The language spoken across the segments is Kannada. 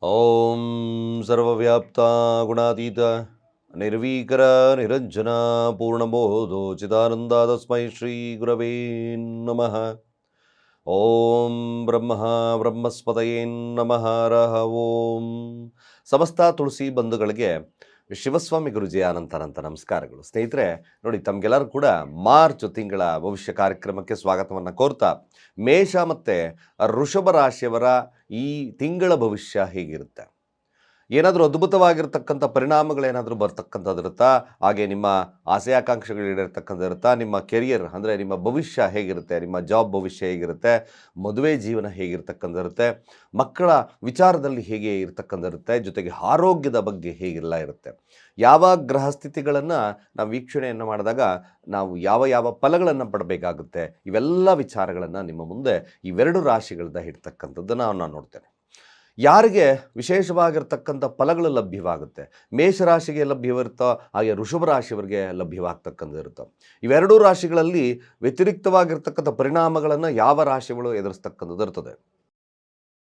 ಓಂ ಸರ್ವವ್ಯಾಪ್ತ ಗುಣಾತೀತ ನಿರ್ವೀಕರ ನಿರಂಜನ ಪೂರ್ಣಬೋಧೋ ಚಿದಾನಂದ ತಸ್ಮೈ ಶ್ರೀ ಗುರವೇ ನಮಃ. ಓಂ ಬ್ರಹ್ಮಸ್ಪತಯೇ ನಮಃ ರಹ ಓಂ. ಸಮಸ್ತ ತುಳಸಿ ಬಂಧುಗಳಿಗೆ ಶಿವಸ್ವಾಮಿ ಗುರುಜಿಯ ಅನಂತ ನಮಸ್ಕಾರಗಳು. ಸ್ನೇಹಿತರೆ ನೋಡಿ, ತಮಗೆಲ್ಲರೂ ಕೂಡ ಮಾರ್ಚ್ ತಿಂಗಳ ಭವಿಷ್ಯ ಕಾರ್ಯಕ್ರಮಕ್ಕೆ ಸ್ವಾಗತವನ್ನು ಕೋರ್ತಾ, ಮೇಷ ಮತ್ತು ವೃಷಭ ರಾಶಿಯವರ ಈ ತಿಂಗಳ ಭವಿಷ್ಯ ಹೇಗಿರುತ್ತೆ, ಏನಾದರೂ ಅದ್ಭುತವಾಗಿರ್ತಕ್ಕಂಥ ಪರಿಣಾಮಗಳೇನಾದರೂ ಬರ್ತಕ್ಕಂಥದ್ದಿರುತ್ತಾ, ಹಾಗೆ ನಿಮ್ಮ ಆಸೆ ಆಕಾಂಕ್ಷೆಗಳು ಈಡೇರ್ತಕ್ಕಂಥದ್ದಿರುತ್ತಾ, ನಿಮ್ಮ ಕೆರಿಯರ್ ಅಂದರೆ ನಿಮ್ಮ ಭವಿಷ್ಯ ಹೇಗಿರುತ್ತೆ, ನಿಮ್ಮ ಜಾಬ್ ಭವಿಷ್ಯ ಹೇಗಿರುತ್ತೆ, ಮದುವೆ ಜೀವನ ಹೇಗಿರ್ತಕ್ಕಂಥದ್ದಿರುತ್ತೆ, ಮಕ್ಕಳ ವಿಚಾರದಲ್ಲಿ ಹೇಗೆ ಇರ್ತಕ್ಕಂಥದ್ದಿರುತ್ತೆ, ಜೊತೆಗೆ ಆರೋಗ್ಯದ ಬಗ್ಗೆ ಹೇಗೆಲ್ಲ ಇರುತ್ತೆ, ಯಾವ ಗ್ರಹ ಸ್ಥಿತಿಗಳನ್ನು ನಾವು ವೀಕ್ಷಣೆಯನ್ನು ಮಾಡಿದಾಗ ನಾವು ಯಾವ ಫಲಗಳನ್ನು ಪಡಬೇಕಾಗುತ್ತೆ, ಇವೆಲ್ಲ ವಿಚಾರಗಳನ್ನು ನಿಮ್ಮ ಮುಂದೆ ಇವೆರಡು ರಾಶಿಗಳಿಂದ ಇಡ್ತಕ್ಕಂಥದ್ದನ್ನು ನಾನು ನೋಡ್ತೇನೆ. ಯಾರಿಗೆ ವಿಶೇಷವಾಗಿರ್ತಕ್ಕಂಥ ಫಲಗಳು ಲಭ್ಯವಾಗುತ್ತೆ, ಮೇಷರಾಶಿಗೆ ಲಭ್ಯವಿರುತ್ತೋ ಹಾಗೆ ವೃಷಭ ರಾಶಿಯವರಿಗೆ ಲಭ್ಯವಾಗ್ತಕ್ಕಂಥದ್ದು. ಇವೆರಡೂ ರಾಶಿಗಳಲ್ಲಿ ವ್ಯತಿರಿಕ್ತವಾಗಿರ್ತಕ್ಕಂಥ ಪರಿಣಾಮಗಳನ್ನು ಯಾವ ರಾಶಿಗಳು ಎದುರಿಸ್ತಕ್ಕಂಥದ್ದು ಇರ್ತದೆ.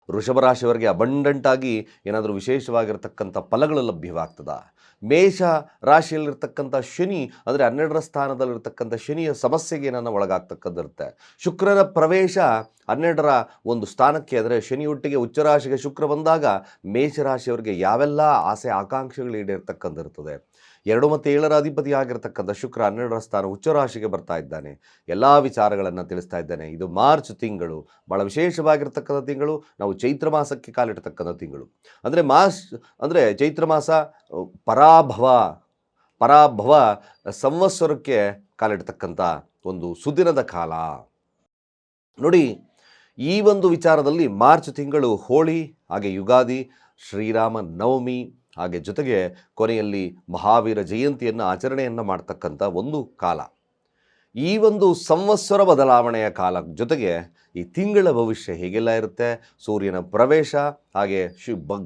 ವೃಷಭ ರಾಶಿಯವರಿಗೆ ಅಬಂಡೆಂಟ್ ಆಗಿ ಏನಾದರೂ ವಿಶೇಷವಾಗಿರ್ತಕ್ಕಂಥ ಫಲಗಳು ಲಭ್ಯವಾಗ್ತದ. ಮೇಷ ರಾಶಿಯಲ್ಲಿರ್ತಕ್ಕಂಥ ಶನಿ ಅಂದರೆ 12ರ ಸ್ಥಾನದಲ್ಲಿರ್ತಕ್ಕಂಥ ಶನಿಯ ಸಮಸ್ಯೆಗೆ ಏನನ್ನ ಒಳಗಾಗ್ತಕ್ಕಂಥಿರುತ್ತೆ. ಶುಕ್ರನ ಪ್ರವೇಶ 12ರ ಒಂದು ಸ್ಥಾನಕ್ಕೆ, ಅಂದರೆ ಶನಿಯೊಟ್ಟಿಗೆ ಉಚ್ಚರಾಶಿಗೆ ಶುಕ್ರ ಬಂದಾಗ ಮೇಷರಾಶಿಯವರಿಗೆ ಯಾವೆಲ್ಲ ಆಸೆ ಆಕಾಂಕ್ಷೆಗಳು ಈಡೇರ್ತಕ್ಕಂಥಿರ್ತದೆ. 2 ಮತ್ತು 7ರ ಅಧಿಪತಿ ಆಗಿರ್ತಕ್ಕಂಥ ಶುಕ್ರ 12ರ ಸ್ಥಾನ ಉಚ್ಚರಾಶಿಗೆ ಬರ್ತಾ ಇದ್ದಾನೆ. ಎಲ್ಲ ವಿಚಾರಗಳನ್ನು ತಿಳಿಸ್ತಾ ಇದ್ದಾನೆ. ಇದು ಮಾರ್ಚ್ ತಿಂಗಳು, ಭಾಳ ವಿಶೇಷವಾಗಿರ್ತಕ್ಕಂಥ ತಿಂಗಳು. ನಾವು ಚೈತ್ರ ಮಾಸಕ್ಕೆ ಕಾಲಿಡ್ತಕ್ಕಂಥ ತಿಂಗಳು. ಅಂದರೆ ಚೈತ್ರ ಮಾಸ ಪರಾಭವ ಸಂವತ್ಸರಕ್ಕೆ ಕಾಲಿಡ್ತಕ್ಕಂಥ ಒಂದು ಸುದಿನದ ಕಾಲ. ನೋಡಿ, ಈ ಒಂದು ವಿಚಾರದಲ್ಲಿ ಮಾರ್ಚ್ ತಿಂಗಳು ಹೋಳಿ, ಹಾಗೆ ಯುಗಾದಿ, ಶ್ರೀರಾಮ ನವಮಿ, ಹಾಗೆ ಜೊತೆಗೆ ಕೊನೆಯಲ್ಲಿ ಮಹಾವೀರ ಜಯಂತಿಯನ್ನು ಆಚರಣೆಯನ್ನು ಮಾಡ್ತಕ್ಕಂಥ ಒಂದು ಕಾಲ. ಈ ಒಂದು ಸಂವತ್ಸರ ಬದಲಾವಣೆಯ ಕಾಲ ಜೊತೆಗೆ ಈ ತಿಂಗಳ ಭವಿಷ್ಯ ಹೇಗೆಲ್ಲ ಇರುತ್ತೆ, ಸೂರ್ಯನ ಪ್ರವೇಶ, ಹಾಗೆ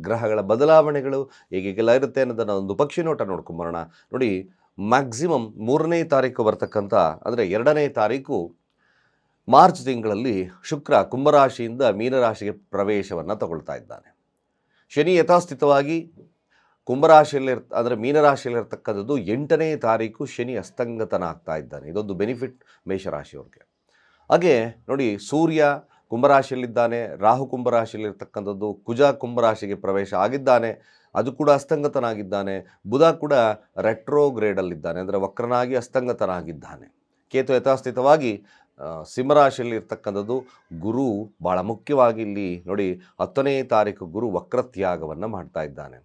ಗ್ರಹಗಳ ಬದಲಾವಣೆಗಳು ಹೇಗೆಲ್ಲ ಇರುತ್ತೆ ಅನ್ನೋದನ್ನು ಒಂದು ಪಕ್ಷಿ ನೋಟ ನೋಡ್ಕೊಂಬರೋಣ. ನೋಡಿ, ಮ್ಯಾಕ್ಸಿಮಮ್ 3ನೇ ತಾರೀಕು ಬರ್ತಕ್ಕಂಥ, ಅಂದರೆ 2ನೇ ತಾರೀಕು ಮಾರ್ಚ್ ತಿಂಗಳಲ್ಲಿ ಶುಕ್ರ ಕುಂಭರಾಶಿಯಿಂದ ಮೀನರಾಶಿಗೆ ಪ್ರವೇಶವನ್ನು ತಗೊಳ್ತಾ ಇದ್ದಾನೆ. ಶನಿ ಯಥಾಸ್ಥಿತವಾಗಿ ಕುಂಭರಾಶಿಯಲ್ಲಿ ಅಂದರೆ ಮೀನರಾಶಿಯಲ್ಲಿರ್ತಕ್ಕಂಥದ್ದು 8ನೇ ತಾರೀಕು ಶನಿ ಅಸ್ತಂಗತನ ಆಗ್ತಾ ಇದ್ದಾನೆ. ಇದೊಂದು ಬೆನಿಫಿಟ್ ಮೇಷರಾಶಿಯವ್ರಿಗೆ. ಹಾಗೆ ನೋಡಿ, ಸೂರ್ಯ ಕುಂಭರಾಶಿಯಲ್ಲಿದ್ದಾನೆ, ರಾಹು ಕುಂಭರಾಶಿಯಲ್ಲಿರ್ತಕ್ಕಂಥದ್ದು, ಕುಜ ಕುಂಭರಾಶಿಗೆ ಪ್ರವೇಶ ಆಗಿದ್ದಾನೆ, ಅದು ಕೂಡ ಅಸ್ತಂಗತನಾಗಿದ್ದಾನೆ. ಬುಧ ಕೂಡ ರೆಟ್ರೋಗ್ರೇಡಲ್ಲಿದ್ದಾನೆ, ಅಂದರೆ ವಕ್ರನಾಗಿ ಅಸ್ತಂಗತನಾಗಿದ್ದಾನೆ. ಕೇತು ಯಥಾಸ್ಥಿತವಾಗಿ ಸಿಂಹರಾಶಿಯಲ್ಲಿ ಇರ್ತಕ್ಕಂಥದ್ದು. ಗುರು ಭಾಳ ಮುಖ್ಯವಾಗಿ ಇಲ್ಲಿ ನೋಡಿ, 10ನೇ ತಾರೀಕು ಗುರು ವಕ್ರತ್ಯಾಗವನ್ನು ಮಾಡ್ತಾ ಇದ್ದಾನೆ.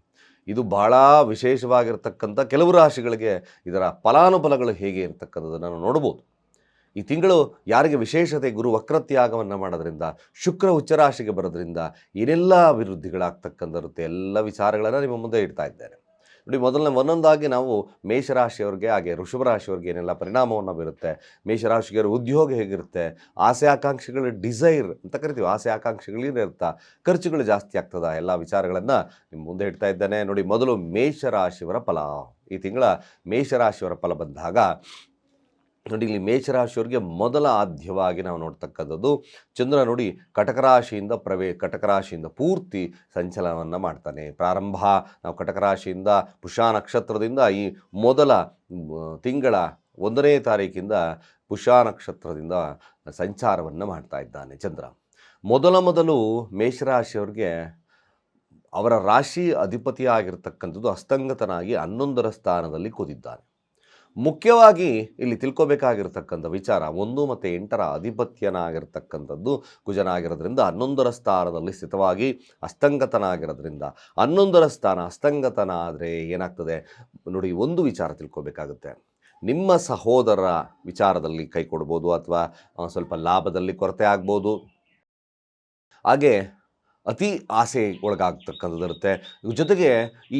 ಇದು ಭಾಳ ವಿಶೇಷವಾಗಿರ್ತಕ್ಕಂಥ ಕೆಲವು ರಾಶಿಗಳಿಗೆ ಇದರ ಫಲಾನುಫಲಗಳು ಹೇಗೆ ಇರ್ತಕ್ಕಂಥದ್ದನ್ನು ನಾವು ನೋಡ್ಬೋದು. ಈ ತಿಂಗಳು ಯಾರಿಗೆ ವಿಶೇಷತೆ, ಗುರು ವಕ್ರತ್ಯಾಗವನ್ನು ಮಾಡೋದ್ರಿಂದ, ಶುಕ್ರ ಉಚ್ಚರಾಶಿಗೆ ಬರೋದ್ರಿಂದ ಏನೆಲ್ಲ ಅಭಿವೃದ್ಧಿಗಳಾಗ್ತಕ್ಕಂಥರುತ್ತೆ, ಎಲ್ಲ ವಿಚಾರಗಳನ್ನು ನಿಮ್ಮ ಮುಂದೆ ಇಡ್ತಾ ಇದ್ದೇನೆ. ನೋಡಿ, ಒಂದೊಂದಾಗಿ ನಾವು ಮೇಷರಾಶಿಯವ್ರಿಗೆ ಹಾಗೆ ವೃಷಭ ರಾಶಿಯವ್ರಿಗೆ ಏನೆಲ್ಲ ಪರಿಣಾಮವನ್ನು ಬೀರುತ್ತೆ, ಮೇಷರಾಶಿಯವರ ಉದ್ಯೋಗ ಹೇಗಿರುತ್ತೆ, ಆಸೆ ಆಕಾಂಕ್ಷೆಗಳ ಡಿಸೈರ್ ಅಂತ ಕರಿತೀವಿ, ಆಸೆ ಆಕಾಂಕ್ಷೆಗಳಿರುತ್ತೆ, ಖರ್ಚುಗಳು ಜಾಸ್ತಿ ಆಗ್ತದ, ಎಲ್ಲ ವಿಚಾರಗಳನ್ನು ನಿಮ್ಮ ಮುಂದೆ ಇಡ್ತಾ ಇದ್ದೇನೆ. ನೋಡಿ, ಮೊದಲು ಮೇಷರಾಶಿಯವರ ಫಲ. ಈ ತಿಂಗಳ ಮೇಷರಾಶಿಯವರ ಫಲ ಬಂದಾಗ ನೋಡಿ, ಇಲ್ಲಿ ಮೇಷರಾಶಿಯವರಿಗೆ ಮೊದಲ ಆದ್ಯವಾಗಿ ನಾವು ನೋಡ್ತಕ್ಕಂಥದ್ದು ಚಂದ್ರ. ನೋಡಿ, ಕಟಕರಾಶಿಯಿಂದ ಪೂರ್ತಿ ಸಂಚಲನವನ್ನು ಮಾಡ್ತಾನೆ. ಪ್ರಾರಂಭ ನಾವು ಕಟಕರಾಶಿಯಿಂದ ಪುಷ್ಯ ನಕ್ಷತ್ರದಿಂದ ಈ ಮೊದಲ ತಿಂಗಳ 1ನೇ ತಾರೀಕಿಂದ ಪುಷ್ಯ ನಕ್ಷತ್ರದಿಂದ ಸಂಚಾರವನ್ನು ಮಾಡ್ತಾ ಇದ್ದಾನೆ ಚಂದ್ರ. ಮೊದಲು ಮೇಷರಾಶಿಯವ್ರಿಗೆ ಅವರ ರಾಶಿ ಅಧಿಪತಿ ಆಗಿರ್ತಕ್ಕಂಥದ್ದು ಅಸ್ತಂಗತನಾಗಿ 11ರ ಸ್ಥಾನದಲ್ಲಿ ಕೂತಿದ್ದಾನೆ. ಮುಖ್ಯವಾಗಿ ಇಲ್ಲಿ ತಿಳ್ಕೊಬೇಕಾಗಿರ್ತಕ್ಕಂಥ ವಿಚಾರ, 1 ಮತ್ತು 8ರ ಅಧಿಪತ್ಯನಾಗಿರ್ತಕ್ಕಂಥದ್ದು ಕುಜನಾಗಿರೋದ್ರಿಂದ 11ರ ಸ್ಥಾನದಲ್ಲಿ ಸ್ಥಿತವಾಗಿ ಅಸ್ತಂಗತನಾಗಿರೋದ್ರಿಂದ 11ರ ಸ್ಥಾನ ಅಸ್ತಂಗತನ ಆದರೆ ಏನಾಗ್ತದೆ ನೋಡಿ, ಒಂದು ವಿಚಾರ ತಿಳ್ಕೊಬೇಕಾಗುತ್ತೆ. ನಿಮ್ಮ ಸಹೋದರ ವಿಚಾರದಲ್ಲಿ ಕೈ ಕೊಡ್ಬೋದು, ಅಥವಾ ಸ್ವಲ್ಪ ಲಾಭದಲ್ಲಿ ಕೊರತೆ ಆಗ್ಬೋದು, ಹಾಗೆ ಅತಿ ಆಸೆ ಒಳಗಾಗ್ತಕ್ಕಂಥದ್ದಿರುತ್ತೆ. ಜೊತೆಗೆ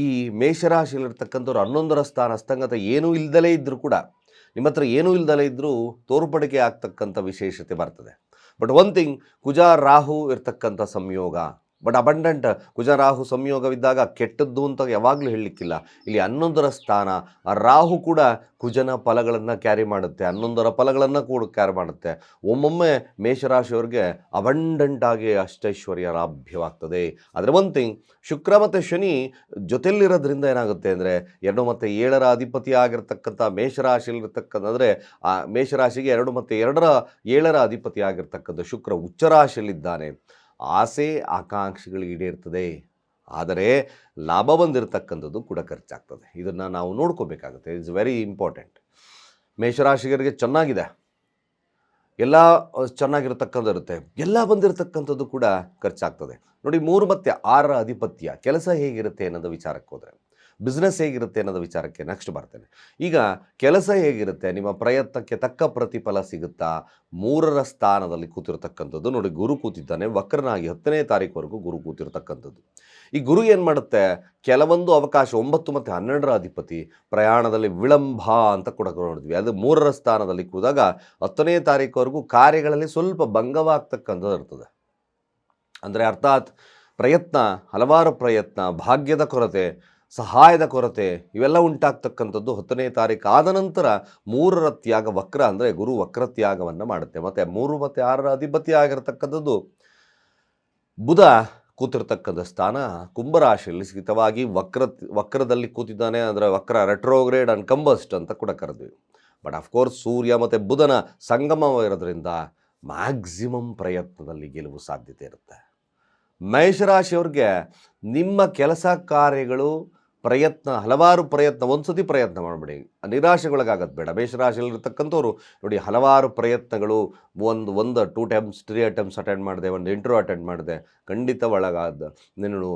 ಈ ಮೇಷರಾಶಿಯಲ್ಲಿರ್ತಕ್ಕಂಥವ್ರು 11ರ ಸ್ಥಾನ ಅಸ್ತಂಗತ ಏನೂ ಇಲ್ದಲೇ ಇದ್ದರೂ ಕೂಡ, ನಿಮ್ಮ ಹತ್ರ ಏನೂ ಇಲ್ದಲೇ ಇದ್ದರೂ ತೋರ್ಪಡಿಕೆ ಆಗ್ತಕ್ಕಂಥ ವಿಶೇಷತೆ ಬರ್ತದೆ. ಬಟ್ ಒನ್ ಥಿಂಗ್, ಕುಜ ರಾಹು ಇರ್ತಕ್ಕಂಥ ಸಂಯೋಗ ಬಟ್ ಅಬಂಡೆಂಟ್ ಕುಜರಾಹು ಸಂಯೋಗವಿದ್ದಾಗ ಕೆಟ್ಟದ್ದು ಅಂತ ಯಾವಾಗಲೂ ಹೇಳಲಿಕ್ಕಿಲ್ಲ. ಇಲ್ಲಿ 11ರ ಸ್ಥಾನ, ರಾಹು ಕೂಡ ಕುಜನ ಫಲಗಳನ್ನು ಕ್ಯಾರಿ ಮಾಡುತ್ತೆ, 11ರ ಫಲಗಳನ್ನು ಕೂಡ ಕ್ಯಾರಿ ಮಾಡುತ್ತೆ. ಒಮ್ಮೊಮ್ಮೆ ಮೇಷರಾಶಿಯವರಿಗೆ ಅಬಂಡೆಂಟ್ ಆಗಿ ಅಷ್ಟೈಶ್ವರ್ಯ ಲಭ್ಯವಾಗ್ತದೆ. ಆದರೆ ಒಂದು ಥಿಂಗ್, ಶುಕ್ರ ಮತ್ತು ಶನಿ ಜೊತೆಯಲ್ಲಿರೋದ್ರಿಂದ ಏನಾಗುತ್ತೆ ಅಂದರೆ 2 ಮತ್ತು 7ರ ಅಧಿಪತಿ ಆಗಿರ್ತಕ್ಕಂಥ ಮೇಷರಾಶಿಯಲ್ಲಿರ್ತಕ್ಕಂಥ, ಅಂದರೆ ಆ ಮೇಷರಾಶಿಗೆ 2 ಮತ್ತು 7ರ ಅಧಿಪತಿ ಆಗಿರ್ತಕ್ಕಂಥ ಶುಕ್ರ ಉಚ್ಚರಾಶಿಯಲ್ಲಿದ್ದಾನೆ. ಆಸೆ ಆಕಾಂಕ್ಷೆಗಳು ಈಡೇರ್ತದೆ, ಆದರೆ ಲಾಭ ಬಂದಿರತಕ್ಕಂಥದ್ದು ಕೂಡ ಖರ್ಚಾಗ್ತದೆ. ಇದನ್ನು ನಾವು ನೋಡ್ಕೋಬೇಕಾಗುತ್ತೆ. It's very important. ಮೇಷರಾಶಿಗರಿಗೆ ಚೆನ್ನಾಗಿದೆ, ಎಲ್ಲ ಚೆನ್ನಾಗಿರ್ತಕ್ಕಂಥದ್ದು ಇರುತ್ತೆ, ಎಲ್ಲ ಬಂದಿರತಕ್ಕಂಥದ್ದು ಕೂಡ ಖರ್ಚಾಗ್ತದೆ. ನೋಡಿ, 3 ಮತ್ತು 6ರ ಅಧಿಪತ್ಯ, ಕೆಲಸ ಹೇಗಿರುತ್ತೆ ಅನ್ನೋದು ವಿಚಾರಕ್ಕೆ ಹೋದರೆ, ಬಿಸ್ನೆಸ್ ಹೇಗಿರುತ್ತೆ ಅನ್ನೋದು ವಿಚಾರಕ್ಕೆ ನೆಕ್ಸ್ಟ್ ಬರ್ತೇನೆ. ಈಗ ಕೆಲಸ ಹೇಗಿರುತ್ತೆ, ನಿಮ್ಮ ಪ್ರಯತ್ನಕ್ಕೆ ತಕ್ಕ ಪ್ರತಿಫಲ ಸಿಗುತ್ತಾ? 3ರ ಸ್ಥಾನದಲ್ಲಿ ಕೂತಿರ್ತಕ್ಕಂಥದ್ದು ನೋಡಿ, ಗುರು ಕೂತಿದ್ದಾನೆ ವಕ್ರನಾಗಿ 10ನೇ ತಾರೀಕುವರೆಗೂ ಗುರು ಕೂತಿರ್ತಕ್ಕಂಥದ್ದು. ಈ ಗುರು ಏನು ಮಾಡುತ್ತೆ, ಕೆಲವೊಂದು ಅವಕಾಶ 9 ಮತ್ತು 12ರ ಅಧಿಪತಿ ಪ್ರಯಾಣದಲ್ಲಿ ವಿಳಂಬ ಅಂತ ಕೂಡ ನೋಡಿದ್ವಿ. ಅದು 3ರ ಸ್ಥಾನದಲ್ಲಿ ಕೂದಾಗ 10ನೇ ತಾರೀಕುವರೆಗೂ ಕಾರ್ಯಗಳಲ್ಲಿ ಸ್ವಲ್ಪ ಭಂಗವಾಗ್ತಕ್ಕಂಥದ್ದು ಇರ್ತದೆ. ಅಂದರೆ ಅರ್ಥಾತ್ ಪ್ರಯತ್ನ, ಹಲವಾರು ಪ್ರಯತ್ನ, ಭಾಗ್ಯದ ಕೊರತೆ, ಸಹಾಯದ ಕೊರತೆ ಇವೆಲ್ಲ ಉಂಟಾಗ್ತಕ್ಕಂಥದ್ದು 10ನೇ ತಾರೀಕು ಆದ ನಂತರ 3ರ ತ್ಯಾಗ ವಕ್ರ, ಅಂದರೆ ಗುರು ವಕ್ರ ತ್ಯಾಗವನ್ನು ಮಾಡುತ್ತೆ. ಮತ್ತು 3 ಮತ್ತು 6ರ ಅಧಿಪತಿ ಆಗಿರತಕ್ಕಂಥದ್ದು ಬುಧ ಕೂತಿರ್ತಕ್ಕಂಥ ಸ್ಥಾನ ಕುಂಭರಾಶಿಯಲ್ಲಿ ಸ್ಥಿತವಾಗಿ ವಕ್ರದಲ್ಲಿ ಕೂತಿದ್ದಾನೆ. ಅಂದರೆ ವಕ್ರ, ರೆಟ್ರೋಗ್ರೇಡ್ ಅಂಡ್ ಕಂಬಸ್ಟ್ ಅಂತ ಕೂಡ ಕರೆದ್ವಿ. ಬಟ್ ಅಫ್ಕೋರ್ಸ್ ಸೂರ್ಯ ಮತ್ತು ಬುಧನ ಸಂಗಮವಿರೋದ್ರಿಂದ ಮ್ಯಾಕ್ಸಿಮಮ್ ಪ್ರಯತ್ನದಲ್ಲಿ ಗೆಲುವು ಸಾಧ್ಯತೆ ಇರುತ್ತೆ. ಮೇಷರಾಶಿಯವ್ರಿಗೆ ನಿಮ್ಮ ಕೆಲಸ ಕಾರ್ಯಗಳು ಪ್ರಯತ್ನ, ಹಲವಾರು ಪ್ರಯತ್ನ, ಒಂದು ಸತಿ ಪ್ರಯತ್ನ ಮಾಡಬೇಡಿ, ನಿರಾಶೆಗೊಳಗಾಗತ್ತೆ ಬೇಡ. ಮೇಷರಾಶಿಯಲ್ಲಿರ್ತಕ್ಕಂಥವ್ರು ನೋಡಿ, ಹಲವಾರು ಪ್ರಯತ್ನಗಳು, ಒಂದು 2 ಟೈಮ್ಸ್ 3 ಅಟೆಂಪ್ಟ್ಸ್ ಅಟೆಂಡ್ ಮಾಡಿದೆ, ಒಂದು ಇಂಟರ್ವ್ಯೂ ಅಟೆಂಡ್ ಮಾಡಿದೆ, ಖಂಡಿತ ಒಳಗಾದ ನೀನು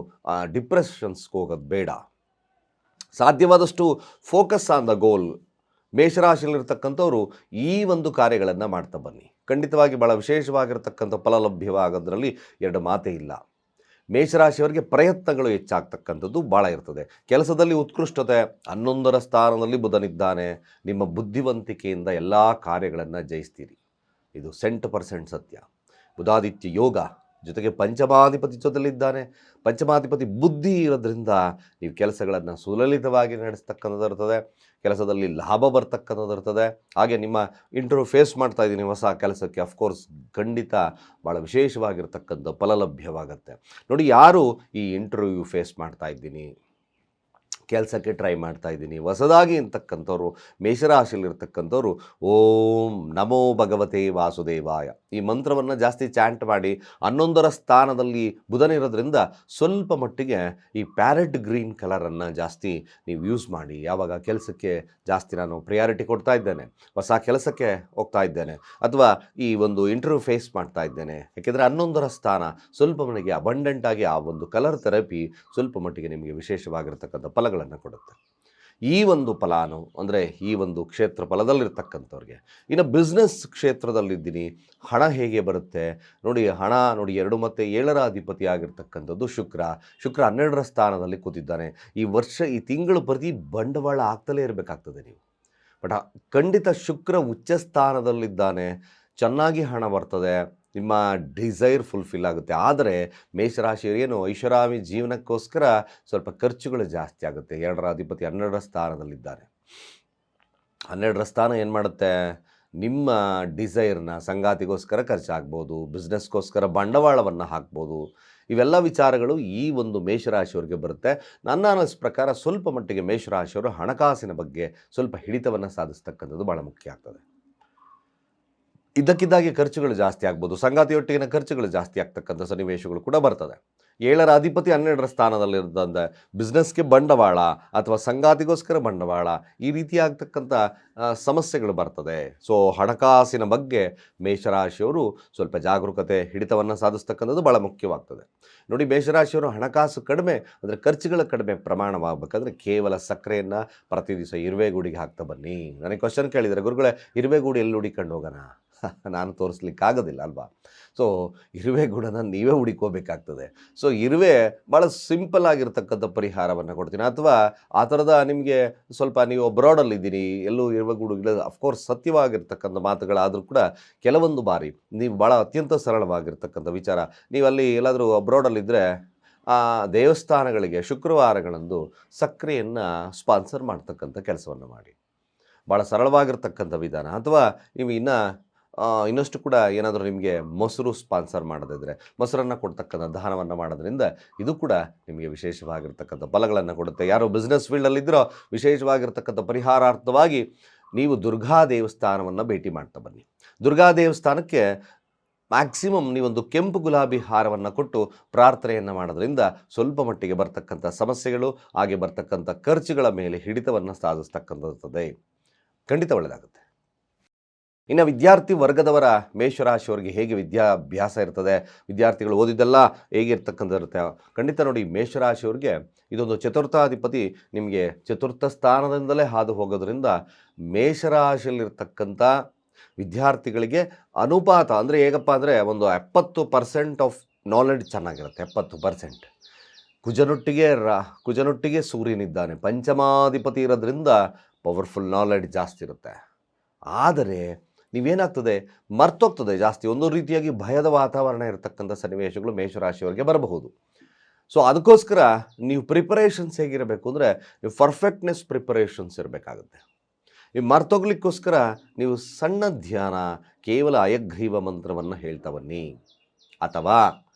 ಡಿಪ್ರೆಷನ್ಸ್ಗೆ ಹೋಗೋದು ಬೇಡ. ಸಾಧ್ಯವಾದಷ್ಟು ಫೋಕಸ್ ಆನ್ ದ ಗೋಲ್. ಮೇಷರಾಶಿಯಲ್ಲಿರ್ತಕ್ಕಂಥವ್ರು ಈ ಒಂದು ಕಾರ್ಯಗಳನ್ನು ಮಾಡ್ತಾ ಬನ್ನಿ, ಖಂಡಿತವಾಗಿ ಭಾಳ ವಿಶೇಷವಾಗಿರ್ತಕ್ಕಂಥ ಫಲ ಲಭ್ಯವಾಗೋದ್ರಲ್ಲಿ 2 ಮಾತೇ ಇಲ್ಲ. ಮೇಷರಾಶಿಯವರಿಗೆ ಪ್ರಯತ್ನಗಳು ಹೆಚ್ಚಾಗ್ತಕ್ಕಂಥದ್ದು ಭಾಳ ಇರ್ತದೆ. ಕೆಲಸದಲ್ಲಿ ಉತ್ಕೃಷ್ಟತೆ, 11ರ ಸ್ಥಾನದಲ್ಲಿ ಬುಧನಿದ್ದಾನೆ. ನಿಮ್ಮ ಬುದ್ಧಿವಂತಿಕೆಯಿಂದ ಎಲ್ಲ ಕಾರ್ಯಗಳನ್ನು ಜಯಿಸ್ತೀರಿ, ಇದು 100% ಸತ್ಯ. ಬುಧಾದಿತ್ಯ ಯೋಗ ಜೊತೆಗೆ ಪಂಚಮಾಧಿಪತಿ ಜೊತೆಲಿದ್ದಾನೆ. ಪಂಚಮಾಧಿಪತಿ ಬುದ್ಧಿ ಇರೋದ್ರಿಂದ ನೀವು ಕೆಲಸಗಳನ್ನು ಸುಲಲಿತವಾಗಿ ನಡೆಸ್ತಕ್ಕಂಥದ್ದು ಇರ್ತದೆ, ಕೆಲಸದಲ್ಲಿ ಲಾಭ ಬರ್ತಕ್ಕಂಥದ್ದು ಇರ್ತದೆ. ಹಾಗೆ ನಿಮ್ಮ ಇಂಟರ್ವ್ಯೂ ಫೇಸ್ ಮಾಡ್ತಾ ಇದ್ದೀನಿ ಹೊಸ ಕೆಲಸಕ್ಕೆ, ಅಫ್ಕೋರ್ಸ್ ಖಂಡಿತ ಭಾಳ ವಿಶೇಷವಾಗಿರ್ತಕ್ಕಂಥ ಫಲ ಲಭ್ಯವಾಗುತ್ತೆ. ನೋಡಿ, ಯಾರು ಈ ಇಂಟರ್ವ್ಯೂ ಫೇಸ್ ಮಾಡ್ತಾ ಇದ್ದೀನಿ, ಕೆಲಸಕ್ಕೆ ಟ್ರೈ ಮಾಡ್ತಾ ಇದ್ದೀನಿ ಹೊಸದಾಗಿ ಅಂತಕ್ಕಂಥವ್ರು, ಮೇಷರಾಶಿಯಲ್ಲಿರ್ತಕ್ಕಂಥವ್ರು ಓಂ ನಮೋ ಭಗವತೆ ವಾಸುದೇವಾಯ ಈ ಮಂತ್ರವನ್ನು ಜಾಸ್ತಿ ಚಾಂಟ್ ಮಾಡಿ. 11ರ ಸ್ಥಾನದಲ್ಲಿ ಬುಧನಿರೋದ್ರಿಂದ ಸ್ವಲ್ಪ ಮಟ್ಟಿಗೆ ಈ ಪ್ಯಾರೆಟ್ ಗ್ರೀನ್ ಕಲರನ್ನು ಜಾಸ್ತಿ ನೀವು ಯೂಸ್ ಮಾಡಿ. ಯಾವಾಗ ಕೆಲಸಕ್ಕೆ ಜಾಸ್ತಿ ನಾನು ಪ್ರಿಯಾರಿಟಿ ಕೊಡ್ತಾ ಇದ್ದೇನೆ, ಹೊಸ ಕೆಲಸಕ್ಕೆ ಹೋಗ್ತಾ ಇದ್ದೇನೆ, ಅಥವಾ ಈ ಒಂದು ಇಂಟರ್ವ್ಯೂ ಫೇಸ್ ಮಾಡ್ತಾ ಇದ್ದೇನೆ, ಯಾಕೆಂದರೆ 11ರ ಸ್ಥಾನ ಸ್ವಲ್ಪ ಮಟ್ಟಿಗೆ ಅಬಂಡೆಂಟಾಗಿ ಆ ಒಂದು ಕಲರ್ ಥೆರಪಿ ಸ್ವಲ್ಪ ಮಟ್ಟಿಗೆ ನಿಮಗೆ ವಿಶೇಷವಾಗಿರ್ತಕ್ಕಂಥ ಫಲಗಳನ್ನು ಕೊಡುತ್ತೆ. ಈ ಒಂದು ಫಲಾನು ಅಂದರೆ ಈ ಒಂದು ಕ್ಷೇತ್ರ ಫಲದಲ್ಲಿರ್ತಕ್ಕಂಥವ್ರಿಗೆ. ಇನ್ನು ಬಿಸ್ನೆಸ್ ಕ್ಷೇತ್ರದಲ್ಲಿದ್ದೀನಿ, ಹಣ ಹೇಗೆ ಬರುತ್ತೆ ನೋಡಿ. ಹಣ ನೋಡಿ, 2 ಮತ್ತು 7ರ ಅಧಿಪತಿ ಆಗಿರ್ತಕ್ಕಂಥದ್ದು ಶುಕ್ರ 12ರ ಸ್ಥಾನದಲ್ಲಿ ಕೂತಿದ್ದಾನೆ. ಈ ವರ್ಷ, ಈ ತಿಂಗಳು ಪ್ರತಿ ಬಂಡವಾಳ ಆಗ್ತಲೇ ಇರಬೇಕಾಗ್ತದೆ ನೀವು. ಬಟ್ ಖಂಡಿತ ಶುಕ್ರ ಉಚ್ಚ ಸ್ಥಾನದಲ್ಲಿದ್ದಾನೆ, ಚೆನ್ನಾಗಿ ಹಣ ಬರ್ತದೆ, ನಿಮ್ಮ ಡಿಸೈರ್ ಫುಲ್ಫಿಲ್ ಆಗುತ್ತೆ. ಆದರೆ ಮೇಷರಾಶಿಯರು ಏನು ಐಷಾರಾಮಿ ಜೀವನಕ್ಕೋಸ್ಕರ ಸ್ವಲ್ಪ ಖರ್ಚುಗಳು ಜಾಸ್ತಿ ಆಗುತ್ತೆ. 2ರ ಅಧಿಪತಿ 12ರ ಸ್ಥಾನದಲ್ಲಿದ್ದಾನೆ. 12ರ ಸ್ಥಾನ ಏನು ಮಾಡುತ್ತೆ, ನಿಮ್ಮ ಡಿಸೈರ್ನ ಸಂಗಾತಿಗೋಸ್ಕರ ಖರ್ಚಾಗ್ಬೋದು, ಬಿಸ್ನೆಸ್ಗೋಸ್ಕರ ಬಂಡವಾಳವನ್ನು ಹಾಕ್ಬೋದು. ಇವೆಲ್ಲ ವಿಚಾರಗಳು ಈ ಒಂದು ಮೇಷರಾಶಿಯವರಿಗೆ ಬರುತ್ತೆ. ನನ್ನ ಅನ್ನಿಸ್ ಪ್ರಕಾರ ಸ್ವಲ್ಪ ಮಟ್ಟಿಗೆ ಮೇಷರಾಶಿಯವರು ಹಣಕಾಸಿನ ಬಗ್ಗೆ ಸ್ವಲ್ಪ ಹಿಡಿತವನ್ನು ಸಾಧಿಸ್ತಕ್ಕಂಥದ್ದು ಭಾಳ ಮುಖ್ಯ ಆಗ್ತದೆ. ಇದ್ದಕ್ಕಿದ್ದಾಗೆ ಖರ್ಚುಗಳು ಜಾಸ್ತಿ ಆಗ್ಬೋದು, ಸಂಗಾತಿಯೊಟ್ಟಿಗಿನ ಖರ್ಚುಗಳು ಜಾಸ್ತಿ ಆಗ್ತಕ್ಕಂಥ ಸನ್ನಿವೇಶಗಳು ಕೂಡ ಬರ್ತದೆ. 7ರ ಅಧಿಪತಿ 12ರ ಸ್ಥಾನದಲ್ಲಿರೋದ್ರಿಂದ ಬಿಸ್ನೆಸ್ಗೆ ಬಂಡವಾಳ ಅಥವಾ ಸಂಗಾತಿಗೋಸ್ಕರ ಬಂಡವಾಳ ಈ ರೀತಿ ಆಗ್ತಕ್ಕಂಥ ಸಮಸ್ಯೆಗಳು ಬರ್ತದೆ. ಸೊ ಹಣಕಾಸಿನ ಬಗ್ಗೆ ಮೇಷರಾಶಿಯವರು ಸ್ವಲ್ಪ ಜಾಗರೂಕತೆ, ಹಿಡಿತವನ್ನು ಸಾಧಿಸ್ತಕ್ಕಂಥದ್ದು ಭಾಳ ಮುಖ್ಯವಾಗ್ತದೆ. ನೋಡಿ, ಮೇಷರಾಶಿಯವರು ಹಣಕಾಸು ಕಡಿಮೆ ಅಂದರೆ ಖರ್ಚುಗಳ ಕಡಿಮೆ ಪ್ರಮಾಣವಾಗಬೇಕಂದ್ರೆ ಕೇವಲ ಸಕ್ಕರೆಯನ್ನು ಪ್ರತಿ ದಿವಸ ಇರುವೆಗೂಡಿಗೆ ಹಾಕ್ತಾ ಬನ್ನಿ. ನನಗೆ ಕ್ವಶನ್ ಕೇಳಿದರೆ, ಗುರುಗಳೇ ಇರುವೆಗೂಡು ಎಲ್ಲಿ ಹುಡಿಕೊಂಡು ಹೋಗೋಣ? ನಾನು ತೋರಿಸ್ಲಿಕ್ಕಾಗೋದಿಲ್ಲ ಅಲ್ವಾ? ಸೊ ಇರುವೆ ಗೂಡನ್ನು ನೀವೇ ಹುಡುಕೋಬೇಕಾಗ್ತದೆ. ಸೊ ಇರುವೆ ಭಾಳ ಸಿಂಪಲ್ ಆಗಿರ್ತಕ್ಕಂಥ ಪರಿಹಾರವನ್ನು ಕೊಡ್ತೀನಿ. ಅಥವಾ ಆ ಥರದ ನಿಮಗೆ ಸ್ವಲ್ಪ ನೀವು ಅಬ್ರಾಡಲ್ಲಿದ್ದೀರಿ, ಎಲ್ಲೂ ಇರುವೆ ಗೂಡು ಇಲ್ಲ, ಅಫ್ಕೋರ್ಸ್ ಸತ್ಯವಾಗಿರ್ತಕ್ಕಂಥ ಮಾತುಗಳಾದರೂ ಕೂಡ ಕೆಲವೊಂದು ಬಾರಿ ನೀವು ಭಾಳ ಅತ್ಯಂತ ಸರಳವಾಗಿರ್ತಕ್ಕಂಥ ವಿಚಾರ, ನೀವು ಅಲ್ಲಿ ಎಲ್ಲಾದರೂ ಅಬ್ರಾಡಲ್ಲಿದ್ದರೆ ಆ ದೇವಸ್ಥಾನಗಳಿಗೆ ಶುಕ್ರವಾರಗಳಂದು ಸಕ್ಕರೆಯನ್ನು ಸ್ಪಾನ್ಸರ್ ಮಾಡ್ತಕ್ಕಂಥ ಕೆಲಸವನ್ನು ಮಾಡಿ. ಭಾಳ ಸರಳವಾಗಿರ್ತಕ್ಕಂಥ ವಿಧಾನ. ಅಥವಾ ನೀವು ಇನ್ನಷ್ಟು ಕೂಡ ಏನಾದರೂ ನಿಮಗೆ ಮೊಸರು ಸ್ಪಾನ್ಸರ್ ಮಾಡೋದಿದ್ರೆ ಮೊಸರನ್ನು ಕೊಡ್ತಕ್ಕಂಥ ದಾನವನ್ನು ಮಾಡೋದ್ರಿಂದ ಇದು ಕೂಡ ನಿಮಗೆ ವಿಶೇಷವಾಗಿರ್ತಕ್ಕಂಥ ಫಲಗಳನ್ನು ಕೊಡುತ್ತೆ. ಯಾರೋ ಬಿಸ್ನೆಸ್ ಫೀಲ್ಡಲ್ಲಿದ್ದರೋ ವಿಶೇಷವಾಗಿರ್ತಕ್ಕಂಥ ಪರಿಹಾರಾರ್ಥವಾಗಿ ನೀವು ದುರ್ಗಾ ದೇವಸ್ಥಾನವನ್ನು ಭೇಟಿ ಮಾಡ್ತಾ ಬನ್ನಿ. ದುರ್ಗಾ ದೇವಸ್ಥಾನಕ್ಕೆ ಮ್ಯಾಕ್ಸಿಮಮ್ ನೀವೊಂದು ಕೆಂಪು ಗುಲಾಬಿ ಹಾರವನ್ನು ಕೊಟ್ಟು ಪ್ರಾರ್ಥನೆಯನ್ನು ಮಾಡೋದ್ರಿಂದ ಸ್ವಲ್ಪ ಮಟ್ಟಿಗೆ ಬರ್ತಕ್ಕಂಥ ಸಮಸ್ಯೆಗಳು ಹಾಗೆ ಬರ್ತಕ್ಕಂಥ ಖರ್ಚುಗಳ ಮೇಲೆ ಹಿಡಿತವನ್ನು ಸಾಧಿಸ್ತಕ್ಕಂಥದ್ದು ಖಂಡಿತ ಒಳ್ಳೆಯದಾಗುತ್ತೆ. ಇನ್ನು ವಿದ್ಯಾರ್ಥಿ ವರ್ಗದವರ ಮೇಷರಾಶಿಯವರಿಗೆ ಹೇಗೆ ವಿದ್ಯಾಭ್ಯಾಸ ಇರ್ತದೆ, ವಿದ್ಯಾರ್ಥಿಗಳು ಓದಿದ್ದೆಲ್ಲ ಹೇಗಿರ್ತಕ್ಕಂಥ ಇರುತ್ತೆ ಖಂಡಿತ ನೋಡಿ. ಮೇಷರಾಶಿಯವರಿಗೆ ಇದೊಂದು ಚತುರ್ಥಾಧಿಪತಿ ನಿಮಗೆ ಚತುರ್ಥ ಸ್ಥಾನದಿಂದಲೇ ಹಾದು ಹೋಗೋದ್ರಿಂದ ಮೇಷರಾಶಿಯಲ್ಲಿರ್ತಕ್ಕಂಥ ವಿದ್ಯಾರ್ಥಿಗಳಿಗೆ ಅನುಪಾತ ಅಂದರೆ ಹೇಗಪ್ಪ ಅಂದರೆ ಒಂದು 70% ಆಫ್ ನಾಲೆಡ್ಜ್ ಚೆನ್ನಾಗಿರುತ್ತೆ. 70% ಕುಜನೊಟ್ಟಿಗೆ ಸೂರ್ಯನಿದ್ದಾನೆ, ಪಂಚಮಾಧಿಪತಿ ಇರೋದ್ರಿಂದ ಪವರ್ಫುಲ್ ನಾಲೆಡ್ಜ್ ಜಾಸ್ತಿ ಇರುತ್ತೆ. ಆದರೆ ನೀವೇನಾಗ್ತದೆ ಮರ್ತೋಗ್ತದೆ ಜಾಸ್ತಿ. ಒಂದು ರೀತಿಯಾಗಿ ಭಯದ ವಾತಾವರಣ ಇರತಕ್ಕಂಥ ಸನ್ನಿವೇಶಗಳು ಮೇಷರಾಶಿಯವರಿಗೆ ಬರಬಹುದು. ಸೊ ಅದಕ್ಕೋಸ್ಕರ ನೀವು ಪ್ರಿಪರೇಷನ್ಸ್ ಹೇಗಿರಬೇಕು ಅಂದರೆ ನೀವು ಪರ್ಫೆಕ್ಟ್ನೆಸ್ ಪ್ರಿಪರೇಷನ್ಸ್ ಇರಬೇಕಾಗುತ್ತೆ. ಈ ಮರ್ತೋಗ್ಲಿಕ್ಕೋಸ್ಕರ ನೀವು ಸಣ್ಣ ಧ್ಯಾನ, ಕೇವಲ ಅಯಗ್ರೀವ ಮಂತ್ರವನ್ನು ಹೇಳ್ತಾ ಬನ್ನಿ. ಅಥವಾ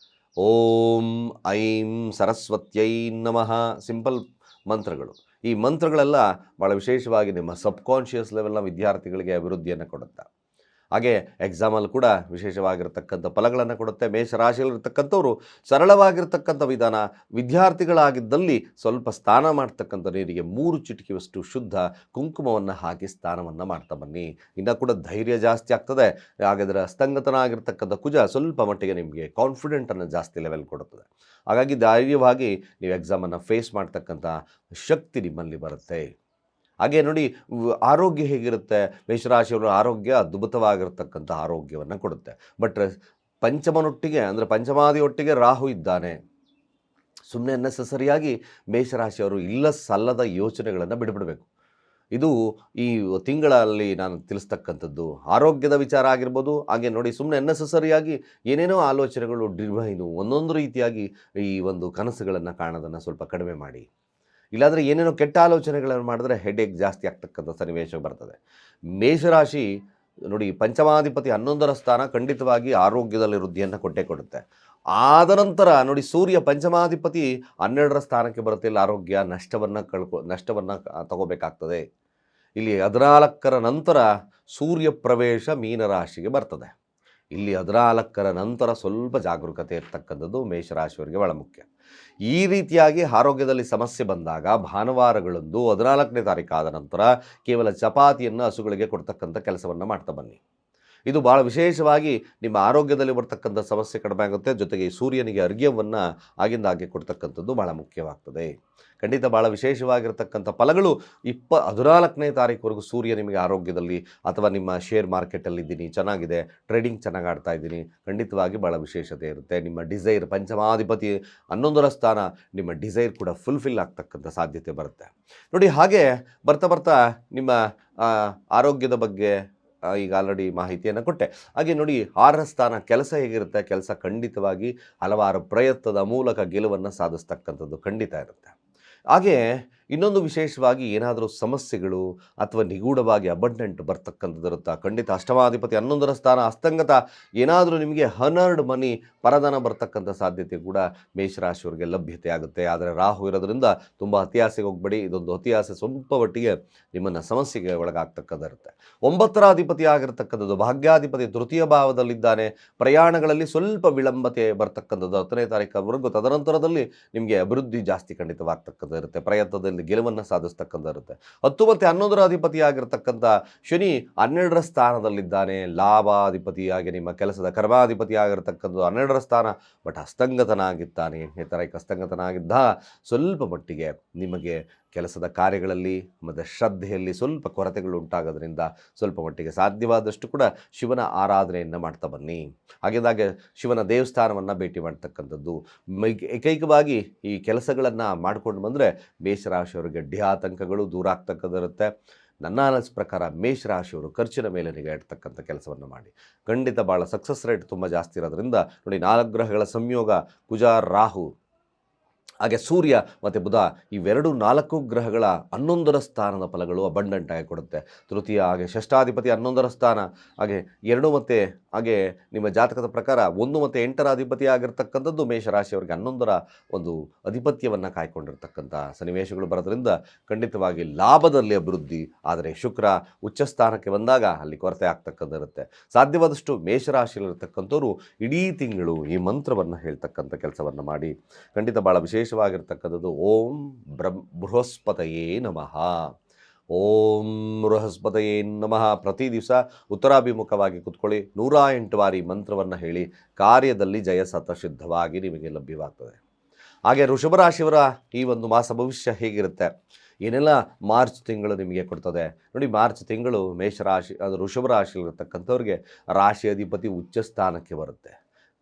ಓಂ ಐಂ ಸರಸ್ವತ್ಯೈ ನಮಃ, ಸಿಂಪಲ್ ಮಂತ್ರಗಳು. ಈ ಮಂತ್ರಗಳೆಲ್ಲ ಭಾಳ ವಿಶೇಷವಾಗಿ ನಿಮ್ಮ ಸಬ್ಕಾನ್ಷಿಯಸ್ ಲೆವೆಲ್ನ ವಿದ್ಯಾರ್ಥಿಗಳಿಗೆ ಅಭಿವೃದ್ಧಿಯನ್ನು ಕೊಡುತ್ತೆ. ಹಾಗೆ ಎಕ್ಸಾಮಲ್ಲಿ ಕೂಡ ವಿಶೇಷವಾಗಿರ್ತಕ್ಕಂಥ ಫಲಗಳನ್ನು ಕೊಡುತ್ತೆ. ಮೇಷರಾಶಿಯಲ್ಲಿರ್ತಕ್ಕಂಥವ್ರು ಸರಳವಾಗಿರ್ತಕ್ಕಂಥ ವಿಧಾನ, ವಿದ್ಯಾರ್ಥಿಗಳಾಗಿದ್ದಲ್ಲಿ ಸ್ವಲ್ಪ ಸ್ನಾನ ಮಾಡ್ತಕ್ಕಂಥ ನೀರಿಗೆ 3 ಚಿಟಿಕೆಯಷ್ಟು ಶುದ್ಧ ಕುಂಕುಮವನ್ನು ಹಾಕಿ ಸ್ನಾನವನ್ನು ಮಾಡ್ತಾ ಬನ್ನಿ. ಇನ್ನೂ ಕೂಡ ಧೈರ್ಯ ಜಾಸ್ತಿ ಆಗ್ತದೆ. ಹಾಗಾದರೆ ಅಸ್ತಂಗತನಾಗಿರ್ತಕ್ಕಂಥ ಕುಜ ಸ್ವಲ್ಪ ಮಟ್ಟಿಗೆ ನಿಮಗೆ ಕಾನ್ಫಿಡೆಂಟನ್ನು ಜಾಸ್ತಿ ಲೆವೆಲ್ ಕೊಡುತ್ತದೆ. ಹಾಗಾಗಿ ಧೈರ್ಯವಾಗಿ ನೀವು ಎಕ್ಸಾಮನ್ನು ಫೇಸ್ ಮಾಡ್ತಕ್ಕಂಥ ಶಕ್ತಿ ನಿಮ್ಮಲ್ಲಿ ಬರುತ್ತೆ. ಹಾಗೆ ನೋಡಿ, ಆರೋಗ್ಯ ಹೇಗಿರುತ್ತೆ, ಮೇಷರಾಶಿಯವರ ಆರೋಗ್ಯ ಅದ್ಭುತವಾಗಿರ್ತಕ್ಕಂಥ ಆರೋಗ್ಯವನ್ನು ಕೊಡುತ್ತೆ. ಬಟ್ ಪಂಚಮನೊಟ್ಟಿಗೆ ಅಂದರೆ ಪಂಚಮಾದಿಯೊಟ್ಟಿಗೆ ರಾಹು ಇದ್ದಾನೆ. ಸುಮ್ಮನೆ ಅನ್ನೆಸರಿಯಾಗಿ ಮೇಷರಾಶಿಯವರು ಇಲ್ಲ ಸಲ್ಲದ ಯೋಚನೆಗಳನ್ನು ಬಿಡಬೇಕು. ಇದು ಈ ತಿಂಗಳಲ್ಲಿ ನಾನು ತಿಳಿಸ್ತಕ್ಕಂಥದ್ದು ಆರೋಗ್ಯದ ವಿಚಾರ ಆಗಿರ್ಬೋದು. ಹಾಗೆ ನೋಡಿ, ಸುಮ್ಮನೆ ಅನ್ನೆಸರಿಯಾಗಿ ಏನೇನೋ ಆಲೋಚನೆಗಳು ಡಿವೈನು ಒಂದೊಂದು ರೀತಿಯಾಗಿ ಈ ಒಂದು ಕನಸುಗಳನ್ನು ಕಾಣೋದನ್ನು ಸ್ವಲ್ಪ ಕಡಿಮೆ ಮಾಡಿ. ಇಲ್ಲಾಂದರೆ ಏನೇನೋ ಕೆಟ್ಟ ಆಲೋಚನೆಗಳನ್ನು ಮಾಡಿದ್ರೆ ಹೆಡೇಕ್ ಜಾಸ್ತಿ ಆಗ್ತಕ್ಕಂಥ ಸನ್ನಿವೇಶ ಬರ್ತದೆ. ಮೇಷರಾಶಿ ನೋಡಿ, ಪಂಚಮಾಧಿಪತಿ 11ರ ಸ್ಥಾನ ಖಂಡಿತವಾಗಿ ಆರೋಗ್ಯದಲ್ಲಿ ವೃದ್ಧಿಯನ್ನು ಕೊಟ್ಟೇ ಕೊಡುತ್ತೆ. ಆದ ನಂತರ ನೋಡಿ, ಸೂರ್ಯ ಪಂಚಮಾಧಿಪತಿ 12ರ ಸ್ಥಾನಕ್ಕೆ ಬರುತ್ತೆ. ಇಲ್ಲಿ ಆರೋಗ್ಯ ನಷ್ಟವನ್ನು ತಗೋಬೇಕಾಗ್ತದೆ. ಇಲ್ಲಿ 14ರ ನಂತರ ಸೂರ್ಯ ಪ್ರವೇಶ ಮೀನರಾಶಿಗೆ ಬರ್ತದೆ. ಇಲ್ಲಿ 14ರ ನಂತರ ಸ್ವಲ್ಪ ಜಾಗರೂಕತೆ ಇರ್ತಕ್ಕಂಥದ್ದು ಮೇಷರಾಶಿಯವರಿಗೆ ಭಾಳ ಮುಖ್ಯ. ಈ ರೀತಿಯಾಗಿ ಆರೋಗ್ಯದಲ್ಲಿ ಸಮಸ್ಯೆ ಬಂದಾಗ ಭಾನುವಾರಗಳಂದು 14ನೇ ತಾರೀಕು ಆದ ನಂತರ ಕೇವಲ ಚಪಾತಿಯನ್ನು ಹಸುಗಳಿಗೆ ಕೊಡ್ತಕ್ಕಂಥ ಕೆಲಸವನ್ನು ಮಾಡ್ತಾ ಬನ್ನಿ. ಇದು ಭಾಳ ವಿಶೇಷವಾಗಿ ನಿಮ್ಮ ಆರೋಗ್ಯದಲ್ಲಿ ಬರ್ತಕ್ಕಂಥ ಸಮಸ್ಯೆ ಕಡಿಮೆ ಆಗುತ್ತೆ. ಜೊತೆಗೆ ಸೂರ್ಯನಿಗೆ ಅರ್ಘ್ಯವನ್ನು ಆಗಿಂದಾಗೆ ಕೊಡ್ತಕ್ಕಂಥದ್ದು ಭಾಳ ಮುಖ್ಯವಾಗ್ತದೆ. ಖಂಡಿತ ಭಾಳ ವಿಶೇಷವಾಗಿರ್ತಕ್ಕಂಥ ಫಲಗಳು 14ನೇ ತಾರೀಕುವರೆಗೂ ಸೂರ್ಯ ನಿಮಗೆ ಆರೋಗ್ಯದಲ್ಲಿ ಅಥವಾ ನಿಮ್ಮ ಶೇರ್ ಮಾರ್ಕೆಟಲ್ಲಿದ್ದೀನಿ, ಚೆನ್ನಾಗಿದೆ, ಟ್ರೇಡಿಂಗ್ ಚೆನ್ನಾಗಿ ಆಡ್ತಾ ಇದ್ದೀನಿ, ಖಂಡಿತವಾಗಿ ಭಾಳ ವಿಶೇಷತೆ ಇರುತ್ತೆ. ನಿಮ್ಮ ಡಿಸೈರ್ ಪಂಚಮಾಧಿಪತಿ 11ರ ಸ್ಥಾನ, ನಿಮ್ಮ ಡಿಸೈರ್ ಕೂಡ ಫುಲ್ಫಿಲ್ ಆಗ್ತಕ್ಕಂಥ ಸಾಧ್ಯತೆ ಬರುತ್ತೆ. ನೋಡಿ, ಹಾಗೆ ಬರ್ತಾ ಬರ್ತಾ ನಿಮ್ಮ ಆರೋಗ್ಯದ ಬಗ್ಗೆ ಈಗ ಆಲ್ರೆಡಿ ಮಾಹಿತಿಯನ್ನು ಕೊಟ್ಟೆ. ಹಾಗೆ ನೋಡಿ, 6ರ ಸ್ಥಾನ ಕೆಲಸ ಹೇಗಿರುತ್ತೆ, ಕೆಲಸ ಖಂಡಿತವಾಗಿ ಹಲವಾರು ಪ್ರಯತ್ನದ ಮೂಲಕ ಗೆಲುವನ್ನು ಸಾಧಿಸ್ತಕ್ಕಂಥದ್ದು ಖಂಡಿತ ಇರುತ್ತೆ. ಹಾಗೆ ಇನ್ನೊಂದು ವಿಶೇಷವಾಗಿ ಏನಾದರೂ ಸಮಸ್ಯೆಗಳು ಅಥವಾ ನಿಗೂಢವಾಗಿ ಅಬಂಡೆಂಟ್ ಬರ್ತಕ್ಕಂಥದ್ದು ಇರುತ್ತಾ, ಖಂಡಿತ ಅಷ್ಟಮಾಧಿಪತಿ 11ರ ಸ್ಥಾನ ಅಸ್ತಂಗತ ಏನಾದರೂ ನಿಮಗೆ ಹನರ್ಡ್ ಮನಿ ಪರದಾನ ಬರ್ತಕ್ಕಂಥ ಸಾಧ್ಯತೆ ಕೂಡ ಮೇಷರಾಶಿಯವರಿಗೆ ಲಭ್ಯತೆ ಆಗುತ್ತೆ. ಆದರೆ ರಾಹು ಇರೋದ್ರಿಂದ ತುಂಬ ಅತಿಯಾಸೆಗೆ ಹೋಗಬೇಡಿ. ಇದೊಂದು ಅತಿಯಾಸೆ ಸ್ವಲ್ಪ ಮಟ್ಟಿಗೆ ನಿಮ್ಮನ್ನು ಸಮಸ್ಯೆಗೆ ಒಳಗಾಗ್ತಕ್ಕಂಥ ಇರುತ್ತೆ. 9ರ ಅಧಿಪತಿ ಆಗಿರ್ತಕ್ಕಂಥದ್ದು ಭಾಗ್ಯಾಧಿಪತಿ ತೃತೀಯ ಭಾವದಲ್ಲಿದ್ದಾನೆ. ಪ್ರಯಾಣಗಳಲ್ಲಿ ಸ್ವಲ್ಪ ವಿಳಂಬತೆ ಬರ್ತಕ್ಕಂಥದ್ದು 10ನೇ ತಾರೀಕುವರೆಗೂ. ತದನಂತರದಲ್ಲಿ ನಿಮಗೆ ಅಭಿವೃದ್ಧಿ ಜಾಸ್ತಿ ಖಂಡಿತವಾಗ್ತಕ್ಕಂಥ ಇರುತ್ತೆ. ಪ್ರಯತ್ನದಲ್ಲಿ ಗೆಲುವನ್ನು ಸಾಧಿಸ್ತಕ್ಕಂಥ ಇರುತ್ತೆ. 10 ಮತ್ತು 11ರ ಅಧಿಪತಿ ಆಗಿರ್ತಕ್ಕಂಥ ಶನಿ 12ರ ಸ್ಥಾನದಲ್ಲಿದ್ದಾನೆ. ಲಾಭಾಧಿಪತಿಯಾಗಿ ನಿಮ್ಮ ಕೆಲಸದ ಕರ್ಮಾಧಿಪತಿ ಆಗಿರ್ತಕ್ಕಂಥ 12ರ ಸ್ಥಾನ, ಬಟ್ ಹಸ್ತಂಗತನಾಗಿದ್ದಾನೆ. 8ನೇ ತಾರೀಕು ಹಸ್ತಂಗತನಾಗಿದ್ದ ಸ್ವಲ್ಪ ಮಟ್ಟಿಗೆ ನಿಮಗೆ ಕೆಲಸದ ಕಾರ್ಯಗಳಲ್ಲಿ ಮತ್ತು ಶ್ರದ್ಧೆಯಲ್ಲಿ ಸ್ವಲ್ಪ ಕೊರತೆಗಳು ಉಂಟಾಗೋದ್ರಿಂದ ಸ್ವಲ್ಪ ಮಟ್ಟಿಗೆ ಸಾಧ್ಯವಾದಷ್ಟು ಕೂಡ ಶಿವನ ಆರಾಧನೆಯನ್ನು ಮಾಡ್ತಾ ಬನ್ನಿ. ಹಾಗೆದಾಗೆ ಶಿವನ ದೇವಸ್ಥಾನವನ್ನು ಭೇಟಿ ಮಾಡ್ತಕ್ಕಂಥದ್ದು. ಏಕೈಕವಾಗಿ ಈ ಕೆಲಸಗಳನ್ನು ಮಾಡ್ಕೊಂಡು ಬಂದರೆ ಮೇಷರಾಶಿಯವರಿಗೆ ಆತಂಕಗಳು ದೂರ ಆಗ್ತಕ್ಕಂಥಿರುತ್ತೆ. ನನ್ನ ಅನಿಸ್ ಪ್ರಕಾರ ಮೇಷರಾಶಿಯವರು ಖರ್ಚಿನ ಮೇಲೆ ನಿಗಾ ಇಡ್ತಕ್ಕಂಥ ಕೆಲಸವನ್ನು ಮಾಡಿ. ಖಂಡಿತ ಭಾಳ ಸಕ್ಸಸ್ ರೇಟ್ ತುಂಬ ಜಾಸ್ತಿ ಇರೋದ್ರಿಂದ ನೋಡಿ, 4 ಗ್ರಹಗಳ ಸಂಯೋಗ, ಕುಜ, ರಾಹು ಹಾಗೆ ಸೂರ್ಯ ಮತ್ತು ಬುಧ, ಇವೆರಡು 4 ಗ್ರಹಗಳ 11ರ ಸ್ಥಾನದ ಫಲಗಳು ಅಬಂಡೆಂಟ್ ಆಗಿ ಕೊಡುತ್ತೆ. ತೃತೀಯ ಹಾಗೆ ಷಷ್ಠಾಧಿಪತಿ 11ರ ಸ್ಥಾನ, ಹಾಗೆ 2 ಮತ್ತು ಹಾಗೆ ನಿಮ್ಮ ಜಾತಕದ ಪ್ರಕಾರ 1 ಮತ್ತು 8ರ ಅಧಿಪತಿ ಆಗಿರ್ತಕ್ಕಂಥದ್ದು ಮೇಷರಾಶಿಯವರಿಗೆ 11ರ ಒಂದು ಅಧಿಪತ್ಯವನ್ನು ಕಾಯ್ಕೊಂಡಿರ್ತಕ್ಕಂಥ ಸನ್ನಿವೇಶಗಳು ಬರೋದ್ರಿಂದ ಖಂಡಿತವಾಗಿ ಲಾಭದಲ್ಲಿ ಅಭಿವೃದ್ಧಿ. ಆದರೆ ಶುಕ್ರ ಉಚ್ಚ ಸ್ಥಾನಕ್ಕೆ ಬಂದಾಗ ಅಲ್ಲಿ ಕೊರತೆ ಆಗ್ತಕ್ಕಂಥಿರುತ್ತೆ. ಸಾಧ್ಯವಾದಷ್ಟು ಮೇಷರಾಶಿಯಲ್ಲಿರ್ತಕ್ಕಂಥವ್ರು ಇಡೀ ತಿಂಗಳು ಈ ಮಂತ್ರವನ್ನು ಹೇಳ್ತಕ್ಕಂಥ ಕೆಲಸವನ್ನು ಮಾಡಿ. ಖಂಡಿತ ಭಾಳ ವಿಶೇಷವಾಗಿರ್ತಕ್ಕಂಥದ್ದು ಓಂ ಬೃಹಸ್ಪತಯೇ ನಮಃ. ಓಂ ಬೃಹಸ್ಪತಯೇ ನಮಃ. ಪ್ರತಿ ದಿವಸ ಉತ್ತರಾಭಿಮುಖವಾಗಿ ಕೂತ್ಕೊಳ್ಳಿ, 108 ಬಾರಿ ಮಂತ್ರವನ್ನು ಹೇಳಿ. ಕಾರ್ಯದಲ್ಲಿ ಜಯ ಶತಸಿದ್ಧವಾಗಿ ನಿಮಗೆ ಲಭ್ಯವಾಗ್ತದೆ. ಹಾಗೆ ವೃಷಭರಾಶಿಯವರ ಈ ಒಂದು ಮಾಸ ಭವಿಷ್ಯ ಹೇಗಿರುತ್ತೆ, ಏನೆಲ್ಲ ಮಾರ್ಚ್ ತಿಂಗಳು ನಿಮಗೆ ಕೊಡ್ತದೆ ನೋಡಿ. ಮಾರ್ಚ್ ತಿಂಗಳು ಮೇಷರಾಶಿ ಅದು ವೃಷಭರಾಶಿಯಲ್ಲಿರ್ತಕ್ಕಂಥವ್ರಿಗೆ ರಾಶಿ ಅಧಿಪತಿ ಉಚ್ಚ ಸ್ಥಾನಕ್ಕೆ ಬರುತ್ತೆ.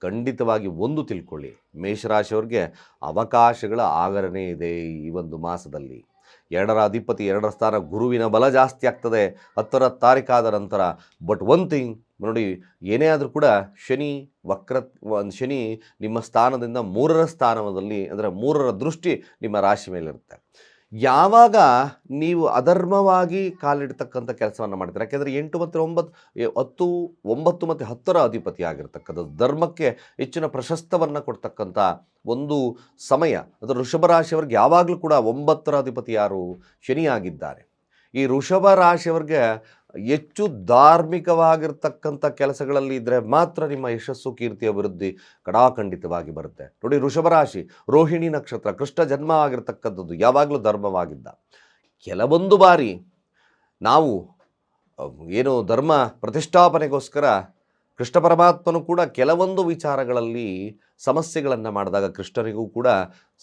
ಖಂಡಿತವಾಗಿ ಒಂದು ತಿಳ್ಕೊಳ್ಳಿ, ಮೇಷರಾಶಿಯವ್ರಿಗೆ ಅವಕಾಶಗಳ ಆಗರಣೆ ಇದೆ ಈ ಒಂದು ಮಾಸದಲ್ಲಿ. 2ರ ಅಧಿಪತಿ 2ರ ಸ್ಥಾನ, ಗುರುವಿನ ಬಲ ಜಾಸ್ತಿ ಆಗ್ತದೆ 10ರ ತಾರೀಕಾದ ನಂತರ. ಬಟ್ ಒನ್ ಥಿಂಗ್ ನೋಡಿ, ಏನೇ ಆದರೂ ಕೂಡ ಶನಿ ನಿಮ್ಮ ಸ್ಥಾನದಿಂದ 3ರ ಸ್ಥಾನದಲ್ಲಿ, ಅಂದರೆ 3ರ ದೃಷ್ಟಿ ನಿಮ್ಮ ರಾಶಿ ಮೇಲಿರುತ್ತೆ. ಯಾವಾಗ ನೀವು ಅಧರ್ಮವಾಗಿ ಕಾಲಿಡ್ತಕ್ಕಂಥ ಕೆಲಸವನ್ನು ಮಾಡ್ತೀರ, ಯಾಕೆಂದರೆ 8 ಮತ್ತು 9 ಮತ್ತು 10ರ ಅಧಿಪತಿ ಆಗಿರ್ತಕ್ಕಂಥದ್ದು ಧರ್ಮಕ್ಕೆ ಹೆಚ್ಚಿನ ಪ್ರಶಸ್ತವನ್ನು ಕೊಡ್ತಕ್ಕಂಥ ಒಂದು ಸಮಯ. ಅದು ವೃಷಭರಾಶಿಯವ್ರಿಗೆ ಯಾವಾಗಲೂ ಕೂಡ 9ರ ಅಧಿಪತಿ ಯಾರು, ಶನಿ ಆಗಿದ್ದಾರೆ. ಈ ವೃಷಭ ರಾಶಿಯವರಿಗೆ ಹೆಚ್ಚು ಧಾರ್ಮಿಕವಾಗಿರ್ತಕ್ಕಂಥ ಕೆಲಸಗಳಲ್ಲಿ ಇದ್ದರೆ ಮಾತ್ರ ನಿಮ್ಮ ಯಶಸ್ಸು, ಕೀರ್ತಿ, ಅಭಿವೃದ್ಧಿ ಖಂಡಿತವಾಗಿ ಬರುತ್ತೆ. ನೋಡಿ, ವೃಷಭ ರಾಶಿ ರೋಹಿಣಿ ನಕ್ಷತ್ರ, ಕೃಷ್ಣ ಜನ್ಮ ಆಗಿರ್ತಕ್ಕಂಥದ್ದು ಯಾವಾಗಲೂ ಧರ್ಮವಾಗಿದ್ದ. ಕೆಲವೊಂದು ಬಾರಿ ನಾವು ಏನು ಧರ್ಮ ಪ್ರತಿಷ್ಠಾಪನೆಗೋಸ್ಕರ ಕೃಷ್ಣ ಪರಮಾತ್ಮನು ಕೂಡ ಕೆಲವೊಂದು ವಿಚಾರಗಳಲ್ಲಿ ಸಮಸ್ಯೆಗಳನ್ನು ಮಾಡಿದಾಗ ಕೃಷ್ಣನಿಗೂ ಕೂಡ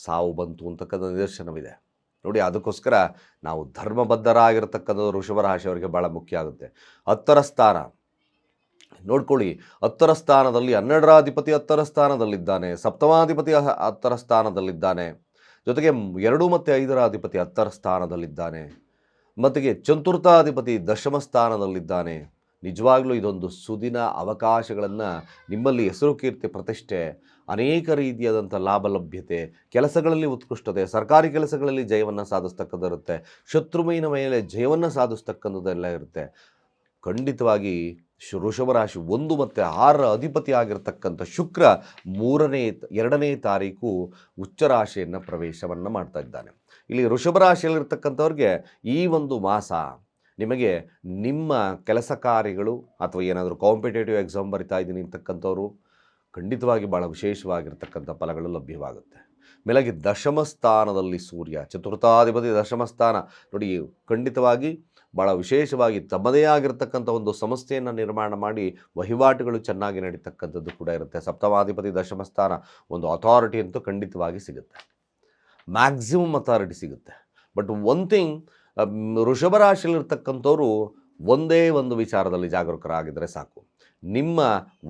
ಸಾವು ಬಂತು ಅಂತಕ್ಕಂಥ ನಿದರ್ಶನವಿದೆ. ನೋಡಿ, ಅದಕ್ಕೋಸ್ಕರ ನಾವು ಧರ್ಮಬದ್ಧರಾಗಿರ್ತಕ್ಕಂಥದ್ದು ವೃಷಭರಾಶಿಯವರಿಗೆ ಭಾಳ ಮುಖ್ಯ ಆಗುತ್ತೆ. 10ರ ಸ್ಥಾನ ನೋಡ್ಕೊಳ್ಳಿ, 10ರ ಸ್ಥಾನದಲ್ಲಿ 12ರ ಅಧಿಪತಿ 10ರ ಸ್ಥಾನದಲ್ಲಿದ್ದಾನೆ, ಸಪ್ತಮಾಧಿಪತಿ 10ರ ಸ್ಥಾನದಲ್ಲಿದ್ದಾನೆ, ಜೊತೆಗೆ 2 ಮತ್ತು 5ರ ಅಧಿಪತಿ 10ರ ಸ್ಥಾನದಲ್ಲಿದ್ದಾನೆ, ಮತ್ತಿಗೆ ಚತುರ್ಥಾಧಿಪತಿ 10ಮ ಸ್ಥಾನದಲ್ಲಿದ್ದಾನೆ. ನಿಜವಾಗ್ಲೂ ಇದೊಂದು ಸುದಿನ ಅವಕಾಶಗಳನ್ನು, ನಿಮ್ಮಲ್ಲಿ ಹೆಸರು, ಕೀರ್ತಿ, ಪ್ರತಿಷ್ಠೆ, ಅನೇಕ ರೀತಿಯಾದಂಥ ಲಾಭ ಲಭ್ಯತೆ, ಕೆಲಸಗಳಲ್ಲಿ ಉತ್ಕೃಷ್ಟತೆ, ಸರ್ಕಾರಿ ಕೆಲಸಗಳಲ್ಲಿ ಜಯವನ್ನು ಸಾಧಿಸ್ತಕ್ಕಂಥದ್ದಿರುತ್ತೆ, ಶತ್ರುವಿನ ಮೇಲೆ ಜಯವನ್ನು ಸಾಧಿಸ್ತಕ್ಕಂಥದ್ದೆಲ್ಲ ಇರುತ್ತೆ. ಖಂಡಿತವಾಗಿ ವೃಷಭರಾಶಿ 1 ಮತ್ತು 6ರ ಅಧಿಪತಿ ಆಗಿರ್ತಕ್ಕಂಥ ಶುಕ್ರ 2ನೇ ತಾರೀಕು ಉಚ್ಚ ರಾಶಿಯನ್ನು ಪ್ರವೇಶವನ್ನು ಮಾಡ್ತಾ ಇದ್ದಾನೆ. ಇಲ್ಲಿ ವೃಷಭರಾಶಿಯಲ್ಲಿರ್ತಕ್ಕಂಥವ್ರಿಗೆ ಈ ಒಂದು ಮಾಸ ನಿಮಗೆ ನಿಮ್ಮ ಕೆಲಸ ಕಾರ್ಯಗಳು ಅಥವಾ ಏನಾದರೂ ಕಾಂಪಿಟೇಟಿವ್ ಎಕ್ಸಾಮ್ ಬರಿತಾ ಇದ್ದೀನಿ ಅಂತಕ್ಕಂಥವ್ರು ಖಂಡಿತವಾಗಿ ಭಾಳ ವಿಶೇಷವಾಗಿರ್ತಕ್ಕಂಥ ಫಲಗಳು ಲಭ್ಯವಾಗುತ್ತೆ. ಮೇಲಾಗಿ 10ಮ ಸ್ಥಾನದಲ್ಲಿ ಸೂರ್ಯ, ಚತುರ್ಥಾಧಿಪತಿ 10ಮ ಸ್ಥಾನ ನೋಡಿ. ಖಂಡಿತವಾಗಿ ಭಾಳ ವಿಶೇಷವಾಗಿ ತಮ್ಮದೇ ಆಗಿರ್ತಕ್ಕಂಥ ಒಂದು ಸಂಸ್ಥೆಯನ್ನು ನಿರ್ಮಾಣ ಮಾಡಿ ವಹಿವಾಟುಗಳು ಚೆನ್ನಾಗಿ ನಡೀತಕ್ಕಂಥದ್ದು ಕೂಡ ಇರುತ್ತೆ. ಸಪ್ತಮಾಧಿಪತಿ 10ಮ ಸ್ಥಾನ, ಒಂದು ಅಥಾರಿಟಿ ಅಂತೂ ಖಂಡಿತವಾಗಿ ಸಿಗುತ್ತೆ, ಮ್ಯಾಕ್ಸಿಮಮ್ ಅಥಾರಿಟಿ ಸಿಗುತ್ತೆ. ಬಟ್ ಒನ್ ಥಿಂಗ್, ವೃಷಭರಾಶಿಯಲ್ಲಿರ್ತಕ್ಕಂಥವ್ರು ಒಂದೇ ಒಂದು ವಿಚಾರದಲ್ಲಿ ಜಾಗರೂಕರಾಗಿದ್ದರೆ ಸಾಕು, ನಿಮ್ಮ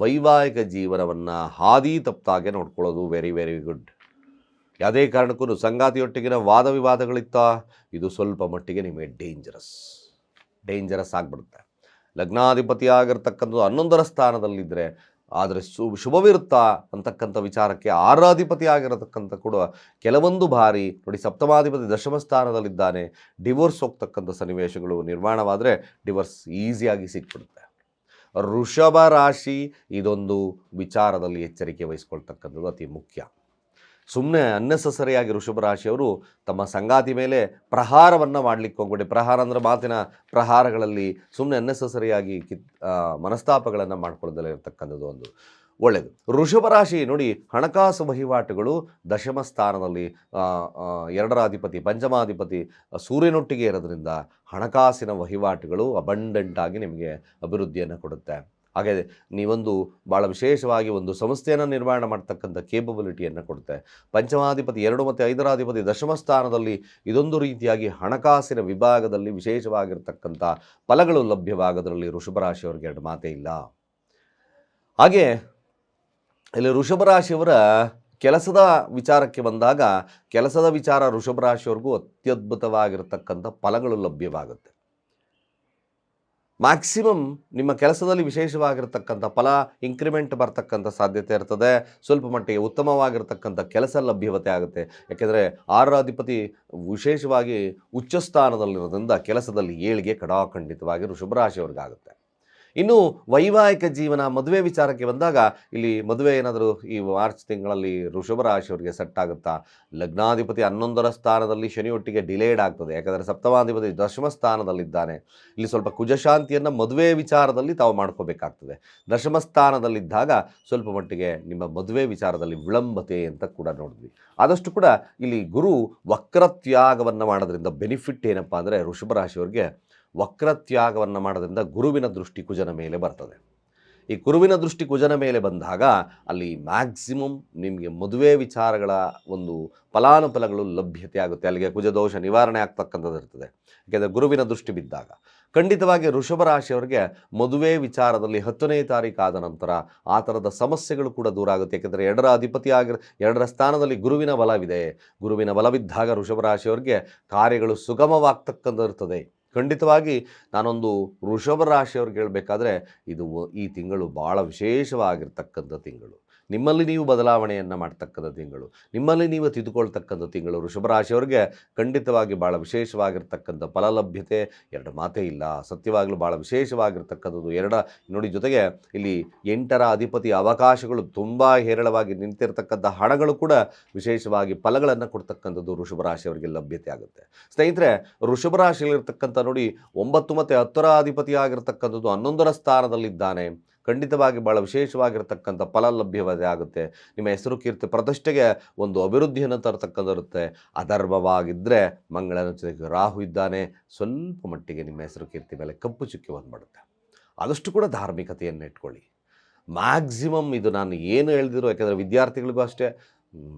ವೈವಾಹಿಕ ಜೀವನವನ್ನು ಹಾದಿ ತಪ್ಪಾಗೆ ನೋಡ್ಕೊಳ್ಳೋದು ವೆರಿ ವೆರಿ ಗುಡ್. ಯಾವುದೇ ಕಾರಣಕ್ಕೂ ಸಂಗಾತಿಯೊಟ್ಟಿಗಿನ ವಾದ ವಿವಾದಗಳಿತ್ತ ಇದು ಸ್ವಲ್ಪ ಮಟ್ಟಿಗೆ ನಿಮಗೆ ಡೇಂಜರಸ್ ಆಗಿಬಿಡುತ್ತೆ. ಲಗ್ನಾಧಿಪತಿ ಆಗಿರ್ತಕ್ಕಂಥದ್ದು 11ರ ಸ್ಥಾನದಲ್ಲಿದ್ದರೆ ಆದರೆ ಶುಭವಿರುತ್ತಾ ಅಂತಕ್ಕಂಥ ವಿಚಾರಕ್ಕೆ 6ರ ಅಧಿಪತಿ ಆಗಿರತಕ್ಕಂಥ ಕೂಡ ಕೆಲವೊಂದು ಬಾರಿ ನೋಡಿ, ಸಪ್ತಮಾಧಿಪತಿ 10ಮ ಸ್ಥಾನದಲ್ಲಿದ್ದಾನೆ. ಡಿವೋರ್ಸ್ ಹೋಗ್ತಕ್ಕಂಥ ಸನ್ನಿವೇಶಗಳು ನಿರ್ಮಾಣವಾದರೆ ಡಿವೋರ್ಸ್ ಈಸಿಯಾಗಿ ಸಿಕ್ಬಿಡುತ್ತೆ. ವೃಷಭ ರಾಶಿ ಇದೊಂದು ವಿಚಾರದಲ್ಲಿ ಎಚ್ಚರಿಕೆ ವಹಿಸ್ಕೊಳ್ತಕ್ಕಂಥದ್ದು ಅತಿ ಮುಖ್ಯ. ಸುಮ್ಮನೆ ಅನ್ನೆಸಸರಿಯಾಗಿ ವೃಷಭ ರಾಶಿಯವರು ತಮ್ಮ ಸಂಗಾತಿ ಮೇಲೆ ಪ್ರಹಾರವನ್ನು ಮಾಡಲಿಕ್ಕೆ ಹೋಗ್ಬೇಡಿ. ಪ್ರಹಾರ ಅಂದರೆ ಮಾತಿನ ಪ್ರಹಾರಗಳಲ್ಲಿ ಸುಮ್ಮನೆ ಅನ್ನೆಸಸರಿಯಾಗಿ ಮನಸ್ತಾಪಗಳನ್ನು ಮಾಡ್ಕೊಳ್ಳೋದಲ್ಲ ಇರತಕ್ಕಂಥದ್ದು ಒಂದು ಒಳ್ಳೆಯದು. ವೃಷಭ ರಾಶಿ ನೋಡಿ, ಹಣಕಾಸು ವಹಿವಾಟುಗಳು 10ಮ ಸ್ಥಾನದಲ್ಲಿ 2ರ ಅಧಿಪತಿ ಪಂಚಮಾಧಿಪತಿ ಸೂರ್ಯನೊಟ್ಟಿಗೆ ಇರೋದ್ರಿಂದ ಹಣಕಾಸಿನ ವಹಿವಾಟುಗಳು ಅಬಂಡೆಂಟ್ ಆಗಿ ನಿಮಗೆ ಅಭಿವೃದ್ಧಿಯನ್ನು ಕೊಡುತ್ತೆ. ಹಾಗೆ ನೀವೊಂದು ಭಾಳ ವಿಶೇಷವಾಗಿ ಒಂದು ಸಂಸ್ಥೆಯನ್ನು ನಿರ್ಮಾಣ ಮಾಡ್ತಕ್ಕಂಥ ಕೇಪಬಿಲಿಟಿಯನ್ನು ಕೊಡುತ್ತೆ. ಪಂಚಮಾಧಿಪತಿ 2 ಮತ್ತು 5ರ ಅಧಿಪತಿ ದಶಮ ಸ್ಥಾನದಲ್ಲಿ ಇದೊಂದು ರೀತಿಯಾಗಿ ಹಣಕಾಸಿನ ವಿಭಾಗದಲ್ಲಿ ವಿಶೇಷವಾಗಿರ್ತಕ್ಕಂಥ ಫಲಗಳು ಲಭ್ಯವಾಗೋದ್ರಲ್ಲಿ ವೃಷಭ ರಾಶಿಯವರಿಗೆ ಎರಡು ಮಾತೇ ಇಲ್ಲ. ಹಾಗೆ ಇಲ್ಲಿ ವೃಷಭ ರಾಶಿಯವರ ಕೆಲಸದ ವಿಚಾರಕ್ಕೆ ಬಂದಾಗ ಕೆಲಸದ ವಿಚಾರ ವೃಷಭ ರಾಶಿಯವರೆಗೂ ಅತ್ಯದ್ಭುತವಾಗಿರ್ತಕ್ಕಂಥ ಫಲಗಳು ಲಭ್ಯವಾಗುತ್ತೆ. ಮ್ಯಾಕ್ಸಿಮಮ್ ನಿಮ್ಮ ಕೆಲಸದಲ್ಲಿ ವಿಶೇಷವಾಗಿರ್ತಕ್ಕಂಥ ಫಲ ಇಂಕ್ರಿಮೆಂಟ್ ಬರ್ತಕ್ಕಂಥ ಸಾಧ್ಯತೆ ಇರ್ತದೆ. ಸ್ವಲ್ಪ ಮಟ್ಟಿಗೆ ಉತ್ತಮವಾಗಿರ್ತಕ್ಕಂಥ ಕೆಲಸ ಲಭ್ಯತೆ ಆಗುತ್ತೆ. ಯಾಕೆಂದರೆ 6ರ ಅಧಿಪತಿ ವಿಶೇಷವಾಗಿ ಉಚ್ಚ ಸ್ಥಾನದಲ್ಲಿರೋದ್ರಿಂದ ಕೆಲಸದಲ್ಲಿ ಏಳಿಗೆ ಖಡಾಖಂಡಿತವಾಗಿ ವೃಷಭ ರಾಶಿಯವ್ರಿಗಾಗುತ್ತೆ. ಇನ್ನು ವೈವಾಹಿಕ ಜೀವನ ಮದುವೆ ವಿಚಾರಕ್ಕೆ ಬಂದಾಗ ಇಲ್ಲಿ ಮದುವೆ ಏನಾದರೂ ಈ ಮಾರ್ಚ್ ತಿಂಗಳಲ್ಲಿ ವೃಷಭ ರಾಶಿಯವರಿಗೆ ಸೆಟ್ ಆಗುತ್ತಾ? ಲಗ್ನಾಧಿಪತಿ 11ರ ಸ್ಥಾನದಲ್ಲಿ ಶನಿಯೊಟ್ಟಿಗೆ ಡಿಲೇಡ್ ಆಗ್ತದೆ. ಯಾಕಂದರೆ ಸಪ್ತಮಾಧಿಪತಿ ದಶಮ ಸ್ಥಾನದಲ್ಲಿದ್ದಾನೆ. ಇಲ್ಲಿ ಸ್ವಲ್ಪ ಕುಜಶಾಂತಿಯನ್ನು ಮದುವೆ ವಿಚಾರದಲ್ಲಿ ತಾವು ಮಾಡ್ಕೋಬೇಕಾಗ್ತದೆ. ದಶಮ ಸ್ಥಾನದಲ್ಲಿದ್ದಾಗ ಸ್ವಲ್ಪ ಮಟ್ಟಿಗೆ ನಿಮ್ಮ ಮದುವೆ ವಿಚಾರದಲ್ಲಿ ವಿಳಂಬತೆ ಅಂತ ಕೂಡ ನೋಡಿದ್ವಿ. ಆದಷ್ಟು ಕೂಡ ಇಲ್ಲಿ ಗುರು ವಕ್ರತ್ಯಾಗವನ್ನು ಮಾಡೋದ್ರಿಂದ ಬೆನಿಫಿಟ್ ಏನಪ್ಪ ಅಂದರೆ ವೃಷಭ ರಾಶಿಯವರಿಗೆ ವಕ್ರತ್ಯಾಗವನ್ನು ಮಾಡೋದ್ರಿಂದ ಗುರುವಿನ ದೃಷ್ಟಿ ಕುಜನ ಮೇಲೆ ಬರ್ತದೆ. ಈ ಗುರುವಿನ ದೃಷ್ಟಿ ಕುಜನ ಮೇಲೆ ಬಂದಾಗ ಅಲ್ಲಿ ಮ್ಯಾಕ್ಸಿಮಮ್ ನಿಮಗೆ ಮದುವೆ ವಿಚಾರಗಳ ಒಂದು ಫಲಾನುಫಲಗಳು ಲಭ್ಯತೆ ಆಗುತ್ತೆ. ಅಲ್ಲಿಗೆ ಕುಜದೋಷ ನಿವಾರಣೆ ಆಗ್ತಕ್ಕಂಥದ್ದು ಇರ್ತದೆ. ಯಾಕೆಂದರೆ ಗುರುವಿನ ದೃಷ್ಟಿ ಬಿದ್ದಾಗ ಖಂಡಿತವಾಗಿ ವೃಷಭ ರಾಶಿಯವರಿಗೆ ಮದುವೆ ವಿಚಾರದಲ್ಲಿ 10ನೇ ತಾರೀಕು ಆದ ನಂತರ ಆ ಥರದ ಸಮಸ್ಯೆಗಳು ಕೂಡ ದೂರ ಆಗುತ್ತೆ. ಯಾಕೆಂದರೆ 2ರ ಅಧಿಪತಿ 2ರ ಸ್ಥಾನದಲ್ಲಿ ಗುರುವಿನ ಬಲವಿದೆ. ಗುರುವಿನ ಬಲವಿದ್ದಾಗ ವೃಷಭ ರಾಶಿಯವರಿಗೆ ಕಾರ್ಯಗಳು ಸುಗಮವಾಗ್ತಕ್ಕಂಥ ಇರ್ತದೆ. ಖಂಡಿತವಾಗಿ ನಾನೊಂದು ವೃಷಭ ರಾಶಿಯವ್ರಿಗೆ ಹೇಳಬೇಕಾದ್ರೆ ಈ ತಿಂಗಳು ಭಾಳ ವಿಶೇಷವಾಗಿರ್ತಕ್ಕಂಥ ತಿಂಗಳು. ನಿಮ್ಮಲ್ಲಿ ನೀವು ಬದಲಾವಣೆಯನ್ನು ಮಾಡ್ತಕ್ಕಂಥ ತಿಂಗಳು, ನಿಮ್ಮಲ್ಲಿ ನೀವು ತಿದ್ದುಕೊಳ್ತಕ್ಕಂಥ ತಿಂಗಳು. ವೃಷಭ ರಾಶಿಯವರಿಗೆ ಖಂಡಿತವಾಗಿ ಭಾಳ ವಿಶೇಷವಾಗಿರ್ತಕ್ಕಂಥ ಫಲಲಭ್ಯತೆ ಎರಡು ಮಾತೇ ಇಲ್ಲ. ಸತ್ಯವಾಗಲೂ ಭಾಳ ವಿಶೇಷವಾಗಿರ್ತಕ್ಕಂಥದ್ದು ನೋಡಿ. ಜೊತೆಗೆ ಇಲ್ಲಿ 8ರ ಅಧಿಪತಿ ಅವಕಾಶಗಳು ತುಂಬ ಹೇರಳವಾಗಿ ನಿಂತಿರ್ತಕ್ಕಂಥ ಹಣಗಳು ಕೂಡ ವಿಶೇಷವಾಗಿ ಫಲಗಳನ್ನು ಕೊಡ್ತಕ್ಕಂಥದ್ದು ವೃಷಭ ರಾಶಿಯವರಿಗೆ ಲಭ್ಯತೆ ಆಗುತ್ತೆ. ಸ್ನೇಹಿತರೆ, ವೃಷಭ ರಾಶಿಯಲ್ಲಿರ್ತಕ್ಕಂಥ ನೋಡಿ 9 ಮತ್ತು 10ರ ಅಧಿಪತಿ ಆಗಿರ್ತಕ್ಕಂಥದ್ದು 11ರ ಸ್ಥಾನದಲ್ಲಿದ್ದಾನೆ. ಖಂಡಿತವಾಗಿ ಭಾಳ ವಿಶೇಷವಾಗಿರ್ತಕ್ಕಂಥ ಫಲ ಲಭ್ಯತೆ ಆಗುತ್ತೆ. ನಿಮ್ಮ ಹೆಸರು ಕೀರ್ತಿ ಪ್ರತಿಷ್ಠೆಗೆ ಒಂದು ಅಭಿವೃದ್ಧಿಯನ್ನು ತರತಕ್ಕಂಥಿರುತ್ತೆ. ಅಧರ್ಮವಾಗಿದ್ದರೆ ಮಂಗಳನ ಜೊತೆಗೆ ರಾಹು ಇದ್ದಾನೆ. ಸ್ವಲ್ಪ ಮಟ್ಟಿಗೆ ನಿಮ್ಮ ಹೆಸರು ಕೀರ್ತಿ ಮೇಲೆ ಕಪ್ಪು ಚುಕ್ಕಿ ಬಂದುಬಿಡುತ್ತೆ. ಆದಷ್ಟು ಕೂಡ ಧಾರ್ಮಿಕತೆಯನ್ನು ಇಟ್ಕೊಳ್ಳಿ. ಮ್ಯಾಕ್ಸಿಮಮ್ ಇದು ನಾನು ಏನು ಹೇಳ್ದಿರೋ, ಯಾಕೆಂದರೆ ವಿದ್ಯಾರ್ಥಿಗಳಿಗೂ ಅಷ್ಟೇ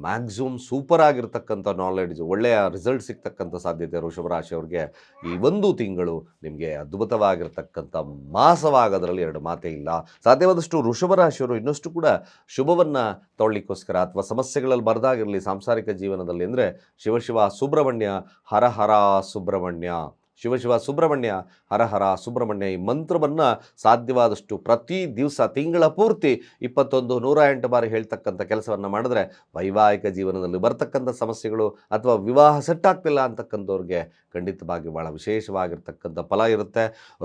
ಮ್ಯಾಕ್ಸಿಮಮ್ ಸೂಪರ್ ಆಗಿರ್ತಕ್ಕಂಥ ನಾಲೆಡ್ಜ್, ಒಳ್ಳೆಯ ರಿಸಲ್ಟ್ ಸಿಗ್ತಕ್ಕಂಥ ಸಾಧ್ಯತೆ ವೃಷಭ ರಾಶಿಯವ್ರಿಗೆ ಈ ಒಂದು ತಿಂಗಳು ನಿಮಗೆ ಅದ್ಭುತವಾಗಿರ್ತಕ್ಕಂಥ ಮಾಸವಾಗೋದ್ರಲ್ಲಿ ಎರಡು ಮಾತೇ ಇಲ್ಲ. ಸಾಧ್ಯವಾದಷ್ಟು ವೃಷಭ ರಾಶಿಯವರು ಇನ್ನಷ್ಟು ಕೂಡ ಶುಭವನ್ನು ತೊಗೊಳ್ಳಿಕ್ಕೋಸ್ಕರ ಅಥವಾ ಸಮಸ್ಯೆಗಳಲ್ಲಿ ಬರದಾಗಿರಲಿ ಸಾಂಸಾರಿಕ ಜೀವನದಲ್ಲಿ ಅಂದರೆ ಶಿವ ಸುಬ್ರಹ್ಮಣ್ಯ ಹರ ಹರ ಸುಬ್ರಹ್ಮಣ್ಯ, ಶಿವ ಸುಬ್ರಹ್ಮಣ್ಯ ಹರ ಹರ ಸುಬ್ರಹ್ಮಣ್ಯ ಈ ಮಂತ್ರವನ್ನು ಸಾಧ್ಯವಾದಷ್ಟು ಪ್ರತಿ ದಿವಸ ತಿಂಗಳ ಪೂರ್ತಿ 108 ಬಾರಿ ಹೇಳ್ತಕ್ಕಂಥ ಕೆಲಸವನ್ನು ಮಾಡಿದ್ರೆ ವೈವಾಹಿಕ ಜೀವನದಲ್ಲಿ ಬರ್ತಕ್ಕಂಥ ಸಮಸ್ಯೆಗಳು ಅಥವಾ ವಿವಾಹ ಸೆಟ್ ಆಗ್ತಿಲ್ಲ ಅಂತಕ್ಕಂಥವ್ರಿಗೆ ಖಂಡಿತವಾಗಿ ಭಾಳ ವಿಶೇಷವಾಗಿರ್ತಕ್ಕಂಥ ಫಲ ಇರುತ್ತೆ.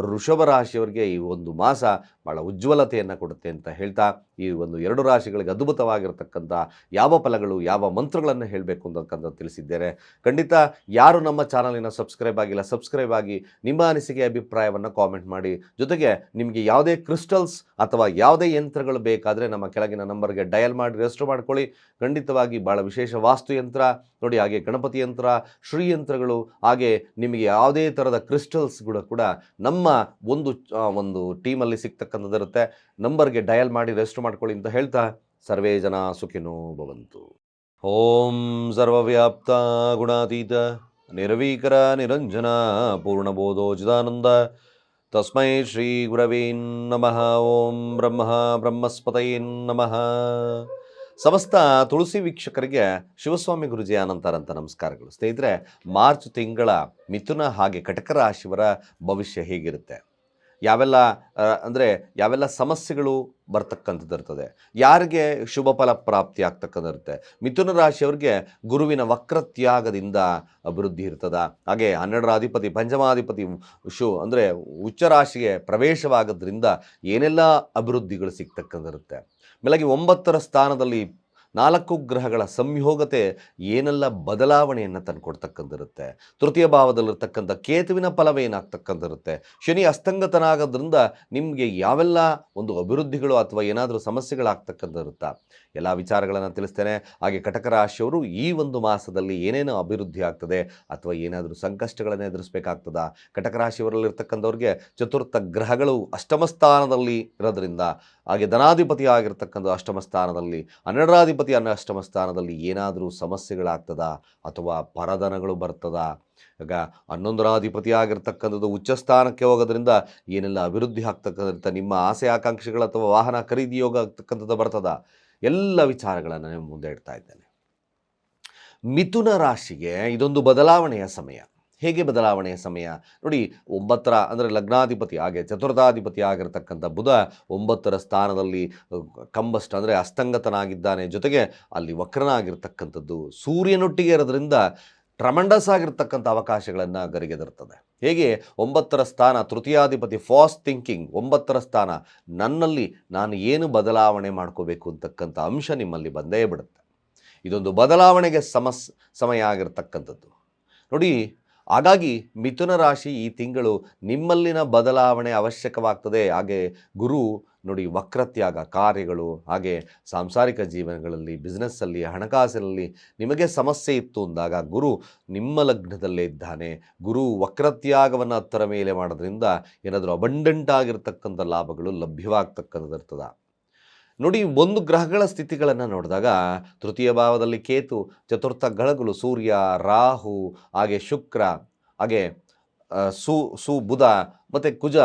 ವೃಷಭ ರಾಶಿಯವರಿಗೆ ಈ ಒಂದು ಮಾಸ ಭಾಳ ಉಜ್ವಲತೆಯನ್ನು ಕೊಡುತ್ತೆ ಅಂತ ಹೇಳ್ತಾ ಈ ಒಂದು 2 ರಾಶಿಗಳಿಗೆ ಅದ್ಭುತವಾಗಿರ್ತಕ್ಕಂಥ ಯಾವ ಫಲಗಳು ಯಾವ ಮಂತ್ರಗಳನ್ನು ಹೇಳಬೇಕು ಅಂತಕ್ಕಂಥ ತಿಳಿಸಿದ್ದೇನೆ. ಖಂಡಿತ ಯಾರು ನಮ್ಮ ಚಾನಲಿನ ಸಬ್ಸ್ಕ್ರೈಬ್ ಆಗಿಲ್ಲ, ಸಬ್ಸ್ಕ್ರೈಬ್ ಆಗಿ ನಿಮ್ಮ ಅನಿಸಿಕೆ ಅಭಿಪ್ರಾಯವನ್ನು ಕಾಮೆಂಟ್ ಮಾಡಿ. ಜೊತೆಗೆ ನಿಮಗೆ ಯಾವುದೇ ಕ್ರಿಸ್ಟಲ್ಸ್ ಅಥವಾ ಯಾವುದೇ ಯಂತ್ರಗಳು ಬೇಕಾದರೆ ನಮ್ಮ ಕೆಳಗಿನ ನಂಬರ್ಗೆ ಡಯಲ್ ಮಾಡಿ ರಿಜಿಸ್ಟರ್ ಮಾಡ್ಕೊಳ್ಳಿ. ಖಂಡಿತವಾಗಿ ಭಾಳ ವಿಶೇಷ ವಾಸ್ತು ಯಂತ್ರ ನೋಡಿ, ಹಾಗೆ ಗಣಪತಿ ಯಂತ್ರ, ಶ್ರೀ ಯಂತ್ರಗಳು, ಹಾಗೆ ನಿಮಗೆ ಯಾವುದೇ ಥರದ ಕ್ರಿಸ್ಟಲ್ಸ್ಗಳು ಕೂಡ ನಮ್ಮ ಒಂದು ಟೀಮಲ್ಲಿ ಸಿಗ್ತಕ್ಕಂಥದ್ದಿರುತ್ತೆ. ನಂಬರ್ಗೆ ಡಯಲ್ ಮಾಡಿ ರಿಜಿಸ್ಟರ್ ಮಾಡ್ಕೊಳ್ಳಿ ಅಂತ ಹೇಳ್ತಾ ಸರ್ವೇ ಜನ ಸುಖಿನೋ ಭವಂತು. ಓಂ ಸರ್ವವ್ಯಾಪ್ತ ಗುಣಾತೀತ ನಿರ್ವೀಕರ ನಿರಂಜನ ಪೂರ್ಣಬೋಧೋ ಚಿದಾನಂದ ತಸ್ಮೈ ಶ್ರೀ ಗುರವೇ ನಮಃ. ಓಂ ಬ್ರಹ್ಮಸ್ಪತಯೇ ನಮಃ. ಸಮಸ್ತ ತುಳಸಿ ವೀಕ್ಷಕರಿಗೆ ಶಿವಸ್ವಾಮಿ ಗುರುಜಿ ಅನಂತಾರಂತ ನಮಸ್ಕಾರಗಳು. ಸ್ನೇಹಿತರೆ, ಮಾರ್ಚ್ ತಿಂಗಳ ಮಿಥುನ ಹಾಗೆ ಕಟಕ ರಾಶಿಯವರ ಭವಿಷ್ಯ ಹೇಗಿರುತ್ತೆ, ಯಾವೆಲ್ಲ ಸಮಸ್ಯೆಗಳು ಬರ್ತಕ್ಕಂಥದ್ದು ಇರ್ತದೆ, ಯಾರಿಗೆ ಶುಭ ಫಲ ಪ್ರಾಪ್ತಿ ಆಗ್ತಕ್ಕಂಥದ್ದಿರುತ್ತೆ. ಮಿಥುನ ರಾಶಿಯವರಿಗೆ ಗುರುವಿನ ವಕ್ರತ್ಯಾಗದಿಂದ ಅಭಿವೃದ್ಧಿ ಇರ್ತದ. ಹಾಗೆ 12ರ ಅಧಿಪತಿ ಪಂಚಮಾಧಿಪತಿ ಅಂದರೆ ಉಚ್ಚ ರಾಶಿಗೆ ಪ್ರವೇಶವಾಗೋದ್ರಿಂದ ಏನೆಲ್ಲ ಅಭಿವೃದ್ಧಿಗಳು ಸಿಗ್ತಕ್ಕಂಥದ್ದಿರುತ್ತೆ. ಮೇಲಾಗಿ 9ರ ಸ್ಥಾನದಲ್ಲಿ 4 ಗ್ರಹಗಳ ಸಂಯೋಗತೆ ಏನೆಲ್ಲ ಬದಲಾವಣೆಯನ್ನು ತಂದುಕೊಡ್ತಕ್ಕಂಥಿರುತ್ತೆ. ತೃತೀಯ ಭಾವದಲ್ಲಿರ್ತಕ್ಕಂಥ ಕೇತುವಿನ ಫಲವೇನಾಗ್ತಕ್ಕಂಥಿರುತ್ತೆ. ಶನಿ ಅಸ್ತಂಗತನಾಗೋದ್ರಿಂದ ನಿಮಗೆ ಯಾವೆಲ್ಲ ಒಂದು ಅಭಿವೃದ್ಧಿಗಳು ಅಥವಾ ಏನಾದರೂ ಸಮಸ್ಯೆಗಳಾಗ್ತಕ್ಕಂಥಿರುತ್ತಾ ಎಲ್ಲ ವಿಚಾರಗಳನ್ನು ತಿಳಿಸ್ತೇನೆ. ಹಾಗೆ ಕಟಕ ರಾಶಿಯವರು ಈ ಒಂದು ಮಾಸದಲ್ಲಿ ಏನೇನು ಅಭಿವೃದ್ಧಿ ಆಗ್ತದೆ ಅಥವಾ ಏನಾದರೂ ಸಂಕಷ್ಟಗಳನ್ನು ಎದುರಿಸಬೇಕಾಗ್ತದಾ. ಕಟಕ ರಾಶಿಯವರಲ್ಲಿರ್ತಕ್ಕಂಥವ್ರಿಗೆ ಚತುರ್ಥ ಗ್ರಹಗಳು ಅಷ್ಟಮ ಸ್ಥಾನದಲ್ಲಿ ಇರೋದ್ರಿಂದ, ಹಾಗೆ ಧನಾಧಿಪತಿ ಆಗಿರ್ತಕ್ಕಂಥ ಅಷ್ಟಮ ಸ್ಥಾನದಲ್ಲಿ, 12ರಾಧಿಪತಿ ಅಷ್ಟಮ ಸ್ಥಾನದಲ್ಲಿ ಏನಾದರೂ ಸಮಸ್ಯೆಗಳಾಗ್ತದಾ ಅಥವಾ ಪರಧನಗಳು ಬರ್ತದಾ. ಈಗ 11ರಾಧಿಪತಿ ಆಗಿರ್ತಕ್ಕಂಥದ್ದು ಉಚ್ಚ ಸ್ಥಾನಕ್ಕೆ ಹೋಗೋದ್ರಿಂದ ಏನೆಲ್ಲ ಅಭಿವೃದ್ಧಿ ಆಗ್ತಕ್ಕಂಥ ನಿಮ್ಮ ಆಸೆ ಆಕಾಂಕ್ಷೆಗಳು ಅಥವಾ ವಾಹನ ಖರೀದಿ ಯೋಗ ಆಗ್ತಕ್ಕಂಥದ್ದು ಬರ್ತದ. ಎಲ್ಲ ವಿಚಾರಗಳನ್ನು ನಾನು ಮುಂದೆ ಇಡ್ತಾ ಇದ್ದೇನೆ. ಮಿಥುನ ರಾಶಿಗೆ ಇದೊಂದು ಬದಲಾವಣೆಯ ಸಮಯ. ಹೇಗೆ ಬದಲಾವಣೆಯ ಸಮಯ ನೋಡಿ, 9ರ ಅಂದರೆ ಲಗ್ನಾಧಿಪತಿ ಹಾಗೆ ಚತುರ್ಥಾಧಿಪತಿ ಆಗಿರತಕ್ಕಂಥ ಬುಧ 9ರ ಸ್ಥಾನದಲ್ಲಿ ಕಂಬಸ್ಟ್ ಅಂದರೆ ಅಸ್ತಂಗತನಾಗಿದ್ದಾನೆ. ಜೊತೆಗೆ ಅಲ್ಲಿ ವಕ್ರನಾಗಿರ್ತಕ್ಕಂಥದ್ದು ಸೂರ್ಯನೊಟ್ಟಿಗೆ ಇರೋದ್ರಿಂದ ಟ್ರಮಂಡಸ್ ಆಗಿರ್ತಕ್ಕಂಥ ಅವಕಾಶಗಳನ್ನು ಗರಿಗೆದರ್ತದೆ. ಹೇಗೆ 9ರ ಸ್ಥಾನ ತೃತೀಯಾಧಿಪತಿ ಫಾಸ್ಟ್ ಥಿಂಕಿಂಗ್, 9ರ ಸ್ಥಾನ ನನ್ನಲ್ಲಿ ನಾನು ಏನು ಬದಲಾವಣೆ ಮಾಡ್ಕೋಬೇಕು ಅಂತಕ್ಕಂಥ ಅಂಶ ನಿಮ್ಮಲ್ಲಿ ಬಂದೇ ಬಿಡುತ್ತೆ. ಇದೊಂದು ಬದಲಾವಣೆಗೆ ಸಮಯ ಆಗಿರ್ತಕ್ಕಂಥದ್ದು ನೋಡಿ. ಹಾಗಾಗಿ ಮಿಥುನ ರಾಶಿ ಈ ತಿಂಗಳು ನಿಮ್ಮಲ್ಲಿನ ಬದಲಾವಣೆ ಅವಶ್ಯಕವಾಗ್ತದೆ. ಹಾಗೆ ಗುರು ನೋಡಿ ವಕ್ರತ್ಯಾಗ ಕಾರ್ಯಗಳು, ಹಾಗೆ ಸಾಂಸಾರಿಕ ಜೀವನಗಳಲ್ಲಿ, ಬಿಸ್ನೆಸ್ಸಲ್ಲಿ, ಹಣಕಾಸಿನಲ್ಲಿ ನಿಮಗೆ ಸಮಸ್ಯೆ ಇತ್ತು ಅಂದಾಗ ಗುರು ನಿಮ್ಮ ಲಗ್ನದಲ್ಲೇ ಇದ್ದಾನೆ. ಗುರು ವಕ್ರತ್ಯಾಗವನ್ನು 10ರ ಮೇಲೆ ಮಾಡೋದ್ರಿಂದ ಏನಾದರೂ ಅಬಂಡೆಂಟ್ ಆಗಿರ್ತಕ್ಕಂಥ ಲಾಭಗಳು ಲಭ್ಯವಾಗ್ತಕ್ಕಂಥದ್ದಿರ್ತದೆ ನೋಡಿ. ಒಂದು ಗ್ರಹಗಳ ಸ್ಥಿತಿಗಳನ್ನು ನೋಡಿದಾಗ ತೃತೀಯ ಭಾವದಲ್ಲಿ ಕೇತು, ಚತುರ್ಥ ಗ್ರಹಗಳು ಸೂರ್ಯ, ರಾಹು, ಹಾಗೆ ಶುಕ್ರ, ಹಾಗೆ ಬುಧ ಮತ್ತು ಕುಜ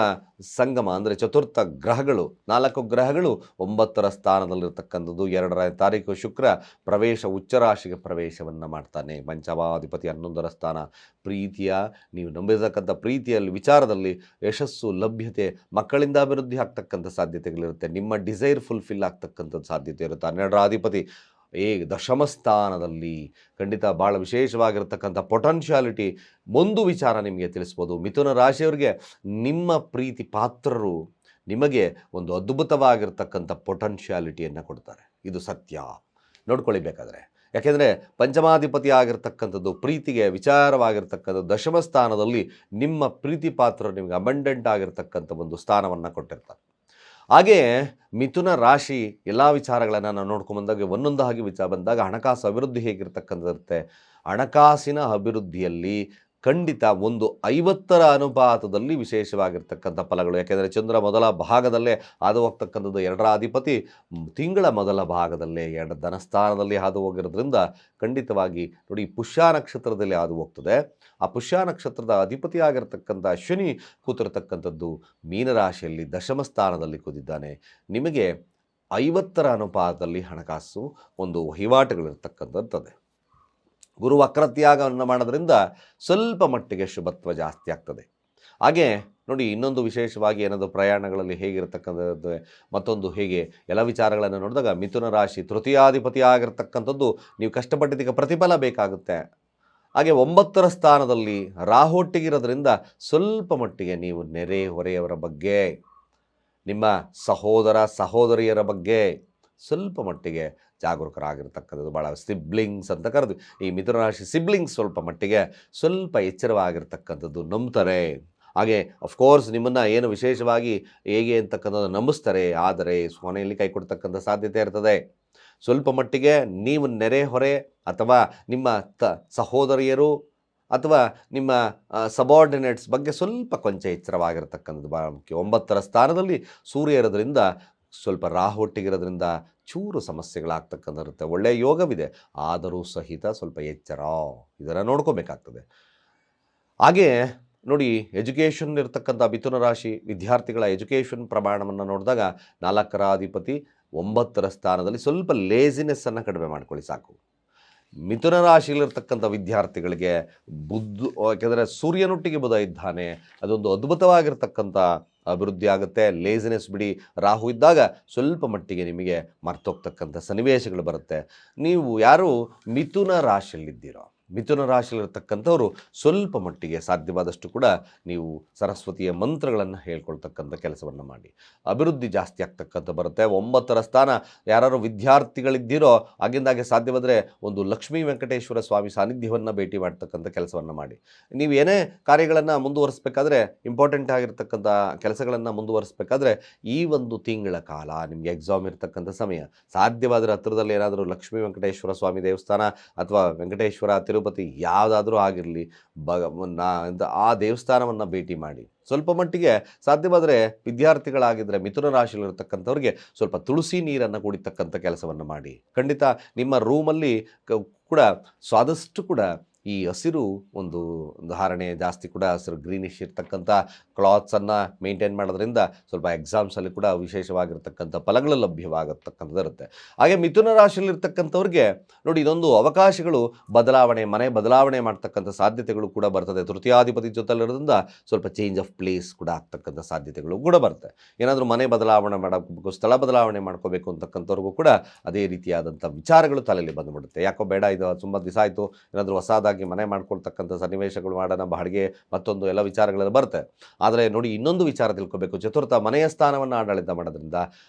ಸಂಗಮ ಅಂದರೆ ಚತುರ್ಥ ಗ್ರಹಗಳು 4 ಗ್ರಹಗಳು 9ರ ಸ್ಥಾನದಲ್ಲಿರ್ತಕ್ಕಂಥದ್ದು. 2ರ ತಾರೀಕು ಶುಕ್ರ ಪ್ರವೇಶ ಉಚ್ಚರಾಶಿಗೆ ಪ್ರವೇಶವನ್ನು ಮಾಡ್ತಾನೆ. ಪಂಚಮಾಧಿಪತಿ 11ರ ಸ್ಥಾನ. ಪ್ರೀತಿಯ ನೀವು ನಂಬಿರತಕ್ಕಂಥ ಪ್ರೀತಿಯಲ್ಲಿ ವಿಚಾರದಲ್ಲಿ ಯಶಸ್ಸು, ಲಭ್ಯತೆ, ಮಕ್ಕಳಿಂದ ಅಭಿವೃದ್ಧಿ ಆಗ್ತಕ್ಕಂಥ ಸಾಧ್ಯತೆಗಳಿರುತ್ತೆ. ನಿಮ್ಮ ಡಿಸೈರ್ ಫುಲ್ಫಿಲ್ ಆಗ್ತಕ್ಕಂಥದ್ದು ಸಾಧ್ಯತೆ ಇರುತ್ತೆ. 12ರ ಅಧಿಪತಿ ದಶಮ ಸ್ಥಾನದಲ್ಲಿ ಖಂಡಿತ ಭಾಳ ವಿಶೇಷವಾಗಿರ್ತಕ್ಕಂಥ ಪೊಟೆನ್ಷಿಯಾಲಿಟಿ. ಒಂದು ವಿಚಾರ ನಿಮಗೆ ತಿಳಿಸ್ಬೋದು, ಮಿಥುನ ರಾಶಿಯವರಿಗೆ ನಿಮ್ಮ ಪ್ರೀತಿ ಪಾತ್ರರು ನಿಮಗೆ ಒಂದು ಅದ್ಭುತವಾಗಿರ್ತಕ್ಕಂಥ ಪೊಟೆನ್ಷಿಯಾಲಿಟಿಯನ್ನು ಕೊಡ್ತಾರೆ. ಇದು ಸತ್ಯ, ನೋಡ್ಕೊಳ್ಳಿ ಬೇಕಾದರೆ. ಯಾಕೆಂದರೆ ಪಂಚಮಾಧಿಪತಿ ಆಗಿರ್ತಕ್ಕಂಥದ್ದು ಪ್ರೀತಿಗೆ ವಿಚಾರವಾಗಿರ್ತಕ್ಕಂಥ ದಶಮ ಸ್ಥಾನದಲ್ಲಿ ನಿಮ್ಮ ಪ್ರೀತಿ ಪಾತ್ರರು ನಿಮಗೆ ಅಬಂಡೆಂಟ್ ಆಗಿರ್ತಕ್ಕಂಥ ಒಂದು ಸ್ಥಾನವನ್ನು ಕೊಟ್ಟಿರ್ತಾರೆ. ಹಾಗೆ ಮಿಥುನ ರಾಶಿ ಎಲ್ಲ ವಿಚಾರಗಳನ್ನು ನಾವು ನೋಡ್ಕೊಂಬಂದಾಗ ಒಂದೊಂದಾಗಿ ವಿಚಾರ ಬಂದಾಗ ಹಣಕಾಸು ಅಭಿವೃದ್ಧಿ ಹೇಗಿರ್ತಕ್ಕಂಥದ್ದಿರುತ್ತೆ. ಹಣಕಾಸಿನ ಅಭಿವೃದ್ಧಿಯಲ್ಲಿ ಖಂಡಿತ ಒಂದು 50ರ ಅನುಪಾತದಲ್ಲಿ ವಿಶೇಷವಾಗಿರ್ತಕ್ಕಂಥ ಫಲಗಳು. ಯಾಕೆಂದರೆ ಚಂದ್ರ ಮೊದಲ ಭಾಗದಲ್ಲೇ ಹಾದು ಹೋಗ್ತಕ್ಕಂಥದ್ದು, 2ರ ಅಧಿಪತಿ ತಿಂಗಳ ಮೊದಲ ಭಾಗದಲ್ಲೇ ಧನಸ್ಥಾನದಲ್ಲಿ ಹಾದು ಹೋಗಿರೋದ್ರಿಂದ ಖಂಡಿತವಾಗಿ ನೋಡಿ ಪುಷ್ಯ ನಕ್ಷತ್ರದಲ್ಲಿ ಹಾದು ಹೋಗ್ತದೆ. ಆ ಪುಷ್ಯ ನಕ್ಷತ್ರದ ಅಧಿಪತಿ ಆಗಿರ್ತಕ್ಕಂಥ ಶನಿ ಕೂತಿರ್ತಕ್ಕಂಥದ್ದು ಮೀನರಾಶಿಯಲ್ಲಿ ದಶಮ ಸ್ಥಾನದಲ್ಲಿ ಕೂತಿದ್ದಾನೆ. ನಿಮಗೆ 50ರ ಅನುಪಾತದಲ್ಲಿ ಹಣಕಾಸು ಒಂದು ವಹಿವಾಟುಗಳಿರ್ತಕ್ಕಂಥದ್ದು. ಗುರು ವಕ್ರತ್ಯಾಗವನ್ನು ಮಾಡೋದ್ರಿಂದ ಸ್ವಲ್ಪ ಮಟ್ಟಿಗೆ ಶುಭತ್ವ ಜಾಸ್ತಿ ಆಗ್ತದೆ. ಹಾಗೆ ನೋಡಿ ಇನ್ನೊಂದು ವಿಶೇಷವಾಗಿ ಏನಾದರೂ ಪ್ರಯಾಣಗಳಲ್ಲಿ ಹೇಗಿರ್ತಕ್ಕಂಥದ್ದು, ಮತ್ತೊಂದು ಹೇಗೆ ಎಲ್ಲ ವಿಚಾರಗಳನ್ನು ನೋಡಿದಾಗ ಮಿಥುನ ರಾಶಿ ತೃತೀಯಾಧಿಪತಿ ಆಗಿರ್ತಕ್ಕಂಥದ್ದು ನೀವು ಕಷ್ಟಪಟ್ಟಿದ್ದಕ್ಕೆ ಪ್ರತಿಫಲ ಬೇಕಾಗುತ್ತೆ. ಹಾಗೆ 9ರ ಸ್ಥಾನದಲ್ಲಿ ರಾಹೊಟ್ಟಿಗಿರೋದ್ರಿಂದ ಸ್ವಲ್ಪ ಮಟ್ಟಿಗೆ ನೀವು ನೆರೆ ಹೊರೆಯವರ ಬಗ್ಗೆ, ನಿಮ್ಮ ಸಹೋದರ ಸಹೋದರಿಯರ ಬಗ್ಗೆ ಸ್ವಲ್ಪ ಮಟ್ಟಿಗೆ ಜಾಗರೂಕರಾಗಿರ್ತಕ್ಕಂಥದ್ದು. ಭಾಳ ಸಿಬ್ಲಿಂಗ್ಸ್ ಅಂತ ಕರೆದು ಈ ಮಿಥುನ ರಾಶಿ ಸಿಬ್ಲಿಂಗ್ಸ್ ಸ್ವಲ್ಪ ಎಚ್ಚರವಾಗಿರ್ತಕ್ಕಂಥದ್ದು ನಂಬ್ತಾರೆ. ಹಾಗೆ ಅಫ್ಕೋರ್ಸ್ ನಿಮ್ಮನ್ನು ಏನು ವಿಶೇಷವಾಗಿ ಹೇಗೆ ಅಂತಕ್ಕಂಥದ್ದು ನಂಬಿಸ್ತಾರೆ. ಆದರೆ ಕೊನೆಯಲ್ಲಿ ಕೈ ಕೊಡ್ತಕ್ಕಂಥ ಸಾಧ್ಯತೆ ಇರ್ತದೆ. ಸ್ವಲ್ಪ ಮಟ್ಟಿಗೆ ನೀವು ನೆರೆ ಹೊರೆ ಅಥವಾ ನಿಮ್ಮ ಸಹೋದರಿಯರು ಅಥವಾ ನಿಮ್ಮ ಸಬಾರ್ಡಿನೇಟ್ಸ್ ಬಗ್ಗೆ ಸ್ವಲ್ಪ ಕೊಂಚ ಎಚ್ಚರವಾಗಿರ್ತಕ್ಕಂಥದ್ದು ಭಾಳ ಮುಖ್ಯ. 9ರ ಸ್ಥಾನದಲ್ಲಿ ಸೂರ್ಯ ಇರೋದ್ರಿಂದ ಸ್ವಲ್ಪ ರಾಹೊಟ್ಟಿಗಿರೋದ್ರಿಂದ ಚೂರು ಸಮಸ್ಯೆಗಳಾಗ್ತಕ್ಕಂಥಿರುತ್ತೆ. ಒಳ್ಳೆಯ ಯೋಗವಿದೆ, ಆದರೂ ಸಹಿತ ಸ್ವಲ್ಪ ಎಚ್ಚರ ಇದನ್ನು ನೋಡ್ಕೋಬೇಕಾಗ್ತದೆ. ಹಾಗೆ ನೋಡಿ ಎಜುಕೇಷನ್ ಇರ್ತಕ್ಕಂಥ ಮಿಥುನ ರಾಶಿ ವಿದ್ಯಾರ್ಥಿಗಳ ಎಜುಕೇಷನ್ ಪ್ರಮಾಣವನ್ನು ನೋಡಿದಾಗ 4ರ ಅಧಿಪತಿ 9ರ ಸ್ಥಾನದಲ್ಲಿ ಸ್ವಲ್ಪ ಲೇಸಿನೆಸ್ಸನ್ನು ಕಡಿಮೆ ಮಾಡ್ಕೊಳ್ಳಿ ಸಾಕು. ಮಿಥುನ ರಾಶಿಯಲ್ಲಿರ್ತಕ್ಕಂಥ ವಿದ್ಯಾರ್ಥಿಗಳಿಗೆ ಯಾಕೆಂದರೆ ಸೂರ್ಯನೊಟ್ಟಿಗೆ ಬುಧ ಇದ್ದಾನೆ, ಅದೊಂದು ಅದ್ಭುತವಾಗಿರ್ತಕ್ಕಂಥ ಅಭಿವೃದ್ಧಿ ಆಗುತ್ತೆ. ಲೇಸಿನೆಸ್ ಬಿಡಿ, ರಾಹು ಇದ್ದಾಗ ಸ್ವಲ್ಪ ಮಟ್ಟಿಗೆ ನಿಮಗೆ ಮರ್ತೋಗ್ತಕ್ಕಂಥ ಸನ್ನಿವೇಶಗಳು ಬರುತ್ತೆ. ನೀವು ಯಾರು ಮಿಥುನ ರಾಶಿಯಲ್ಲಿದ್ದೀರೋ ಮಿಥುನ ರಾಶಿಯಲ್ಲಿರ್ತಕ್ಕಂಥವರು ಸ್ವಲ್ಪ ಮಟ್ಟಿಗೆ ಸಾಧ್ಯವಾದಷ್ಟು ಕೂಡ ನೀವು ಸರಸ್ವತಿಯ ಮಂತ್ರಗಳನ್ನು ಹೇಳ್ಕೊಳ್ತಕ್ಕಂಥ ಕೆಲಸವನ್ನು ಮಾಡಿ. ಅಭಿವೃದ್ಧಿ ಜಾಸ್ತಿ ಆಗ್ತಕ್ಕಂಥ ಬರುತ್ತೆ. 9ರ ಸ್ಥಾನ ಯಾರು ವಿದ್ಯಾರ್ಥಿಗಳಿದ್ದೀರೋ ಆಗಿಂದಾಗೆ ಸಾಧ್ಯವಾದರೆ ಒಂದು ಲಕ್ಷ್ಮೀ ವೆಂಕಟೇಶ್ವರ ಸ್ವಾಮಿ ಸಾನ್ನಿಧ್ಯವನ್ನು ಭೇಟಿ ಮಾಡ್ತಕ್ಕಂಥ ಕೆಲಸವನ್ನು ಮಾಡಿ. ನೀವು ಏನೇ ಕಾರ್ಯಗಳನ್ನು ಮುಂದುವರಿಸಬೇಕಾದ್ರೆ, ಇಂಪಾರ್ಟೆಂಟ್ ಆಗಿರ್ತಕ್ಕಂಥ ಕೆಲಸಗಳನ್ನು ಮುಂದುವರಿಸಬೇಕಾದ್ರೆ ಈ ಒಂದು ತಿಂಗಳ ಕಾಲ ನಿಮಗೆ ಎಕ್ಸಾಮ್ ಇರ್ತಕ್ಕಂಥ ಸಮಯ. ಸಾಧ್ಯವಾದರೆ ಹತ್ತಿರದಲ್ಲಿ ಏನಾದರೂ ಲಕ್ಷ್ಮೀ ವೆಂಕಟೇಶ್ವರ ಸ್ವಾಮಿ ದೇವಸ್ಥಾನ ಅಥವಾ ವೆಂಕಟೇಶ್ವರ ತಿರುಪತಿ ಯಾವುದಾದ್ರೂ ಆಗಿರಲಿ, ಆ ದೇವಸ್ಥಾನವನ್ನು ಭೇಟಿ ಮಾಡಿ. ಸ್ವಲ್ಪ ಮಟ್ಟಿಗೆ ಸಾಧ್ಯವಾದರೆ ವಿದ್ಯಾರ್ಥಿಗಳಾಗಿದ್ದರೆ ಮಿಥುನ ರಾಶಿಯಲ್ಲಿರ್ತಕ್ಕಂಥವ್ರಿಗೆ ಸ್ವಲ್ಪ ತುಳಸಿ ನೀರನ್ನು ಕುಡಿತಕ್ಕಂಥ ಕೆಲಸವನ್ನು ಮಾಡಿ. ಖಂಡಿತ ನಿಮ್ಮ ರೂಮಲ್ಲಿ ಕೂಡ ಆದಷ್ಟು ಕೂಡ ಈ ಹಸಿರು ಒಂದು ಧಾರಣೆ ಜಾಸ್ತಿ ಕೂಡ, ಹಸಿರು ಗ್ರೀನಿಶ್ ಇರ್ತಕ್ಕಂಥ ಕ್ಲಾತ್ಸನ್ನು ಮೇಂಟೈನ್ ಮಾಡೋದ್ರಿಂದ ಸ್ವಲ್ಪ ಎಕ್ಸಾಮ್ಸಲ್ಲಿ ಕೂಡ ವಿಶೇಷವಾಗಿರ್ತಕ್ಕಂಥ ಫಲಗಳು ಲಭ್ಯವಾಗತಕ್ಕಂಥದ್ದು ಇರುತ್ತೆ. ಹಾಗೆ ಮಿಥುನ ರಾಶಿಯಲ್ಲಿರ್ತಕ್ಕಂಥವ್ರಿಗೆ ನೋಡಿ, ಇದೊಂದು ಅವಕಾಶಗಳು ಬದಲಾವಣೆ, ಮನೆ ಬದಲಾವಣೆ ಮಾಡ್ತಕ್ಕಂಥ ಸಾಧ್ಯತೆಗಳು ಕೂಡ ಬರ್ತದೆ. ತೃತೀಯಾಧಿಪತಿ ಜೊತೆಲಿರೋದ್ರಿಂದ ಸ್ವಲ್ಪ ಚೇಂಜ್ ಆಫ್ ಪ್ಲೇಸ್ ಕೂಡ ಆಗ್ತಕ್ಕಂಥ ಸಾಧ್ಯತೆಗಳು ಕೂಡ ಬರುತ್ತೆ. ಏನಾದರೂ ಮನೆ ಬದಲಾವಣೆ ಮಾಡಬೇಕು, ಸ್ಥಳ ಬದಲಾವಣೆ ಮಾಡ್ಕೋಬೇಕು ಅಂತಕ್ಕಂಥವ್ರಿಗೂ ಕೂಡ ಅದೇ ರೀತಿಯಾದಂಥ ವಿಚಾರಗಳು ತಲೆಯಲ್ಲಿ ಬಂದುಬಿಡುತ್ತೆ. ಯಾಕೋ ಬೇಡ, ಇದು ತುಂಬ ದಿವಸ ಆಯಿತು, ಏನಾದರೂ ಹೊಸದಾಗಿ ಮನೆ ಮಾಡ್ಕೊಳ್ತಕ್ಕಂಥ ಸನ್ನಿವೇಶಗಳು ಮಾಡೋಣ, ಬಾಡಿಗೆ ಮತ್ತೊಂದು ಎಲ್ಲ ವಿಚಾರಗಳೆಲ್ಲ ಬರುತ್ತೆ. ಆದರೆ ನೋಡಿ, ಇನ್ನೊಂದು ವಿಚಾರ ತಿಳ್ಕೊಬೇಕು. ಚತುರ್ಥ ಮನೆಯ ಸ್ಥಾನವನ್ನು ಆಡಳಿತ ಮಾಡೋದ್ರಿಂದ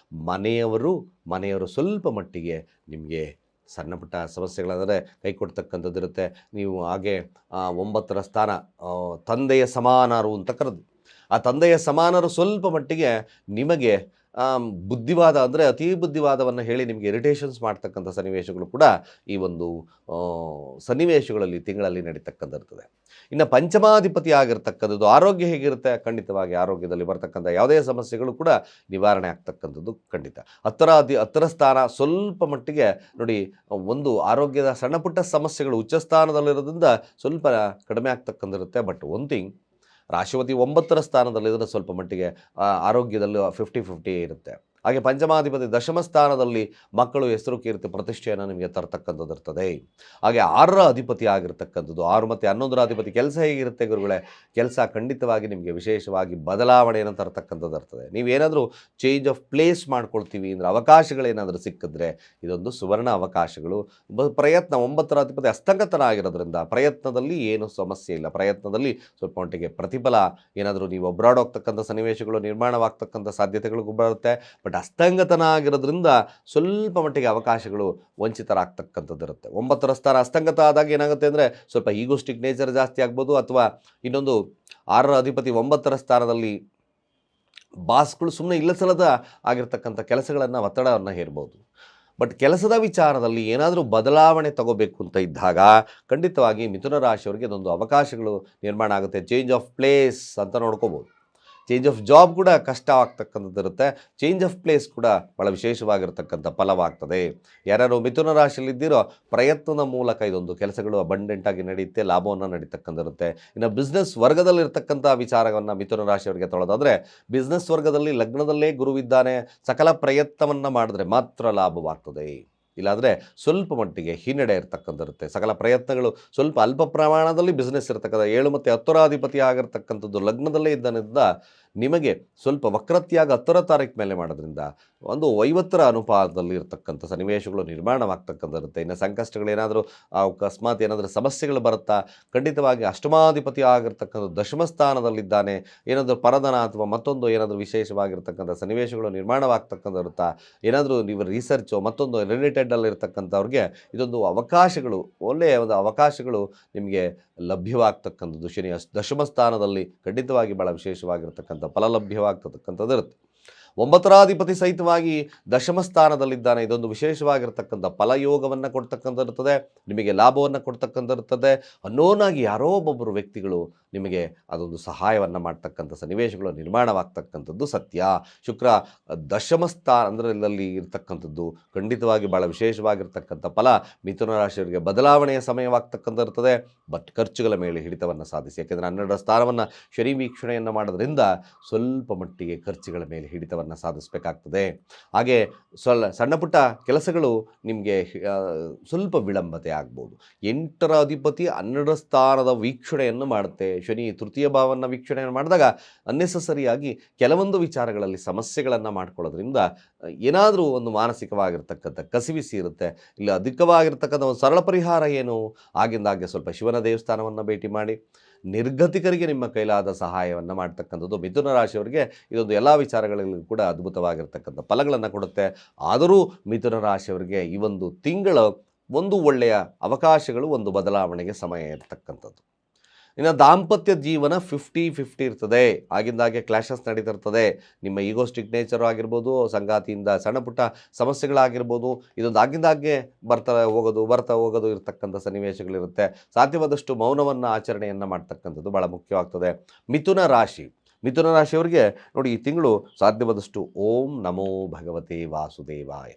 ಮನೆಯವರು ಸ್ವಲ್ಪ ಮಟ್ಟಿಗೆ ನಿಮಗೆ ಸಣ್ಣ ಪುಟ್ಟ ಸಮಸ್ಯೆಗಳಂದರೆ ಕೈ ಕೊಡ್ತಕ್ಕಂಥದ್ದು ಇರುತ್ತೆ. ನೀವು ಹಾಗೆ 9ರ ಸ್ಥಾನ ತಂದೆಯ ಸಮಾನರು ಅಂತ ಕರೆದು, ಆ ತಂದೆಯ ಸಮಾನರು ಸ್ವಲ್ಪ ಮಟ್ಟಿಗೆ ನಿಮಗೆ ಬುದ್ಧಿವಾದ ಅಂದರೆ ಅತಿ ಬುದ್ಧಿವಾದವನ್ನು ಹೇಳಿ ನಿಮಗೆ ಇರಿಟೇಷನ್ಸ್ ಮಾಡ್ತಕ್ಕಂಥ ಸನ್ನಿವೇಶಗಳು ಕೂಡ ಈ ಒಂದು ಸನ್ನಿವೇಶಗಳಲ್ಲಿ ತಿಂಗಳಲ್ಲಿ ನಡೀತಕ್ಕಂಥಿರ್ತದೆ. ಇನ್ನು ಪಂಚಮಾಧಿಪತಿ ಆಗಿರ್ತಕ್ಕಂಥದ್ದು ಆರೋಗ್ಯ ಹೇಗಿರುತ್ತೆ? ಖಂಡಿತವಾಗಿ ಆರೋಗ್ಯದಲ್ಲಿ ಬರ್ತಕ್ಕಂಥ ಯಾವುದೇ ಸಮಸ್ಯೆಗಳು ಕೂಡ ನಿವಾರಣೆ ಆಗ್ತಕ್ಕಂಥದ್ದು ಖಂಡಿತ. 10ರ ಸ್ಥಾನ ಸ್ವಲ್ಪ ಮಟ್ಟಿಗೆ ನೋಡಿ, ಒಂದು ಆರೋಗ್ಯದ ಸಣ್ಣ ಪುಟ್ಟ ಸಮಸ್ಯೆಗಳು ಉಚ್ಚ ಸ್ಥಾನದಲ್ಲಿರೋದ್ರಿಂದ ಸ್ವಲ್ಪ ಕಡಿಮೆ ಆಗ್ತಕ್ಕಂಥಿರುತ್ತೆ. ಬಟ್ ಒನ್ ಥಿಂಗ್, ರಾಶಿಪತಿ 9ರ ಸ್ಥಾನದಲ್ಲಿದ್ದರೆ ಸ್ವಲ್ಪ ಮಟ್ಟಿಗೆ ಆರೋಗ್ಯದಲ್ಲಿ 50-50 ಇರುತ್ತೆ. ಹಾಗೆ ಪಂಚಮಾಧಿಪತಿ ದಶಮ ಸ್ಥಾನದಲ್ಲಿ ಮಕ್ಕಳು, ಹೆಸರು, ಕೀರ್ತಿ, ಪ್ರತಿಷ್ಠೆಯನ್ನು ನಿಮಗೆ ತರ್ತಕ್ಕಂಥದ್ದು ಇರ್ತದೆ. ಹಾಗೆ 6ರ ಅಧಿಪತಿ ಆಗಿರ್ತಕ್ಕಂಥದ್ದು, 6 ಮತ್ತು 11ರ ಅಧಿಪತಿ ಕೆಲಸ ಹೇಗಿರುತ್ತೆ ಗುರುಗಳೇ? ಕೆಲಸ ಖಂಡಿತವಾಗಿ ನಿಮಗೆ ವಿಶೇಷವಾಗಿ ಬದಲಾವಣೆಯನ್ನು ತರ್ತಕ್ಕಂಥದ್ದು ಇರ್ತದೆ. ನೀವೇನಾದರೂ ಚೇಂಜ್ ಆಫ್ ಪ್ಲೇಸ್ ಮಾಡ್ಕೊಳ್ತೀವಿ ಅಂದರೆ, ಅವಕಾಶಗಳೇನಾದರೂ ಸಿಕ್ಕಿದ್ರೆ ಇದೊಂದು ಸುವರ್ಣ ಅವಕಾಶಗಳು. ಪ್ರಯತ್ನ, 9ರ ಅಧಿಪತಿ ಹಸ್ತಂಗತನ ಆಗಿರೋದ್ರಿಂದ ಪ್ರಯತ್ನದಲ್ಲಿ ಏನು ಸಮಸ್ಯೆ ಇಲ್ಲ. ಪ್ರಯತ್ನದಲ್ಲಿ ಸ್ವಲ್ಪ ಮಟ್ಟಿಗೆ ಪ್ರತಿಫಲ, ಏನಾದರೂ ನೀವು ಅಬ್ರಾಡ್ ಹೋಗ್ತಕ್ಕಂಥ ಸನ್ನಿವೇಶಗಳು ನಿರ್ಮಾಣವಾಗ್ತಕ್ಕಂಥ ಸಾಧ್ಯತೆಗಳಿಗೂ ಬರುತ್ತೆ. ಬಟ್ ಹಸ್ತಂಗತನ ಆಗಿರೋದ್ರಿಂದ ಸ್ವಲ್ಪ ಮಟ್ಟಿಗೆ ಅವಕಾಶಗಳು ವಂಚಿತರಾಗ್ತಕ್ಕಂಥದ್ದು ಇರುತ್ತೆ. 9ರ ಸ್ಥಾನ ಹಸ್ತಂಗತ ಆದಾಗ ಏನಾಗುತ್ತೆ ಅಂದರೆ, ಸ್ವಲ್ಪ ಈಗೋಸ್ಟಿಕ್ ನೇಚರ್ ಜಾಸ್ತಿ ಆಗ್ಬೋದು. ಅಥವಾ ಇನ್ನೊಂದು 6ರ ಅಧಿಪತಿ 9ರ ಸ್ಥಾನದಲ್ಲಿ ಬಾಸ್ಗಳು ಸುಮ್ಮನೆ ಇಲ್ಲಸಲ್ಲದ ಆಗಿರ್ತಕ್ಕಂಥ ಕೆಲಸಗಳನ್ನು, ಒತ್ತಡವನ್ನು ಹೇರ್ಬೋದು. ಬಟ್ ಕೆಲಸದ ವಿಚಾರದಲ್ಲಿ ಏನಾದರೂ ಬದಲಾವಣೆ ತಗೋಬೇಕು ಅಂತ ಇದ್ದಾಗ ಖಂಡಿತವಾಗಿ ಮಿಥುನ ರಾಶಿಯವರಿಗೆ ಇದೊಂದು ಅವಕಾಶಗಳು ನಿರ್ಮಾಣ ಆಗುತ್ತೆ. ಚೇಂಜ್ ಆಫ್ ಪ್ಲೇಸ್ ಅಂತ ನೋಡ್ಕೋಬೋದು. ಚೇಂಜ್ ಆಫ್ ಜಾಬ್ ಕೂಡ ಕಷ್ಟ ಆಗ್ತಕ್ಕಂಥದ್ದು ಇರುತ್ತೆ. ಚೇಂಜ್ ಆಫ್ ಪ್ಲೇಸ್ ಕೂಡ ಭಾಳ ವಿಶೇಷವಾಗಿರ್ತಕ್ಕಂಥ ಫಲವಾಗ್ತದೆ. ಯಾರ್ಯಾರು ಮಿಥುನ ರಾಶಿಯಲ್ಲಿದ್ದೀರೋ ಪ್ರಯತ್ನದ ಮೂಲಕ ಇದೊಂದು ಕೆಲಸಗಳು ಅಬಂಡೆಂಟಾಗಿ ನಡೆಯುತ್ತೆ, ಲಾಭವನ್ನು ನಡೀತಕ್ಕಂಥಿರುತ್ತೆ. ಇನ್ನು ಬಿಸ್ನೆಸ್ ವರ್ಗದಲ್ಲಿರ್ತಕ್ಕಂಥ ವಿಚಾರವನ್ನು ಮಿಥುನ ರಾಶಿಯವರಿಗೆ ತೊಳೋದಾದರೆ, ಬಿಸ್ನೆಸ್ ವರ್ಗದಲ್ಲಿ ಲಗ್ನದಲ್ಲೇ ಗುರುವಿದ್ದಾನೆ, ಸಕಲ ಪ್ರಯತ್ನವನ್ನು ಮಾಡಿದ್ರೆ ಮಾತ್ರ ಲಾಭವಾಗ್ತದೆ. ಇಲ್ಲಾಂದರೆ ಸ್ವಲ್ಪ ಮಟ್ಟಿಗೆ ಹಿನ್ನಡೆ ಇರ್ತಕ್ಕಂಥಿರುತ್ತೆ. ಸಕಲ ಪ್ರಯತ್ನಗಳು ಸ್ವಲ್ಪ ಅಲ್ಪ ಪ್ರಮಾಣದಲ್ಲಿ ಬಿಸ್ನೆಸ್ ಇರ್ತಕ್ಕಂಥ 7 ಮತ್ತು 10ರ ಅಧಿಪತಿ ಆಗಿರ್ತಕ್ಕಂಥದ್ದು ಲಗ್ನದಲ್ಲೇ ಇದ್ದನಿಂದ ನಿಮಗೆ ಸ್ವಲ್ಪ ವಕ್ರತೆಯಾಗಿ 10ರ ತಾರೀಕು ಮೇಲೆ ಮಾಡೋದ್ರಿಂದ ಒಂದು 50ರ ಅನುಪಾತದಲ್ಲಿ ಇರ್ತಕ್ಕಂಥ ಸನ್ನಿವೇಶಗಳು ನಿರ್ಮಾಣವಾಗ್ತಕ್ಕಂಥಿರುತ್ತೆ. ಇನ್ನು ಸಂಕಷ್ಟಗಳೇನಾದರೂ, ಅಕಸ್ಮಾತ್ ಏನಾದರೂ ಸಮಸ್ಯೆಗಳು ಬರುತ್ತಾ, ಖಂಡಿತವಾಗಿ ಅಷ್ಟಮಾಧಿಪತಿ ಆಗಿರ್ತಕ್ಕಂಥ ದಶಮ ಸ್ಥಾನದಲ್ಲಿದ್ದಾನೆ. ಏನಾದರೂ ಪರಧನ ಅಥವಾ ಮತ್ತೊಂದು ಏನಾದರೂ ವಿಶೇಷವಾಗಿರ್ತಕ್ಕಂಥ ಸನ್ನಿವೇಶಗಳು ನಿರ್ಮಾಣವಾಗ್ತಕ್ಕಂಥಿರುತ್ತಾ, ಏನಾದರೂ ನೀವು ರಿಸರ್ಚು ಮತ್ತೊಂದು ರಿಲೇಟೆಡಲ್ಲಿರ್ತಕ್ಕಂಥವ್ರಿಗೆ ಇದೊಂದು ಅವಕಾಶಗಳು, ಒಳ್ಳೆಯ ಒಂದು ಅವಕಾಶಗಳು ನಿಮಗೆ ಲಭ್ಯವಾಗ್ತಕ್ಕಂಥದ್ದು. ಶನಿ ದಶಮ ಸ್ಥಾನದಲ್ಲಿ ಖಂಡಿತವಾಗಿ ಭಾಳ ವಿಶೇಷವಾಗಿರ್ತಕ್ಕಂಥ ಫಲ ಲಭ್ಯವಾಗ್ತಕ್ಕಂಥದ್ದು ಇರುತ್ತೆ. 9ರ ಅಧಿಪತಿ ಸಹಿತವಾಗಿ ದಶಮ ಸ್ಥಾನದಲ್ಲಿದ್ದಾನೆ. ಇದೊಂದು ವಿಶೇಷವಾಗಿರ್ತಕ್ಕಂಥ ಫಲಯೋಗವನ್ನು ಕೊಡ್ತಕ್ಕಂಥಿರ್ತದೆ, ನಿಮಗೆ ಲಾಭವನ್ನು ಕೊಡ್ತಕ್ಕಂಥಿರ್ತದೆ. ಅನ್ನೋನಾಗಿ ಯಾರೋ ಒಬ್ಬೊಬ್ಬರು ವ್ಯಕ್ತಿಗಳು ನಿಮಗೆ ಅದೊಂದು ಸಹಾಯವನ್ನು ಮಾಡ್ತಕ್ಕಂಥ ಸನ್ನಿವೇಶಗಳು ನಿರ್ಮಾಣವಾಗ್ತಕ್ಕಂಥದ್ದು ಸತ್ಯ. ಶುಕ್ರ ದಶಮ ಸ್ಥಾನದಲ್ಲಿ ಇರ್ತಕ್ಕಂಥದ್ದು ಖಂಡಿತವಾಗಿ ಭಾಳ ವಿಶೇಷವಾಗಿರ್ತಕ್ಕಂಥ ಫಲ. ಮಿಥುನ ರಾಶಿಯವರಿಗೆ ಬದಲಾವಣೆಯ ಸಮಯವಾಗ್ತಕ್ಕಂಥಿರ್ತದೆ. ಬಟ್ ಖರ್ಚುಗಳ ಮೇಲೆ ಹಿಡಿತವನ್ನು ಸಾಧಿಸಿ. ಯಾಕೆಂದರೆ 12ರ ಸ್ಥಾನವನ್ನು ಶನಿ ವೀಕ್ಷಣೆಯನ್ನು ಮಾಡೋದ್ರಿಂದ ಸ್ವಲ್ಪ ಮಟ್ಟಿಗೆ ಖರ್ಚುಗಳ ಮೇಲೆ ಹಿಡಿತವನ್ನು ಸಾಧಿಸಬೇಕಾಗ್ತದೆ. ಹಾಗೆ ಸಣ್ಣ ಪುಟ್ಟ ಕೆಲಸಗಳು ನಿಮಗೆ ಸ್ವಲ್ಪ ವಿಳಂಬತೆ ಆಗ್ಬೋದು. 8ರ ಅಧಿಪತಿ 12ರ ಸ್ಥಾನದ ವೀಕ್ಷಣೆಯನ್ನು ಮಾಡುತ್ತೆ. ಶನಿ ತೃತೀಯ ಭಾವವನ್ನು ವೀಕ್ಷಣೆ ಮಾಡಿದಾಗ ಅನ್ನೆಸಸರಿಯಾಗಿ ಕೆಲವೊಂದು ವಿಚಾರಗಳಲ್ಲಿ ಸಮಸ್ಯೆಗಳನ್ನು ಮಾಡ್ಕೊಳ್ಳೋದ್ರಿಂದ ಏನಾದರೂ ಒಂದು ಮಾನಸಿಕವಾಗಿರ್ತಕ್ಕಂಥ ಕಸಿವಿಸಿ ಇರುತ್ತೆ. ಇಲ್ಲಿ ಅಧಿಕವಾಗಿರ್ತಕ್ಕಂಥ ಒಂದು ಸರಳ ಪರಿಹಾರ ಏನು, ಆಗಿಂದಾಗೆ ಸ್ವಲ್ಪ ಶಿವನ ದೇವಸ್ಥಾನವನ್ನು ಭೇಟಿ ಮಾಡಿ ನಿರ್ಗತಿಕರಿಗೆ ನಿಮ್ಮ ಕೈಲಾದ ಸಹಾಯವನ್ನು ಮಾಡ್ತಕ್ಕಂಥದ್ದು ಮಿಥುನ ರಾಶಿಯವರಿಗೆ ಇದೊಂದು ಎಲ್ಲ ವಿಚಾರಗಳಲ್ಲೂ ಕೂಡ ಅದ್ಭುತವಾಗಿರ್ತಕ್ಕಂಥ ಫಲಗಳನ್ನು ಕೊಡುತ್ತೆ. ಆದರೂ ಮಿಥುನ ರಾಶಿಯವರಿಗೆ ಈ ಒಂದು ತಿಂಗಳು ಒಂದು ಒಳ್ಳೆಯ ಅವಕಾಶಗಳು, ಒಂದು ಬದಲಾವಣೆಗೆ ಸಮಯ ಇರತಕ್ಕಂಥದ್ದು. ಇನ್ನು ದಾಂಪತ್ಯ ಜೀವನ 50-50 ಇರ್ತದೆ. ಆಗಿಂದಾಗೆ ಕ್ಲಾಶಸ್ ನಡೀತಿರ್ತದೆ. ನಿಮ್ಮ ಈಗೋಸ್ಟಿಕ್ ನೇಚರು ಆಗಿರ್ಬೋದು, ಸಂಗಾತಿಯಿಂದ ಸಣ್ಣ ಪುಟ್ಟ ಸಮಸ್ಯೆಗಳಾಗಿರ್ಬೋದು, ಇದೊಂದು ಆಗಿಂದಾಗೆ ಬರ್ತಾ ಹೋಗೋದು ಇರತಕ್ಕಂಥ ಸನ್ನಿವೇಶಗಳಿರುತ್ತೆ. ಸಾಧ್ಯವಾದಷ್ಟು ಮೌನವನ್ನು ಆಚರಣೆಯನ್ನು ಮಾಡ್ತಕ್ಕಂಥದ್ದು ಭಾಳ ಮುಖ್ಯವಾಗ್ತದೆ. ಮಿಥುನ ರಾಶಿಯವರಿಗೆ ನೋಡಿ, ಈ ತಿಂಗಳು ಸಾಧ್ಯವಾದಷ್ಟು ಓಂ ನಮೋ ಭಗವತೆ ವಾಸುದೇವಾಯ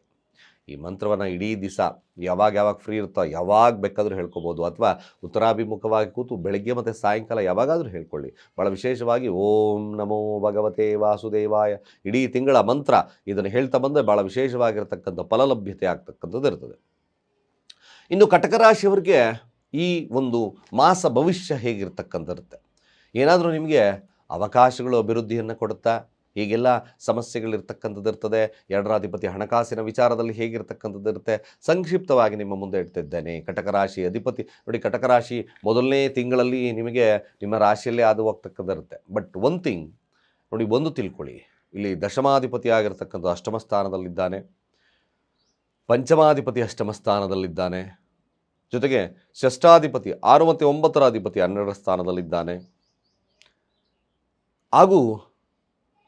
ಈ ಮಂತ್ರವನ್ನು ಇಡೀ ದಿವಸ ಯಾವಾಗ ಫ್ರೀ ಇರುತ್ತೋ ಯಾವಾಗ ಬೇಕಾದರೂ ಹೇಳ್ಕೊಬೋದು, ಅಥವಾ ಉತ್ತರಾಭಿಮುಖವಾಗಿ ಕೂತು ಬೆಳಗ್ಗೆ ಮತ್ತು ಸಾಯಂಕಾಲ ಯಾವಾಗಾದರೂ ಹೇಳ್ಕೊಳ್ಳಿ. ಭಾಳ ವಿಶೇಷವಾಗಿ ಓಂ ನಮೋ ಭಗವತೆ ವಾಸುದೇವಾಯ ಇಡೀ ತಿಂಗಳ ಮಂತ್ರ ಇದನ್ನು ಹೇಳ್ತಾ ಬಂದರೆ ಭಾಳ ವಿಶೇಷವಾಗಿರ್ತಕ್ಕಂಥ ಫಲಲಭ್ಯತೆ ಆಗ್ತಕ್ಕಂಥದ್ದು ಇರ್ತದೆ. ಇನ್ನು ಕಟಕ ರಾಶಿಯವರಿಗೆ ಈ ಒಂದು ಮಾಸ ಭವಿಷ್ಯ ಹೇಗಿರ್ತಕ್ಕಂಥಿರುತ್ತೆ, ಏನಾದರೂ ನಿಮಗೆ ಅವಕಾಶಗಳು ಅಭಿವೃದ್ಧಿಯನ್ನು ಕೊಡುತ್ತಾ, ಹೀಗೆಲ್ಲ ಸಮಸ್ಯೆಗಳಿರ್ತಕ್ಕಂಥದ್ದು ಇರ್ತದೆ. ಎರಡರಾಧಿಪತಿ ಹಣಕಾಸಿನ ವಿಚಾರದಲ್ಲಿ ಹೇಗಿರ್ತಕ್ಕಂಥದ್ದು ಇರುತ್ತೆ, ಸಂಕ್ಷಿಪ್ತವಾಗಿ ನಿಮ್ಮ ಮುಂದೆ ಇಡ್ತಿದ್ದೇನೆ. ಕಟಕ ರಾಶಿ ಅಧಿಪತಿ ನೋಡಿ, ಕಟಕ ರಾಶಿ ಮೊದಲನೇ ತಿಂಗಳಲ್ಲಿ ನಿಮಗೆ ನಿಮ್ಮ ರಾಶಿಯಲ್ಲೇ ಆದು ಹೋಗ್ತಕ್ಕಂಥದ್ದು ಇರುತ್ತೆ. ಬಟ್ ಒನ್ ಥಿಂಗ್ ನೋಡಿ, ಒಂದು ತಿಳ್ಕೊಳ್ಳಿ, ಇಲ್ಲಿ ದಶಮಾಧಿಪತಿ ಆಗಿರ್ತಕ್ಕಂಥ ಅಷ್ಟಮ ಸ್ಥಾನದಲ್ಲಿದ್ದಾನೆ, ಪಂಚಮಾಧಿಪತಿ ಅಷ್ಟಮ ಸ್ಥಾನದಲ್ಲಿದ್ದಾನೆ, ಜೊತೆಗೆ ಷಷ್ಠಾಧಿಪತಿ 6 ಮತ್ತು 9ರ ಅಧಿಪತಿ 12ರ ಸ್ಥಾನದಲ್ಲಿದ್ದಾನೆ, ಹಾಗೂ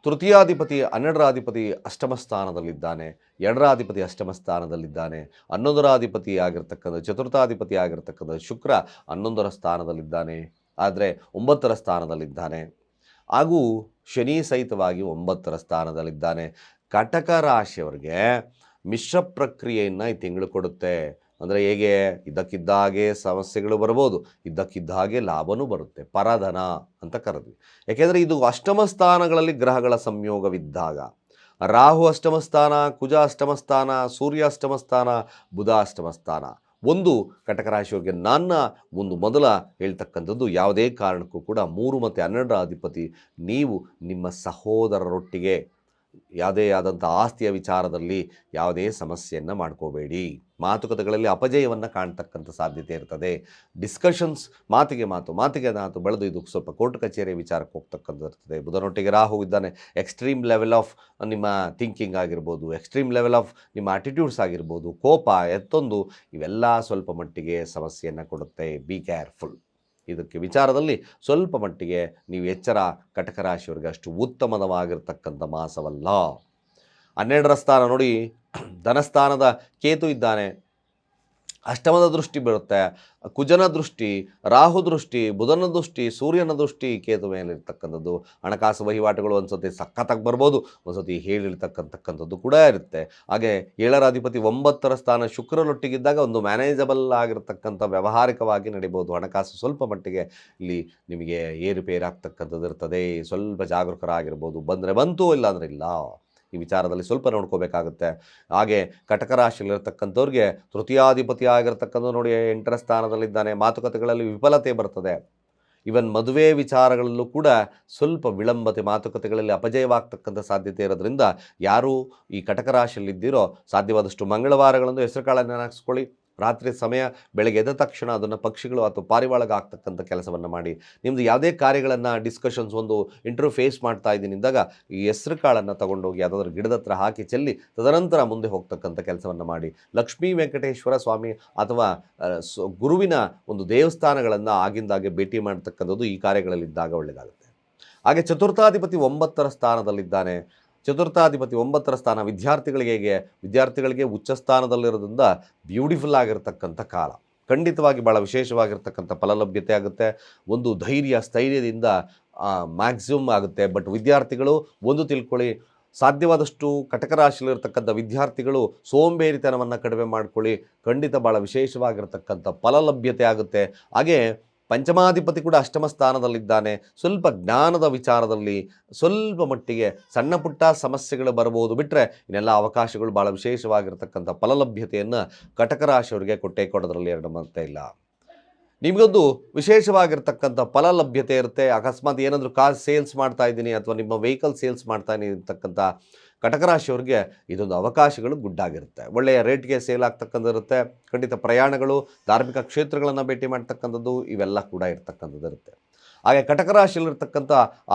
ತೃತೀಯಾಧಿಪತಿ 12ರ ಅಧಿಪತಿ ಅಷ್ಟಮ ಸ್ಥಾನದಲ್ಲಿದ್ದಾನೆ, 2ರ ಅಧಿಪತಿ ಅಷ್ಟಮ ಸ್ಥಾನದಲ್ಲಿದ್ದಾನೆ, 11ರ ಅಧಿಪತಿ ಆಗಿರ್ತಕ್ಕಂಥ ಚತುರ್ಥಾಧಿಪತಿ ಆಗಿರ್ತಕ್ಕಂಥ ಶುಕ್ರ 11ರ ಸ್ಥಾನದಲ್ಲಿದ್ದಾನೆ, ಆದರೆ 9ರ ಸ್ಥಾನದಲ್ಲಿದ್ದಾನೆ, ಹಾಗೂ ಶನಿ ಸಹಿತವಾಗಿ 9ರ ಸ್ಥಾನದಲ್ಲಿದ್ದಾನೆ. ಕಟಕ ರಾಶಿಯವರಿಗೆ ಮಿಶ್ರ ಪ್ರಕ್ರಿಯೆಯನ್ನು ಈ ತಿಂಗಳು ಕೊಡುತ್ತೆ. ಅಂದರೆ ಹೇಗೆ, ಇದ್ದಕ್ಕಿದ್ದಾಗೆ ಸಮಸ್ಯೆಗಳು ಬರ್ಬೋದು, ಇದ್ದಕ್ಕಿದ್ದಾಗೆ ಲಾಭನೂ ಬರುತ್ತೆ. ಪರಧನ ಅಂತ ಕರೆದ್ವಿ. ಯಾಕೆಂದರೆ ಇದು ಅಷ್ಟಮ ಸ್ಥಾನಗಳಲ್ಲಿ ಗ್ರಹಗಳ ಸಂಯೋಗವಿದ್ದಾಗ, ರಾಹು ಅಷ್ಟಮ ಸ್ಥಾನ, ಕುಜ ಅಷ್ಟಮ ಸ್ಥಾನ, ಸೂರ್ಯ ಅಷ್ಟಮ ಸ್ಥಾನ, ಬುಧ ಅಷ್ಟಮ ಸ್ಥಾನ. ಒಂದು ಕಟಕ ರಾಶಿಯವರಿಗೆ ಒಂದು ಮೊದಲ ಹೇಳ್ತಕ್ಕಂಥದ್ದು, ಯಾವುದೇ ಕಾರಣಕ್ಕೂ ಕೂಡ 3 ಮತ್ತು 12ರ ಅಧಿಪತಿ ನೀವು ನಿಮ್ಮ ಸಹೋದರರೊಟ್ಟಿಗೆ ಯಾವುದೇ ಆದಂಥ ಆಸ್ತಿಯ ವಿಚಾರದಲ್ಲಿ ಯಾವುದೇ ಸಮಸ್ಯೆಯನ್ನು ಮಾಡ್ಕೋಬೇಡಿ. ಮಾತುಕತೆಗಳಲ್ಲಿ ಅಪಜಯವನ್ನು ಕಾಣ್ತಕ್ಕಂಥ ಸಾಧ್ಯತೆ ಇರ್ತದೆ. ಡಿಸ್ಕಷನ್ಸ್ ಮಾತಿಗೆ ಬೆಳೆದು ಇದು ಸ್ವಲ್ಪ ಕೋರ್ಟ್ ಕಚೇರಿ ವಿಚಾರಕ್ಕೆ ಹೋಗ್ತಕ್ಕಂಥದ್ದು ಇರ್ತದೆ. ಬುಧನೊಟ್ಟಿಗೆ ರಾಹು ಇದ್ದಾನೆ. ಎಕ್ಸ್ಟ್ರೀಮ್ ಲೆವೆಲ್ ಆಫ್ ನಿಮ್ಮ ಥಿಂಕಿಂಗ್ ಆಗಿರ್ಬೋದು, ಎಕ್ಸ್ಟ್ರೀಮ್ ಲೆವೆಲ್ ಆಫ್ ನಿಮ್ಮ ಆಟಿಟ್ಯೂಡ್ಸ್ ಆಗಿರ್ಬೋದು, ಕೋಪ ಎತ್ತೊಂದು, ಇವೆಲ್ಲ ಸ್ವಲ್ಪ ಮಟ್ಟಿಗೆ ಸಮಸ್ಯೆಯನ್ನು ಕೊಡುತ್ತೆ. Be careful. ಇದಕ್ಕೆ ವಿಚಾರದಲ್ಲಿ ಸ್ವಲ್ಪ ಮಟ್ಟಿಗೆ ನೀವು ಎಚ್ಚರ. ಕಟಕ ರಾಶಿಯವರಿಗೆ ಅಷ್ಟು ಉತ್ತಮವಾಗಿರ್ತಕ್ಕಂಥ ಮಾಸವಲ್ಲ. 12ರ ಸ್ಥಾನ ನೋಡಿ, ಧನಸ್ಥಾನದ ಕೇತು ಇದ್ದಾನೆ, ಅಷ್ಟಮದ ದೃಷ್ಟಿ ಬರುತ್ತೆ, ಕುಜನ ದೃಷ್ಟಿ, ರಾಹು ದೃಷ್ಟಿ, ಬುಧನ ದೃಷ್ಟಿ, ಸೂರ್ಯನ ದೃಷ್ಟಿ ಕೇತು ಮೇಲಿರ್ತಕ್ಕಂಥದ್ದು. ಹಣಕಾಸು ವಹಿವಾಟುಗಳು ಒಂದ್ಸತಿ ಸಖತ್ತಾಗಿ ಬರ್ಬೋದು, ಒಂದ್ಸತಿ ಹೇಳಿರ್ತಕ್ಕಂಥದ್ದು ಕೂಡ ಇರುತ್ತೆ. ಹಾಗೆ 7ರ ಅಧಿಪತಿ 9ರ ಸ್ಥಾನ ಶುಕ್ರನೊಟ್ಟಿಗಿದ್ದಾಗ ಒಂದು ಮ್ಯಾನೇಜಬಲ್ ಆಗಿರ್ತಕ್ಕಂಥ ವ್ಯಾವಹಾರಿಕವಾಗಿ ನಡೀಬೋದು. ಹಣಕಾಸು ಸ್ವಲ್ಪ ಮಟ್ಟಿಗೆ ಇಲ್ಲಿ ನಿಮಗೆ ಏರುಪೇರಾಗ್ತಕ್ಕಂಥದ್ದು ಇರ್ತದೆ. ಸ್ವಲ್ಪ ಜಾಗರೂಕರಾಗಿರ್ಬೋದು. ಬಂದರೆ ಬಂತು, ಇಲ್ಲಾಂದರೆ ಇಲ್ಲ. ಈ ವಿಚಾರದಲ್ಲಿ ಸ್ವಲ್ಪ ನೋಡ್ಕೋಬೇಕಾಗುತ್ತೆ. ಹಾಗೆ ಕಟಕ ರಾಶಿಯಲ್ಲಿರ್ತಕ್ಕಂಥವ್ರಿಗೆ ತೃತೀಯಾಧಿಪತಿ ಆಗಿರ್ತಕ್ಕಂಥ ನೋಡಿ 8ರ ಸ್ಥಾನದಲ್ಲಿದ್ದಾನೆ. ಮಾತುಕತೆಗಳಲ್ಲಿ ವಿಫಲತೆ ಬರ್ತದೆ. ಇವನ್ ಮದುವೆ ವಿಚಾರಗಳಲ್ಲೂ ಕೂಡ ಸ್ವಲ್ಪ ವಿಳಂಬತೆ, ಮಾತುಕತೆಗಳಲ್ಲಿ ಅಪಜಯವಾಗ್ತಕ್ಕಂಥ ಸಾಧ್ಯತೆ ಇರೋದ್ರಿಂದ ಯಾರು ಈ ಕಟಕ ರಾಶಿಯಲ್ಲಿದ್ದೀರೋ ಸಾಧ್ಯವಾದಷ್ಟು ಮಂಗಳವಾರಗಳಂದು ಹೆಸರು ಕಾಳನ್ನು ಹಾಕಿಸ್ಕೊಳ್ಳಿ. ರಾತ್ರಿ ಸಮಯ ಬೆಳಗ್ಗೆ ಎದ್ದ ತಕ್ಷಣ ಅದನ್ನು ಪಕ್ಷಿಗಳು ಅಥವಾ ಪಾರಿವಾಳಗೆ ಆಗ್ತಕ್ಕಂಥ ಕೆಲಸವನ್ನು ಮಾಡಿ. ನಿಮ್ಮದು ಯಾವುದೇ ಕಾರ್ಯಗಳನ್ನು ಡಿಸ್ಕಷನ್ಸ್, ಒಂದು ಇಂಟರ್ವ್ಯೂ ಫೇಸ್ ಮಾಡ್ತಾ ಇದ್ದೀನಿ ಅಂದಾಗ ಈ ಹೆಸರು ಕಾಳನ್ನು ತಗೊಂಡೋಗಿ ಯಾವುದಾದ್ರೂ ಗಿಡದ ಹತ್ರ ಹಾಕಿ ಚೆಲ್ಲಿ ತದನಂತರ ಮುಂದೆ ಹೋಗ್ತಕ್ಕಂಥ ಕೆಲಸವನ್ನು ಮಾಡಿ. ಲಕ್ಷ್ಮೀ ವೆಂಕಟೇಶ್ವರ ಸ್ವಾಮಿ ಅಥವಾ ಗುರುವಿನ ಒಂದು ದೇವಸ್ಥಾನಗಳನ್ನು ಆಗಿಂದಾಗೆ ಭೇಟಿ ಮಾಡ್ತಕ್ಕಂಥದ್ದು ಈ ಕಾರ್ಯಗಳಲ್ಲಿದ್ದಾಗ ಒಳ್ಳೆಯದಾಗುತ್ತೆ. ಹಾಗೆ ಚತುರ್ಥಾಧಿಪತಿ 9ರ ಸ್ಥಾನದಲ್ಲಿದ್ದಾನೆ. ಚತುರ್ಥಾಧಿಪತಿ 9ರ ಸ್ಥಾನ ವಿದ್ಯಾರ್ಥಿಗಳಿಗೆ ಉಚ್ಚ ಸ್ಥಾನದಲ್ಲಿರೋದ್ರಿಂದ ಬ್ಯೂಟಿಫುಲ್ ಆಗಿರ್ತಕ್ಕಂಥ ಕಾಲ. ಖಂಡಿತವಾಗಿ ಭಾಳ ವಿಶೇಷವಾಗಿರ್ತಕ್ಕಂಥ ಫಲಲಭ್ಯತೆ ಆಗುತ್ತೆ. ಒಂದು ಸ್ಥೈರ್ಯದಿಂದ ಮ್ಯಾಕ್ಸಿಮಮ್ ಆಗುತ್ತೆ. ಬಟ್ ವಿದ್ಯಾರ್ಥಿಗಳು ಒಂದು ತಿಳ್ಕೊಳ್ಳಿ, ಸಾಧ್ಯವಾದಷ್ಟು ಕಟಕ ರಾಶಿಯಲ್ಲಿರ್ತಕ್ಕಂಥ ವಿದ್ಯಾರ್ಥಿಗಳು ಸೋಂಬೇರಿತನವನ್ನು ಕಡಿಮೆ ಮಾಡ್ಕೊಳ್ಳಿ. ಖಂಡಿತ ಭಾಳ ವಿಶೇಷವಾಗಿರ್ತಕ್ಕಂಥ ಫಲಲಭ್ಯತೆ ಆಗುತ್ತೆ. ಹಾಗೆ ಪಂಚಮಾಧಿಪತಿ ಕೂಡ ಅಷ್ಟಮ ಸ್ಥಾನದಲ್ಲಿದ್ದಾನೆ. ಸ್ವಲ್ಪ ಜ್ಞಾನದ ವಿಚಾರದಲ್ಲಿ ಸ್ವಲ್ಪ ಮಟ್ಟಿಗೆ ಸಣ್ಣ ಪುಟ್ಟ ಸಮಸ್ಯೆಗಳು ಬರಬಹುದು. ಬಿಟ್ಟರೆ ಇನ್ನೆಲ್ಲ ಅವಕಾಶಗಳು ಭಾಳ ವಿಶೇಷವಾಗಿರ್ತಕ್ಕಂಥ ಫಲಲಭ್ಯತೆಯನ್ನು ಕಟಕ ರಾಶಿಯವರಿಗೆ ಕೊಡೋದ್ರಲ್ಲಿ ಎರಡು ಮಾತೇ ಇಲ್ಲ. ನಿಮಗೊಂದು ವಿಶೇಷವಾಗಿರ್ತಕ್ಕಂಥ ಫಲ ಲಭ್ಯತೆ ಇರುತ್ತೆ. ಅಕಸ್ಮಾತ್ ಏನಾದರೂ ಕಾರ್ ಸೇಲ್ಸ್ ಮಾಡ್ತಾ ಇದ್ದೀನಿ ಅಥವಾ ನಿಮ್ಮ ವೆಹಿಕಲ್ ಸೇಲ್ಸ್ ಮಾಡ್ತಾ ಇದ್ದೀನಿ ಅಂತಕ್ಕಂಥ ಕಟಕ ರಾಶಿಯವರಿಗೆ ಇದೊಂದು ಅವಕಾಶಗಳು ಗುಡ್ಡಾಗಿರುತ್ತೆ. ಒಳ್ಳೆಯ ರೇಟ್ಗೆ ಸೇಲ್ ಆಗ್ತಕ್ಕಂಥದ್ದು ಇರುತ್ತೆ. ಖಂಡಿತ ಪ್ರಯಾಣಗಳು, ಧಾರ್ಮಿಕ ಕ್ಷೇತ್ರಗಳನ್ನು ಭೇಟಿ ಮಾಡ್ತಕ್ಕಂಥದ್ದು ಇವೆಲ್ಲ ಕೂಡ ಇರ್ತಕ್ಕಂಥದ್ದು ಇರುತ್ತೆ. ಹಾಗೆ ಕಟಕ ರಾಶಿಯಲ್ಲಿರ್ತಕ್ಕಂಥ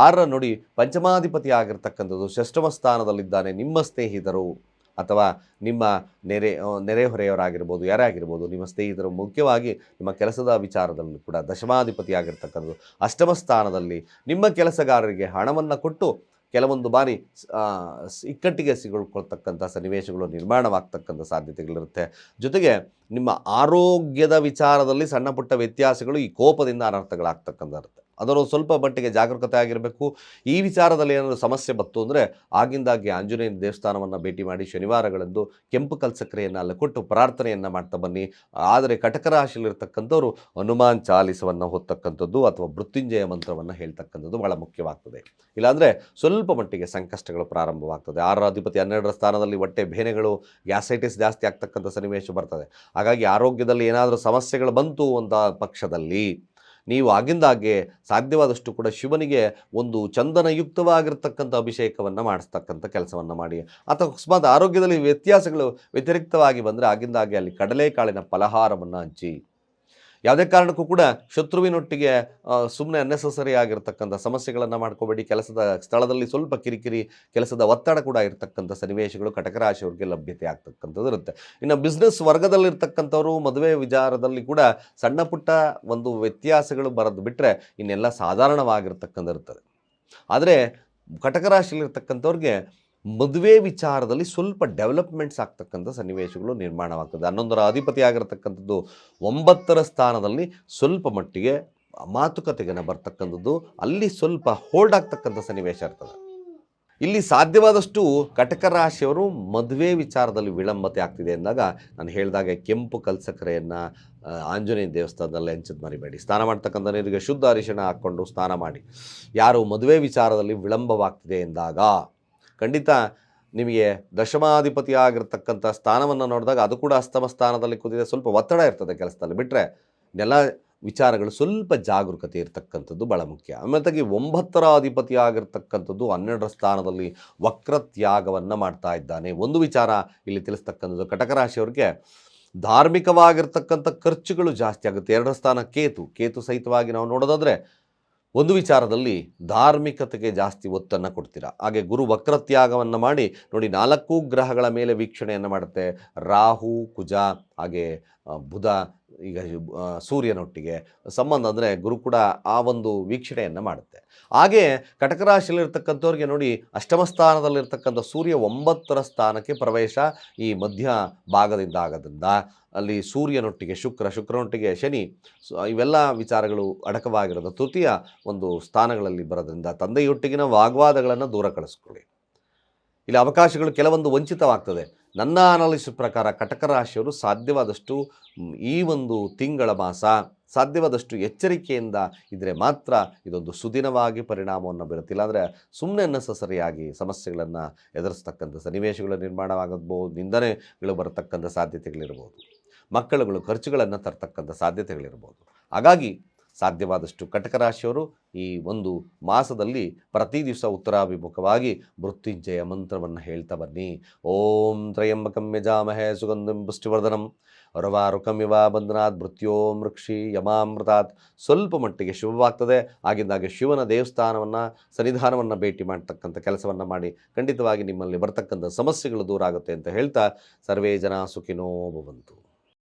6ರ ನೋಡಿ ಪಂಚಮಾಧಿಪತಿ ಆಗಿರ್ತಕ್ಕಂಥದ್ದು ಷಷ್ಠಮ ಸ್ಥಾನದಲ್ಲಿದ್ದಾನೆ. ನಿಮ್ಮ ಸ್ನೇಹಿತರು ಅಥವಾ ನಿಮ್ಮ ನೆರೆಹೊರೆಯವರಾಗಿರ್ಬೋದು, ಯಾರೇ ಆಗಿರ್ಬೋದು, ನಿಮ್ಮ ಸ್ನೇಹಿತರು, ಮುಖ್ಯವಾಗಿ ನಿಮ್ಮ ಕೆಲಸದ ವಿಚಾರದಲ್ಲೂ ಕೂಡ ದಶಮಾಧಿಪತಿ ಆಗಿರ್ತಕ್ಕಂಥದ್ದು ಅಷ್ಟಮ ಸ್ಥಾನದಲ್ಲಿ ನಿಮ್ಮ ಕೆಲಸಗಾರರಿಗೆ ಹಣವನ್ನು ಕೊಟ್ಟು ಕೆಲವೊಂದು ಬಾರಿ ಇಕ್ಕಟ್ಟಿಗೆ ಸಿಗೊಳ್ಕೊಳ್ತಕ್ಕಂಥ ಸನ್ನಿವೇಶಗಳು ನಿರ್ಮಾಣವಾಗ್ತಕ್ಕಂಥ ಸಾಧ್ಯತೆಗಳಿರುತ್ತೆ. ಜೊತೆಗೆ ನಿಮ್ಮ ಆರೋಗ್ಯದ ವಿಚಾರದಲ್ಲಿ ಸಣ್ಣ ಪುಟ್ಟ ವ್ಯತ್ಯಾಸಗಳು ಈ ಕೋಪದಿಂದ ಅನರ್ಥಗಳಾಗ್ತಕ್ಕಂಥದ್ದು. ಅದನ್ನು ಸ್ವಲ್ಪ ಮಟ್ಟಿಗೆ ಜಾಗರೂಕತೆ ಆಗಿರಬೇಕು. ಈ ವಿಚಾರದಲ್ಲಿ ಏನಾದರೂ ಸಮಸ್ಯೆ ಬಂತು ಅಂದರೆ ಆಗಿಂದಾಗೆ ಆಂಜನೇಯನ ದೇವಸ್ಥಾನವನ್ನು ಭೇಟಿ ಮಾಡಿ ಶನಿವಾರಗಳಂದು ಕೆಂಪು ಕಲ್ಸಕ್ಕರೆಯನ್ನು ಅಲ್ಲಿ ಕೊಟ್ಟು ಪ್ರಾರ್ಥನೆಯನ್ನು ಮಾಡ್ತಾ ಬನ್ನಿ. ಆದರೆ ಕಟಕ ರಾಶಿಯಲ್ಲಿರ್ತಕ್ಕಂಥವ್ರು ಹನುಮಾನ್ ಚಾಲಿಸವನ್ನು ಓದ್ತಕ್ಕಂಥದ್ದು ಅಥವಾ ಮೃತ್ಯುಂಜಯ ಮಂತ್ರವನ್ನು ಹೇಳ್ತಕ್ಕಂಥದ್ದು ಭಾಳ ಮುಖ್ಯವಾಗ್ತದೆ. ಇಲ್ಲಾಂದರೆ ಸ್ವಲ್ಪ ಮಟ್ಟಿಗೆ ಸಂಕಷ್ಟಗಳು ಪ್ರಾರಂಭವಾಗ್ತದೆ. 6ರ ಅಧಿಪತಿ 12ರ ಸ್ಥಾನದಲ್ಲಿ ಹೊಟ್ಟೆ ಬೇನೆಗಳು, ಗ್ಯಾಸೈಟಿಸ್ ಜಾಸ್ತಿ ಆಗ್ತಕ್ಕಂಥ ಸನ್ನಿವೇಶ ಬರ್ತದೆ. ಹಾಗಾಗಿ ಆರೋಗ್ಯದಲ್ಲಿ ಏನಾದರೂ ಸಮಸ್ಯೆಗಳು ಬಂತು ಅಂತ ಪಕ್ಷದಲ್ಲಿ ನೀವು ಆಗಿಂದಾಗೆ ಸಾಧ್ಯವಾದಷ್ಟು ಕೂಡ ಶಿವನಿಗೆ ಒಂದು ಚಂದನಯುಕ್ತವಾಗಿರ್ತಕ್ಕಂಥ ಅಭಿಷೇಕವನ್ನು ಮಾಡಿಸ್ತಕ್ಕಂಥ ಕೆಲಸವನ್ನು ಮಾಡಿ. ಅಥವಾ ಅಕಸ್ಮಾತ್ ಆರೋಗ್ಯದಲ್ಲಿ ವ್ಯತ್ಯಾಸಗಳು ವ್ಯತಿರಿಕ್ತವಾಗಿ ಬಂದರೆ ಆಗಿಂದಾಗೆ ಅಲ್ಲಿ ಕಡಲೆಕಾಳಿನ ಫಲಹಾರವನ್ನು ಹಂಚಿ. ಯಾವುದೇ ಕಾರಣಕ್ಕೂ ಕೂಡ ಶತ್ರುವಿನೊಟ್ಟಿಗೆ ಸುಮ್ಮನೆ ಅನ್ನೆಸಸರಿ ಆಗಿರ್ತಕ್ಕಂಥ ಸಮಸ್ಯೆಗಳನ್ನು ಮಾಡ್ಕೋಬೇಡಿ. ಕೆಲಸದ ಸ್ಥಳದಲ್ಲಿ ಸ್ವಲ್ಪ ಕಿರಿಕಿರಿ, ಕೆಲಸದ ಒತ್ತಡ ಕೂಡ ಇರತಕ್ಕಂಥ ಸನ್ನಿವೇಶಗಳು ಕಟಕ ರಾಶಿಯವರಿಗೆ ಲಭ್ಯತೆ ಆಗ್ತಕ್ಕಂಥದ್ದು ಇರುತ್ತೆ. ಇನ್ನು ಬಿಸ್ನೆಸ್ ವರ್ಗದಲ್ಲಿರ್ತಕ್ಕಂಥವರು ಮದುವೆ ವಿಚಾರದಲ್ಲಿ ಕೂಡ ಸಣ್ಣ ಪುಟ್ಟ ಒಂದು ವ್ಯತ್ಯಾಸಗಳು ಬರೋದು ಬಿಟ್ಟರೆ ಇನ್ನೆಲ್ಲ ಸಾಧಾರಣವಾಗಿರ್ತಕ್ಕಂಥ ಇರ್ತದೆ. ಆದರೆ ಕಟಕ ರಾಶಿಯಲ್ಲಿರ್ತಕ್ಕಂಥವ್ರಿಗೆ ಮದುವೆ ವಿಚಾರದಲ್ಲಿ ಸ್ವಲ್ಪ ಡೆವಲಪ್ಮೆಂಟ್ಸ್ ಆಗ್ತಕ್ಕಂಥ ಸನ್ನಿವೇಶಗಳು ನಿರ್ಮಾಣವಾಗ್ತದೆ. 11ರ ಅಧಿಪತಿ ಆಗಿರತಕ್ಕಂಥದ್ದು 9ರ ಸ್ಥಾನದಲ್ಲಿ ಸ್ವಲ್ಪ ಮಟ್ಟಿಗೆ ಮಾತುಕತೆಗೆ ಬರ್ತಕ್ಕಂಥದ್ದು, ಅಲ್ಲಿ ಸ್ವಲ್ಪ ಹೋಲ್ಡ್ ಆಗ್ತಕ್ಕಂಥ ಸನ್ನಿವೇಶ ಇರ್ತದೆ. ಇಲ್ಲಿ ಸಾಧ್ಯವಾದಷ್ಟು ಕಟಕ ರಾಶಿಯವರು ಮದುವೆ ವಿಚಾರದಲ್ಲಿ ವಿಳಂಬತೆ ಆಗ್ತಿದೆ ಅಂದಾಗ ನಾನು ಹೇಳಿದಾಗೆ ಕೆಂಪು ಕಲ್ಸಕ್ಕರೆಯನ್ನು ಆಂಜನೇಯ ದೇವಸ್ಥಾನದಲ್ಲಿ ಹಂಚೋದು ಮರಿಬೇಡಿ. ಸ್ನಾನ ಮಾಡ್ತಕ್ಕಂಥ ನೀರಿಗೆ ಶುದ್ಧ ಅರಿಶಿಣ ಹಾಕ್ಕೊಂಡು ಸ್ನಾನ ಮಾಡಿ. ಯಾರು ಮದುವೆ ವಿಚಾರದಲ್ಲಿ ವಿಳಂಬವಾಗ್ತಿದೆ ಎಂದಾಗ ಖಂಡಿತ ನಿಮಗೆ ದಶಮಾಧಿಪತಿ ಆಗಿರ್ತಕ್ಕಂಥ ಸ್ಥಾನವನ್ನು ನೋಡಿದಾಗ ಅದು ಕೂಡ ಅಸ್ತಮ ಸ್ಥಾನದಲ್ಲಿ ಕೂತಿದೆ. ಸ್ವಲ್ಪ ಒತ್ತಡ ಇರ್ತದೆ ಕೆಲಸದಲ್ಲಿ. ಬಿಟ್ಟರೆ ಇದೆಲ್ಲ ವಿಚಾರಗಳು ಸ್ವಲ್ಪ ಜಾಗರೂಕತೆ ಇರತಕ್ಕಂಥದ್ದು ಭಾಳ ಮುಖ್ಯ. ಆಮೇಲೆ 9ರ ಅಧಿಪತಿ ಆಗಿರ್ತಕ್ಕಂಥದ್ದು 12ರ ಸ್ಥಾನದಲ್ಲಿ ವಕ್ರತ್ಯಾಗವನ್ನು ಮಾಡ್ತಾ ಇದ್ದಾನೆ. ಒಂದು ವಿಚಾರ ಇಲ್ಲಿ ತಿಳಿಸ್ತಕ್ಕಂಥದ್ದು ಕಟಕ ರಾಶಿಯವರಿಗೆ ಧಾರ್ಮಿಕವಾಗಿರ್ತಕ್ಕಂಥ ಖರ್ಚುಗಳು ಜಾಸ್ತಿ ಆಗುತ್ತೆ. 2ರ ಸ್ಥಾನ ಕೇತು ಸಹಿತವಾಗಿ ನಾವು ನೋಡೋದಾದರೆ ಒಂದು ವಿಚಾರದಲ್ಲಿ ಧಾರ್ಮಿಕತೆಗೆ ಜಾಸ್ತಿ ಒತ್ತನ್ನು ಕೊಡ್ತೀರಾ. ಹಾಗೆ ಗುರು ವಕ್ರತ್ಯಾಗವನ್ನು ಮಾಡಿ ನೋಡಿ 4 ಗ್ರಹಗಳ ಮೇಲೆ ವೀಕ್ಷಣೆಯನ್ನು ಮಾಡುತ್ತೆ. ರಾಹು, ಕುಜ, ಹಾಗೆ ಬುಧ, ಈಗ ಸೂರ್ಯನೊಟ್ಟಿಗೆ ಸಂಬಂಧ ಅಂದರೆ ಗುರು ಕೂಡ ಆ ಒಂದು ವೀಕ್ಷಣೆಯನ್ನು ಮಾಡುತ್ತೆ. ಹಾಗೆ ಕಟಕ ರಾಶಿಯಲ್ಲಿರ್ತಕ್ಕಂಥವ್ರಿಗೆ ನೋಡಿ ಅಷ್ಟಮ ಸ್ಥಾನದಲ್ಲಿರ್ತಕ್ಕಂಥ ಸೂರ್ಯ 9ರ ಸ್ಥಾನಕ್ಕೆ ಪ್ರವೇಶ ಈ ಮಧ್ಯ ಭಾಗದಿಂದ ಆಗೋದ್ರಿಂದ ಅಲ್ಲಿ ಸೂರ್ಯನೊಟ್ಟಿಗೆ ಶುಕ್ರನೊಟ್ಟಿಗೆ ಶನಿ, ಇವೆಲ್ಲ ವಿಚಾರಗಳು ಅಡಕವಾಗಿರೋದು ತೃತೀಯ ಒಂದು ಸ್ಥಾನಗಳಲ್ಲಿ ಬರೋದ್ರಿಂದ ತಂದೆಯೊಟ್ಟಿಗಿನ ವಾಗ್ವಾದಗಳನ್ನು ದೂರ ಕಳಿಸ್ಕೊಳ್ಳಿ. ಇಲ್ಲಿ ಅವಕಾಶಗಳು ಕೆಲವೊಂದು ವಂಚಿತವಾಗ್ತದೆ. ನನ್ನ ಅನಾಲಿಸಿಸ್ ಪ್ರಕಾರ ಕಟಕ ರಾಶಿಯವರು ಸಾಧ್ಯವಾದಷ್ಟು ಈ ಒಂದು ತಿಂಗಳ ಮಾಸ ಸಾಧ್ಯವಾದಷ್ಟು ಎಚ್ಚರಿಕೆಯಿಂದ ಇದ್ದರೆ ಮಾತ್ರ ಇದೊಂದು ಸುದಿನವಾಗಿ ಪರಿಣಾಮವನ್ನು ಬೀರುತ್ತೆ. ಇಲ್ಲಾಂದರೆ ಸುಮ್ಮನೆ ಅನ್ನೆಸಸರಿಯಾಗಿ ಸಮಸ್ಯೆಗಳನ್ನು ಎದುರಿಸ್ತಕ್ಕಂಥ ಸನ್ನಿವೇಶಗಳ ನಿರ್ಮಾಣವಾಗಬಹುದು, ನಿಂದನೆಗಳು ಬರತಕ್ಕಂಥ ಸಾಧ್ಯತೆಗಳಿರ್ಬೋದು, ಮಕ್ಕಳುಗಳು ಖರ್ಚುಗಳನ್ನು ತರ್ತಕ್ಕಂಥ ಸಾಧ್ಯತೆಗಳಿರ್ಬೋದು. ಹಾಗಾಗಿ ಸಾಧ್ಯವಾದಷ್ಟು ಕಟಕ ರಾಶಿಯವರು ಈ ಒಂದು ಮಾಸದಲ್ಲಿ ಪ್ರತಿ ದಿವಸ ಉತ್ತರಾಭಿಮುಖವಾಗಿ ಮೃತ್ಯುಂಜಯ ಮಂತ್ರವನ್ನು ಹೇಳ್ತಾ ಬನ್ನಿ. ಓಂ ತ್ರಯಂಬಕಂ ಯಜಾಮಹೇ ಸುಗಂಧಿಂ ಪುಷ್ಟಿವರ್ಧನಂ ಅರ್ವಾರುಕಮಿವ ಬಂಧನಾತ್ ಮೃತ್ಯೋ ಮೃಕ್ಷಿ ಯಮಾಮೃತಾತ್. ಸ್ವಲ್ಪ ಮಟ್ಟಿಗೆ ಶುಭವಾಗ್ತದೆ. ಆಗಿಂದಾಗೆ ಶಿವನ ದೇವಸ್ಥಾನವನ್ನು ಸನ್ನಿಧಾನವನ್ನು ಭೇಟಿ ಮಾಡ್ತಕ್ಕಂಥ ಕೆಲಸವನ್ನು ಮಾಡಿ. ಖಂಡಿತವಾಗಿ ನಿಮ್ಮಲ್ಲಿ ಬರ್ತಕ್ಕಂಥ ಸಮಸ್ಯೆಗಳು ದೂರ ಆಗುತ್ತೆ ಅಂತ ಹೇಳ್ತಾ ಸರ್ವೇ ಜನ ಸುಖಿನೋ ಭವಂತು.